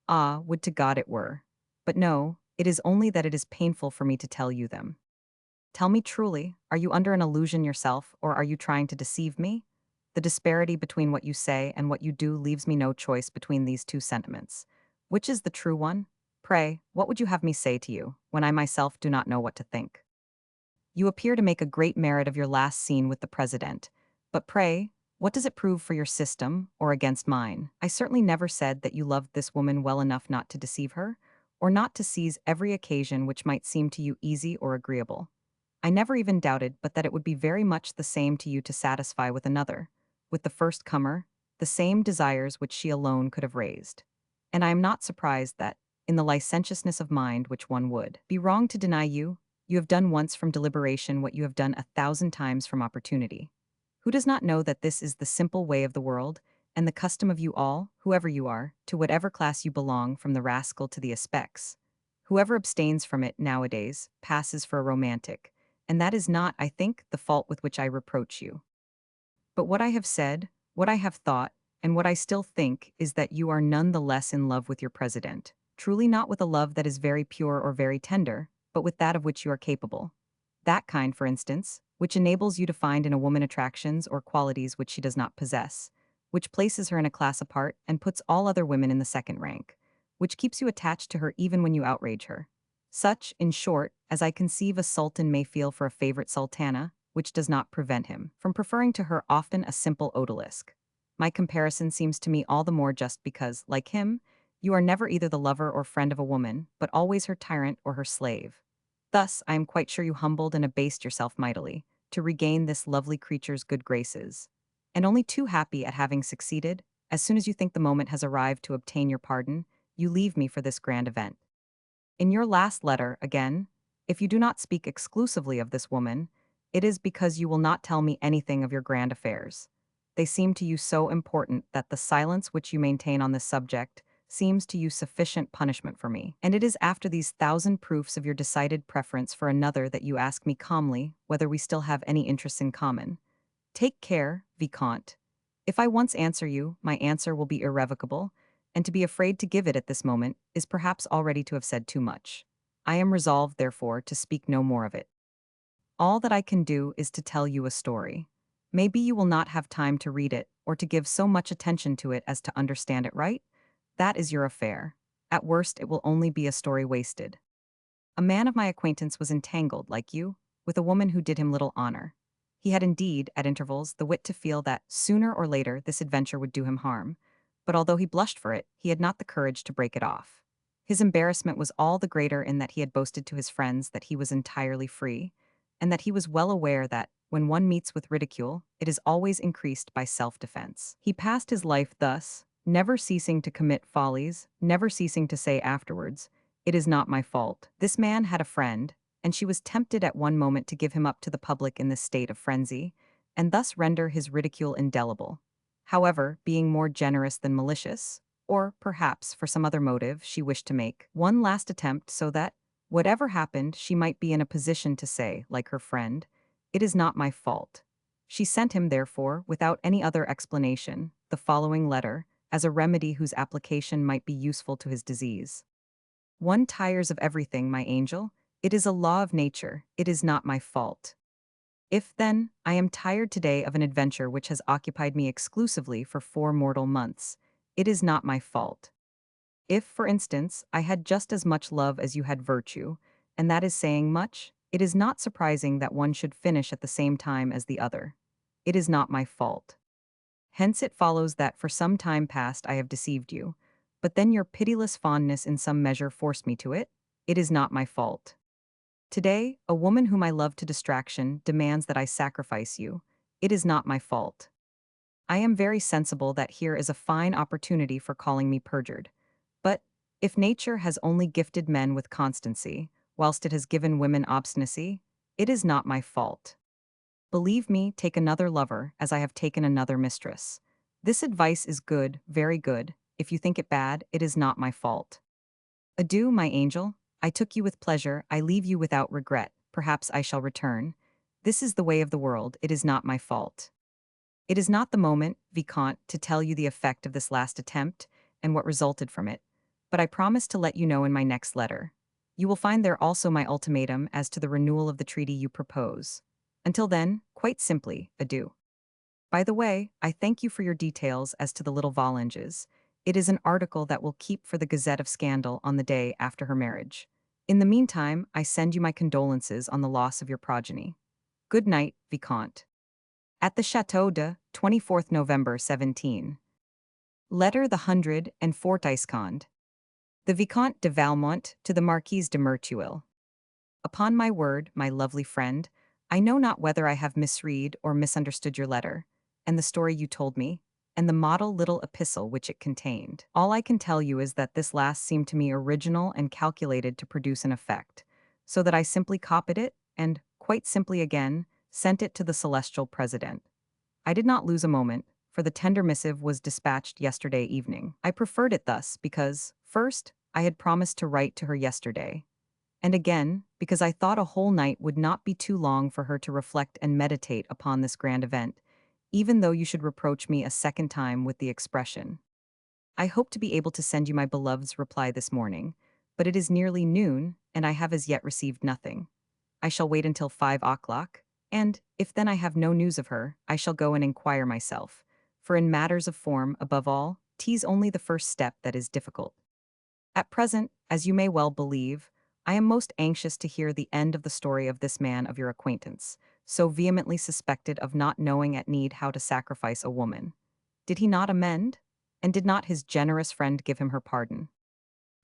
Ah, would to God it were. But no, it is only that it is painful for me to tell you them. Tell me truly, are you under an illusion yourself, or are you trying to deceive me? The disparity between what you say and what you do leaves me no choice between these 2 sentiments. Which is the true one? Pray, what would you have me say to you, when I myself do not know what to think? You appear to make a great merit of your last scene with the president, but pray, what does it prove for your system, or against mine? I certainly never said that you loved this woman well enough not to deceive her, or not to seize every occasion which might seem to you easy or agreeable. I never even doubted but that it would be very much the same to you to satisfy with another, with the first comer, the same desires which she alone could have raised. And I am not surprised that, in the licentiousness of mind which one would be wrong to deny you, you have done once from deliberation what you have done 1,000 times from opportunity. Who does not know that this is the simple way of the world, and the custom of you all, whoever you are, to whatever class you belong, from the rascal to the especs? Whoever abstains from it nowadays passes for a romantic, and that is not, I think, the fault with which I reproach you. But what I have said, what I have thought, and what I still think is that you are none the less in love with your president, truly not with a love that is very pure or very tender, but with that of which you are capable. That kind, for instance, which enables you to find in a woman attractions or qualities which she does not possess, which places her in a class apart and puts all other women in the second rank, which keeps you attached to her even when you outrage her. Such, in short, as I conceive a sultan may feel for a favorite sultana, which does not prevent him from preferring to her often a simple odalisque. My comparison seems to me all the more just because, like him, you are never either the lover or friend of a woman, but always her tyrant or her slave. Thus, I am quite sure you humbled and abased yourself mightily, to regain this lovely creature's good graces. And only too happy at having succeeded, as soon as you think the moment has arrived to obtain your pardon, you leave me for this grand event. In your last letter, again, if you do not speak exclusively of this woman, it is because you will not tell me anything of your grand affairs. They seem to you so important that the silence which you maintain on this subject seems to you sufficient punishment for me. And it is after these 1,000 proofs of your decided preference for another that you ask me calmly whether we still have any interests in common. Take care, Vicomte. If I once answer you, my answer will be irrevocable, and to be afraid to give it at this moment is perhaps already to have said too much. I am resolved, therefore, to speak no more of it. All that I can do is to tell you a story. Maybe you will not have time to read it, or to give so much attention to it as to understand it right. That is your affair. At worst, it will only be a story wasted. A man of my acquaintance was entangled, like you, with a woman who did him little honor. He had indeed, at intervals, the wit to feel that, sooner or later, this adventure would do him harm, but although he blushed for it, he had not the courage to break it off. His embarrassment was all the greater in that he had boasted to his friends that he was entirely free, and that he was well aware that, when one meets with ridicule, it is always increased by self-defense. He passed his life thus, never ceasing to commit follies, never ceasing to say afterwards, "It is not my fault." This man had a friend, and she was tempted at one moment to give him up to the public in this state of frenzy, and thus render his ridicule indelible. However, being more generous than malicious, or perhaps for some other motive, she wished to make one last attempt so that, whatever happened, she might be in a position to say, like her friend, "It is not my fault." She sent him, therefore, without any other explanation, the following letter, as a remedy whose application might be useful to his disease. One tires of everything, my angel. It is a law of nature. It is not my fault. If, then, I am tired today of an adventure which has occupied me exclusively for 4 mortal months, it is not my fault. If, for instance, I had just as much love as you had virtue, and that is saying much, it is not surprising that one should finish at the same time as the other. It is not my fault. Hence it follows that for some time past I have deceived you, but then your pitiless fondness in some measure forced me to it. It is not my fault. Today, a woman whom I love to distraction demands that I sacrifice you. It is not my fault. I am very sensible that here is a fine opportunity for calling me perjured. But, if nature has only gifted men with constancy, whilst it has given women obstinacy, it is not my fault. Believe me, take another lover, as I have taken another mistress. This advice is good, very good. If you think it bad, it is not my fault. Adieu, my angel. I took you with pleasure, I leave you without regret. Perhaps I shall return. This is the way of the world, it is not my fault. It is not the moment, Vicomte, to tell you the effect of this last attempt, and what resulted from it, but I promise to let you know in my next letter. You will find there also my ultimatum as to the renewal of the treaty you propose. Until then, quite simply, adieu. By the way, I thank you for your details as to the little Valanges. It is an article that will keep for the Gazette of Scandal on the day after her marriage. In the meantime, I send you my condolences on the loss of your progeny. Good night, Vicomte. At the Château de 24th November 17. Letter the 140. The Vicomte de Valmont to the Marquise de Merteuil. Upon my word, my lovely friend, I know not whether I have misread or misunderstood your letter, and the story you told me, and the model little epistle which it contained. All I can tell you is that this last seemed to me original and calculated to produce an effect, so that I simply copied it, and, quite simply again, sent it to the celestial president. I did not lose a moment, for the tender missive was dispatched yesterday evening. I preferred it thus because, first, I had promised to write to her yesterday, And again, because I thought a whole night would not be too long for her to reflect and meditate upon this grand event, even though you should reproach me a second time with the expression. I hope to be able to send you my beloved's reply this morning, but it is nearly noon, and I have as yet received nothing. I shall wait until 5 o'clock, and, if then I have no news of her, I shall go and inquire myself, for in matters of form, above all, 'tis only the first step that is difficult. At present, as you may well believe, I am most anxious to hear the end of the story of this man of your acquaintance, so vehemently suspected of not knowing at need how to sacrifice a woman. Did he not amend? And did not his generous friend give him her pardon?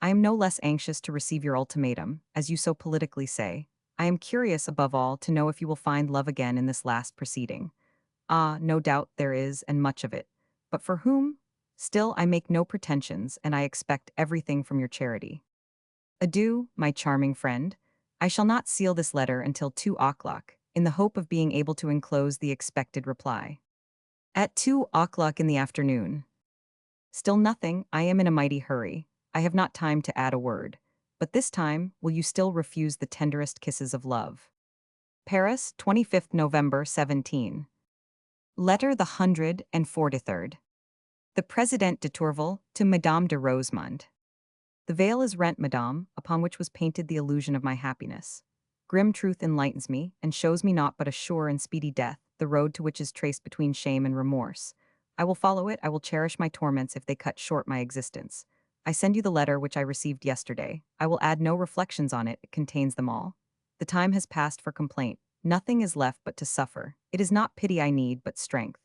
I am no less anxious to receive your ultimatum, as you so politically say. I am curious, above all, to know if you will find love again in this last proceeding. Ah, no doubt there is, and much of it. But for whom? Still, I make no pretensions, and I expect everything from your charity. Adieu, my charming friend. I shall not seal this letter until 2 o'clock, in the hope of being able to enclose the expected reply. At 2 o'clock in the afternoon. Still nothing. I am in a mighty hurry. I have not time to add a word. But this time, will you still refuse the tenderest kisses of love? Paris, 25th November 17. Letter the 143rd. The President de Tourvel to Madame de Rosemonde. The veil is rent, madame, upon which was painted the illusion of my happiness. Grim truth enlightens me, and shows me naught but a sure and speedy death, the road to which is traced between shame and remorse. I will follow it, I will cherish my torments if they cut short my existence. I send you the letter which I received yesterday. I will add no reflections on it, it contains them all. The time has passed for complaint. Nothing is left but to suffer. It is not pity I need, but strength.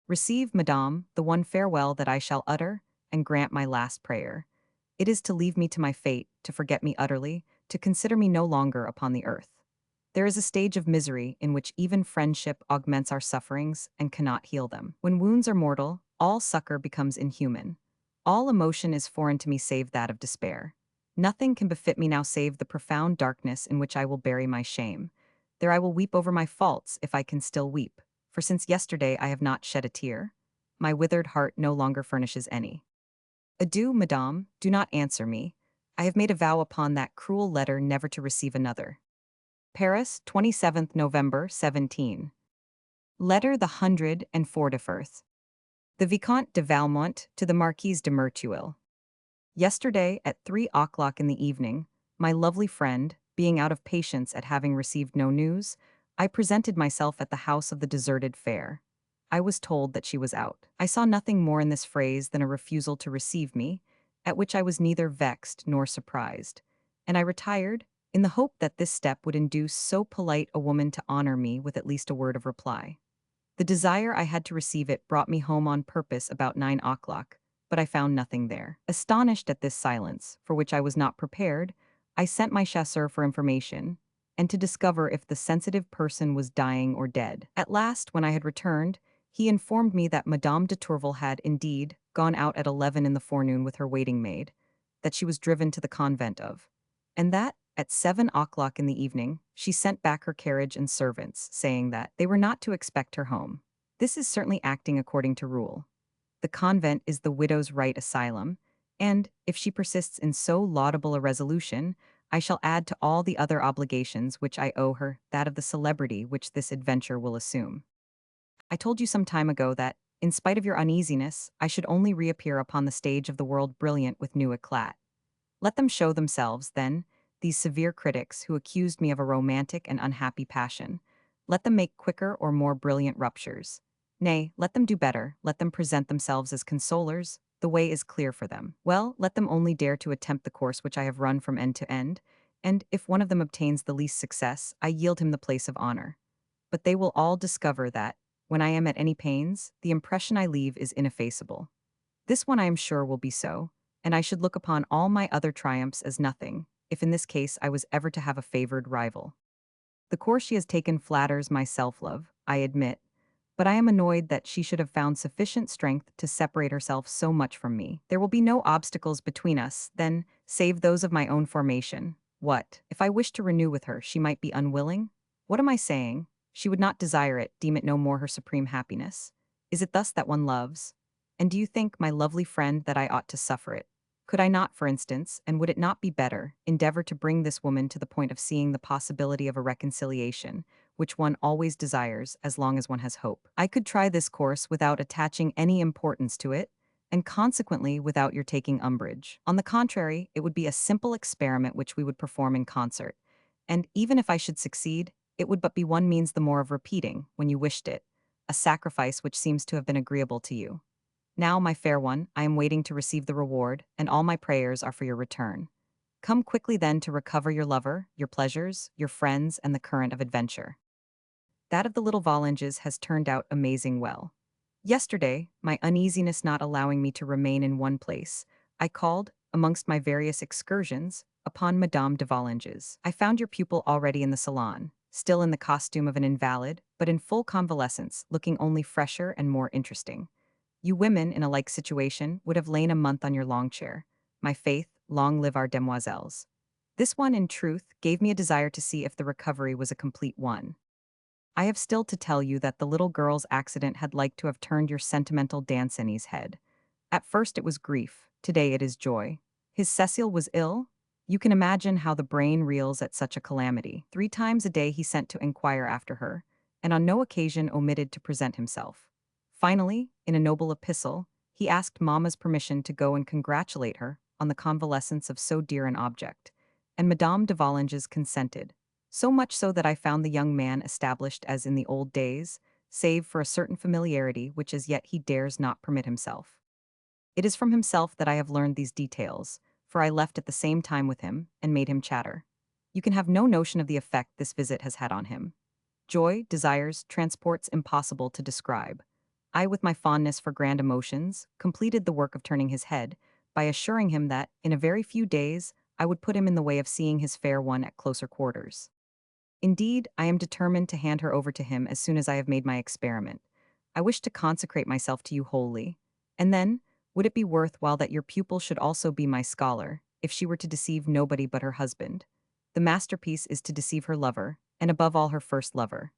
Receive, madame, the one farewell that I shall utter, and grant my last prayer. It is to leave me to my fate, to forget me utterly, to consider me no longer upon the earth. There is a stage of misery in which even friendship augments our sufferings and cannot heal them. When wounds are mortal, all succor becomes inhuman. All emotion is foreign to me save that of despair. Nothing can befit me now save the profound darkness in which I will bury my shame. There I will weep over my faults, if I can still weep, for since yesterday I have not shed a tear. My withered heart no longer furnishes any. Adieu, madame, do not answer me. I have made a vow upon that cruel letter never to receive another. Paris, 27th November 17. Letter the 141st. The Vicomte de Valmont to the Marquise de Merteuil. Yesterday, at 3 o'clock in the evening, my lovely friend, being out of patience at having received no news, I presented myself at the house of the deserted fair. I was told that she was out. I saw nothing more in this phrase than a refusal to receive me, at which I was neither vexed nor surprised, and I retired, in the hope that this step would induce so polite a woman to honor me with at least a word of reply. The desire I had to receive it brought me home on purpose about 9 o'clock, but I found nothing there. Astonished at this silence, for which I was not prepared, I sent my chasseur for information, and to discover if the sensitive person was dying or dead. At last, when I had returned, he informed me that Madame de Tourvel had, indeed, gone out at 11 in the forenoon with her waiting maid, that she was driven to the convent of, and that, at 7 o'clock in the evening, she sent back her carriage and servants, saying that they were not to expect her home. This is certainly acting according to rule. The convent is the widow's right asylum, and, if she persists in so laudable a resolution, I shall add to all the other obligations which I owe her that of the celebrity which this adventure will assume. I told you some time ago that, in spite of your uneasiness, I should only reappear upon the stage of the world brilliant with new eclat. Let them show themselves, then, these severe critics who accused me of a romantic and unhappy passion. Let them make quicker or more brilliant ruptures. Nay, let them do better, let them present themselves as consolers, the way is clear for them. Well, let them only dare to attempt the course which I have run from end to end, and, if one of them obtains the least success, I yield him the place of honor. But they will all discover that, when I am at any pains, the impression I leave is ineffaceable. This one I am sure will be so, and I should look upon all my other triumphs as nothing, if in this case I was ever to have a favored rival. The course she has taken flatters my self-love, I admit, but I am annoyed that she should have found sufficient strength to separate herself so much from me. There will be no obstacles between us, then, save those of my own formation. What, if I wished to renew with her, she might be unwilling? What am I saying? She would not desire it, deem it no more her supreme happiness. Is it thus that one loves? And do you think, my lovely friend, that I ought to suffer it? Could I not, for instance, and would it not be better, endeavor to bring this woman to the point of seeing the possibility of a reconciliation, which one always desires as long as one has hope? I could try this course without attaching any importance to it, and consequently without your taking umbrage. On the contrary, it would be a simple experiment which we would perform in concert, and even if I should succeed, it would but be one means the more of repeating, when you wished it, a sacrifice which seems to have been agreeable to you. Now, my fair one, I am waiting to receive the reward, and all my prayers are for your return. Come quickly then to recover your lover, your pleasures, your friends, and the current of adventure. That of the little Volanges has turned out amazing well. Yesterday, my uneasiness not allowing me to remain in one place, I called, amongst my various excursions, upon Madame de Volanges. I found your pupil already in the salon, still in the costume of an invalid, but in full convalescence, looking only fresher and more interesting. You women in a like situation would have lain a month on your long chair. My faith, long live our demoiselles. This one, in truth, gave me a desire to see if the recovery was a complete one. I have still to tell you that the little girl's accident had like to have turned your sentimental Danceny's head. At first it was grief, today it is joy. His Cécile was ill? You can imagine how the brain reels at such a calamity. 3 times a day he sent to inquire after her, and on no occasion omitted to present himself. Finally, in a noble epistle, he asked Mamma's permission to go and congratulate her on the convalescence of so dear an object, and Madame de Volanges consented. So much so that I found the young man established as in the old days, save for a certain familiarity which as yet he dares not permit himself. It is from himself that I have learned these details, for I left at the same time with him and made him chatter. You can have no notion of the effect this visit has had on him. Joy, desires, transports impossible to describe. I, with my fondness for grand emotions, completed the work of turning his head by assuring him that, in a very few days, I would put him in the way of seeing his fair one at closer quarters. Indeed, I am determined to hand her over to him as soon as I have made my experiment. I wish to consecrate myself to you wholly. And then, would it be worth while that your pupil should also be my scholar, if she were to deceive nobody but her husband? The masterpiece is to deceive her lover, and above all her first lover.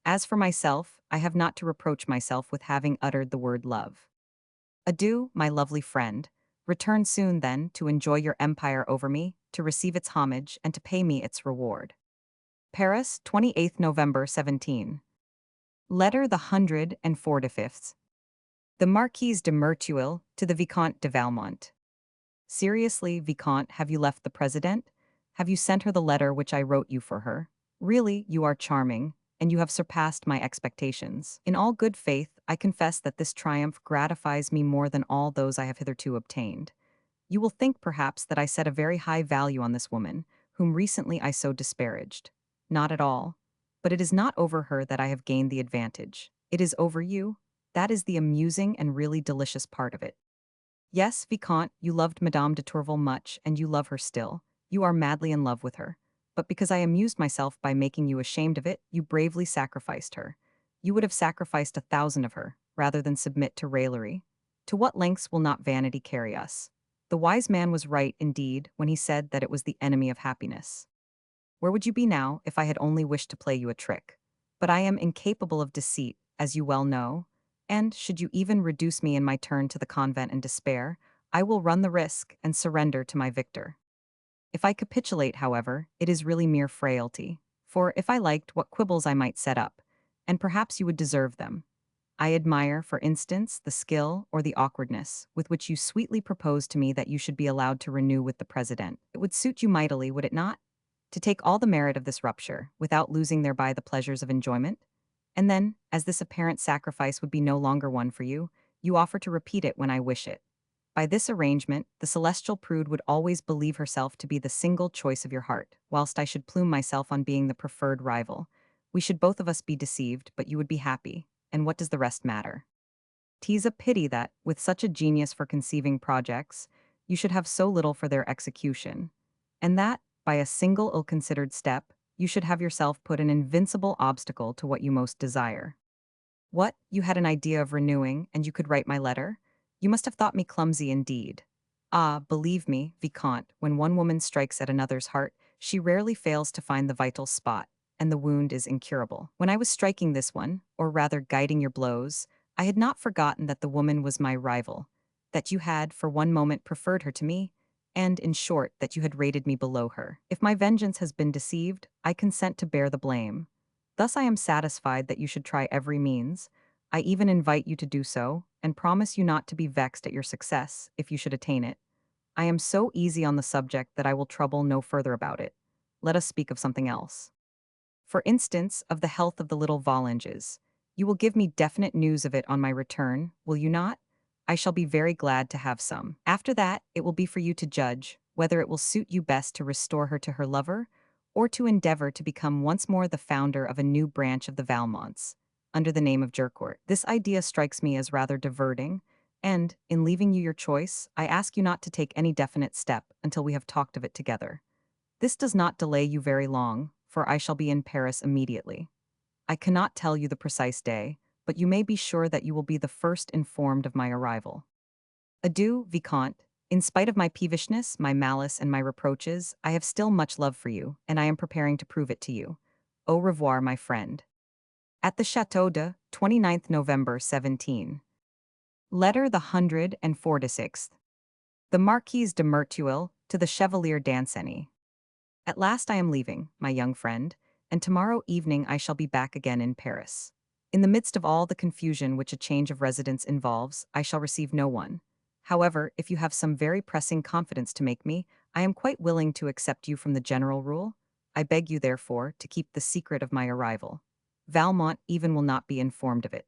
As for myself, I have not to reproach myself with having uttered the word love. Adieu, my lovely friend. Return soon, then, to enjoy your empire over me, to receive its homage, and to pay me its reward. Paris, 28th November 17. Letter the 145th. The Marquise de Merteuil to the Vicomte de Valmont. Seriously, Vicomte, have you left the President? Have you sent her the letter which I wrote you for her? Really, you are charming, and you have surpassed my expectations. In all good faith, I confess that this triumph gratifies me more than all those I have hitherto obtained. You will think, perhaps, that I set a very high value on this woman, whom recently I so disparaged. Not at all. But it is not over her that I have gained the advantage. It is over you. That is the amusing and really delicious part of it. Yes, Vicomte, you loved Madame de Tourvel much, and you love her still. You are madly in love with her. But because I amused myself by making you ashamed of it, you bravely sacrificed her. You would have sacrificed 1,000 of her, rather than submit to raillery. To what lengths will not vanity carry us? The wise man was right, indeed, when he said that it was the enemy of happiness. Where would you be now if I had only wished to play you a trick? But I am incapable of deceit, as you well know, and, should you even reduce me in my turn to the convent and despair, I will run the risk and surrender to my victor. If I capitulate, however, it is really mere frailty, for if I liked, what quibbles I might set up, and perhaps you would deserve them. I admire, for instance, the skill or the awkwardness with which you sweetly propose to me that you should be allowed to renew with the President. It would suit you mightily, would it not? To take all the merit of this rupture, without losing thereby the pleasures of enjoyment? And then, as this apparent sacrifice would be no longer one for you, you offer to repeat it when I wish it. By this arrangement, the celestial prude would always believe herself to be the single choice of your heart, whilst I should plume myself on being the preferred rival. We should both of us be deceived, but you would be happy, and what does the rest matter? 'Tis a pity that, with such a genius for conceiving projects, you should have so little for their execution, and that, by a single ill-considered step, you should have yourself put an invincible obstacle to what you most desire. What, you had an idea of renewing, and you could write my letter? You must have thought me clumsy indeed. Ah, believe me, Vicomte, when one woman strikes at another's heart, she rarely fails to find the vital spot, and the wound is incurable. When I was striking this one, or rather guiding your blows, I had not forgotten that the woman was my rival, that you had, for one moment, preferred her to me, and, in short, that you had rated me below her. If my vengeance has been deceived, I consent to bear the blame. Thus I am satisfied that you should try every means. I even invite you to do so, and promise you not to be vexed at your success, if you should attain it. I am so easy on the subject that I will trouble no further about it. Let us speak of something else. For instance, of the health of the little Volanges. You will give me definite news of it on my return, will you not? I shall be very glad to have some. After that, it will be for you to judge whether it will suit you best to restore her to her lover, or to endeavor to become once more the founder of a new branch of the Valmonts, under the name of Jercourt. This idea strikes me as rather diverting, and, in leaving you your choice, I ask you not to take any definite step until we have talked of it together. This does not delay you very long, for I shall be in Paris immediately. I cannot tell you the precise day, but you may be sure that you will be the first informed of my arrival. Adieu, Vicomte. In spite of my peevishness, my malice, and my reproaches, I have still much love for you, and I am preparing to prove it to you. Au revoir, my friend. At the Château de 29th November 17. Letter the 146th. The Marquise de Merteuil to the Chevalier Danceny. At last I am leaving, my young friend, and tomorrow evening I shall be back again in Paris. In the midst of all the confusion which a change of residence involves, I shall receive no one. However, if you have some very pressing confidence to make me, I am quite willing to accept you from the general rule. I beg you, therefore, to keep the secret of my arrival. Valmont even will not be informed of it.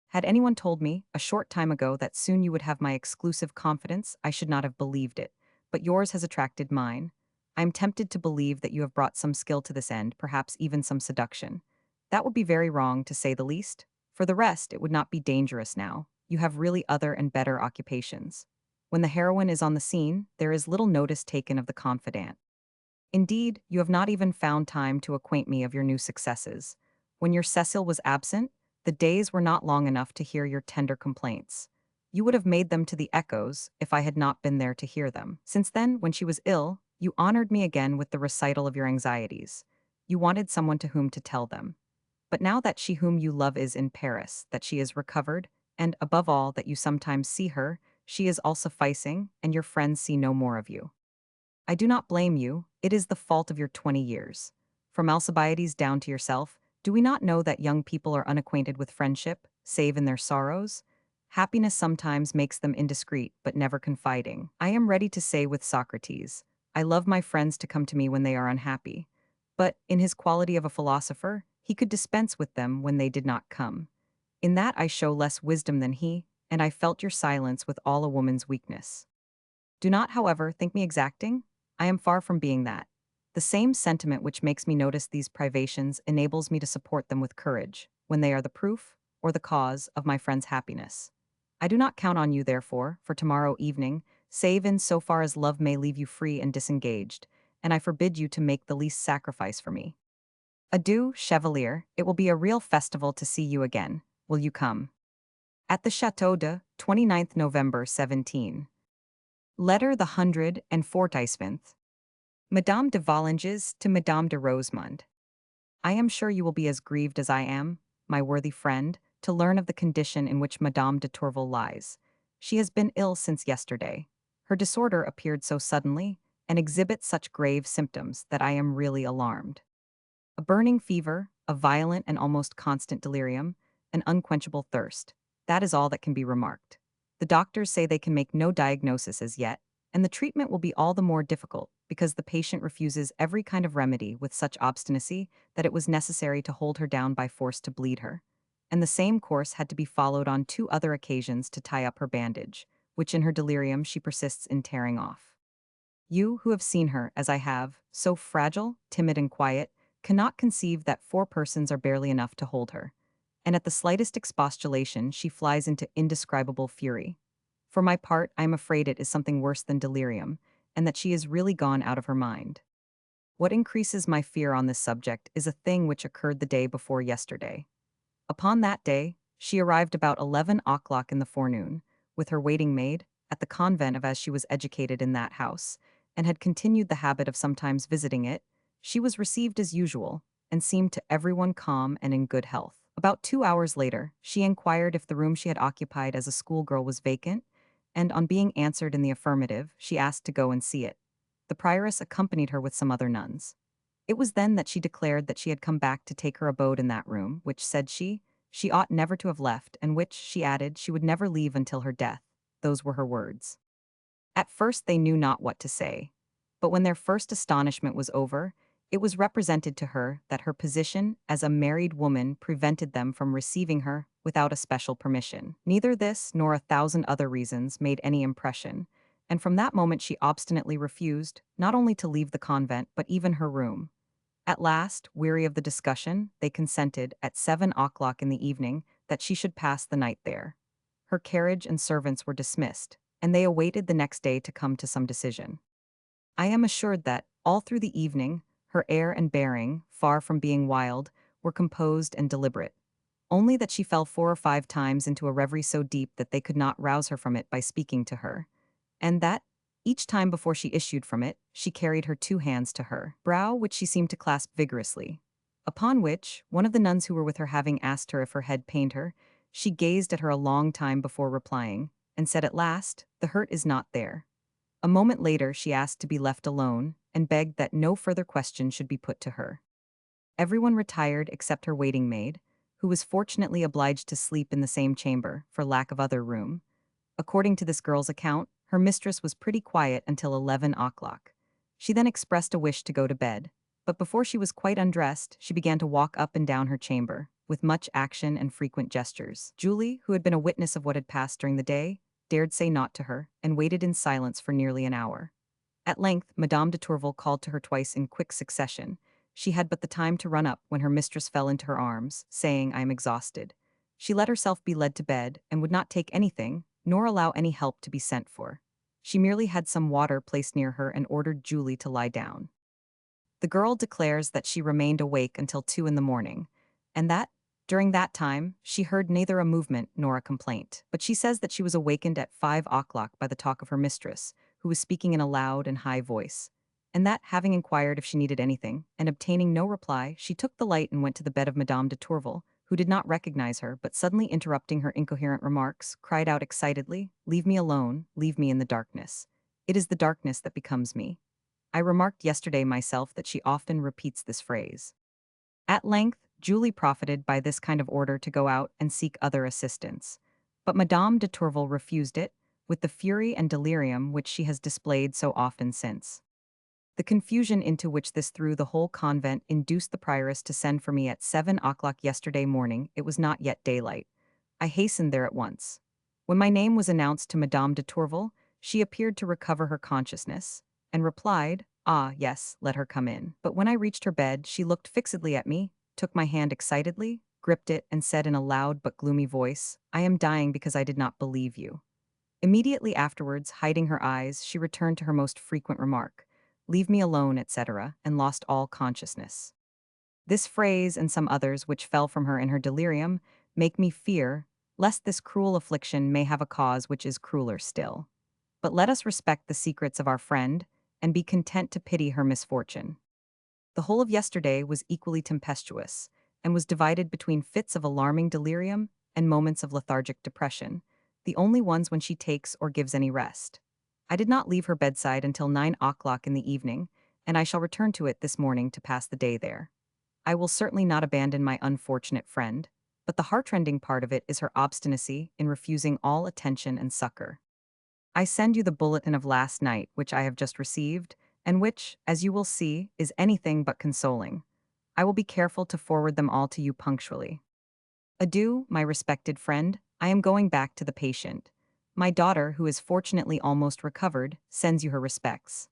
Had anyone told me, a short time ago, that soon you would have my exclusive confidence, I should not have believed it, but yours has attracted mine. I am tempted to believe that you have brought some skill to this end, perhaps even some seduction. That would be very wrong, to say the least. For the rest, it would not be dangerous now. You have really other and better occupations. When the heroine is on the scene, there is little notice taken of the confidant. Indeed, you have not even found time to acquaint me of your new successes. When your Cécile was absent, the days were not long enough to hear your tender complaints. You would have made them to the echoes if I had not been there to hear them. Since then, when she was ill, you honored me again with the recital of your anxieties. You wanted someone to whom to tell them. But now that she whom you love is in Paris, that she is recovered, and, above all, that you sometimes see her, she is all sufficing, and your friends see no more of you. I do not blame you, it is the fault of your 20 years. From Alcibiades down to yourself, do we not know that young people are unacquainted with friendship, save in their sorrows? Happiness sometimes makes them indiscreet, but never confiding. I am ready to say with Socrates, I love my friends to come to me when they are unhappy. But, in his quality of a philosopher, he could dispense with them when they did not come. In that I show less wisdom than he, and I felt your silence with all a woman's weakness. Do not, however, think me exacting. I am far from being that. The same sentiment which makes me notice these privations enables me to support them with courage, when they are the proof, or the cause, of my friend's happiness. I do not count on you, therefore, for tomorrow evening, save in so far as love may leave you free and disengaged, and I forbid you to make the least sacrifice for me. Adieu, Chevalier, it will be a real festival to see you again. Will you come? At the Château de 29th November 17. Letter the 147th. Madame de Volanges to Madame de Rosemond. I am sure you will be as grieved as I am, my worthy friend, to learn of the condition in which Madame de Tourvel lies. She has been ill since yesterday. Her disorder appeared so suddenly, and exhibits such grave symptoms, that I am really alarmed. A burning fever, a violent and almost constant delirium, an unquenchable thirst. That is all that can be remarked. The doctors say they can make no diagnosis as yet, and the treatment will be all the more difficult because the patient refuses every kind of remedy with such obstinacy that it was necessary to hold her down by force to bleed her. And the same course had to be followed on 2 other occasions to tie up her bandage, which in her delirium she persists in tearing off. You, who have seen her, as I have, so fragile, timid, and quiet, cannot conceive that 4 persons are barely enough to hold her, and at the slightest expostulation she flies into indescribable fury. For my part, I am afraid it is something worse than delirium, and that she is really gone out of her mind. What increases my fear on this subject is a thing which occurred the day before yesterday. Upon that day, she arrived about 11 o'clock in the forenoon, with her waiting maid, at the convent of as she was educated in that house, and had continued the habit of sometimes visiting it. She was received as usual, and seemed to everyone calm and in good health. About 2 hours later, she inquired if the room she had occupied as a schoolgirl was vacant, and on being answered in the affirmative, she asked to go and see it. The prioress accompanied her with some other nuns. It was then that she declared that she had come back to take her abode in that room, which, said she ought never to have left, and which, she added, she would never leave until her death. Those were her words. At first they knew not what to say. But when their first astonishment was over, it was represented to her that her position as a married woman prevented them from receiving her without a special permission. Neither this nor 1,000 other reasons made any impression, and from that moment she obstinately refused not only to leave the convent but even her room. At last, weary of the discussion, they consented, at 7 o'clock in the evening, that she should pass the night there. Her carriage and servants were dismissed, and they awaited the next day to come to some decision. I am assured that, all through the evening, her air and bearing, far from being wild, were composed and deliberate, only that she fell 4 or 5 times into a reverie so deep that they could not rouse her from it by speaking to her, and that, each time before she issued from it, she carried her 2 hands to her brow, which she seemed to clasp vigorously. Upon which, one of the nuns who were with her having asked her if her head pained her, she gazed at her a long time before replying, and said at last, "The hurt is not there." A moment later she asked to be left alone, and begged that no further question should be put to her. Everyone retired except her waiting maid, who was fortunately obliged to sleep in the same chamber, for lack of other room. According to this girl's account, her mistress was pretty quiet until 11 o'clock. She then expressed a wish to go to bed, but before she was quite undressed, she began to walk up and down her chamber, with much action and frequent gestures. Julie, who had been a witness of what had passed during the day, dared say naught to her, and waited in silence for nearly an hour. At length, Madame de Tourvel called to her twice in quick succession. She had but the time to run up when her mistress fell into her arms, saying, "I am exhausted." She let herself be led to bed, and would not take anything, nor allow any help to be sent for. She merely had some water placed near her and ordered Julie to lie down. The girl declares that she remained awake until 2 in the morning, and that, during that time, she heard neither a movement nor a complaint. But she says that she was awakened at 5 o'clock by the talk of her mistress, who was speaking in a loud and high voice, and that, having inquired if she needed anything, and obtaining no reply, she took the light and went to the bed of Madame de Tourvel, who did not recognize her, but suddenly interrupting her incoherent remarks, cried out excitedly, "Leave me alone, leave me in the darkness. It is the darkness that becomes me." I remarked yesterday myself that she often repeats this phrase. At length, Julie profited by this kind of order to go out and seek other assistance. But Madame de Tourvel refused it, with the fury and delirium which she has displayed so often since. The confusion into which this threw the whole convent induced the prioress to send for me at 7 o'clock yesterday morning. It was not yet daylight. I hastened there at once. When my name was announced to Madame de Tourvel, she appeared to recover her consciousness, and replied, "Ah, yes, let her come in." But when I reached her bed, she looked fixedly at me, took my hand excitedly, gripped it, and said in a loud but gloomy voice, "I am dying because I did not believe you." Immediately afterwards, hiding her eyes, she returned to her most frequent remark, "Leave me alone," etc., and lost all consciousness. This phrase and some others which fell from her in her delirium make me fear lest this cruel affliction may have a cause which is crueler still. But let us respect the secrets of our friend, and be content to pity her misfortune. The whole of yesterday was equally tempestuous, and was divided between fits of alarming delirium and moments of lethargic depression, the only ones when she takes or gives any rest. I did not leave her bedside until 9 o'clock in the evening, and I shall return to it this morning to pass the day there. I will certainly not abandon my unfortunate friend, but the heartrending part of it is her obstinacy in refusing all attention and succor. I send you the bulletin of last night which I have just received, and which, as you will see, is anything but consoling. I will be careful to forward them all to you punctually. Adieu, my respected friend. I am going back to the patient. My daughter, who is fortunately almost recovered, sends you her respects.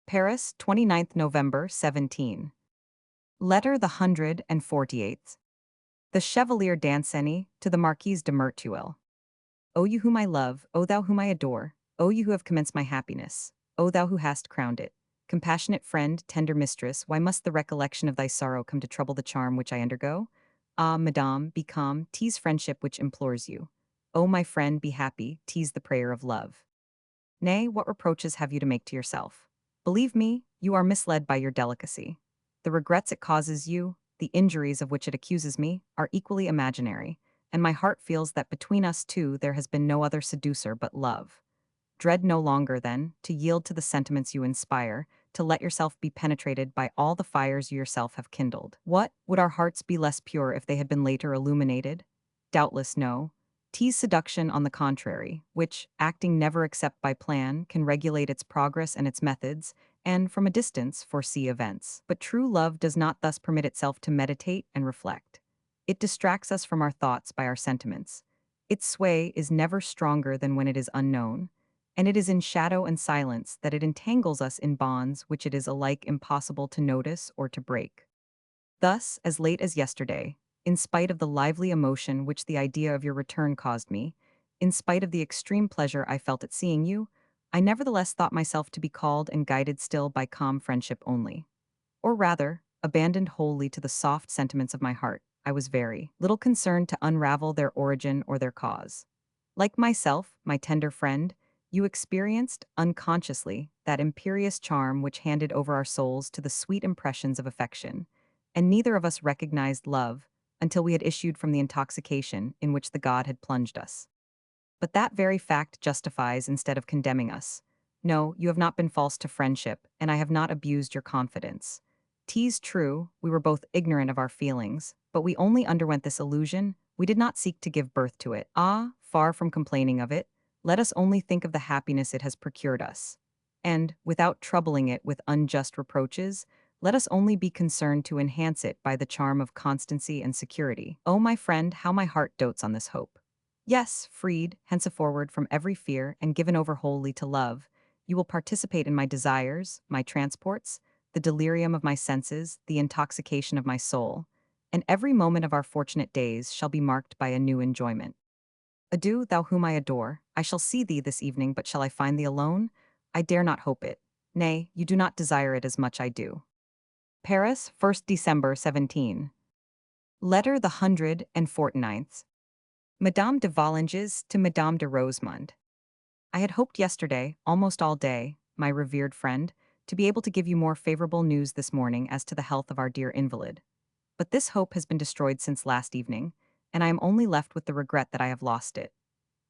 Paris, 29th November, 17. Letter the 148th. The Chevalier Danceny to the Marquise de Merteuil. O you whom I love, O thou whom I adore, O you who have commenced my happiness, O thou who hast crowned it. Compassionate friend, tender mistress, why must the recollection of thy sorrow come to trouble the charm which I undergo? Ah, madame, be calm, 'tis friendship which implores you. O my friend, be happy, 'tis the prayer of love. Nay, what reproaches have you to make to yourself? Believe me, you are misled by your delicacy. The regrets it causes you, the injuries of which it accuses me, are equally imaginary, and my heart feels that between us two there has been no other seducer but love. Dread no longer, then, to yield to the sentiments you inspire, to let yourself be penetrated by all the fires you yourself have kindled. What? Would our hearts be less pure if they had been later illuminated? Doubtless no. T's seduction, on the contrary, which, acting never except by plan, can regulate its progress and its methods, and, from a distance, foresee events. But true love does not thus permit itself to meditate and reflect. It distracts us from our thoughts by our sentiments. Its sway is never stronger than when it is unknown, and it is in shadow and silence that it entangles us in bonds which it is alike impossible to notice or to break. Thus, as late as yesterday, in spite of the lively emotion which the idea of your return caused me, in spite of the extreme pleasure I felt at seeing you, I nevertheless thought myself to be called and guided still by calm friendship only. Or rather, abandoned wholly to the soft sentiments of my heart, I was very little concerned to unravel their origin or their cause. Like myself, my tender friend, you experienced, unconsciously, that imperious charm which handed over our souls to the sweet impressions of affection, and neither of us recognized love until we had issued from the intoxication in which the god had plunged us. But that very fact justifies instead of condemning us. No, you have not been false to friendship, and I have not abused your confidence. 'Tis true, we were both ignorant of our feelings, but we only underwent this illusion, we did not seek to give birth to it. Ah, far from complaining of it, let us only think of the happiness it has procured us. And, without troubling it with unjust reproaches, let us only be concerned to enhance it by the charm of constancy and security. Oh, my friend, how my heart dotes on this hope. Yes, freed, henceforward, from every fear and given over wholly to love, you will participate in my desires, my transports, the delirium of my senses, the intoxication of my soul, and every moment of our fortunate days shall be marked by a new enjoyment. Adieu, thou whom I adore. I shall see thee this evening, but shall I find thee alone? I dare not hope it. Nay, you do not desire it as much I do. Paris, 1st December 17. Letter the 149th. Madame de Vallenges to Madame de Rosemonde. I had hoped yesterday, almost all day, my revered friend, to be able to give you more favorable news this morning as to the health of our dear invalid. But this hope has been destroyed since last evening, and I am only left with the regret that I have lost it.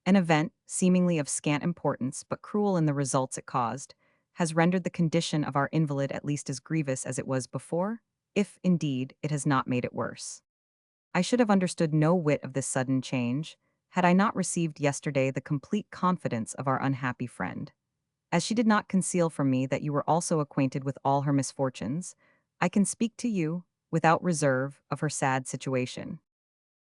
An event, seemingly of scant importance but cruel in the results it caused, has rendered the condition of our invalid at least as grievous as it was before, if, indeed, it has not made it worse. I should have understood no whit of this sudden change, had I not received yesterday the complete confidence of our unhappy friend. As she did not conceal from me that you were also acquainted with all her misfortunes, I can speak to you, without reserve, of her sad situation.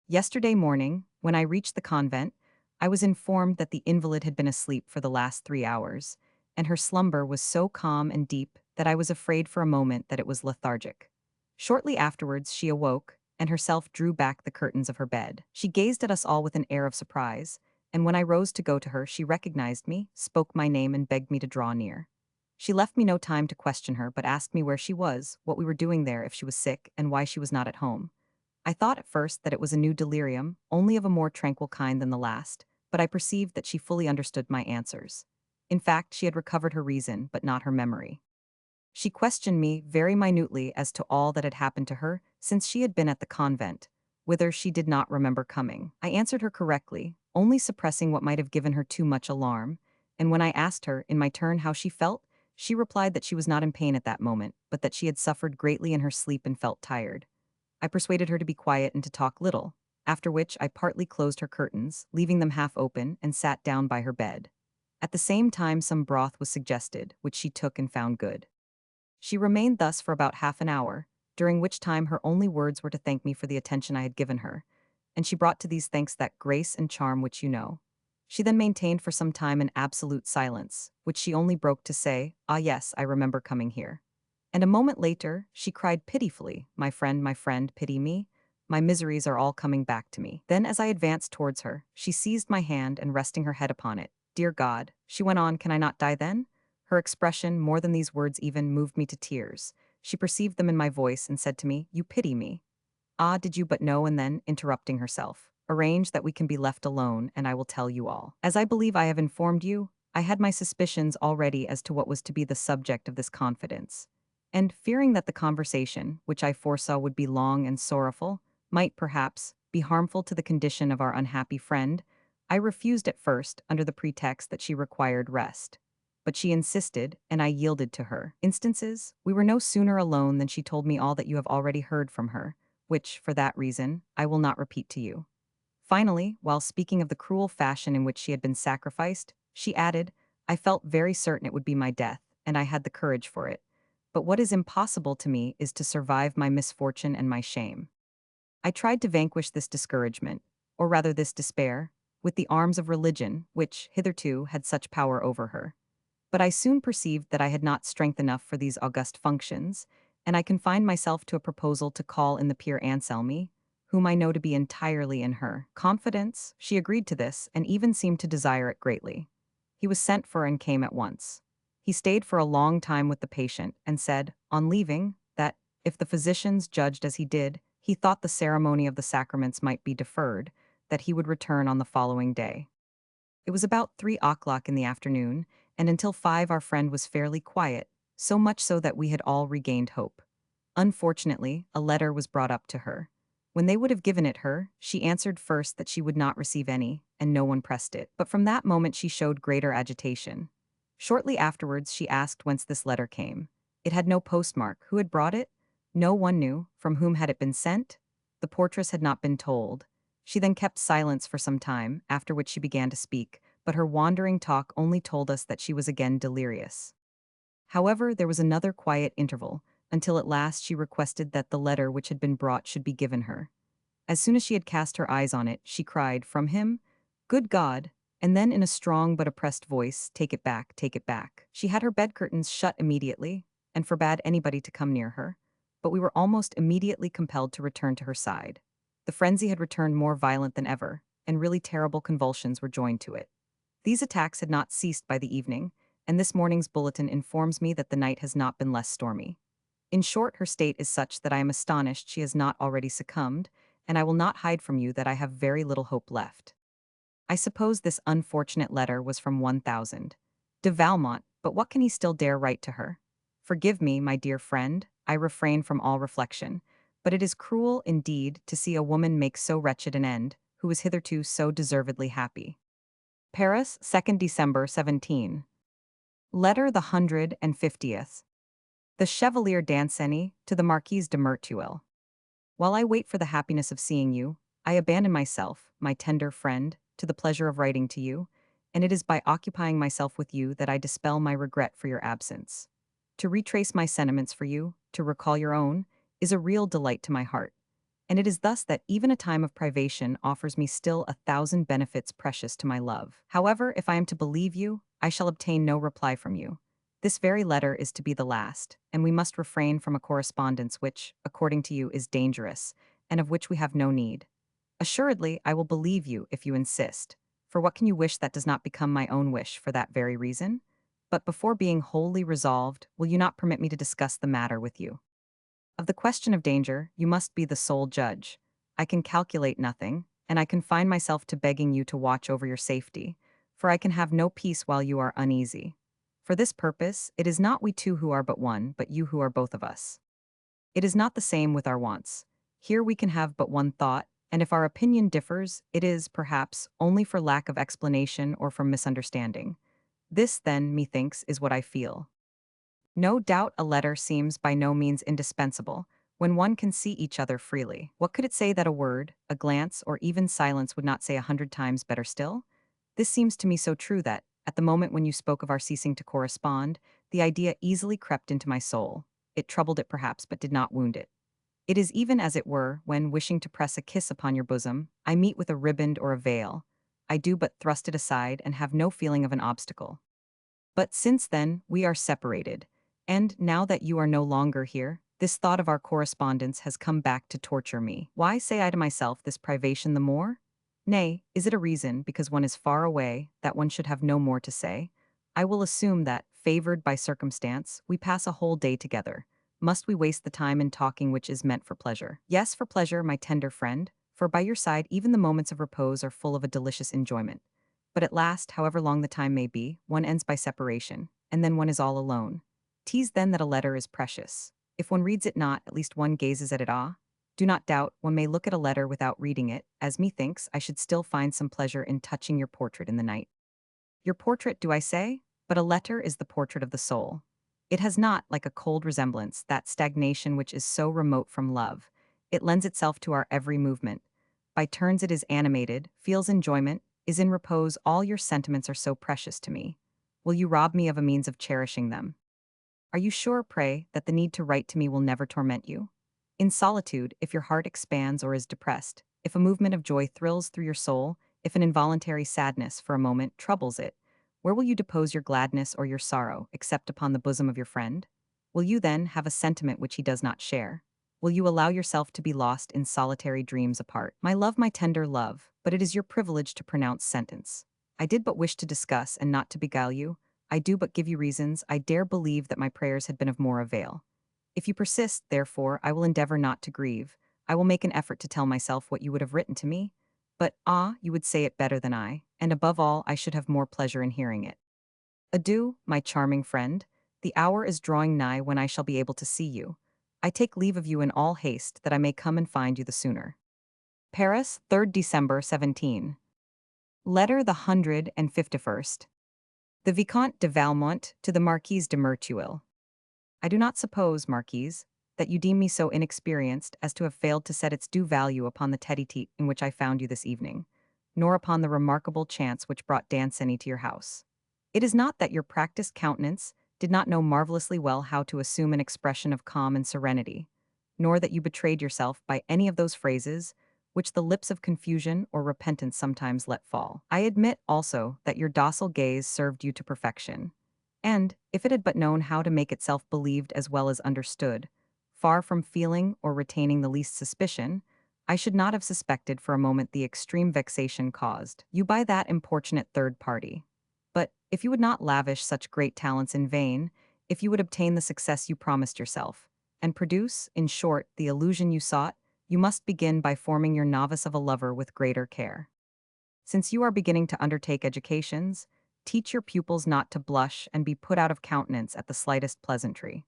Yesterday morning, when I reached the convent, I was informed that the invalid had been asleep for the last 3 hours, and her slumber was so calm and deep that I was afraid for a moment that it was lethargic. Shortly afterwards she awoke, and herself drew back the curtains of her bed. She gazed at us all with an air of surprise, and when I rose to go to her, she recognized me, spoke my name, and begged me to draw near. She left me no time to question her, but asked me where she was, what we were doing there, if she was sick, and why she was not at home. I thought at first that it was a new delirium, only of a more tranquil kind than the last, but I perceived that she fully understood my answers. In fact, she had recovered her reason, but not her memory. She questioned me very minutely as to all that had happened to her since she had been at the convent, whither she did not remember coming. I answered her correctly, only suppressing what might have given her too much alarm, and when I asked her, in my turn, how she felt, she replied that she was not in pain at that moment, but that she had suffered greatly in her sleep and felt tired. I persuaded her to be quiet and to talk little, after which I partly closed her curtains, leaving them half open, and sat down by her bed. At the same time some broth was suggested, which she took and found good. She remained thus for about half an hour, during which time her only words were to thank me for the attention I had given her, and she brought to these thanks that grace and charm which you know. She then maintained for some time an absolute silence, which she only broke to say, "Ah yes, I remember coming here." And a moment later, she cried pitifully, my friend, pity me. My miseries are all coming back to me." Then, as I advanced towards her, she seized my hand and resting her head upon it, "Dear God," she went on, "can I not die then?" Her expression, more than these words even, moved me to tears. She perceived them in my voice and said to me, "You pity me. Ah, did you but know," and then, interrupting herself, "arrange that we can be left alone, and I will tell you all. As I believe I have informed you, I had my suspicions already as to what was to be the subject of this confidence. And, fearing that the conversation, which I foresaw would be long and sorrowful, might, perhaps, be harmful to the condition of our unhappy friend, I refused at first under the pretext that she required rest. But she insisted, and I yielded to her. Instances, we were no sooner alone than she told me all that you have already heard from her, which, for that reason, I will not repeat to you. Finally, while speaking of the cruel fashion in which she had been sacrificed, she added, I felt very certain it would be my death, and I had the courage for it. But what is impossible to me is to survive my misfortune and my shame. I tried to vanquish this discouragement, or rather this despair, with the arms of religion, which, hitherto, had such power over her. But I soon perceived that I had not strength enough for these august functions, and I confined myself to a proposal to call in the peer Anselmi, whom I know to be entirely in her confidence. She agreed to this, and even seemed to desire it greatly. He was sent for and came at once. He stayed for a long time with the patient, and said, on leaving, that, if the physicians judged as he did, he thought the ceremony of the sacraments might be deferred, that he would return on the following day. It was about 3 o'clock in the afternoon, and until 5 our friend was fairly quiet, so much so that we had all regained hope. Unfortunately, a letter was brought up to her. When they would have given it her, she answered first that she would not receive any, and no one pressed it. But from that moment she showed greater agitation. Shortly afterwards she asked whence this letter came. It had no postmark. Who had brought it? No one knew. From whom had it been sent? The portress had not been told. She then kept silence for some time, after which she began to speak, but her wandering talk only told us that she was again delirious. However, there was another quiet interval, until at last she requested that the letter which had been brought should be given her. As soon as she had cast her eyes on it, she cried, from him? Good God! And then in a strong but oppressed voice, take it back, take it back. She had her bed curtains shut immediately, and forbade anybody to come near her, but we were almost immediately compelled to return to her side. The frenzy had returned more violent than ever, and really terrible convulsions were joined to it. These attacks had not ceased by the evening, and this morning's bulletin informs me that the night has not been less stormy. In short, her state is such that I am astonished she has not already succumbed, and I will not hide from you that I have very little hope left. I suppose this unfortunate letter was from 1000. De Valmont, but what can he still dare write to her? Forgive me, my dear friend, I refrain from all reflection, but it is cruel, indeed, to see a woman make so wretched an end, who was hitherto so deservedly happy. Paris, 2nd December 17. Letter the 150th. The Chevalier Danceny to the Marquise de Merteuil. While I wait for the happiness of seeing you, I abandon myself, my tender friend, to the pleasure of writing to you, and it is by occupying myself with you that I dispel my regret for your absence. To retrace my sentiments for you, to recall your own, is a real delight to my heart, and it is thus that even a time of privation offers me still 1,000 benefits precious to my love. However, if I am to believe you, I shall obtain no reply from you. This very letter is to be the last, and we must refrain from a correspondence which, according to you, is dangerous, and of which we have no need. Assuredly, I will believe you if you insist, for what can you wish that does not become my own wish for that very reason? But before being wholly resolved, will you not permit me to discuss the matter with you? Of the question of danger, you must be the sole judge. I can calculate nothing, and I confine myself to begging you to watch over your safety, for I can have no peace while you are uneasy. For this purpose, it is not we two who are but one, but you who are both of us. It is not the same with our wants. Here we can have but one thought, and if our opinion differs, it is, perhaps, only for lack of explanation or from misunderstanding. This, then, methinks, is what I feel. No doubt a letter seems by no means indispensable, when one can see each other freely. What could it say that a word, a glance, or even silence would not say 100 times better still? This seems to me so true that, at the moment when you spoke of our ceasing to correspond, the idea easily crept into my soul. It troubled it perhaps, but did not wound it. It is even as it were, when, wishing to press a kiss upon your bosom, I meet with a riband or a veil. I do but thrust it aside and have no feeling of an obstacle. But since then, we are separated, and, now that you are no longer here, this thought of our correspondence has come back to torture me. Why, say I to myself, this privation the more? Nay, is it a reason, because one is far away, that one should have no more to say? I will assume that, favored by circumstance, we pass a whole day together. Must we waste the time in talking which is meant for pleasure? Yes, for pleasure, my tender friend, for by your side even the moments of repose are full of a delicious enjoyment. But at last, however long the time may be, one ends by separation, and then one is all alone. 'Tis then that a letter is precious. If one reads it not, at least one gazes at it. Ah, Do not doubt, one may look at a letter without reading it, as methinks I should still find some pleasure in touching your portrait in the night. Your portrait, do I say? But a letter is the portrait of the soul. It has not, like a cold resemblance, that stagnation which is so remote from love. It lends itself to our every movement. By turns it is animated, feels enjoyment, is in repose. All your sentiments are so precious to me. Will you rob me of a means of cherishing them? Are you sure, pray, that the need to write to me will never torment you? In solitude, if your heart expands or is depressed, if a movement of joy thrills through your soul, if an involuntary sadness for a moment troubles it, where will you depose your gladness or your sorrow, except upon the bosom of your friend? Will you then have a sentiment which he does not share? Will you allow yourself to be lost in solitary dreams apart? My love, my tender love, but it is your privilege to pronounce sentence. I did but wish to discuss and not to beguile you. I do but give you reasons. I dare believe that my prayers had been of more avail. If you persist, therefore, I will endeavor not to grieve. I will make an effort to tell myself what you would have written to me. But, you would say it better than I, and above all, I should have more pleasure in hearing it. Adieu, my charming friend. The hour is drawing nigh when I shall be able to see you. I take leave of you in all haste, that I may come and find you the sooner. Paris, 3rd December 17. Letter the 151st. The Vicomte de Valmont to the Marquise de Merteuil. I do not suppose, Marquise, that you deem me so inexperienced as to have failed to set its due value upon the tete-a-tete in which I found you this evening, nor upon the remarkable chance which brought Danceny to your house. It is not that your practiced countenance did not know marvelously well how to assume an expression of calm and serenity, nor that you betrayed yourself by any of those phrases which the lips of confusion or repentance sometimes let fall. I admit also that your docile gaze served you to perfection, and, if it had but known how to make itself believed as well as understood, far from feeling or retaining the least suspicion, I should not have suspected for a moment the extreme vexation caused you by that importunate third party. But, if you would not lavish such great talents in vain, if you would obtain the success you promised yourself, and produce, in short, the illusion you sought, you must begin by forming your novice of a lover with greater care. Since you are beginning to undertake educations, teach your pupils not to blush and be put out of countenance at the slightest pleasantry,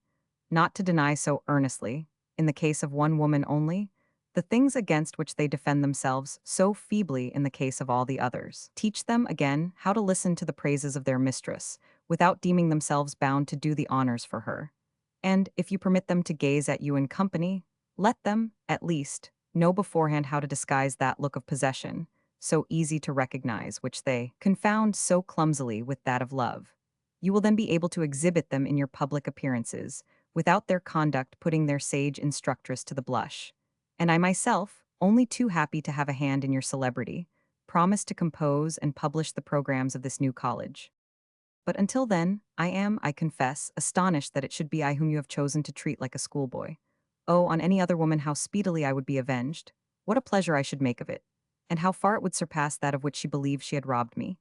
not to deny so earnestly, in the case of one woman only, the things against which they defend themselves so feebly in the case of all the others. Teach them, again, how to listen to the praises of their mistress, without deeming themselves bound to do the honors for her. And, if you permit them to gaze at you in company, let them, at least, know beforehand how to disguise that look of possession, so easy to recognize, which they confound so clumsily with that of love. You will then be able to exhibit them in your public appearances, without their conduct putting their sage instructress to the blush. And I myself, only too happy to have a hand in your celebrity, promise to compose and publish the programs of this new college. But until then, I am, I confess, astonished that it should be I whom you have chosen to treat like a schoolboy. Oh, on any other woman how speedily I would be avenged, what a pleasure I should make of it, and how far it would surpass that of which she believed she had robbed me.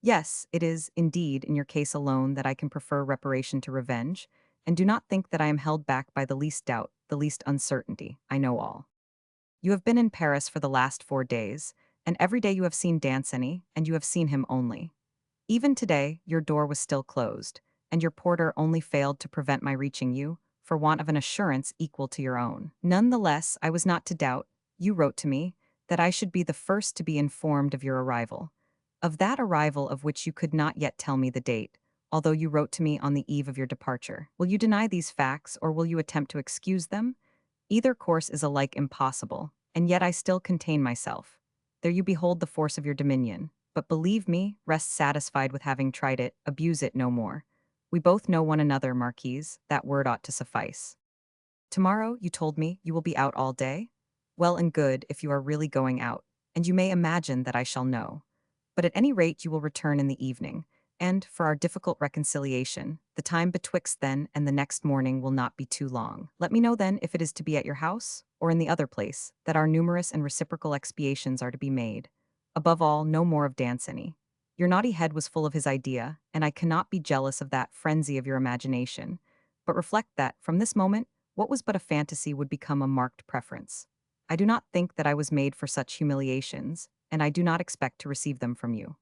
Yes, it is, indeed, in your case alone that I can prefer reparation to revenge, and do not think that I am held back by the least doubt, the least uncertainty. I know all. You have been in Paris for the last 4 days, and every day you have seen Danceny, and you have seen him only. Even today, your door was still closed, and your porter only failed to prevent my reaching you, for want of an assurance equal to your own. None the less, I was not to doubt, you wrote to me, that I should be the first to be informed of your arrival. Of that arrival of which you could not yet tell me the date, although you wrote to me on the eve of your departure. Will you deny these facts, or will you attempt to excuse them? Either course is alike impossible, and yet I still contain myself. There you behold the force of your dominion, but believe me, rest satisfied with having tried it, abuse it no more. We both know one another, Marquise, that word ought to suffice. Tomorrow, you told me, you will be out all day? Well and good if you are really going out, and you may imagine that I shall know. But at any rate you will return in the evening, and, for our difficult reconciliation, the time betwixt then and the next morning will not be too long. Let me know then if it is to be at your house, or in the other place, that our numerous and reciprocal expiations are to be made. Above all, no more of Danceny. Your naughty head was full of his idea, and I cannot be jealous of that frenzy of your imagination, but reflect that, from this moment, what was but a fantasy would become a marked preference. I do not think that I was made for such humiliations, and I do not expect to receive them from you.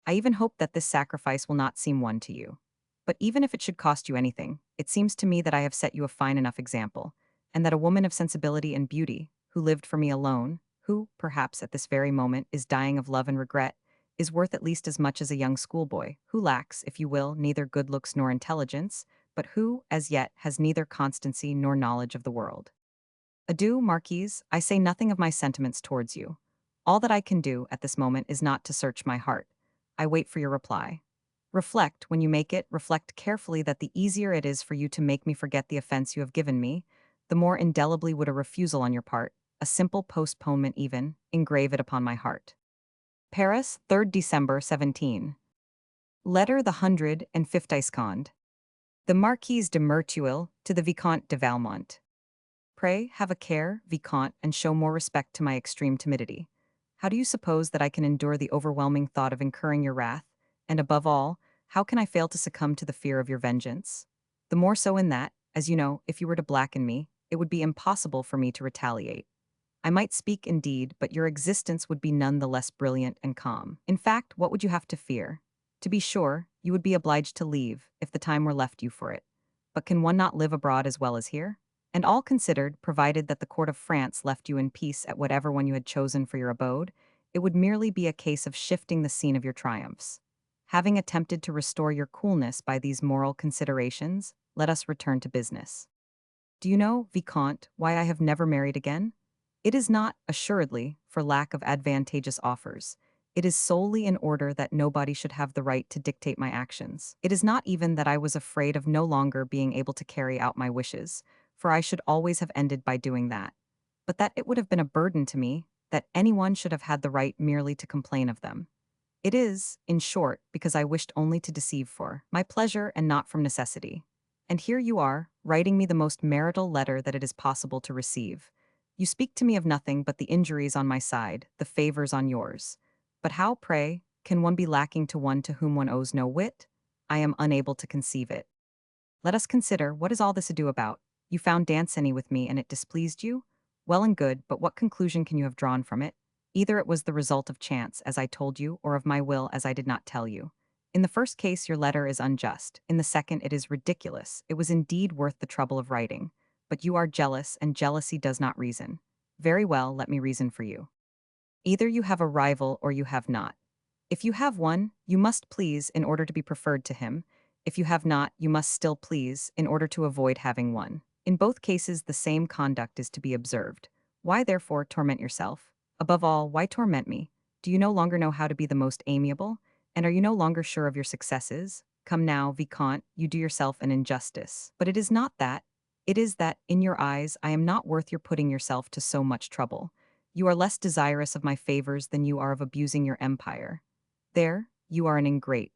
I even hope that this sacrifice will not seem one to you. But even if it should cost you anything, it seems to me that I have set you a fine enough example, and that a woman of sensibility and beauty, who lived for me alone, who, perhaps at this very moment, is dying of love and regret, is worth at least as much as a young schoolboy, who lacks, if you will, neither good looks nor intelligence, but who, as yet, has neither constancy nor knowledge of the world. Adieu, Marquise, I say nothing of my sentiments towards you. All that I can do at this moment is not to search my heart. I wait for your reply. Reflect, when you make it, reflect carefully that the easier it is for you to make me forget the offense you have given me, the more indelibly would a refusal on your part, a simple postponement even, engrave it upon my heart. Paris, 3rd December 17. Letter the 152nd. The Marquise de Merteuil to the Vicomte de Valmont. Pray, have a care, Vicomte, and show more respect to my extreme timidity. How do you suppose that I can endure the overwhelming thought of incurring your wrath? And above all, how can I fail to succumb to the fear of your vengeance? The more so in that, as you know, if you were to blacken me, it would be impossible for me to retaliate. I might speak indeed, but your existence would be none the less brilliant and calm. In fact, what would you have to fear? To be sure, you would be obliged to leave, if the time were left you for it. But can one not live abroad as well as here? And all considered, provided that the court of France left you in peace at whatever one you had chosen for your abode, it would merely be a case of shifting the scene of your triumphs. Having attempted to restore your coolness by these moral considerations, let us return to business. Do you know, Vicomte, why I have never married again? It is not, assuredly, for lack of advantageous offers. It is solely in order that nobody should have the right to dictate my actions. It is not even that I was afraid of no longer being able to carry out my wishes, for I should always have ended by doing that, but that it would have been a burden to me, that anyone should have had the right merely to complain of them. It is, in short, because I wished only to deceive for my pleasure and not from necessity. And here you are, writing me the most marital letter that it is possible to receive. You speak to me of nothing but the injuries on my side, the favors on yours. But how, pray, can one be lacking to one to whom one owes no wit? I am unable to conceive it. Let us consider, what is all this ado about? You found Danceny with me and it displeased you? Well and good, but what conclusion can you have drawn from it? Either it was the result of chance, as I told you, or of my will, as I did not tell you. In the first case, your letter is unjust. In the second, it is ridiculous. It was indeed worth the trouble of writing. But you are jealous, and jealousy does not reason. Very well, let me reason for you. Either you have a rival or you have not. If you have one, you must please in order to be preferred to him. If you have not, you must still please in order to avoid having one. In both cases, the same conduct is to be observed. Why, therefore, torment yourself? Above all, why torment me? Do you no longer know how to be the most amiable? And are you no longer sure of your successes? Come now, Vicomte, you do yourself an injustice. But it is not that. It is that, in your eyes, I am not worth your putting yourself to so much trouble. You are less desirous of my favors than you are of abusing your empire. There, you are an ingrate.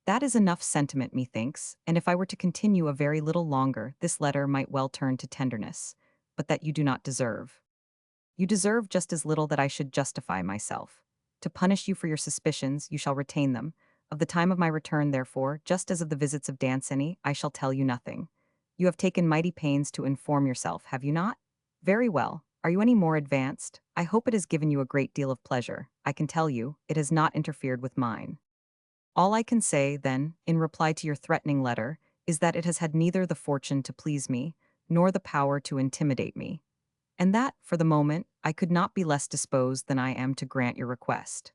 That is enough sentiment, methinks, and if I were to continue a very little longer, this letter might well turn to tenderness, but that you do not deserve. You deserve just as little that I should justify myself. To punish you for your suspicions, you shall retain them. Of the time of my return, therefore, just as of the visits of Danceny, I shall tell you nothing. You have taken mighty pains to inform yourself, have you not? Very well. Are you any more advanced? I hope it has given you a great deal of pleasure. I can tell you, it has not interfered with mine. All I can say, then, in reply to your threatening letter, is that it has had neither the fortune to please me, nor the power to intimidate me, and that, for the moment, I could not be less disposed than I am to grant your request.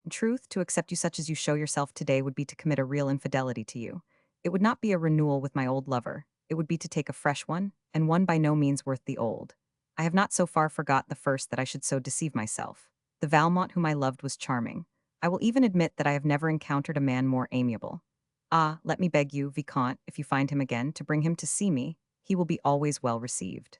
In truth, to accept you such as you show yourself today would be to commit a real infidelity to you. It would not be a renewal with my old lover, it would be to take a fresh one, and one by no means worth the old. I have not so far forgot the first that I should so deceive myself. The Valmont whom I loved was charming. I will even admit that I have never encountered a man more amiable. Ah, let me beg you, Vicomte, if you find him again, to bring him to see me. He will be always well received.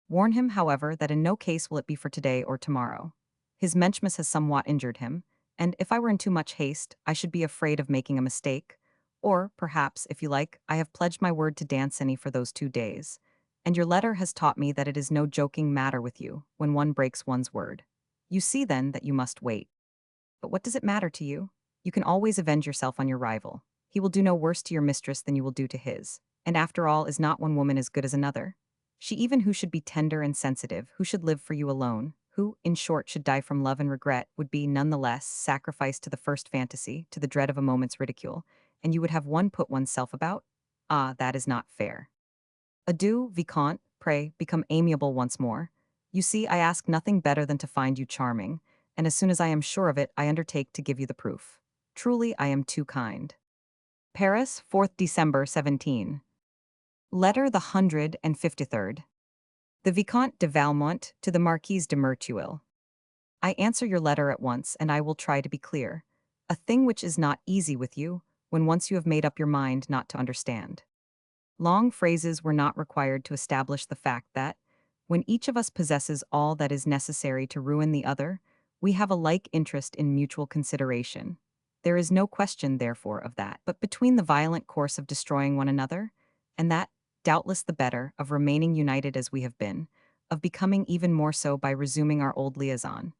Warn him, however, that in no case will it be for today or tomorrow. His menschness has somewhat injured him, and if I were in too much haste, I should be afraid of making a mistake. Or, perhaps, if you like, I have pledged my word to Danceny for those 2 days, and your letter has taught me that it is no joking matter with you when one breaks one's word. You see, then, that you must wait. But what does it matter to you? You can always avenge yourself on your rival. He will do no worse to your mistress than you will do to his. And after all, is not one woman as good as another? She even who should be tender and sensitive, who should live for you alone, who, in short, should die from love and regret, would be, none the less, sacrificed to the first fantasy, to the dread of a moment's ridicule, and you would have one put oneself about? Ah, that is not fair. Adieu, Vicomte, pray, become amiable once more. You see, I ask nothing better than to find you charming, and as soon as I am sure of it, I undertake to give you the proof. Truly, I am too kind. Paris, 4th December 17. Letter the 153rd. The Vicomte de Valmont to the Marquise de Merteuil. I answer your letter at once, and I will try to be clear. A thing which is not easy with you, when once you have made up your mind not to understand. Long phrases were not required to establish the fact that, when each of us possesses all that is necessary to ruin the other, we have a like interest in mutual consideration. There is no question, therefore, of that. But between the violent course of destroying one another, and that, doubtless the better, of remaining united as we have been, of becoming even more so by resuming our old liaison,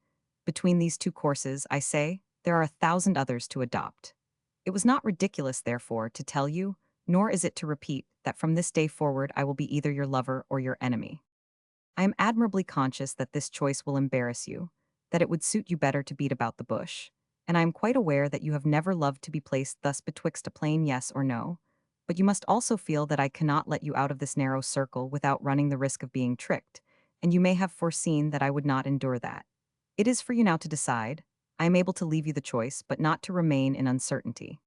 between these two courses, I say, there are 1,000 others to adopt. It was not ridiculous, therefore, to tell you, nor is it to repeat, that from this day forward I will be either your lover or your enemy. I am admirably conscious that this choice will embarrass you, that it would suit you better to beat about the bush, and I am quite aware that you have never loved to be placed thus betwixt a plain yes or no, but you must also feel that I cannot let you out of this narrow circle without running the risk of being tricked, and you may have foreseen that I would not endure that. It is for you now to decide. I am able to leave you the choice, but not to remain in uncertainty.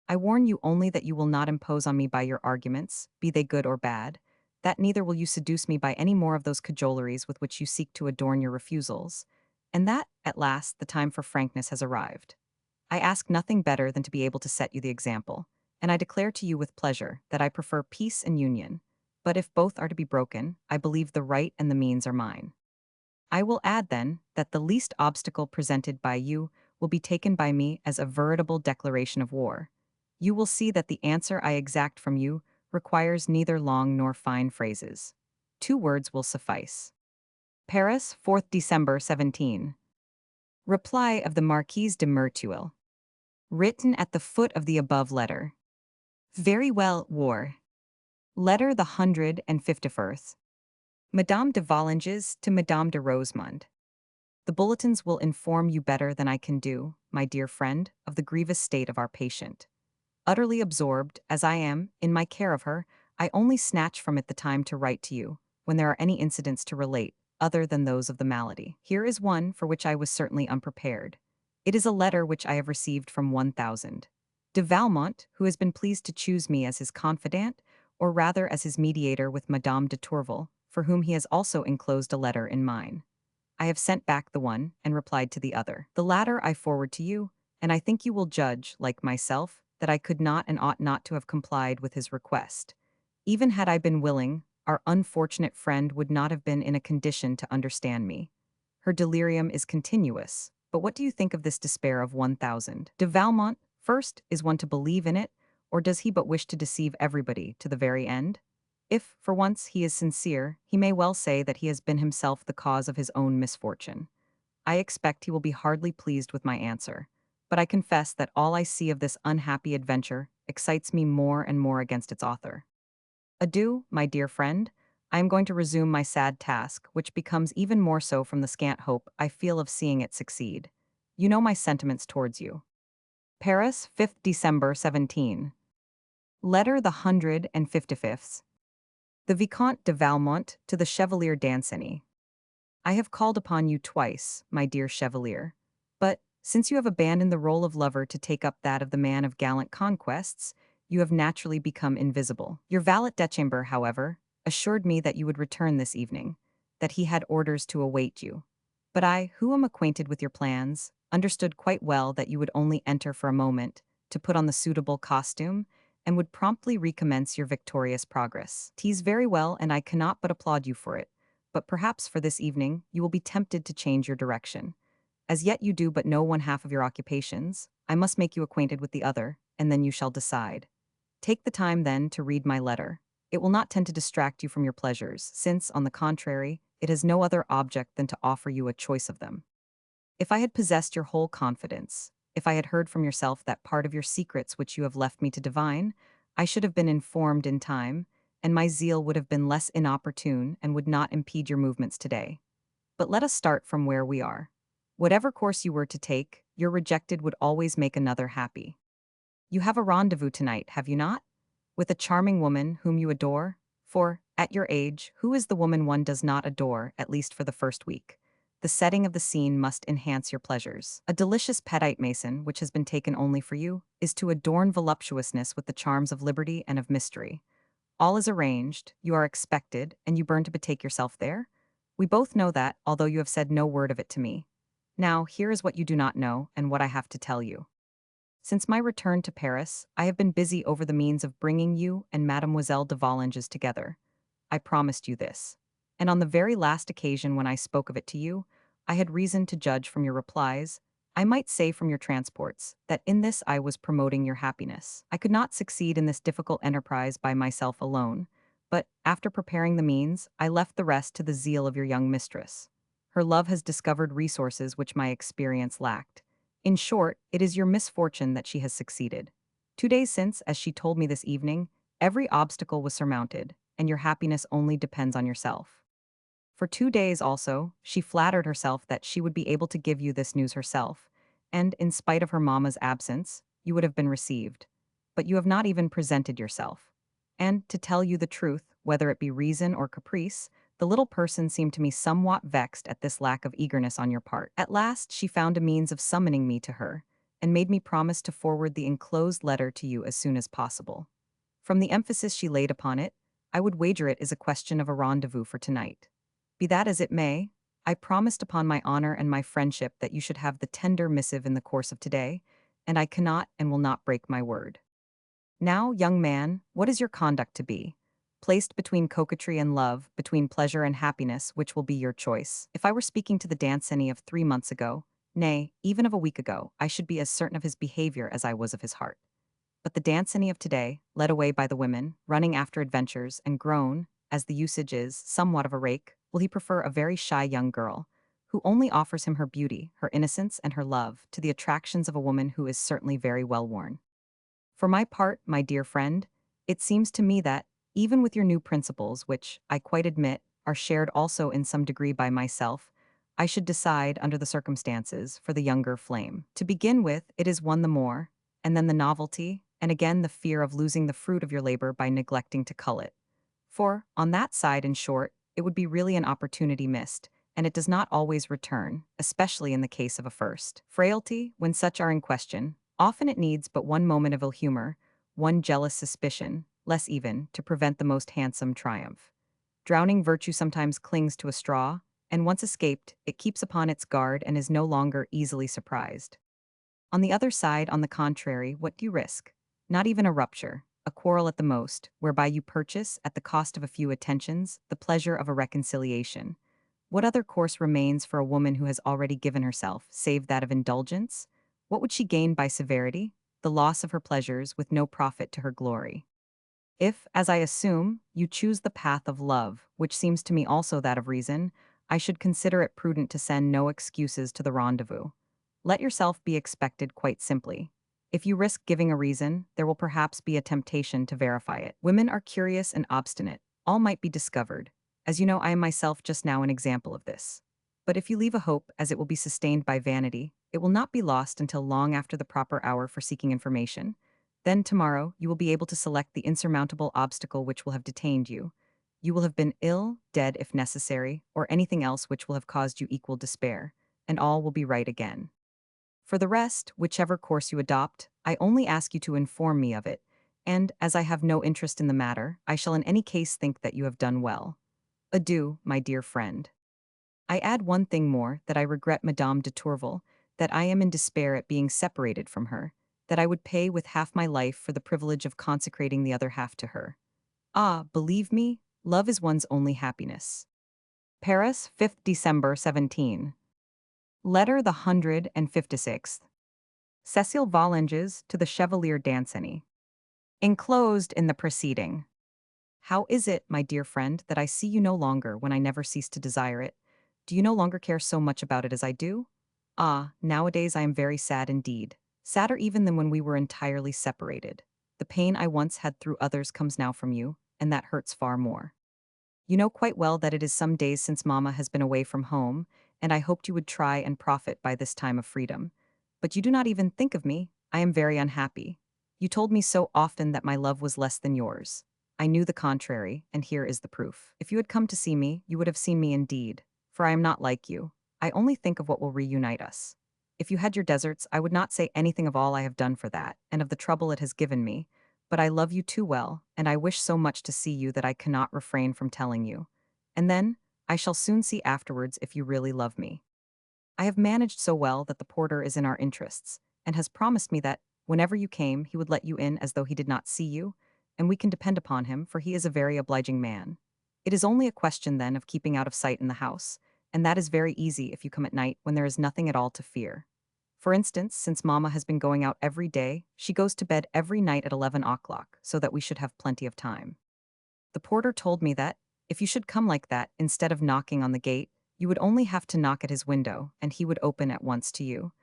I warn you only that you will not impose on me by your arguments, be they good or bad, that neither will you seduce me by any more of those cajoleries with which you seek to adorn your refusals, and that, at last, the time for frankness has arrived. I ask nothing better than to be able to set you the example, and I declare to you with pleasure that I prefer peace and union, but if both are to be broken, I believe the right and the means are mine. I will add, then, that the least obstacle presented by you will be taken by me as a veritable declaration of war. You will see that the answer I exact from you requires neither long nor fine phrases. 2 words will suffice. Paris, 4th December 17. Reply of the Marquise de Merteuil. Written at the foot of the above letter. Very well, war. Letter the 151st. Madame de Volanges to Madame de Rosemond. The bulletins will inform you better than I can do, my dear friend, of the grievous state of our patient. Utterly absorbed, as I am, in my care of her, I only snatch from it the time to write to you, when there are any incidents to relate, other than those of the malady. Here is one for which I was certainly unprepared. It is a letter which I have received from 1,000. De Valmont, who has been pleased to choose me as his confidant, or rather as his mediator with Madame de Tourvel, for whom he has also enclosed a letter in mine. I have sent back the one, and replied to the other. The latter I forward to you, and I think you will judge, like myself, that I could not and ought not to have complied with his request. Even had I been willing, our unfortunate friend would not have been in a condition to understand me. Her delirium is continuous, but what do you think of this despair of 1,000? De Valmont, first, is one to believe in it, or does he but wish to deceive everybody to the very end? If, for once, he is sincere, he may well say that he has been himself the cause of his own misfortune. I expect he will be hardly pleased with my answer, but I confess that all I see of this unhappy adventure excites me more and more against its author. Adieu, my dear friend. I am going to resume my sad task, which becomes even more so from the scant hope I feel of seeing it succeed. You know my sentiments towards you. Paris, 5th December 17. Letter the 155th. The Vicomte de Valmont to the Chevalier Danceny. I have called upon you twice, my dear Chevalier, but, since you have abandoned the role of lover to take up that of the man of gallant conquests, you have naturally become invisible. Your valet de chambre, however, assured me that you would return this evening, that he had orders to await you. But I, who am acquainted with your plans, understood quite well that you would only enter for a moment, to put on the suitable costume, and would promptly recommence your victorious progress. 'Tis very well, and I cannot but applaud you for it, but perhaps for this evening you will be tempted to change your direction. As yet you do but know one half of your occupations. I must make you acquainted with the other, and then you shall decide. Take the time, then, to read my letter. It will not tend to distract you from your pleasures, since, on the contrary, it has no other object than to offer you a choice of them. If I had possessed your whole confidence, if I had heard from yourself that part of your secrets which you have left me to divine, I should have been informed in time, and my zeal would have been less inopportune and would not impede your movements today. But let us start from where we are. Whatever course you were to take, your rejected would always make another happy. You have a rendezvous tonight, have you not? With a charming woman whom you adore? For, At your age, who is the woman one does not adore, at least for the first week? The setting of the scene must enhance your pleasures. A delicious petite mason, which has been taken only for you, is to adorn voluptuousness with the charms of liberty and of mystery. All is arranged, you are expected, and you burn to betake yourself there? We both know that, although you have said no word of it to me. Now, here is what you do not know, and what I have to tell you. Since my return to Paris, I have been busy over the means of bringing you and Mademoiselle de Volanges together. I promised you this. And on the very last occasion when I spoke of it to you, I had reason to judge from your replies, I might say from your transports, that in this I was promoting your happiness. I could not succeed in this difficult enterprise by myself alone, but, after preparing the means, I left the rest to the zeal of your young mistress. Her love has discovered resources which my experience lacked. In short, it is your misfortune that she has succeeded. 2 days since, as she told me this evening, every obstacle was surmounted, and your happiness only depends on yourself. For 2 days also, she flattered herself that she would be able to give you this news herself, and, in spite of her mamma's absence, you would have been received. But you have not even presented yourself. And, to tell you the truth, whether it be reason or caprice, the little person seemed to me somewhat vexed at this lack of eagerness on your part. At last, she found a means of summoning me to her, and made me promise to forward the enclosed letter to you as soon as possible. From the emphasis she laid upon it, I would wager it is a question of a rendezvous for tonight. Be that as it may, I promised upon my honor and my friendship that you should have the tender missive in the course of today, and I cannot and will not break my word. Now, young man, what is your conduct to be? Placed between coquetry and love, between pleasure and happiness, which will be your choice? If I were speaking to the Danceny of 3 months ago, nay, even of a week ago, I should be as certain of his behavior as I was of his heart. But the Danceny of today, led away by the women, running after adventures, and grown, as the usage is, somewhat of a rake, will he prefer a very shy young girl, who only offers him her beauty, her innocence, and her love, to the attractions of a woman who is certainly very well worn. For my part, my dear friend, it seems to me that, even with your new principles, which, I quite admit, are shared also in some degree by myself, I should decide, under the circumstances, for the younger flame. To begin with, it is one the more, and then the novelty, and again the fear of losing the fruit of your labor by neglecting to cull it. For, on that side, in short, it would be really an opportunity missed, and it does not always return, especially in the case of a first frailty, when such are in question. Often it needs but one moment of ill humor, one jealous suspicion, less even, to prevent the most handsome triumph. Drowning virtue sometimes clings to a straw, and once escaped, it keeps upon its guard and is no longer easily surprised. On the other side, on the contrary, what do you risk? Not even a rupture, a quarrel at the most, whereby you purchase, at the cost of a few attentions, the pleasure of a reconciliation. What other course remains for a woman who has already given herself, save that of indulgence? What would she gain by severity? The loss of her pleasures, with no profit to her glory. If, as I assume, you choose the path of love, which seems to me also that of reason, I should consider it prudent to send no excuses to the rendezvous. Let yourself be expected quite simply. If you risk giving a reason, there will perhaps be a temptation to verify it. Women are curious and obstinate. All might be discovered. As you know, I am myself just now an example of this. But if you leave a hope, as it will be sustained by vanity, it will not be lost until long after the proper hour for seeking information. Then tomorrow, you will be able to select the insurmountable obstacle which will have detained you. You will have been ill, dead if necessary, or anything else which will have caused you equal despair, and all will be right again. For the rest, whichever course you adopt, I only ask you to inform me of it, and, as I have no interest in the matter, I shall in any case think that you have done well. Adieu, my dear friend. I add one thing more, that I regret Madame de Tourvel, that I am in despair at being separated from her, that I would pay with half my life for the privilege of consecrating the other half to her. Ah, believe me, love is one's only happiness. Paris, 5th December 17. Letter the 156th. Cécile Volanges to the Chevalier Danceny. Enclosed in the preceding. How is it, my dear friend, that I see you no longer when I never cease to desire it? Do you no longer care so much about it as I do? Ah, nowadays I am very sad indeed, sadder even than when we were entirely separated. The pain I once had through others comes now from you, and that hurts far more. You know quite well that it is some days since Mamma has been away from home, and I hoped you would try and profit by this time of freedom. But you do not even think of me. I am very unhappy. You told me so often that my love was less than yours. I knew the contrary, and here is the proof. If you had come to see me, you would have seen me indeed, for I am not like you. I only think of what will reunite us. If you had your deserts, I would not say anything of all I have done for that, and of the trouble it has given me, but I love you too well, and I wish so much to see you that I cannot refrain from telling you. And then, I shall soon see afterwards if you really love me. I have managed so well that the porter is in our interests, and has promised me that, whenever you came, he would let you in as though he did not see you, and we can depend upon him, for he is a very obliging man. It is only a question, then, of keeping out of sight in the house, and that is very easy if you come at night when there is nothing at all to fear. For instance, since Mamma has been going out every day, she goes to bed every night at 11 o'clock, so that we should have plenty of time. The porter told me that, if you should come like that, instead of knocking on the gate, you would only have to knock at his window, and he would open at once to you.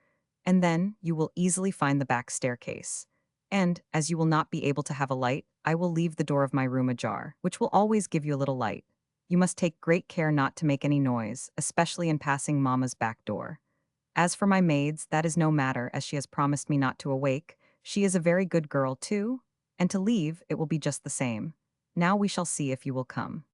And then you will easily find the back staircase. And, as you will not be able to have a light, I will leave the door of my room ajar, which will always give you a little light. You must take great care not to make any noise, especially in passing Mamma's back door. As for my maids, that is no matter, as she has promised me not to awake. She is a very good girl, too, and to leave, it will be just the same. Now we shall see if you will come.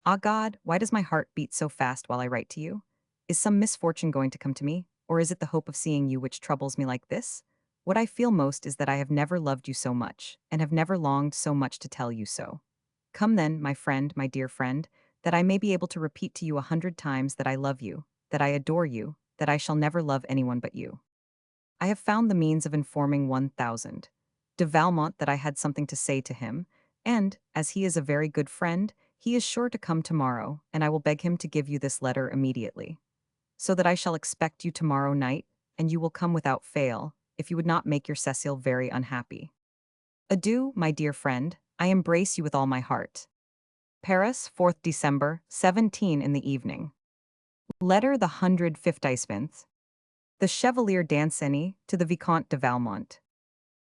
Ah God, why does my heart beat so fast while I write to you? Is some misfortune going to come to me, or is it the hope of seeing you which troubles me like this? What I feel most is that I have never loved you so much, and have never longed so much to tell you so. Come then, my friend, my dear friend, that I may be able to repeat to you 100 times that I love you, that I adore you, that I shall never love anyone but you. I have found the means of informing 1,000. De Valmont that I had something to say to him, and, as he is a very good friend, he is sure to come tomorrow, and I will beg him to give you this letter immediately. So that I shall expect you tomorrow night, and you will come without fail, if you would not make your Cécile very unhappy. Adieu, my dear friend, I embrace you with all my heart. Paris, 4th December, 17 in the evening. Letter the 157th. The Chevalier Danceny to the Vicomte de Valmont.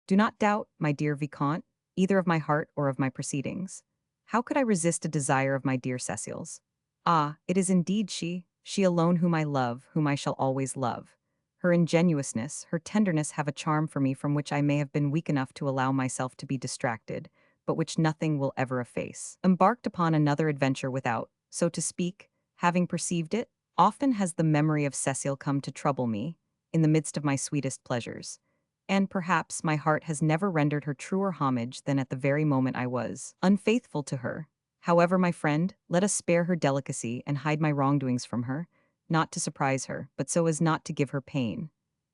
Do not doubt, my dear Vicomte, either of my heart or of my proceedings. How could I resist a desire of my dear Cécile's? Ah, it is indeed she alone whom I love, whom I shall always love. Her ingenuousness, her tenderness have a charm for me from which I may have been weak enough to allow myself to be distracted, but which nothing will ever efface. Embarked upon another adventure without, so to speak, having perceived it, often has the memory of Cécile come to trouble me, in the midst of my sweetest pleasures. And perhaps my heart has never rendered her truer homage than at the very moment I was unfaithful to her. However, my friend, let us spare her delicacy and hide my wrongdoings from her, not to surprise her, but so as not to give her pain.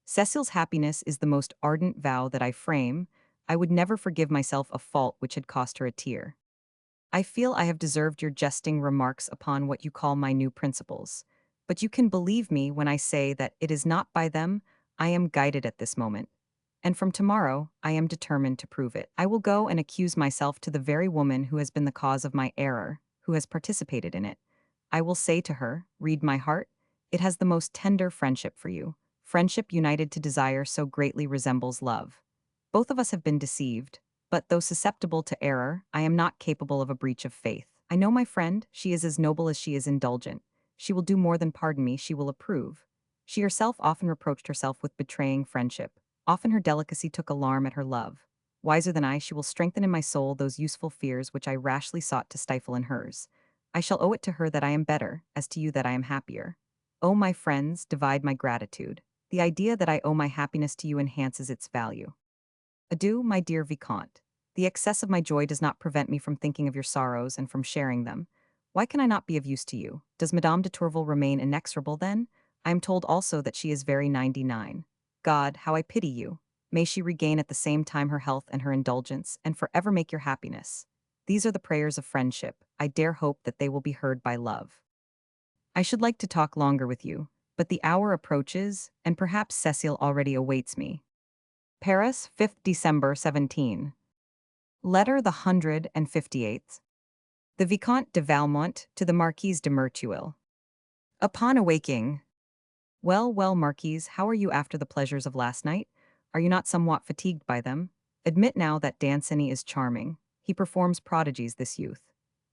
Cecile's happiness is the most ardent vow that I frame. I would never forgive myself a fault which had cost her a tear. I feel I have deserved your jesting remarks upon what you call my new principles, but you can believe me when I say that it is not by them I am guided at this moment, and from tomorrow I am determined to prove it. I will go and accuse myself to the very woman who has been the cause of my error, who has participated in it. I will say to her, read my heart, it has the most tender friendship for you. Friendship united to desire so greatly resembles love. Both of us have been deceived, but though susceptible to error, I am not capable of a breach of faith. I know my friend, she is as noble as she is indulgent. She will do more than pardon me, she will approve. She herself often reproached herself with betraying friendship. Often her delicacy took alarm at her love. Wiser than I, she will strengthen in my soul those useful fears which I rashly sought to stifle in hers. I shall owe it to her that I am better, as to you that I am happier. O my friends, divide my gratitude. The idea that I owe my happiness to you enhances its value. Adieu, my dear Vicomte. The excess of my joy does not prevent me from thinking of your sorrows and from sharing them. Why can I not be of use to you? Does Madame de Tourvel remain inexorable, then? I am told also that she is very 99. God, how I pity you. May she regain at the same time her health and her indulgence, and forever make your happiness. These are the prayers of friendship. I dare hope that they will be heard by love. I should like to talk longer with you, but the hour approaches, and perhaps Cécile already awaits me. Paris, 5th December 17. Letter the 158th. The Vicomte de Valmont to the Marquise de Merteuil. Upon awaking, well, well, Marquise, how are you after the pleasures of last night? Are you not somewhat fatigued by them? Admit now that Danceny is charming. He performs prodigies, this youth.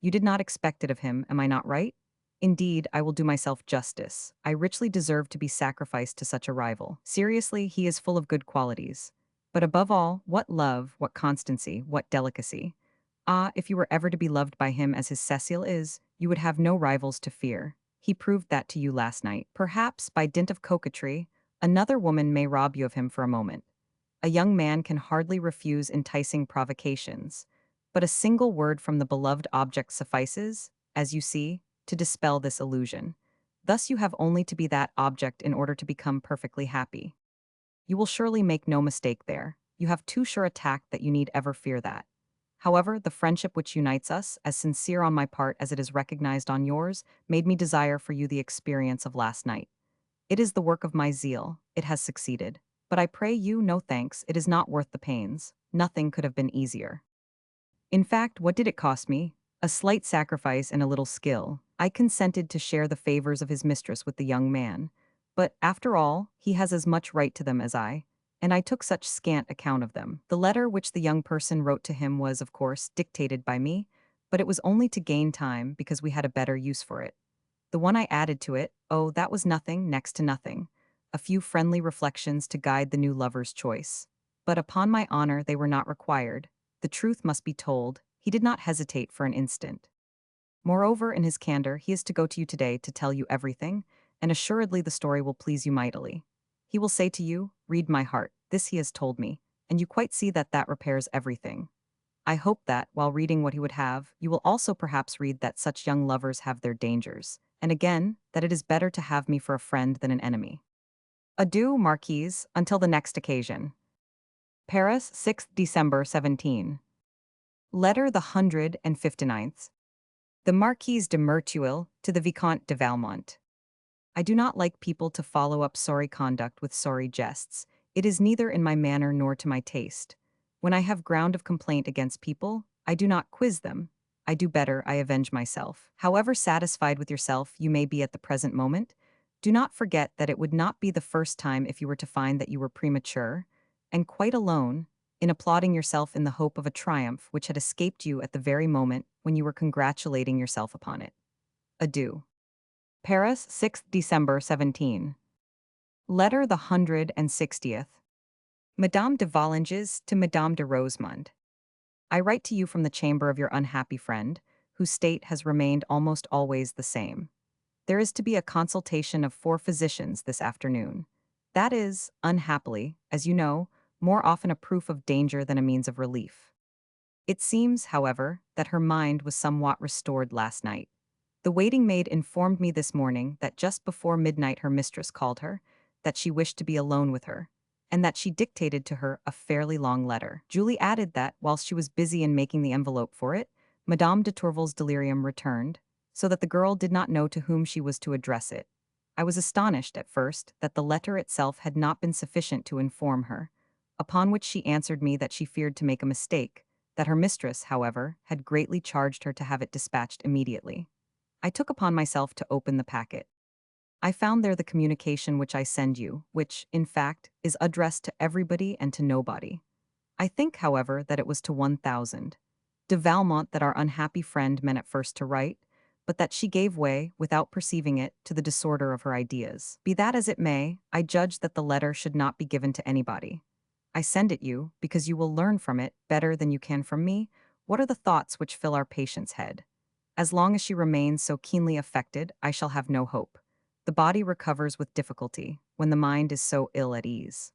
You did not expect it of him, am I not right? Indeed, I will do myself justice. I richly deserve to be sacrificed to such a rival. Seriously, he is full of good qualities. But above all, what love, what constancy, what delicacy. Ah, if you were ever to be loved by him as his Cécile is, you would have no rivals to fear. He proved that to you last night. Perhaps, by dint of coquetry, another woman may rob you of him for a moment. A young man can hardly refuse enticing provocations, but a single word from the beloved object suffices, as you see, to dispel this illusion. Thus you have only to be that object in order to become perfectly happy. You will surely make no mistake there. You have too sure a tact that you need ever fear that. However, the friendship which unites us, as sincere on my part as it is recognized on yours, made me desire for you the experience of last night. It is the work of my zeal. It has succeeded. But I pray you no thanks, it is not worth the pains. Nothing could have been easier. In fact, what did it cost me? A slight sacrifice and a little skill. I consented to share the favors of his mistress with the young man. But, after all, he has as much right to them as I, and I took such scant account of them. The letter which the young person wrote to him was, of course, dictated by me, but it was only to gain time because we had a better use for it. The one I added to it, oh, that was nothing, next to nothing. A few friendly reflections to guide the new lover's choice. But upon my honor, they were not required. The truth must be told. He did not hesitate for an instant. Moreover, in his candor, he is to go to you today to tell you everything, and assuredly the story will please you mightily. He will say to you, "Read my heart, this he has told me," and you quite see that that repairs everything. I hope that, while reading what he would have, you will also perhaps read that such young lovers have their dangers, and again, that it is better to have me for a friend than an enemy. Adieu, Marquise, until the next occasion. Paris, 6th December 17. Letter the 159th. The Marquise de Merteuil to the Vicomte de Valmont. I do not like people to follow up sorry conduct with sorry jests. It is neither in my manner nor to my taste. When I have ground of complaint against people, I do not quiz them. I do better, I avenge myself. However satisfied with yourself you may be at the present moment, do not forget that it would not be the first time if you were to find that you were premature, and quite alone, in applauding yourself in the hope of a triumph which had escaped you at the very moment when you were congratulating yourself upon it. Adieu. Paris, 6th December 17. Letter the 160th. Madame de Valanges to Madame de Rosemond. I write to you from the chamber of your unhappy friend, whose state has remained almost always the same. There is to be a consultation of 4 physicians this afternoon. That is, unhappily, as you know, more often a proof of danger than a means of relief. It seems, however, that her mind was somewhat restored last night. The waiting maid informed me this morning that just before midnight her mistress called her, that she wished to be alone with her, and that she dictated to her a fairly long letter. Julie added that, whilst she was busy in making the envelope for it, Madame de Tourvel's delirium returned, so that the girl did not know to whom she was to address it. I was astonished, at first, that the letter itself had not been sufficient to inform her, upon which she answered me that she feared to make a mistake, that her mistress, however, had greatly charged her to have it dispatched immediately. I took upon myself to open the packet. I found there the communication which I send you, which, in fact, is addressed to everybody and to nobody. I think, however, that it was to 1,000. De Valmont that our unhappy friend meant at first to write, but that she gave way, without perceiving it, to the disorder of her ideas. Be that as it may, I judge that the letter should not be given to anybody. I send it you, because you will learn from it, better than you can from me, what are the thoughts which fill our patient's head. As long as she remains so keenly affected, I shall have no hope. The body recovers with difficulty, when the mind is so ill at ease.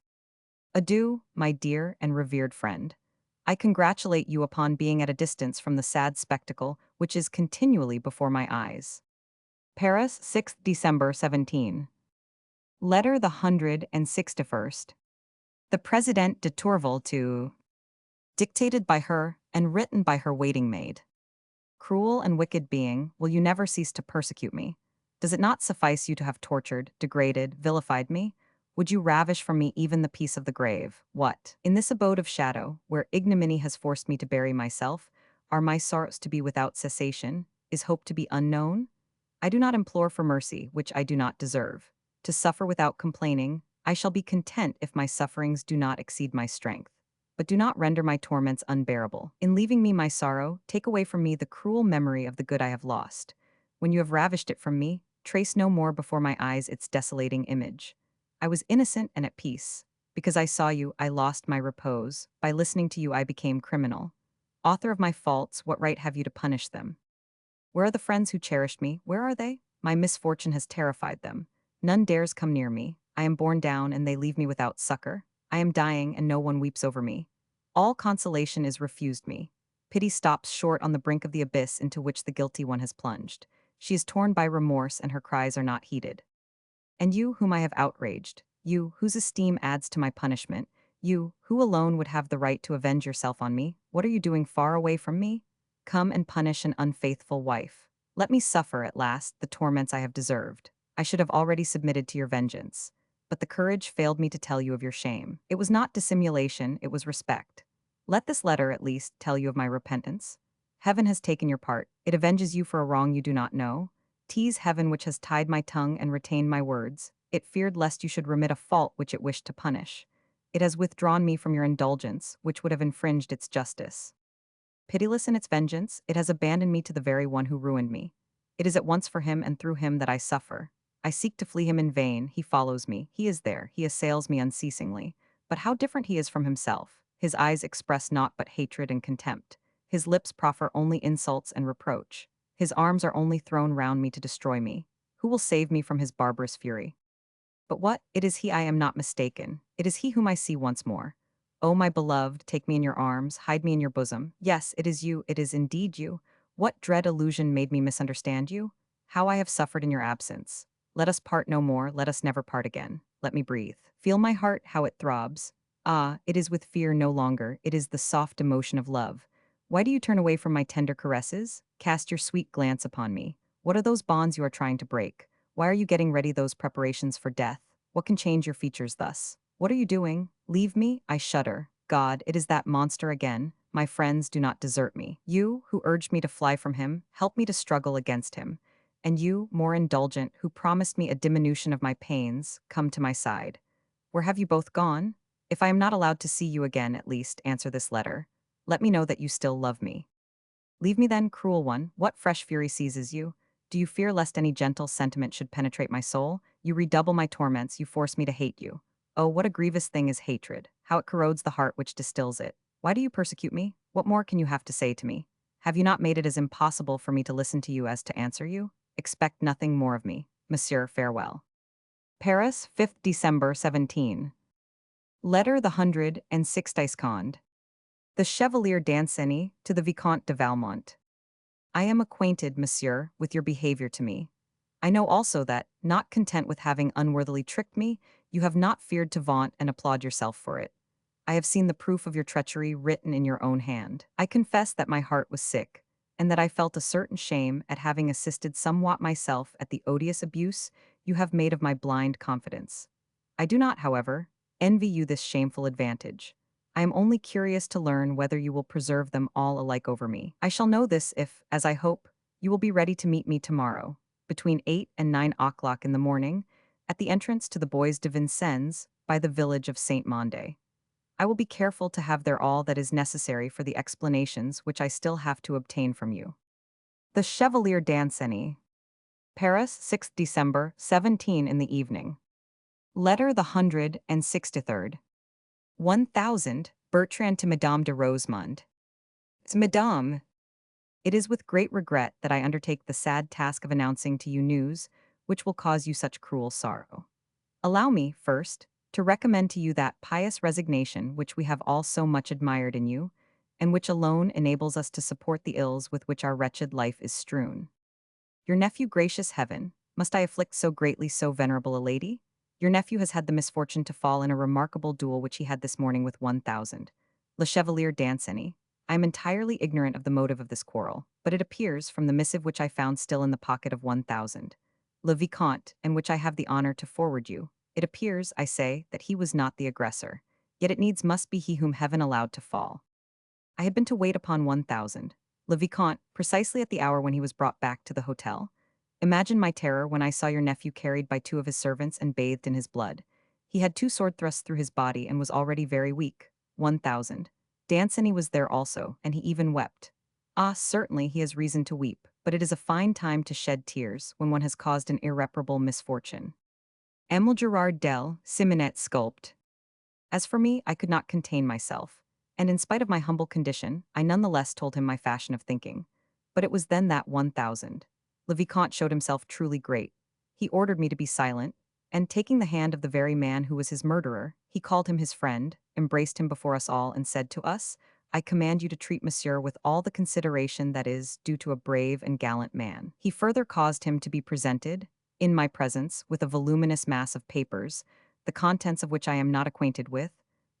Adieu, my dear and revered friend. I congratulate you upon being at a distance from the sad spectacle which is continually before my eyes. Paris, 6th December 17. Letter the 161st. The President de Tourvel to... Dictated by her and written by her waiting maid. Cruel and wicked being, will you never cease to persecute me? Does it not suffice you to have tortured, degraded, vilified me? Would you ravish from me even the peace of the grave? What? In this abode of shadow, where ignominy has forced me to bury myself, are my sorrows to be without cessation? Is hope to be unknown? I do not implore for mercy, which I do not deserve. To suffer without complaining, I shall be content if my sufferings do not exceed my strength. But do not render my torments unbearable. In leaving me my sorrow, take away from me the cruel memory of the good I have lost. When you have ravished it from me, trace no more before my eyes its desolating image. I was innocent and at peace. Because I saw you, I lost my repose. By listening to you, I became criminal. Author of my faults, what right have you to punish them? Where are the friends who cherished me? Where are they? My misfortune has terrified them. None dares come near me. I am borne down, and they leave me without succor. I am dying, and no one weeps over me. All consolation is refused me. Pity stops short on the brink of the abyss into which the guilty one has plunged. She is torn by remorse, and her cries are not heeded. And you, whom I have outraged, you, whose esteem adds to my punishment, you, who alone would have the right to avenge yourself on me, what are you doing far away from me? Come and punish an unfaithful wife. Let me suffer, at last, the torments I have deserved. I should have already submitted to your vengeance. But the courage failed me to tell you of your shame. It was not dissimulation, it was respect. Let this letter, at least, tell you of my repentance. Heaven has taken your part. It avenges you for a wrong you do not know. Tease heaven which has tied my tongue and retained my words. It feared lest you should remit a fault which it wished to punish. It has withdrawn me from your indulgence, which would have infringed its justice. Pitiless in its vengeance, it has abandoned me to the very one who ruined me. It is at once for him and through him that I suffer. I seek to flee him in vain, he follows me, he is there, he assails me unceasingly. But how different he is from himself. His eyes express naught but hatred and contempt. His lips proffer only insults and reproach. His arms are only thrown round me to destroy me. Who will save me from his barbarous fury? But what? It is he, I am not mistaken. It is he whom I see once more. O my beloved, take me in your arms, hide me in your bosom. Yes, it is you, it is indeed you. What dread illusion made me misunderstand you? How I have suffered in your absence. Let us part no more, let us never part again. Let me breathe. Feel my heart, how it throbs. Ah, it is with fear no longer, it is the soft emotion of love. Why do you turn away from my tender caresses? Cast your sweet glance upon me. What are those bonds you are trying to break? Why are you getting ready those preparations for death? What can change your features thus? What are you doing? Leave me? I shudder. God, it is that monster again. My friends, do not desert me. You, who urged me to fly from him, help me to struggle against him. And you, more indulgent, who promised me a diminution of my pains, come to my side. Where have you both gone? If I am not allowed to see you again, at least answer this letter. Let me know that you still love me. Leave me then, cruel one. What fresh fury seizes you? Do you fear lest any gentle sentiment should penetrate my soul? You redouble my torments, you force me to hate you. Oh, what a grievous thing is hatred, how it corrodes the heart which distills it. Why do you persecute me? What more can you have to say to me? Have you not made it as impossible for me to listen to you as to answer you? Expect nothing more of me. Monsieur, farewell. Paris, 5th December 17. Letter the 160th. The Chevalier Danceny to the Vicomte de Valmont. I am acquainted, monsieur, with your behavior to me. I know also that, not content with having unworthily tricked me, you have not feared to vaunt and applaud yourself for it. I have seen the proof of your treachery written in your own hand. I confess that my heart was sick, and that I felt a certain shame at having assisted somewhat myself at the odious abuse you have made of my blind confidence. I do not, however, envy you this shameful advantage. I am only curious to learn whether you will preserve them all alike over me. I shall know this if, as I hope, you will be ready to meet me tomorrow, between 8 and 9 o'clock in the morning, at the entrance to the Bois de Vincennes by the village of Saint Monde. I will be careful to have there all that is necessary for the explanations which I still have to obtain from you. The Chevalier Danceny. Paris, 6th December, 17 in the evening. Letter the 163rd. 1000, Bertrand to Madame de Rosemonde. Madame, it is with great regret that I undertake the sad task of announcing to you news which will cause you such cruel sorrow. Allow me, first, to recommend to you that pious resignation which we have all so much admired in you, and which alone enables us to support the ills with which our wretched life is strewn. Your nephew, gracious heaven, must I afflict so greatly so venerable a lady? Your nephew has had the misfortune to fall in a remarkable duel which he had this morning with 1000. Le Chevalier Danceny. I am entirely ignorant of the motive of this quarrel, but it appears, from the missive which I found still in the pocket of 1000, Le Vicomte, and which I have the honor to forward you, it appears, I say, that he was not the aggressor, yet it needs must be he whom heaven allowed to fall. I had been to wait upon 1000, Le Vicomte, precisely at the hour when he was brought back to the hotel. Imagine my terror when I saw your nephew carried by 2 of his servants and bathed in his blood. He had 2 sword thrusts through his body and was already very weak. 1000. Danceny was there also, and he even wept. Ah, certainly he has reason to weep, but it is a fine time to shed tears when one has caused an irreparable misfortune. Émile Gerard del Simonet sculpt. As for me, I could not contain myself, and in spite of my humble condition, I nonetheless told him my fashion of thinking. But it was then that 1000. Le Vicomte showed himself truly great. He ordered me to be silent, and taking the hand of the very man who was his murderer, he called him his friend, embraced him before us all, and said to us, I command you to treat monsieur with all the consideration that is due to a brave and gallant man. He further caused him to be presented, in my presence, with a voluminous mass of papers, the contents of which I am not acquainted with,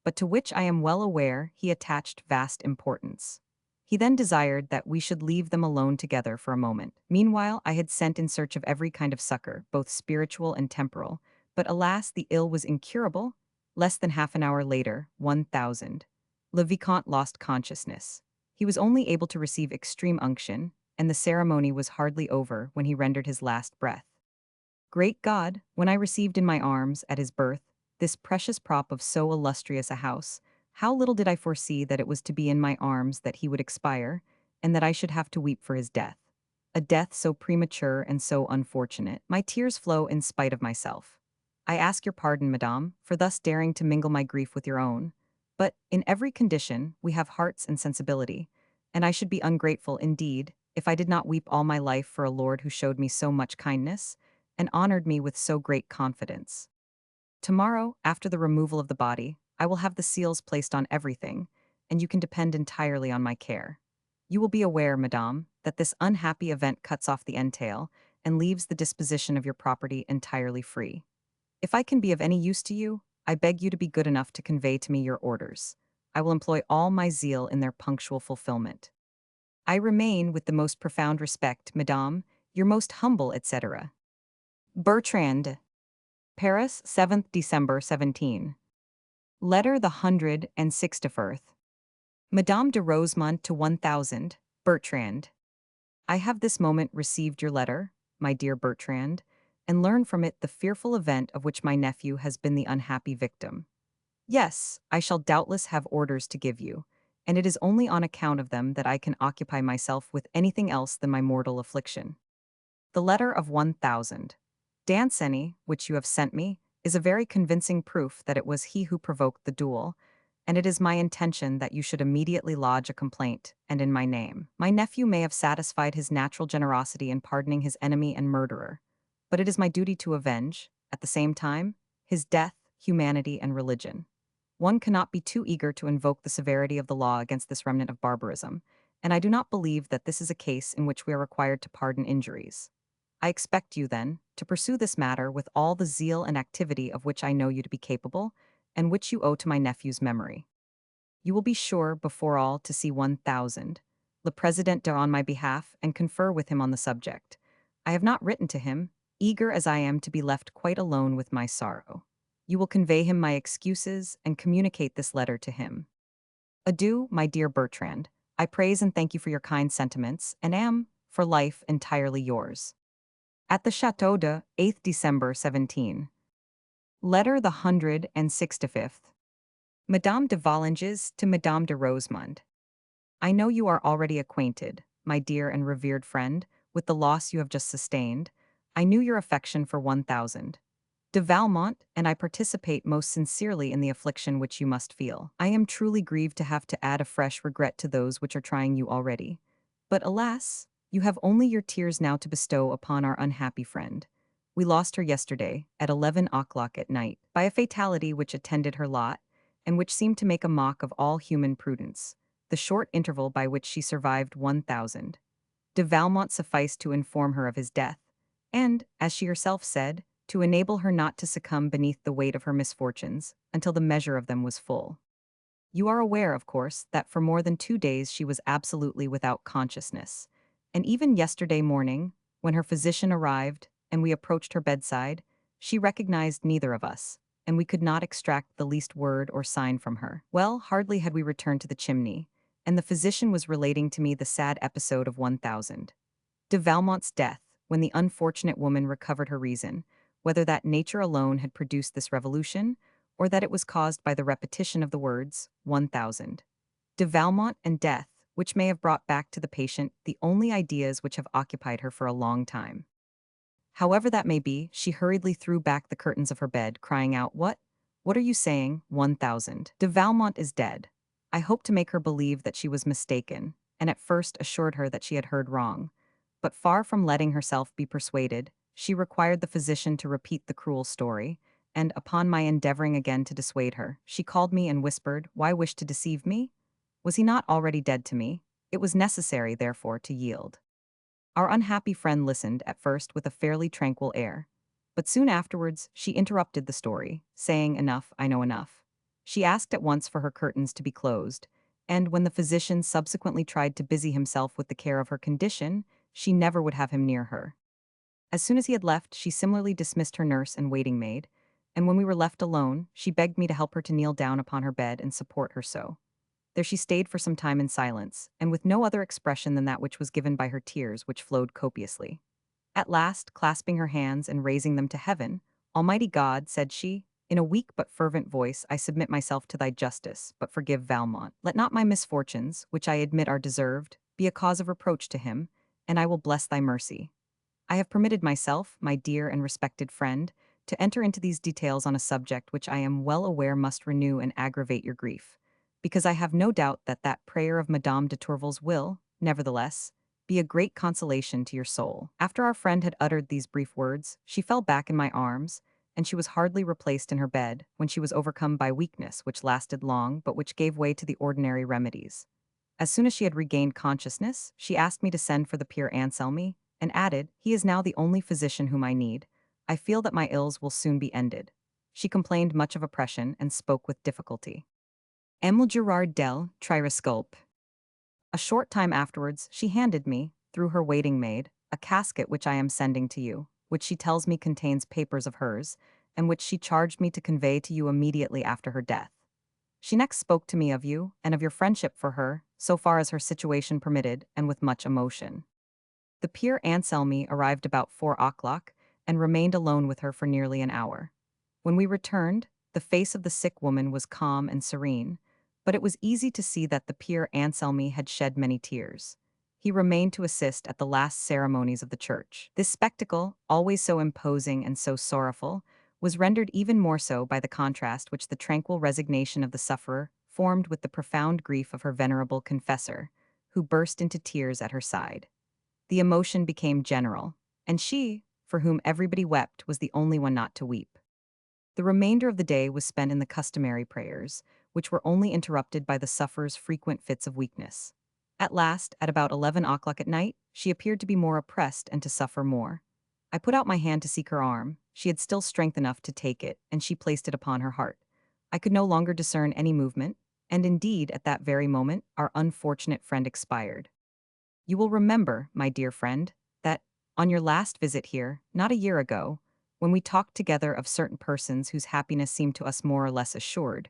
but to which I am well aware he attached vast importance. He then desired that we should leave them alone together for a moment. Meanwhile, I had sent in search of every kind of succor, both spiritual and temporal, but alas, the ill was incurable. Less than half an hour later, 1000. Le Vicomte lost consciousness. He was only able to receive extreme unction, and the ceremony was hardly over when he rendered his last breath. Great God, when I received in my arms, at his birth, this precious prop of so illustrious a house, how little did I foresee that it was to be in my arms that he would expire, and that I should have to weep for his death. A death so premature and so unfortunate. My tears flow in spite of myself. I ask your pardon, madame, for thus daring to mingle my grief with your own. But, in every condition, we have hearts and sensibility, and I should be ungrateful, indeed, if I did not weep all my life for a lord who showed me so much kindness, and honored me with so great confidence. Tomorrow, after the removal of the body, I will have the seals placed on everything, and you can depend entirely on my care. You will be aware, madame, that this unhappy event cuts off the entail and leaves the disposition of your property entirely free. If I can be of any use to you, I beg you to be good enough to convey to me your orders. I will employ all my zeal in their punctual fulfillment. I remain, with the most profound respect, madame, your most humble, etc. Bertrand. Paris, 7th December 17. Letter the 161st. Madame de Rosemont to 1000, Bertrand. I have this moment received your letter, my dear Bertrand, and learn from it the fearful event of which my nephew has been the unhappy victim. Yes, I shall doubtless have orders to give you, and it is only on account of them that I can occupy myself with anything else than my mortal affliction. The letter of 1000. Danceny, which you have sent me, is a very convincing proof that it was he who provoked the duel, and it is my intention that you should immediately lodge a complaint, and in my name. My nephew may have satisfied his natural generosity in pardoning his enemy and murderer, but it is my duty to avenge, at the same time, his death, humanity, and religion. One cannot be too eager to invoke the severity of the law against this remnant of barbarism, and I do not believe that this is a case in which we are required to pardon injuries. I expect you, then, to pursue this matter with all the zeal and activity of which I know you to be capable, and which you owe to my nephew's memory. You will be sure, before all, to see 1000. Le President on my behalf, and confer with him on the subject. I have not written to him, eager as I am to be left quite alone with my sorrow. You will convey him my excuses, and communicate this letter to him. Adieu, my dear Bertrand. I praise and thank you for your kind sentiments, and am, for life, entirely yours. At the Château de 8th December 17. Letter the 165th. Madame de Vallenges to Madame de Rosemont. I know you are already acquainted, my dear and revered friend, with the loss you have just sustained. I knew your affection for 1000. De Valmont, and I participate most sincerely in the affliction which you must feel. I am truly grieved to have to add a fresh regret to those which are trying you already. But alas, you have only your tears now to bestow upon our unhappy friend. We lost her yesterday, at 11 o'clock at night, by a fatality which attended her lot, and which seemed to make a mock of all human prudence, the short interval by which she survived 1000. De Valmont sufficed to inform her of his death, and, as she herself said, to enable her not to succumb beneath the weight of her misfortunes, until the measure of them was full. You are aware, of course, that for more than 2 days she was absolutely without consciousness, and even yesterday morning, when her physician arrived and we approached her bedside, she recognized neither of us, and we could not extract the least word or sign from her. Well, hardly had we returned to the chimney, and the physician was relating to me the sad episode of 1000. De Valmont's death, when the unfortunate woman recovered her reason, whether that nature alone had produced this revolution, or that it was caused by the repetition of the words 1000. De Valmont and death, which may have brought back to the patient the only ideas which have occupied her for a long time. However that may be, she hurriedly threw back the curtains of her bed, crying out, What are you saying, 1000? De Valmont is dead. I hoped to make her believe that she was mistaken, and at first assured her that she had heard wrong. But far from letting herself be persuaded, she required the physician to repeat the cruel story, and upon my endeavoring again to dissuade her, she called me and whispered, "Why wish to deceive me? Was he not already dead to me? It was necessary, therefore, to yield." Our unhappy friend listened at first with a fairly tranquil air, but soon afterwards she interrupted the story, saying, "Enough, I know enough." She asked at once for her curtains to be closed, and when the physician subsequently tried to busy himself with the care of her condition, she never would have him near her. As soon as he had left, she similarly dismissed her nurse and waiting maid, and when we were left alone, she begged me to help her to kneel down upon her bed and support her so. There she stayed for some time in silence, and with no other expression than that which was given by her tears, which flowed copiously. At last, clasping her hands and raising them to heaven, "Almighty God," said she, in a weak but fervent voice, "I submit myself to thy justice, but forgive Valmont. Let not my misfortunes, which I admit are deserved, be a cause of reproach to him, and I will bless thy mercy. I have permitted myself, my dear and respected friend, to enter into these details on a subject which I am well aware must renew and aggravate your grief, because I have no doubt that that prayer of Madame de Tourvel's will, nevertheless, be a great consolation to your soul." After our friend had uttered these brief words, she fell back in my arms, and she was hardly replaced in her bed when she was overcome by weakness which lasted long but which gave way to the ordinary remedies. As soon as she had regained consciousness, she asked me to send for the Peer Anselmy, and added, "He is now the only physician whom I need. I feel that my ills will soon be ended." She complained much of oppression and spoke with difficulty. Emile Gerard del Trirasculp. A short time afterwards, she handed me, through her waiting maid, a casket which I am sending to you, which she tells me contains papers of hers, and which she charged me to convey to you immediately after her death. She next spoke to me of you, and of your friendship for her, so far as her situation permitted, and with much emotion. The Peer Anselmy arrived about 4 o'clock, and remained alone with her for nearly an hour. When we returned, the face of the sick woman was calm and serene, but it was easy to see that the Peer Anselmy had shed many tears. He remained to assist at the last ceremonies of the church. This spectacle, always so imposing and so sorrowful, was rendered even more so by the contrast which the tranquil resignation of the sufferer formed with the profound grief of her venerable confessor, who burst into tears at her side. The emotion became general, and she, for whom everybody wept, was the only one not to weep. The remainder of the day was spent in the customary prayers, which were only interrupted by the sufferer's frequent fits of weakness. At last, at about 11 o'clock at night, she appeared to be more oppressed and to suffer more. I put out my hand to seek her arm. She had still strength enough to take it, and she placed it upon her heart. I could no longer discern any movement, and indeed, at that very moment, our unfortunate friend expired. You will remember, my dear friend, that, on your last visit here, not a year ago, when we talked together of certain persons whose happiness seemed to us more or less assured,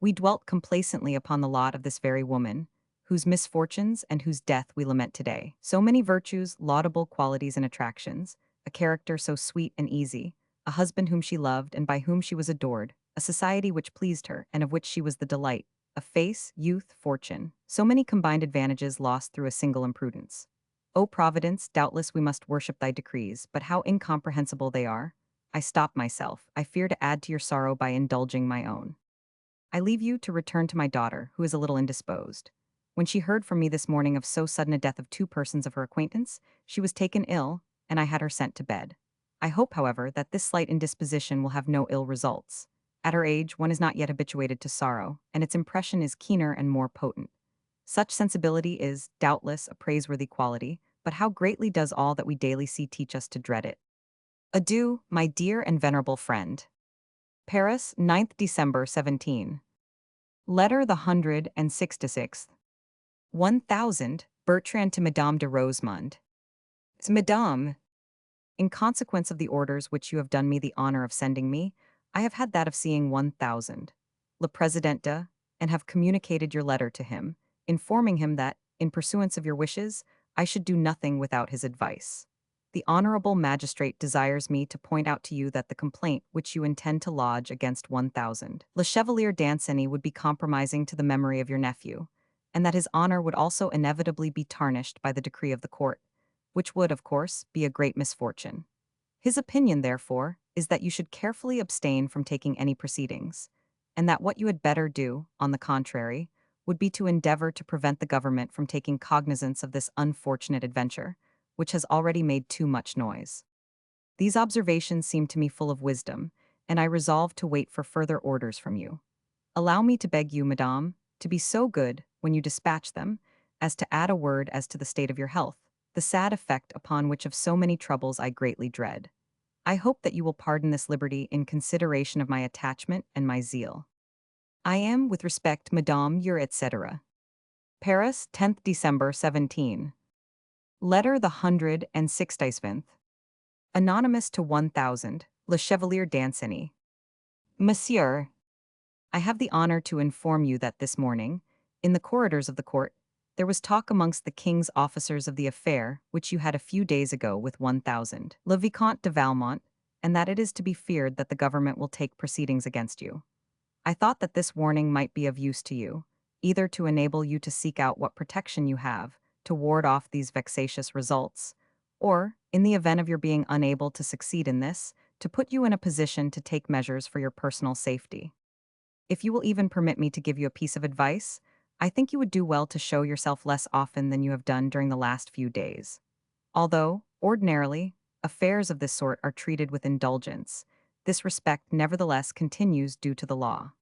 we dwelt complacently upon the lot of this very woman, whose misfortunes and whose death we lament today. So many virtues, laudable qualities and attractions, a character so sweet and easy, a husband whom she loved and by whom she was adored, a society which pleased her and of which she was the delight, a face, youth, fortune, so many combined advantages lost through a single imprudence. O Providence, doubtless we must worship thy decrees, but how incomprehensible they are. I stop myself. I fear to add to your sorrow by indulging my own. I leave you to return to my daughter, who is a little indisposed. When she heard from me this morning of so sudden a death of two persons of her acquaintance, she was taken ill, and I had her sent to bed. I hope, however, that this slight indisposition will have no ill results. At her age, one is not yet habituated to sorrow, and its impression is keener and more potent. Such sensibility is, doubtless, a praiseworthy quality, but how greatly does all that we daily see teach us to dread it. Adieu, my dear and venerable friend. Paris, 9th December 17. Letter the 166th. 1000, Bertrand to Madame de Rosemonde. Madame, in consequence of the orders which you have done me the honor of sending me, I have had that of seeing 1000, Le Presidente, and have communicated your letter to him, informing him that, in pursuance of your wishes, I should do nothing without his advice. The honorable magistrate desires me to point out to you that the complaint which you intend to lodge against 1000, Le Chevalier Danceny, would be compromising to the memory of your nephew, and that his honor would also inevitably be tarnished by the decree of the court, which would, of course, be a great misfortune. His opinion, therefore, is that you should carefully abstain from taking any proceedings, and that what you had better do, on the contrary, would be to endeavor to prevent the government from taking cognizance of this unfortunate adventure, which has already made too much noise. These observations seem to me full of wisdom, and I resolve to wait for further orders from you. Allow me to beg you, madame, to be so good, when you dispatch them, as to add a word as to the state of your health, the sad effect upon which of so many troubles I greatly dread. I hope that you will pardon this liberty in consideration of my attachment and my zeal. I am, with respect, Madame, your etc. Paris, 10th December 17. Letter the 167th. Anonymous to 1000, Le Chevalier Danceny. Monsieur, I have the honor to inform you that this morning, in the corridors of the court, there was talk amongst the king's officers of the affair which you had a few days ago with 1000, Le Vicomte de Valmont, and that it is to be feared that the government will take proceedings against you. I thought that this warning might be of use to you, either to enable you to seek out what protection you have to ward off these vexatious results, or, in the event of your being unable to succeed in this, to put you in a position to take measures for your personal safety. If you will even permit me to give you a piece of advice, I think you would do well to show yourself less often than you have done during the last few days. Although, ordinarily, affairs of this sort are treated with indulgence, this respect nevertheless continues due to the law.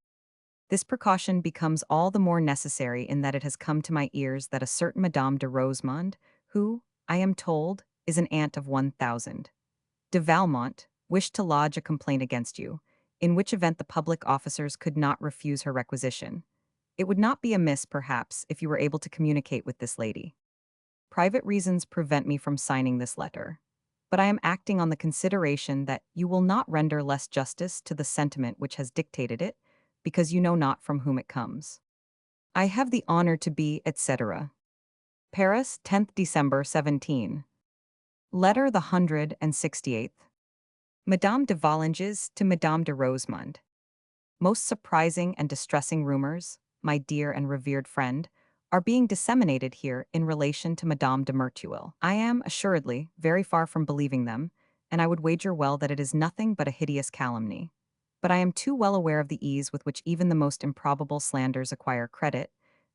This precaution becomes all the more necessary in that it has come to my ears that a certain Madame de Rosemonde, who, I am told, is an aunt of 1000, de Valmont, wished to lodge a complaint against you, in which event the public officers could not refuse her requisition. It would not be amiss, perhaps, if you were able to communicate with this lady. Private reasons prevent me from signing this letter, but I am acting on the consideration that you will not render less justice to the sentiment which has dictated it, because you know not from whom it comes. I have the honor to be, etc. Paris, 10th December 17. Letter the 168th. Madame de Valanges to Madame de Rosemonde. Most surprising and distressing rumors, my dear and revered friend, are being disseminated here in relation to Madame de Merteuil. I am, assuredly, very far from believing them, and I would wager well that it is nothing but a hideous calumny. But I am too well aware of the ease with which even the most improbable slanders acquire credit,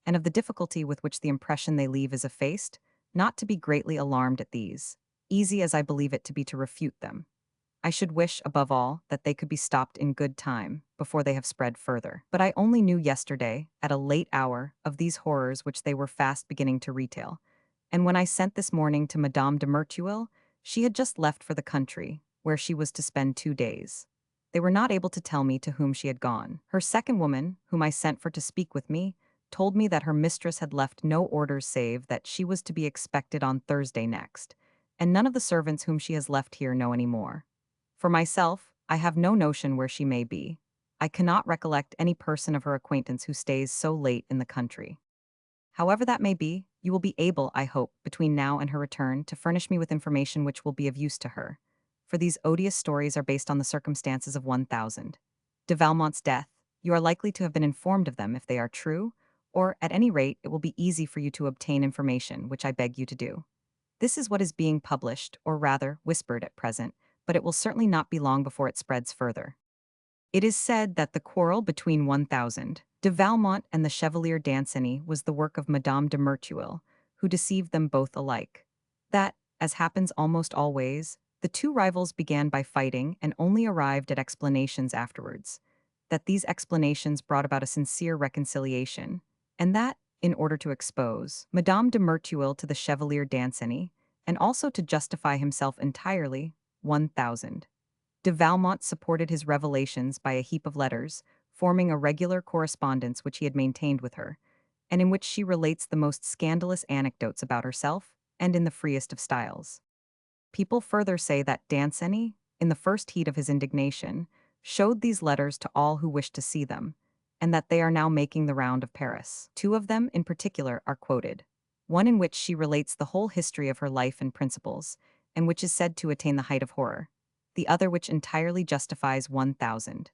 and of the difficulty with which the impression they leave is effaced, not to be greatly alarmed at these, easy as I believe it to be to refute them. I should wish, above all, that they could be stopped in good time, before they have spread further. But I only knew yesterday, at a late hour, of these horrors which they were fast beginning to retail, and when I sent this morning to Madame de Merteuil, she had just left for the country, where she was to spend 2 days. They were not able to tell me to whom she had gone. Her second woman, whom I sent for to speak with me, told me that her mistress had left no orders save that she was to be expected on Thursday next, and none of the servants whom she has left here know any more. For myself, I have no notion where she may be. I cannot recollect any person of her acquaintance who stays so late in the country. However that may be, you will be able, I hope, between now and her return, to furnish me with information which will be of use to her, for these odious stories are based on the circumstances of 1000. De Valmont's death, you are likely to have been informed of them if they are true, or, at any rate, it will be easy for you to obtain information, which I beg you to do. This is what is being published, or rather, whispered at present, but it will certainly not be long before it spreads further. It is said that the quarrel between 1000, de Valmont and the Chevalier Danceny was the work of Madame de Merteuil, who deceived them both alike. That, as happens almost always, the two rivals began by fighting and only arrived at explanations afterwards. That these explanations brought about a sincere reconciliation, and that, in order to expose Madame de Merteuil to the Chevalier Danceny, and also to justify himself entirely, 1000. De Valmont supported his revelations by a heap of letters, forming a regular correspondence which he had maintained with her, and in which she relates the most scandalous anecdotes about herself, and in the freest of styles. People further say that Danceny, in the first heat of his indignation, showed these letters to all who wished to see them, and that they are now making the round of Paris. 2 of them, in particular, are quoted. One in which she relates the whole history of her life and principles, and which is said to attain the height of horror. The other which entirely justifies 1000.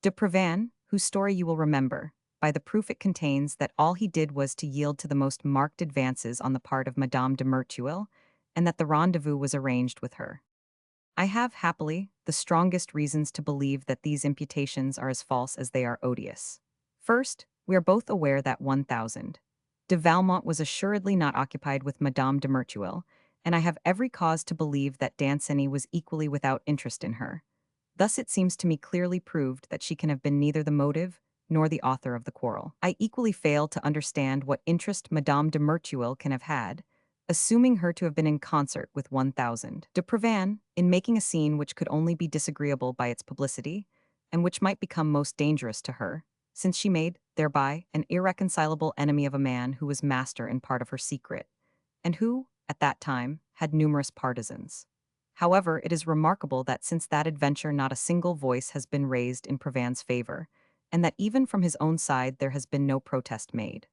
De Prévan, whose story you will remember, by the proof it contains that all he did was to yield to the most marked advances on the part of Madame de Merteuil, and that the rendezvous was arranged with her. I have, happily, the strongest reasons to believe that these imputations are as false as they are odious. First, We are both aware that 1000. De Valmont was assuredly not occupied with Madame de Merteuil, and I have every cause to believe that Danceny was equally without interest in her. Thus it seems to me clearly proved that she can have been neither the motive nor the author of the quarrel. I equally fail to understand what interest Madame de Merteuil can have had, assuming her to have been in concert with 1000. De Prevan, in making a scene which could only be disagreeable by its publicity, and which might become most dangerous to her, since she made, thereby, an irreconcilable enemy of a man who was master in part of her secret, and who, at that time, had numerous partisans. However, it is remarkable that since that adventure not a single voice has been raised in Prevan's favor, and that even from his own side there has been no protest made.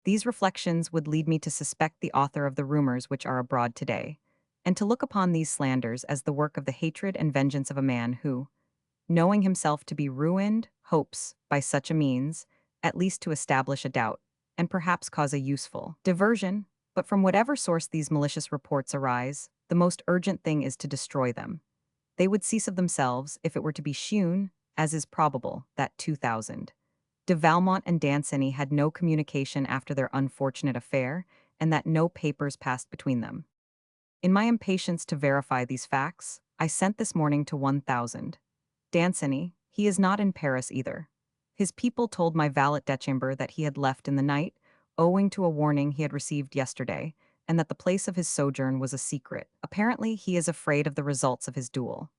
These reflections would lead me to suspect the author of the rumors which are abroad today, and to look upon these slanders as the work of the hatred and vengeance of a man who, knowing himself to be ruined, hopes, by such a means, at least to establish a doubt, and perhaps cause a useful diversion. But from whatever source these malicious reports arise, the most urgent thing is to destroy them. They would cease of themselves if it were to be shewn, as is probable, that 2000. De Valmont and Danceny had no communication after their unfortunate affair, and that no papers passed between them. In my impatience to verify these facts, I sent this morning to 1000. Danceny, he is not in Paris either. His people told my valet de chambre that he had left in the night, owing to a warning he had received yesterday, and that the place of his sojourn was a secret. Apparently, he is afraid of the results of his duel.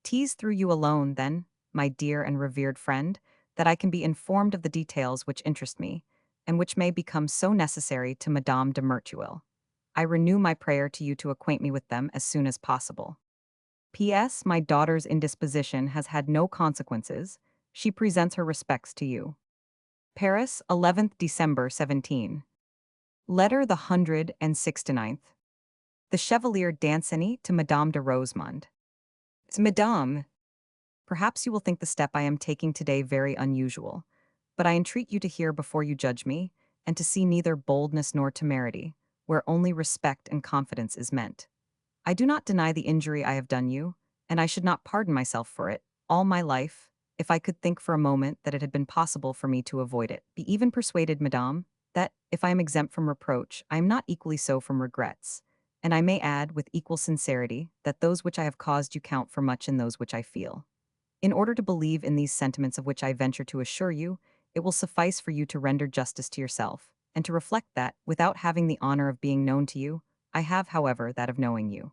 'Tis through you alone, then, my dear and revered friend, that I can be informed of the details which interest me, and which may become so necessary to Madame de Merteuil. I renew my prayer to you to acquaint me with them as soon as possible. P.S. My daughter's indisposition has had no consequences. She presents her respects to you. Paris, 11th December 17. Letter the 169th. The Chevalier Danceny to Madame de Rosemonde. Madame, perhaps you will think the step I am taking today very unusual, but I entreat you to hear before you judge me, and to see neither boldness nor temerity, where only respect and confidence is meant. I do not deny the injury I have done you, and I should not pardon myself for it, all my life, if I could think for a moment that it had been possible for me to avoid it. Be even persuaded, madame, that, if I am exempt from reproach, I am not equally so from regrets, and I may add, with equal sincerity, that those which I have caused you count for much in those which I feel. In order to believe in these sentiments of which I venture to assure you, it will suffice for you to render justice to yourself, and to reflect that, without having the honor of being known to you, I have, however, that of knowing you.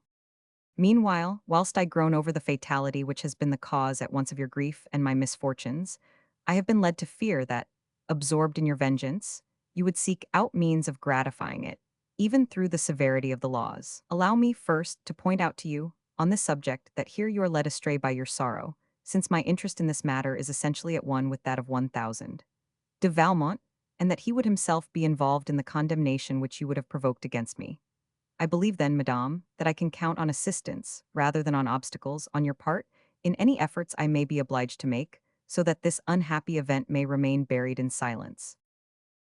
Meanwhile, whilst I groan over the fatality which has been the cause at once of your grief and my misfortunes, I have been led to fear that, absorbed in your vengeance, you would seek out means of gratifying it, even through the severity of the laws. Allow me first to point out to you, on this subject, that here you are led astray by your sorrow, since my interest in this matter is essentially at one with that of 1000. De Valmont, and that he would himself be involved in the condemnation which you would have provoked against me. I believe then, madame, that I can count on assistance, rather than on obstacles, on your part, in any efforts I may be obliged to make, so that this unhappy event may remain buried in silence.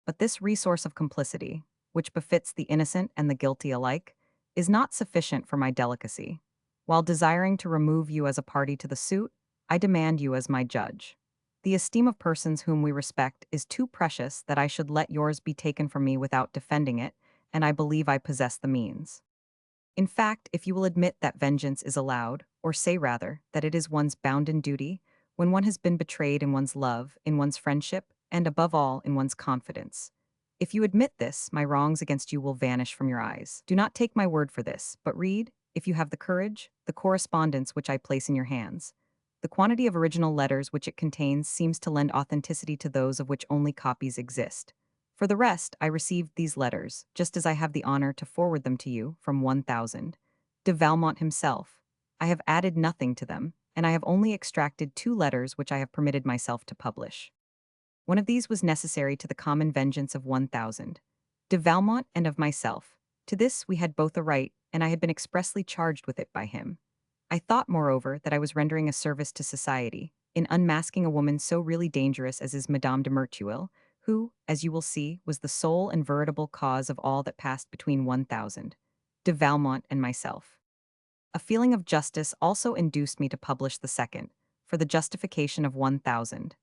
But this resource of complicity, which befits the innocent and the guilty alike, is not sufficient for my delicacy. While desiring to remove you as a party to the suit, I demand you as my judge. The esteem of persons whom we respect is too precious that I should let yours be taken from me without defending it, and I believe I possess the means. In fact, if you will admit that vengeance is allowed, or say rather, that it is one's bounden duty, when one has been betrayed in one's love, in one's friendship, and above all, in one's confidence. If you admit this, my wrongs against you will vanish from your eyes. Do not take my word for this, but read, if you have the courage, the correspondence which I place in your hands. The quantity of original letters which it contains seems to lend authenticity to those of which only copies exist. For the rest, I received these letters, just as I have the honor to forward them to you, from 1000. De Valmont himself. I have added nothing to them, and I have only extracted 2 letters which I have permitted myself to publish. One of these was necessary to the common vengeance of 1000. De Valmont and of myself. To this we had both a right, and I had been expressly charged with it by him. I thought, moreover, that I was rendering a service to society, in unmasking a woman so really dangerous as is Madame de Merteuil, who, as you will see, was the sole and veritable cause of all that passed between 1000, de Valmont and myself. A feeling of justice also induced me to publish the second, for the justification of 1000.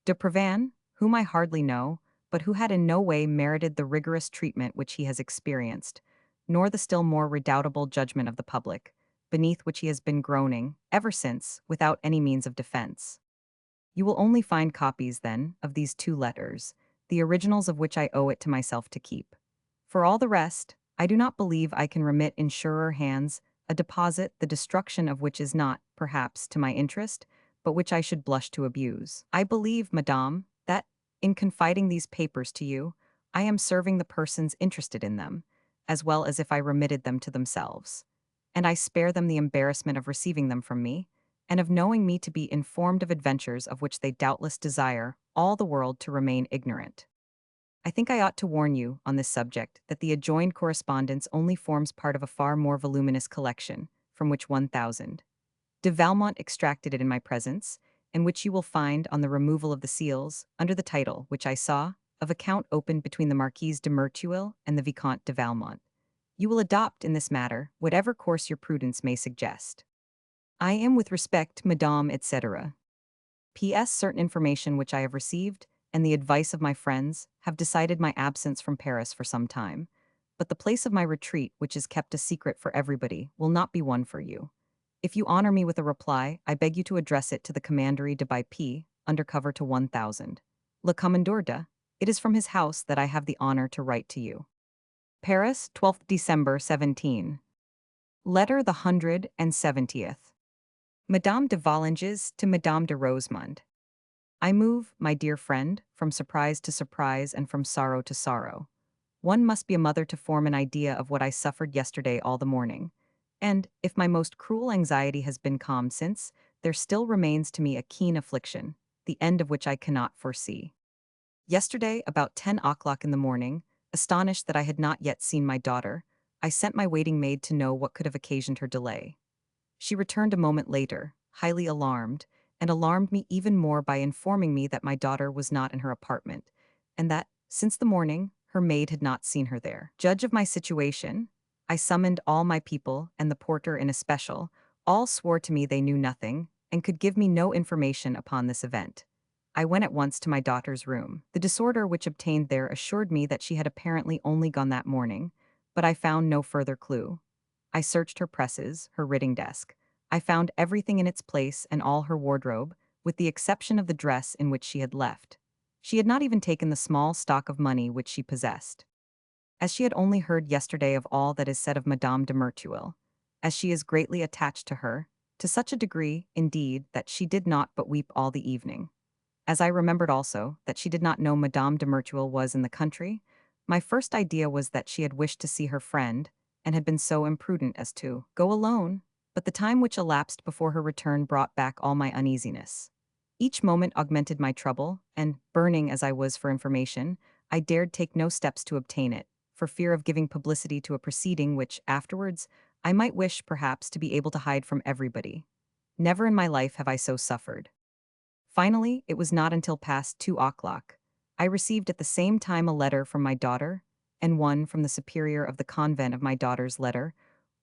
De Prevan, whom I hardly know, but who had in no way merited the rigorous treatment which he has experienced, nor the still more redoubtable judgment of the public, beneath which he has been groaning, ever since, without any means of defense. You will only find copies, then, of these two letters, the originals of which I owe it to myself to keep. For all the rest, I do not believe I can remit in surer hands a deposit the destruction of which is not, perhaps, to my interest, but which I should blush to abuse. I believe, madame, that, in confiding these papers to you, I am serving the persons interested in them, as well as if I remitted them to themselves. And I spare them the embarrassment of receiving them from me, and of knowing me to be informed of adventures of which they doubtless desire all the world to remain ignorant. I think I ought to warn you, on this subject, that the adjoined correspondence only forms part of a far more voluminous collection, from which 1,000 de Valmont extracted it in my presence, and which you will find on the removal of the seals, under the title, which I saw, of account opened between the Marquise de Merteuil and the Vicomte de Valmont. You will adopt, in this matter, whatever course your prudence may suggest. I am, with respect, Madame, etc. P.S. Certain information which I have received, and the advice of my friends, have decided my absence from Paris for some time, but the place of my retreat, which is kept a secret for everybody, will not be one for you. If you honor me with a reply, I beg you to address it to the Commandery de by P, under cover to 1,000. Le Commandeur de, it is from his house that I have the honor to write to you. Paris, 12th December, 17. Letter the 170th. Madame de Valanges to Madame de Rosemond. I move, my dear friend, from surprise to surprise and from sorrow to sorrow. One must be a mother to form an idea of what I suffered yesterday all the morning. And, if my most cruel anxiety has been calmed since, there still remains to me a keen affliction, the end of which I cannot foresee. Yesterday, about 10 o'clock in the morning, astonished that I had not yet seen my daughter, I sent my waiting maid to know what could have occasioned her delay. She returned a moment later, highly alarmed, and alarmed me even more by informing me that my daughter was not in her apartment, and that, since the morning, her maid had not seen her there. Judge of my situation. I summoned all my people, and the porter in especial. All swore to me they knew nothing, and could give me no information upon this event. I went at once to my daughter's room. The disorder which obtained there assured me that she had apparently only gone that morning, but I found no further clue. I searched her presses, her writing desk. I found everything in its place and all her wardrobe, with the exception of the dress in which she had left. She had not even taken the small stock of money which she possessed. As she had only heard yesterday of all that is said of Madame de Merteuil, as she is greatly attached to her, to such a degree, indeed, that she did not but weep all the evening. As I remembered also that she did not know Madame de Merteuil was in the country, my first idea was that she had wished to see her friend, and had been so imprudent as to go alone, but the time which elapsed before her return brought back all my uneasiness. Each moment augmented my trouble, and, burning as I was for information, I dared take no steps to obtain it, for fear of giving publicity to a proceeding which, afterwards, I might wish, perhaps, to be able to hide from everybody. Never in my life have I so suffered. Finally, it was not until past 2 o'clock. I received at the same time a letter from my daughter, and one from the superior of the convent of my daughter's letter,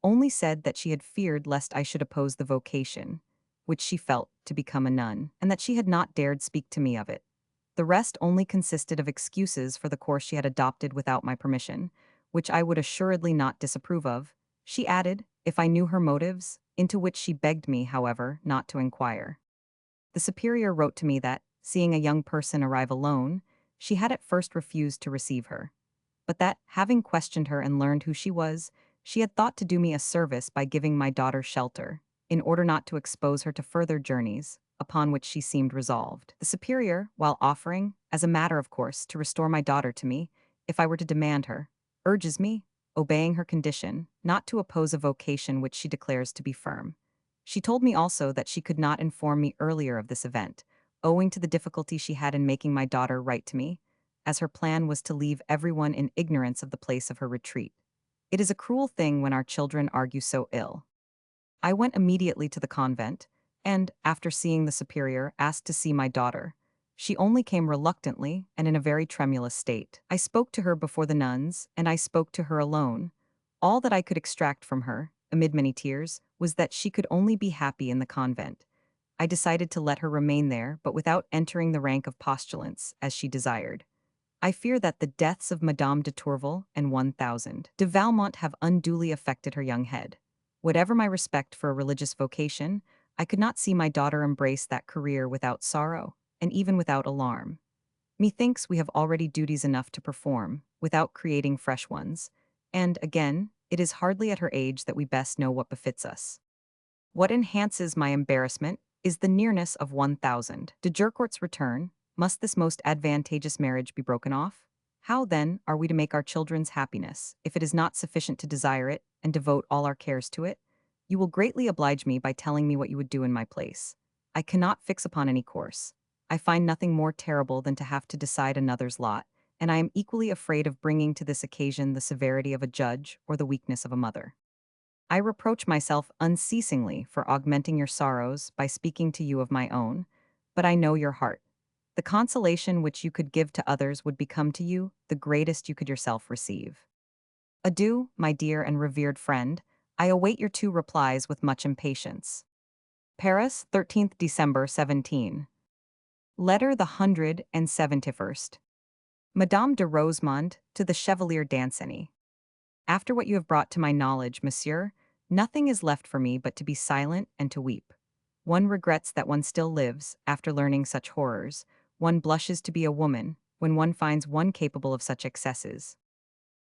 only said that she had feared lest I should oppose the vocation, which she felt, to become a nun, and that she had not dared speak to me of it. The rest only consisted of excuses for the course she had adopted without my permission, which I would assuredly not disapprove of. She added, if I knew her motives, into which she begged me, however, not to inquire. The superior wrote to me that, seeing a young person arrive alone, she had at first refused to receive her, but that, having questioned her and learned who she was, she had thought to do me a service by giving my daughter shelter, in order not to expose her to further journeys, upon which she seemed resolved. The superior, while offering, as a matter of course, to restore my daughter to me, if I were to demand her, urges me, obeying her condition, not to oppose a vocation which she declares to be firm. She told me also that she could not inform me earlier of this event, owing to the difficulty she had in making my daughter write to me, as her plan was to leave everyone in ignorance of the place of her retreat. It is a cruel thing when our children argue so ill. I went immediately to the convent, and, after seeing the superior, asked to see my daughter. She only came reluctantly and in a very tremulous state. I spoke to her before the nuns, and I spoke to her alone. All that I could extract from her, amid many tears, was that she could only be happy in the convent. I decided to let her remain there, but without entering the rank of postulants, as she desired. I fear that the deaths of Madame de Tourvel and 1000 de Valmont have unduly affected her young head. Whatever my respect for a religious vocation, I could not see my daughter embrace that career without sorrow, and even without alarm. Methinks we have already duties enough to perform, without creating fresh ones, and, again, it is hardly at her age that we best know what befits us. What enhances my embarrassment is the nearness of 1000 de Jurcourt's return. Must this most advantageous marriage be broken off? How, then, are we to make our children's happiness, if it is not sufficient to desire it and devote all our cares to it? You will greatly oblige me by telling me what you would do in my place. I cannot fix upon any course. I find nothing more terrible than to have to decide another's lot, and I am equally afraid of bringing to this occasion the severity of a judge or the weakness of a mother. I reproach myself unceasingly for augmenting your sorrows by speaking to you of my own, but I know your heart. The consolation which you could give to others would become to you the greatest you could yourself receive. Adieu, my dear and revered friend. I await your 2 replies with much impatience. Paris, 13th December 17. Letter the 171st. Madame de Rosemonde to the Chevalier Danceny. After what you have brought to my knowledge, monsieur, nothing is left for me but to be silent and to weep. One regrets that one still lives, after learning such horrors. One blushes to be a woman, when one finds one capable of such excesses.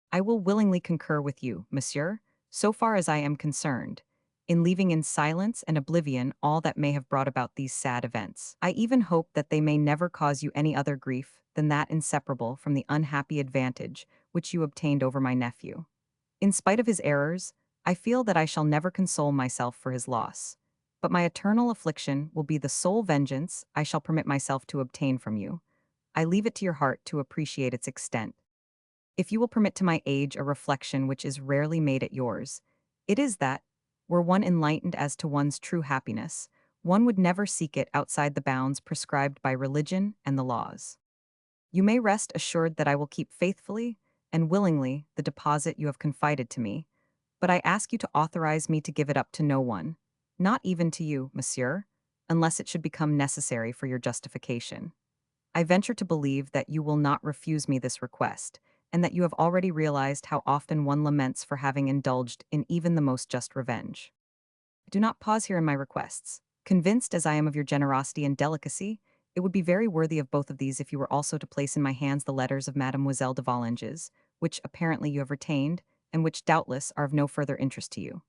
I will willingly concur with you, monsieur, so far as I am concerned, in leaving in silence and oblivion all that may have brought about these sad events. I even hope that they may never cause you any other grief than that inseparable from the unhappy advantage which you obtained over my nephew. In spite of his errors, I feel that I shall never console myself for his loss, but my eternal affliction will be the sole vengeance I shall permit myself to obtain from you. I leave it to your heart to appreciate its extent. If you will permit to my age a reflection which is rarely made at yours, it is that, were one enlightened as to one's true happiness, one would never seek it outside the bounds prescribed by religion and the laws. You may rest assured that I will keep faithfully and willingly the deposit you have confided to me, but I ask you to authorize me to give it up to no one, not even to you, monsieur, unless it should become necessary for your justification. I venture to believe that you will not refuse me this request, and that you have already realized how often one laments for having indulged in even the most just revenge. Do not pause here in my requests. Convinced as I am of your generosity and delicacy, it would be very worthy of both of these if you were also to place in my hands the letters of Mademoiselle de Volanges, which apparently you have retained, and which doubtless are of no further interest to you.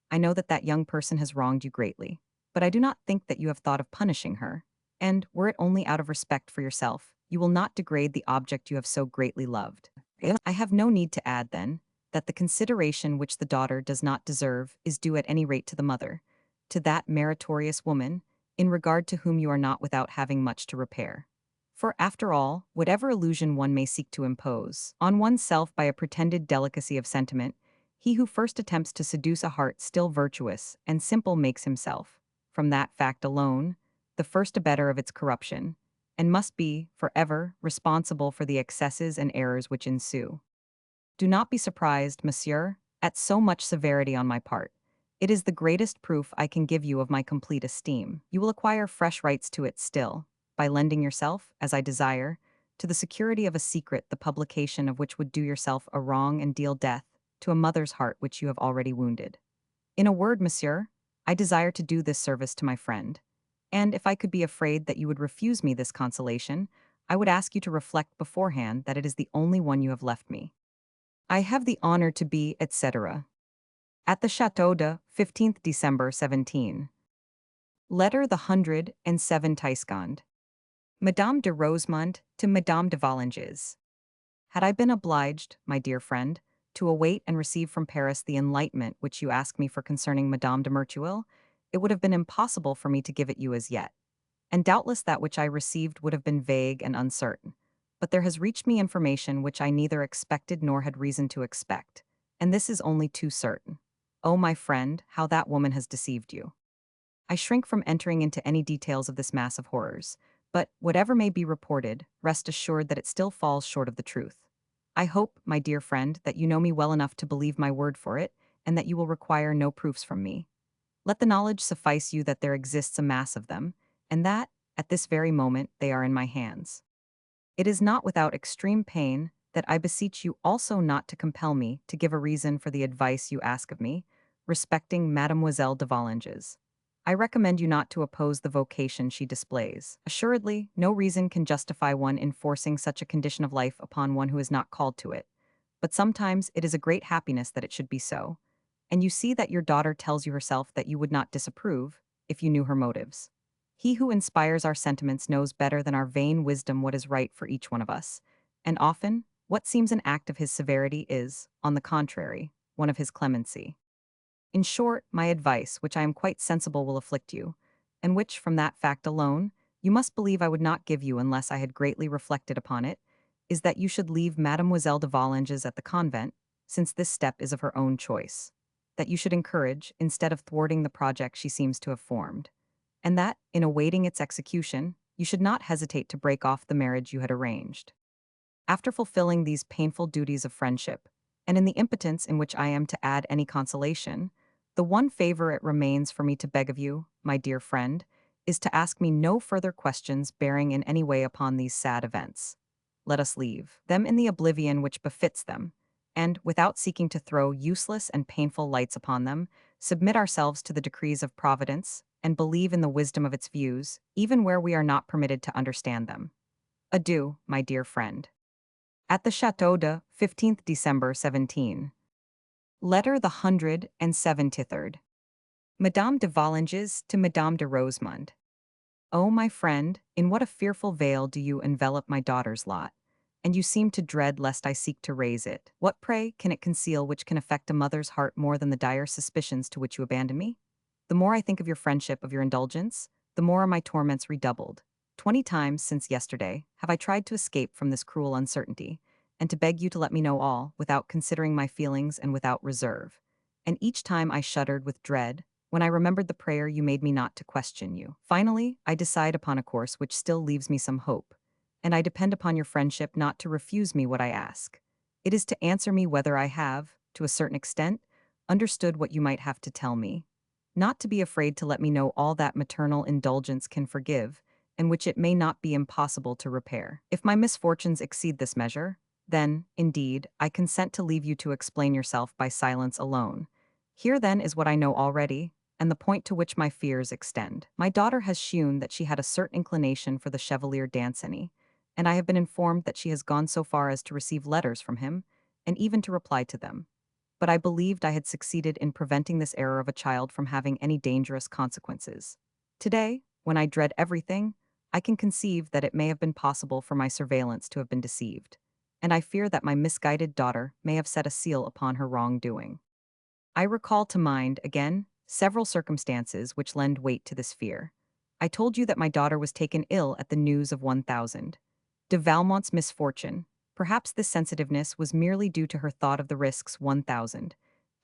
I know that that young person has wronged you greatly, but I do not think that you have thought of punishing her, and, were it only out of respect for yourself, you will not degrade the object you have so greatly loved. I have no need to add, then, that the consideration which the daughter does not deserve is due at any rate to the mother, to that meritorious woman, in regard to whom you are not without having much to repair. For, after all, whatever illusion one may seek to impose on oneself by a pretended delicacy of sentiment, he who first attempts to seduce a heart still virtuous and simple makes himself, from that fact alone, the first abettor of its corruption, and must be, forever, responsible for the excesses and errors which ensue. Do not be surprised, monsieur, at so much severity on my part. It is the greatest proof I can give you of my complete esteem. You will acquire fresh rights to it still, by lending yourself, as I desire, to the security of a secret the publication of which would do yourself a wrong and deal death to a mother's heart which you have already wounded. In a word, monsieur, I desire to do this service to my friend, and if I could be afraid that you would refuse me this consolation, I would ask you to reflect beforehand that it is the only one you have left me. I have the honor to be, etc. At the Château de 15th December 17. Letter the 107 Taiscond. Madame de Rosemonde to Madame de Volanges. Had I been obliged, my dear friend, to await and receive from Paris the enlightenment which you ask me for concerning Madame de Merteuil, it would have been impossible for me to give it you as yet, and doubtless that which I received would have been vague and uncertain. But there has reached me information which I neither expected nor had reason to expect, and this is only too certain. Oh, my friend, how that woman has deceived you. I shrink from entering into any details of this mass of horrors, but, whatever may be reported, rest assured that it still falls short of the truth. I hope, my dear friend, that you know me well enough to believe my word for it, and that you will require no proofs from me. Let the knowledge suffice you that there exists a mass of them, and that, at this very moment, they are in my hands. It is not without extreme pain that I beseech you also not to compel me to give a reason for the advice you ask of me, respecting Mademoiselle de Volanges. I recommend you not to oppose the vocation she displays. Assuredly, no reason can justify one in forcing such a condition of life upon one who is not called to it. But sometimes it is a great happiness that it should be so. And you see that your daughter tells you herself that you would not disapprove, if you knew her motives. He who inspires our sentiments knows better than our vain wisdom what is right for each one of us, and often, what seems an act of his severity is, on the contrary, one of his clemency. In short, my advice, which I am quite sensible will afflict you, and which, from that fact alone, you must believe I would not give you unless I had greatly reflected upon it, is that you should leave Mademoiselle de Volanges at the convent, since this step is of her own choice, that you should encourage, instead of thwarting the project she seems to have formed, and that, in awaiting its execution, you should not hesitate to break off the marriage you had arranged. After fulfilling these painful duties of friendship, and in the impotence in which I am to add any consolation, the one favor it remains for me to beg of you, my dear friend, is to ask me no further questions bearing in any way upon these sad events. Let us leave them in the oblivion which befits them, and, without seeking to throw useless and painful lights upon them, submit ourselves to the decrees of Providence, and believe in the wisdom of its views, even where we are not permitted to understand them. Adieu, my dear friend. At the Château de 15th December 17. Letter the 173rd. Madame de Volanges to Madame de Rosemond. Oh, my friend, in what a fearful veil do you envelop my daughter's lot, and you seem to dread lest I seek to raise it. What, pray, can it conceal which can affect a mother's heart more than the dire suspicions to which you abandon me? The more I think of your friendship, of your indulgence, the more are my torments redoubled. 20 times since yesterday have I tried to escape from this cruel uncertainty, and to beg you to let me know all, without considering my feelings and without reserve. And each time I shuddered with dread, when I remembered the prayer you made me not to question you. Finally, I decide upon a course which still leaves me some hope, and I depend upon your friendship not to refuse me what I ask. It is to answer me whether I have, to a certain extent, understood what you might have to tell me, not to be afraid to let me know all that maternal indulgence can forgive, and which it may not be impossible to repair. If my misfortunes exceed this measure, then, indeed, I consent to leave you to explain yourself by silence alone. Here then is what I know already, and the point to which my fears extend. My daughter has shewn that she had a certain inclination for the Chevalier Danceny, and I have been informed that she has gone so far as to receive letters from him, and even to reply to them. But I believed I had succeeded in preventing this error of a child from having any dangerous consequences. Today, when I dread everything, I can conceive that it may have been possible for my surveillance to have been deceived, and I fear that my misguided daughter may have set a seal upon her wrongdoing. I recall to mind, again, several circumstances which lend weight to this fear. I told you that my daughter was taken ill at the news of 1000. De Valmont's misfortune. Perhaps this sensitiveness was merely due to her thought of the risks 1000.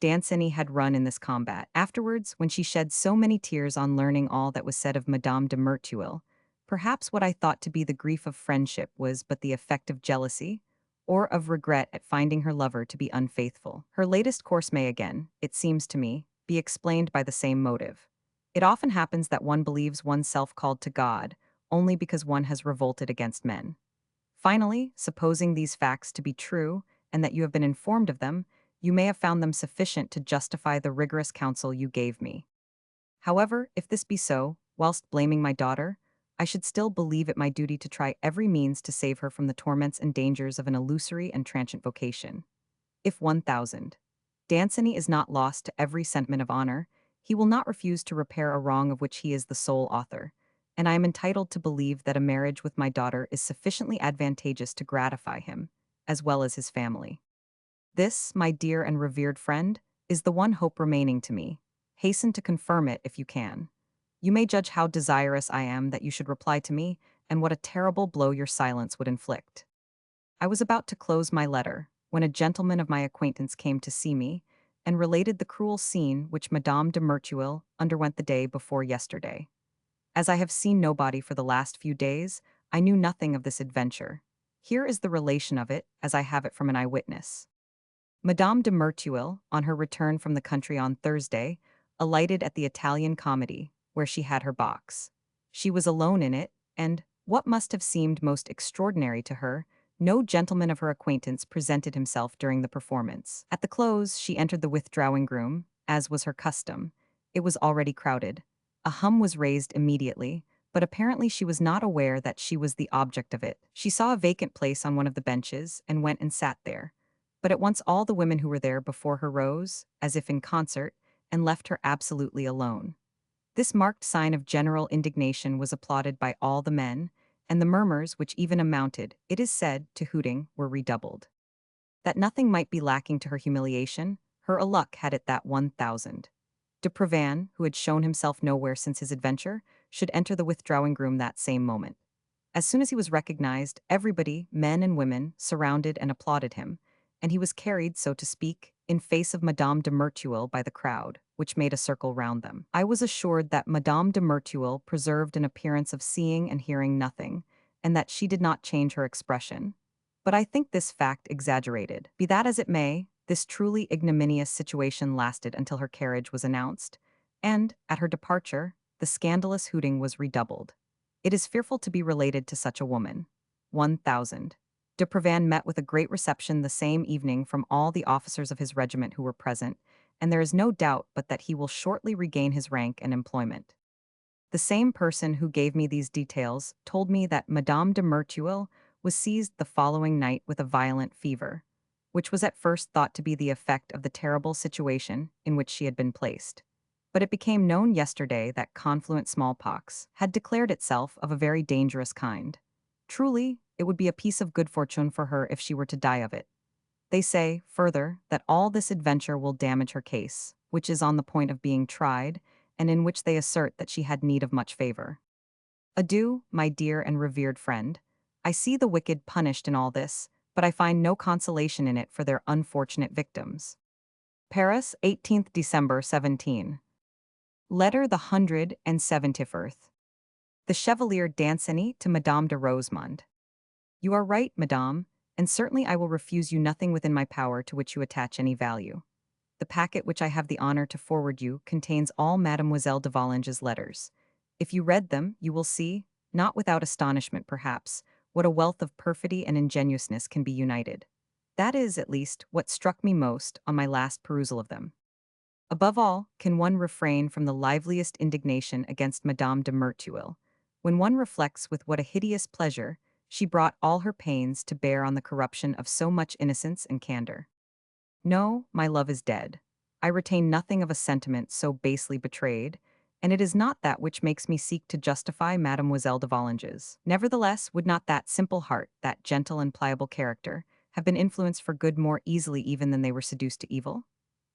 Danceny had run in this combat. Afterwards, when she shed so many tears on learning all that was said of Madame de Merteuil, perhaps what I thought to be the grief of friendship was but the effect of jealousy, or of regret at finding her lover to be unfaithful. Her latest course may again, it seems to me, be explained by the same motive. It often happens that one believes oneself called to God only because one has revolted against men. Finally, supposing these facts to be true, and that you have been informed of them, you may have found them sufficient to justify the rigorous counsel you gave me. However, if this be so, whilst blaming my daughter, I should still believe it my duty to try every means to save her from the torments and dangers of an illusory and transient vocation. If 1000. Danceny is not lost to every sentiment of honor, he will not refuse to repair a wrong of which he is the sole author, and I am entitled to believe that a marriage with my daughter is sufficiently advantageous to gratify him, as well as his family. This, my dear and revered friend, is the one hope remaining to me. Hasten to confirm it if you can. You may judge how desirous I am that you should reply to me, and what a terrible blow your silence would inflict. I was about to close my letter, when a gentleman of my acquaintance came to see me, and related the cruel scene which Madame de Merteuil underwent the day before yesterday. As I have seen nobody for the last few days, I knew nothing of this adventure. Here is the relation of it, as I have it from an eyewitness. Madame de Merteuil, on her return from the country on Thursday, alighted at the Italian Comedy, where she had her box. She was alone in it, and, What must have seemed most extraordinary to her, no gentleman of her acquaintance presented himself during the performance. At the close, she entered the withdrawing room, as was her custom. It was already crowded. A hum was raised immediately, but apparently she was not aware that she was the object of it. She saw a vacant place on one of the benches and went and sat there. But at once all the women who were there before her rose, as if in concert, and left her absolutely alone. This marked sign of general indignation was applauded by all the men, and the murmurs, which even amounted, it is said, to hooting, were redoubled. That nothing might be lacking to her humiliation, her luck had it that 1,000. De Prevan, who had shown himself nowhere since his adventure, should enter the withdrawing room that same moment. As soon as he was recognized, everybody, men and women, surrounded and applauded him, and he was carried, so to speak, in face of Madame de Merteuil by the crowd, which made a circle round them. I was assured that Madame de Merteuil preserved an appearance of seeing and hearing nothing, and that she did not change her expression. But I think this fact exaggerated. Be that as it may, this truly ignominious situation lasted until her carriage was announced, and, at her departure, the scandalous hooting was redoubled. It is fearful to be related to such a woman. 1,000. De Prevan met with a great reception the same evening from all the officers of his regiment who were present, and there is no doubt but that he will shortly regain his rank and employment. The same person who gave me these details told me that Madame de Merteuil was seized the following night with a violent fever, which was at first thought to be the effect of the terrible situation in which she had been placed. But it became known yesterday that confluent smallpox had declared itself of a very dangerous kind. Truly, it would be a piece of good fortune for her if she were to die of it. They say, further, that all this adventure will damage her case, which is on the point of being tried, and in which they assert that she had need of much favor. Adieu, my dear and revered friend. I see the wicked punished in all this, but I find no consolation in it for their unfortunate victims. Paris, 18th December 17. Letter the 171st. The Chevalier Danceny to Madame de Rosemonde. You are right, Madame, and certainly I will refuse you nothing within my power to which you attach any value. The packet which I have the honor to forward you contains all Mademoiselle de Volanges' letters. If you read them, you will see, not without astonishment perhaps, what a wealth of perfidy and ingenuousness can be united. That is, at least, what struck me most on my last perusal of them. Above all, can one refrain from the liveliest indignation against Madame de Merteuil, when one reflects with what a hideous pleasure she brought all her pains to bear on the corruption of so much innocence and candor. No, my love is dead. I retain nothing of a sentiment so basely betrayed, and it is not that which makes me seek to justify Mademoiselle de Volanges. Nevertheless, would not that simple heart, that gentle and pliable character, have been influenced for good more easily even than they were seduced to evil?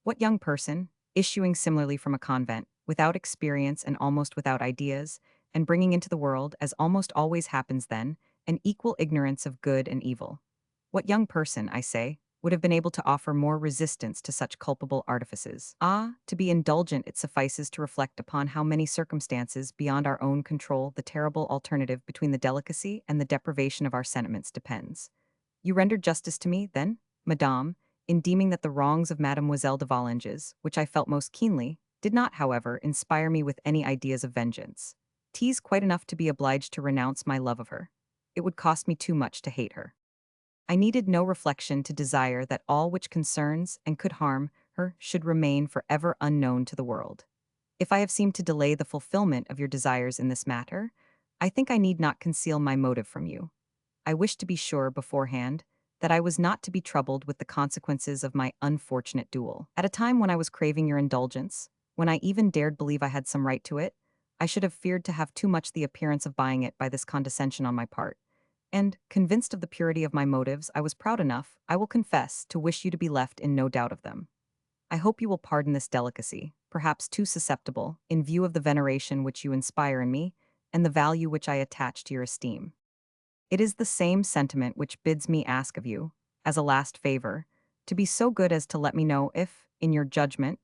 What young person, issuing similarly from a convent, without experience and almost without ideas, and bringing into the world, as almost always happens then, an equal ignorance of good and evil? What young person, I say, would have been able to offer more resistance to such culpable artifices? Ah, to be indulgent it suffices to reflect upon how many circumstances beyond our own control the terrible alternative between the delicacy and the deprivation of our sentiments depends. You rendered justice to me, then, Madame, in deeming that the wrongs of Mademoiselle de Volanges, which I felt most keenly, did not, however, inspire me with any ideas of vengeance. 'Tis quite enough to be obliged to renounce my love of her. It would cost me too much to hate her. I needed no reflection to desire that all which concerns and could harm her should remain forever unknown to the world. If I have seemed to delay the fulfillment of your desires in this matter, I think I need not conceal my motive from you. I wish to be sure beforehand that I was not to be troubled with the consequences of my unfortunate duel. At a time when I was craving your indulgence, when I even dared believe I had some right to it, I should have feared to have too much the appearance of buying it by this condescension on my part. And, convinced of the purity of my motives, I was proud enough, I will confess, to wish you to be left in no doubt of them. I hope you will pardon this delicacy, perhaps too susceptible, in view of the veneration which you inspire in me, and the value which I attach to your esteem. It is the same sentiment which bids me ask of you, as a last favor, to be so good as to let me know if, in your judgment,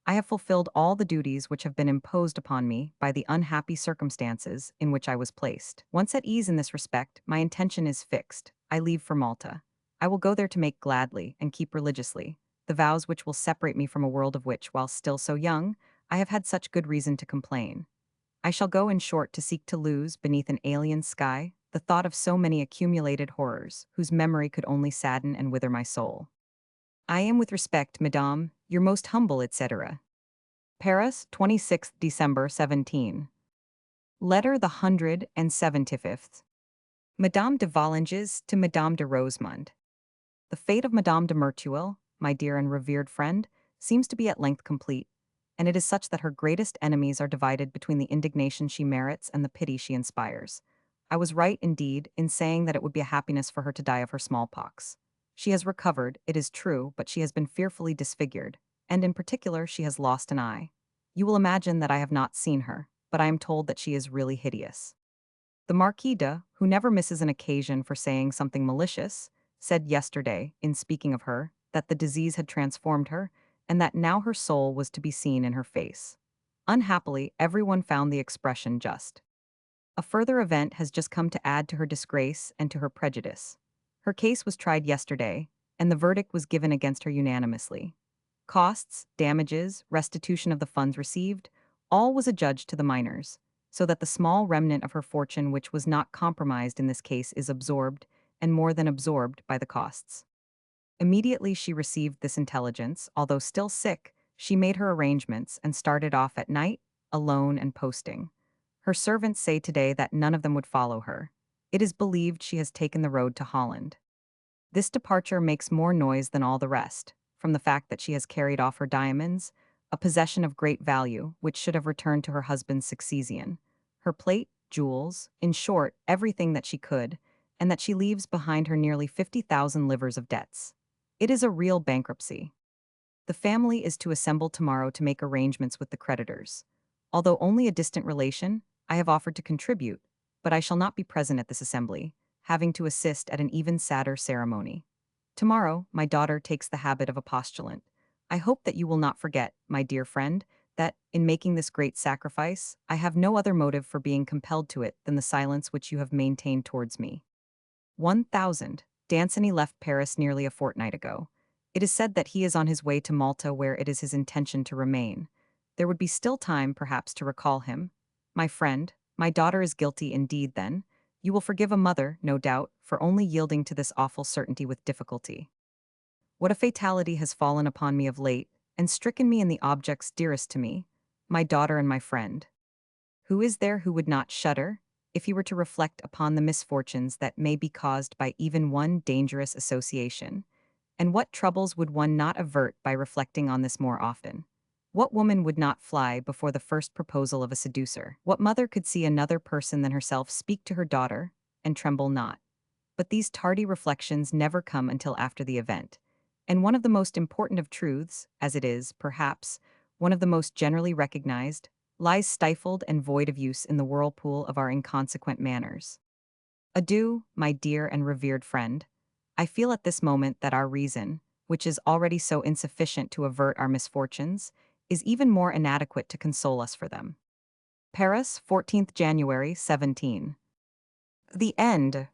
I have fulfilled all the duties which have been imposed upon me by the unhappy circumstances in which I was placed. Once at ease in this respect, my intention is fixed. I leave for Malta. I will go there to make gladly, and keep religiously, the vows which will separate me from a world of which, while still so young, I have had such good reason to complain. I shall go, in short, to seek to lose, beneath an alien sky, the thought of so many accumulated horrors, whose memory could only sadden and wither my soul. I am with respect, Madame, your most humble, etc. Paris, 26th December 17. Letter the 175th. Madame de Valanges to Madame de Rosemond. The fate of Madame de Merteuil, my dear and revered friend, seems to be at length complete, and it is such that her greatest enemies are divided between the indignation she merits and the pity she inspires. I was right, indeed, in saying that it would be a happiness for her to die of her smallpox. She has recovered, it is true, but she has been fearfully disfigured, and in particular she has lost an eye. You will imagine that I have not seen her, but I am told that she is really hideous. The Marquis de, who never misses an occasion for saying something malicious, said yesterday, in speaking of her, that the disease had transformed her, and that now her soul was to be seen in her face. Unhappily, everyone found the expression just. A further event has just come to add to her disgrace and to her prejudice. Her case was tried yesterday, and the verdict was given against her unanimously. Costs, damages, restitution of the funds received, all was adjudged to the minors, so that the small remnant of her fortune which was not compromised in this case is absorbed, and more than absorbed, by the costs. Immediately she received this intelligence, although still sick, she made her arrangements and started off at night, alone and posting. Her servants say today that none of them would follow her. It is believed she has taken the road to Holland. This departure makes more noise than all the rest, from the fact that she has carried off her diamonds, a possession of great value which should have returned to her husband's succession, her plate, jewels, in short, everything that she could, and that she leaves behind her nearly 50,000 livres of debts. It is a real bankruptcy. The family is to assemble tomorrow to make arrangements with the creditors. Although only a distant relation, I have offered to contribute, but I shall not be present at this assembly, having to assist at an even sadder ceremony. Tomorrow, my daughter takes the habit of a postulant. I hope that you will not forget, my dear friend, that, in making this great sacrifice, I have no other motive for being compelled to it than the silence which you have maintained towards me. 1000. Danceny left Paris nearly a fortnight ago. It is said that he is on his way to Malta, where it is his intention to remain. There would be still time, perhaps, to recall him. My friend, my daughter is guilty indeed, then. You will forgive a mother, no doubt, for only yielding to this awful certainty with difficulty. What a fatality has fallen upon me of late, and stricken me in the objects dearest to me, my daughter and my friend. Who is there who would not shudder, if he were to reflect upon the misfortunes that may be caused by even one dangerous association? And what troubles would one not avert by reflecting on this more often? What woman would not fly before the first proposal of a seducer? What mother could see another person than herself speak to her daughter, and tremble not? But these tardy reflections never come until after the event. And one of the most important of truths, as it is, perhaps, one of the most generally recognized, lies stifled and void of use in the whirlpool of our inconsequent manners. Adieu, my dear and revered friend. I feel at this moment that our reason, which is already so insufficient to avert our misfortunes, is even more inadequate to console us for them. Paris, 14th January, 17. The end.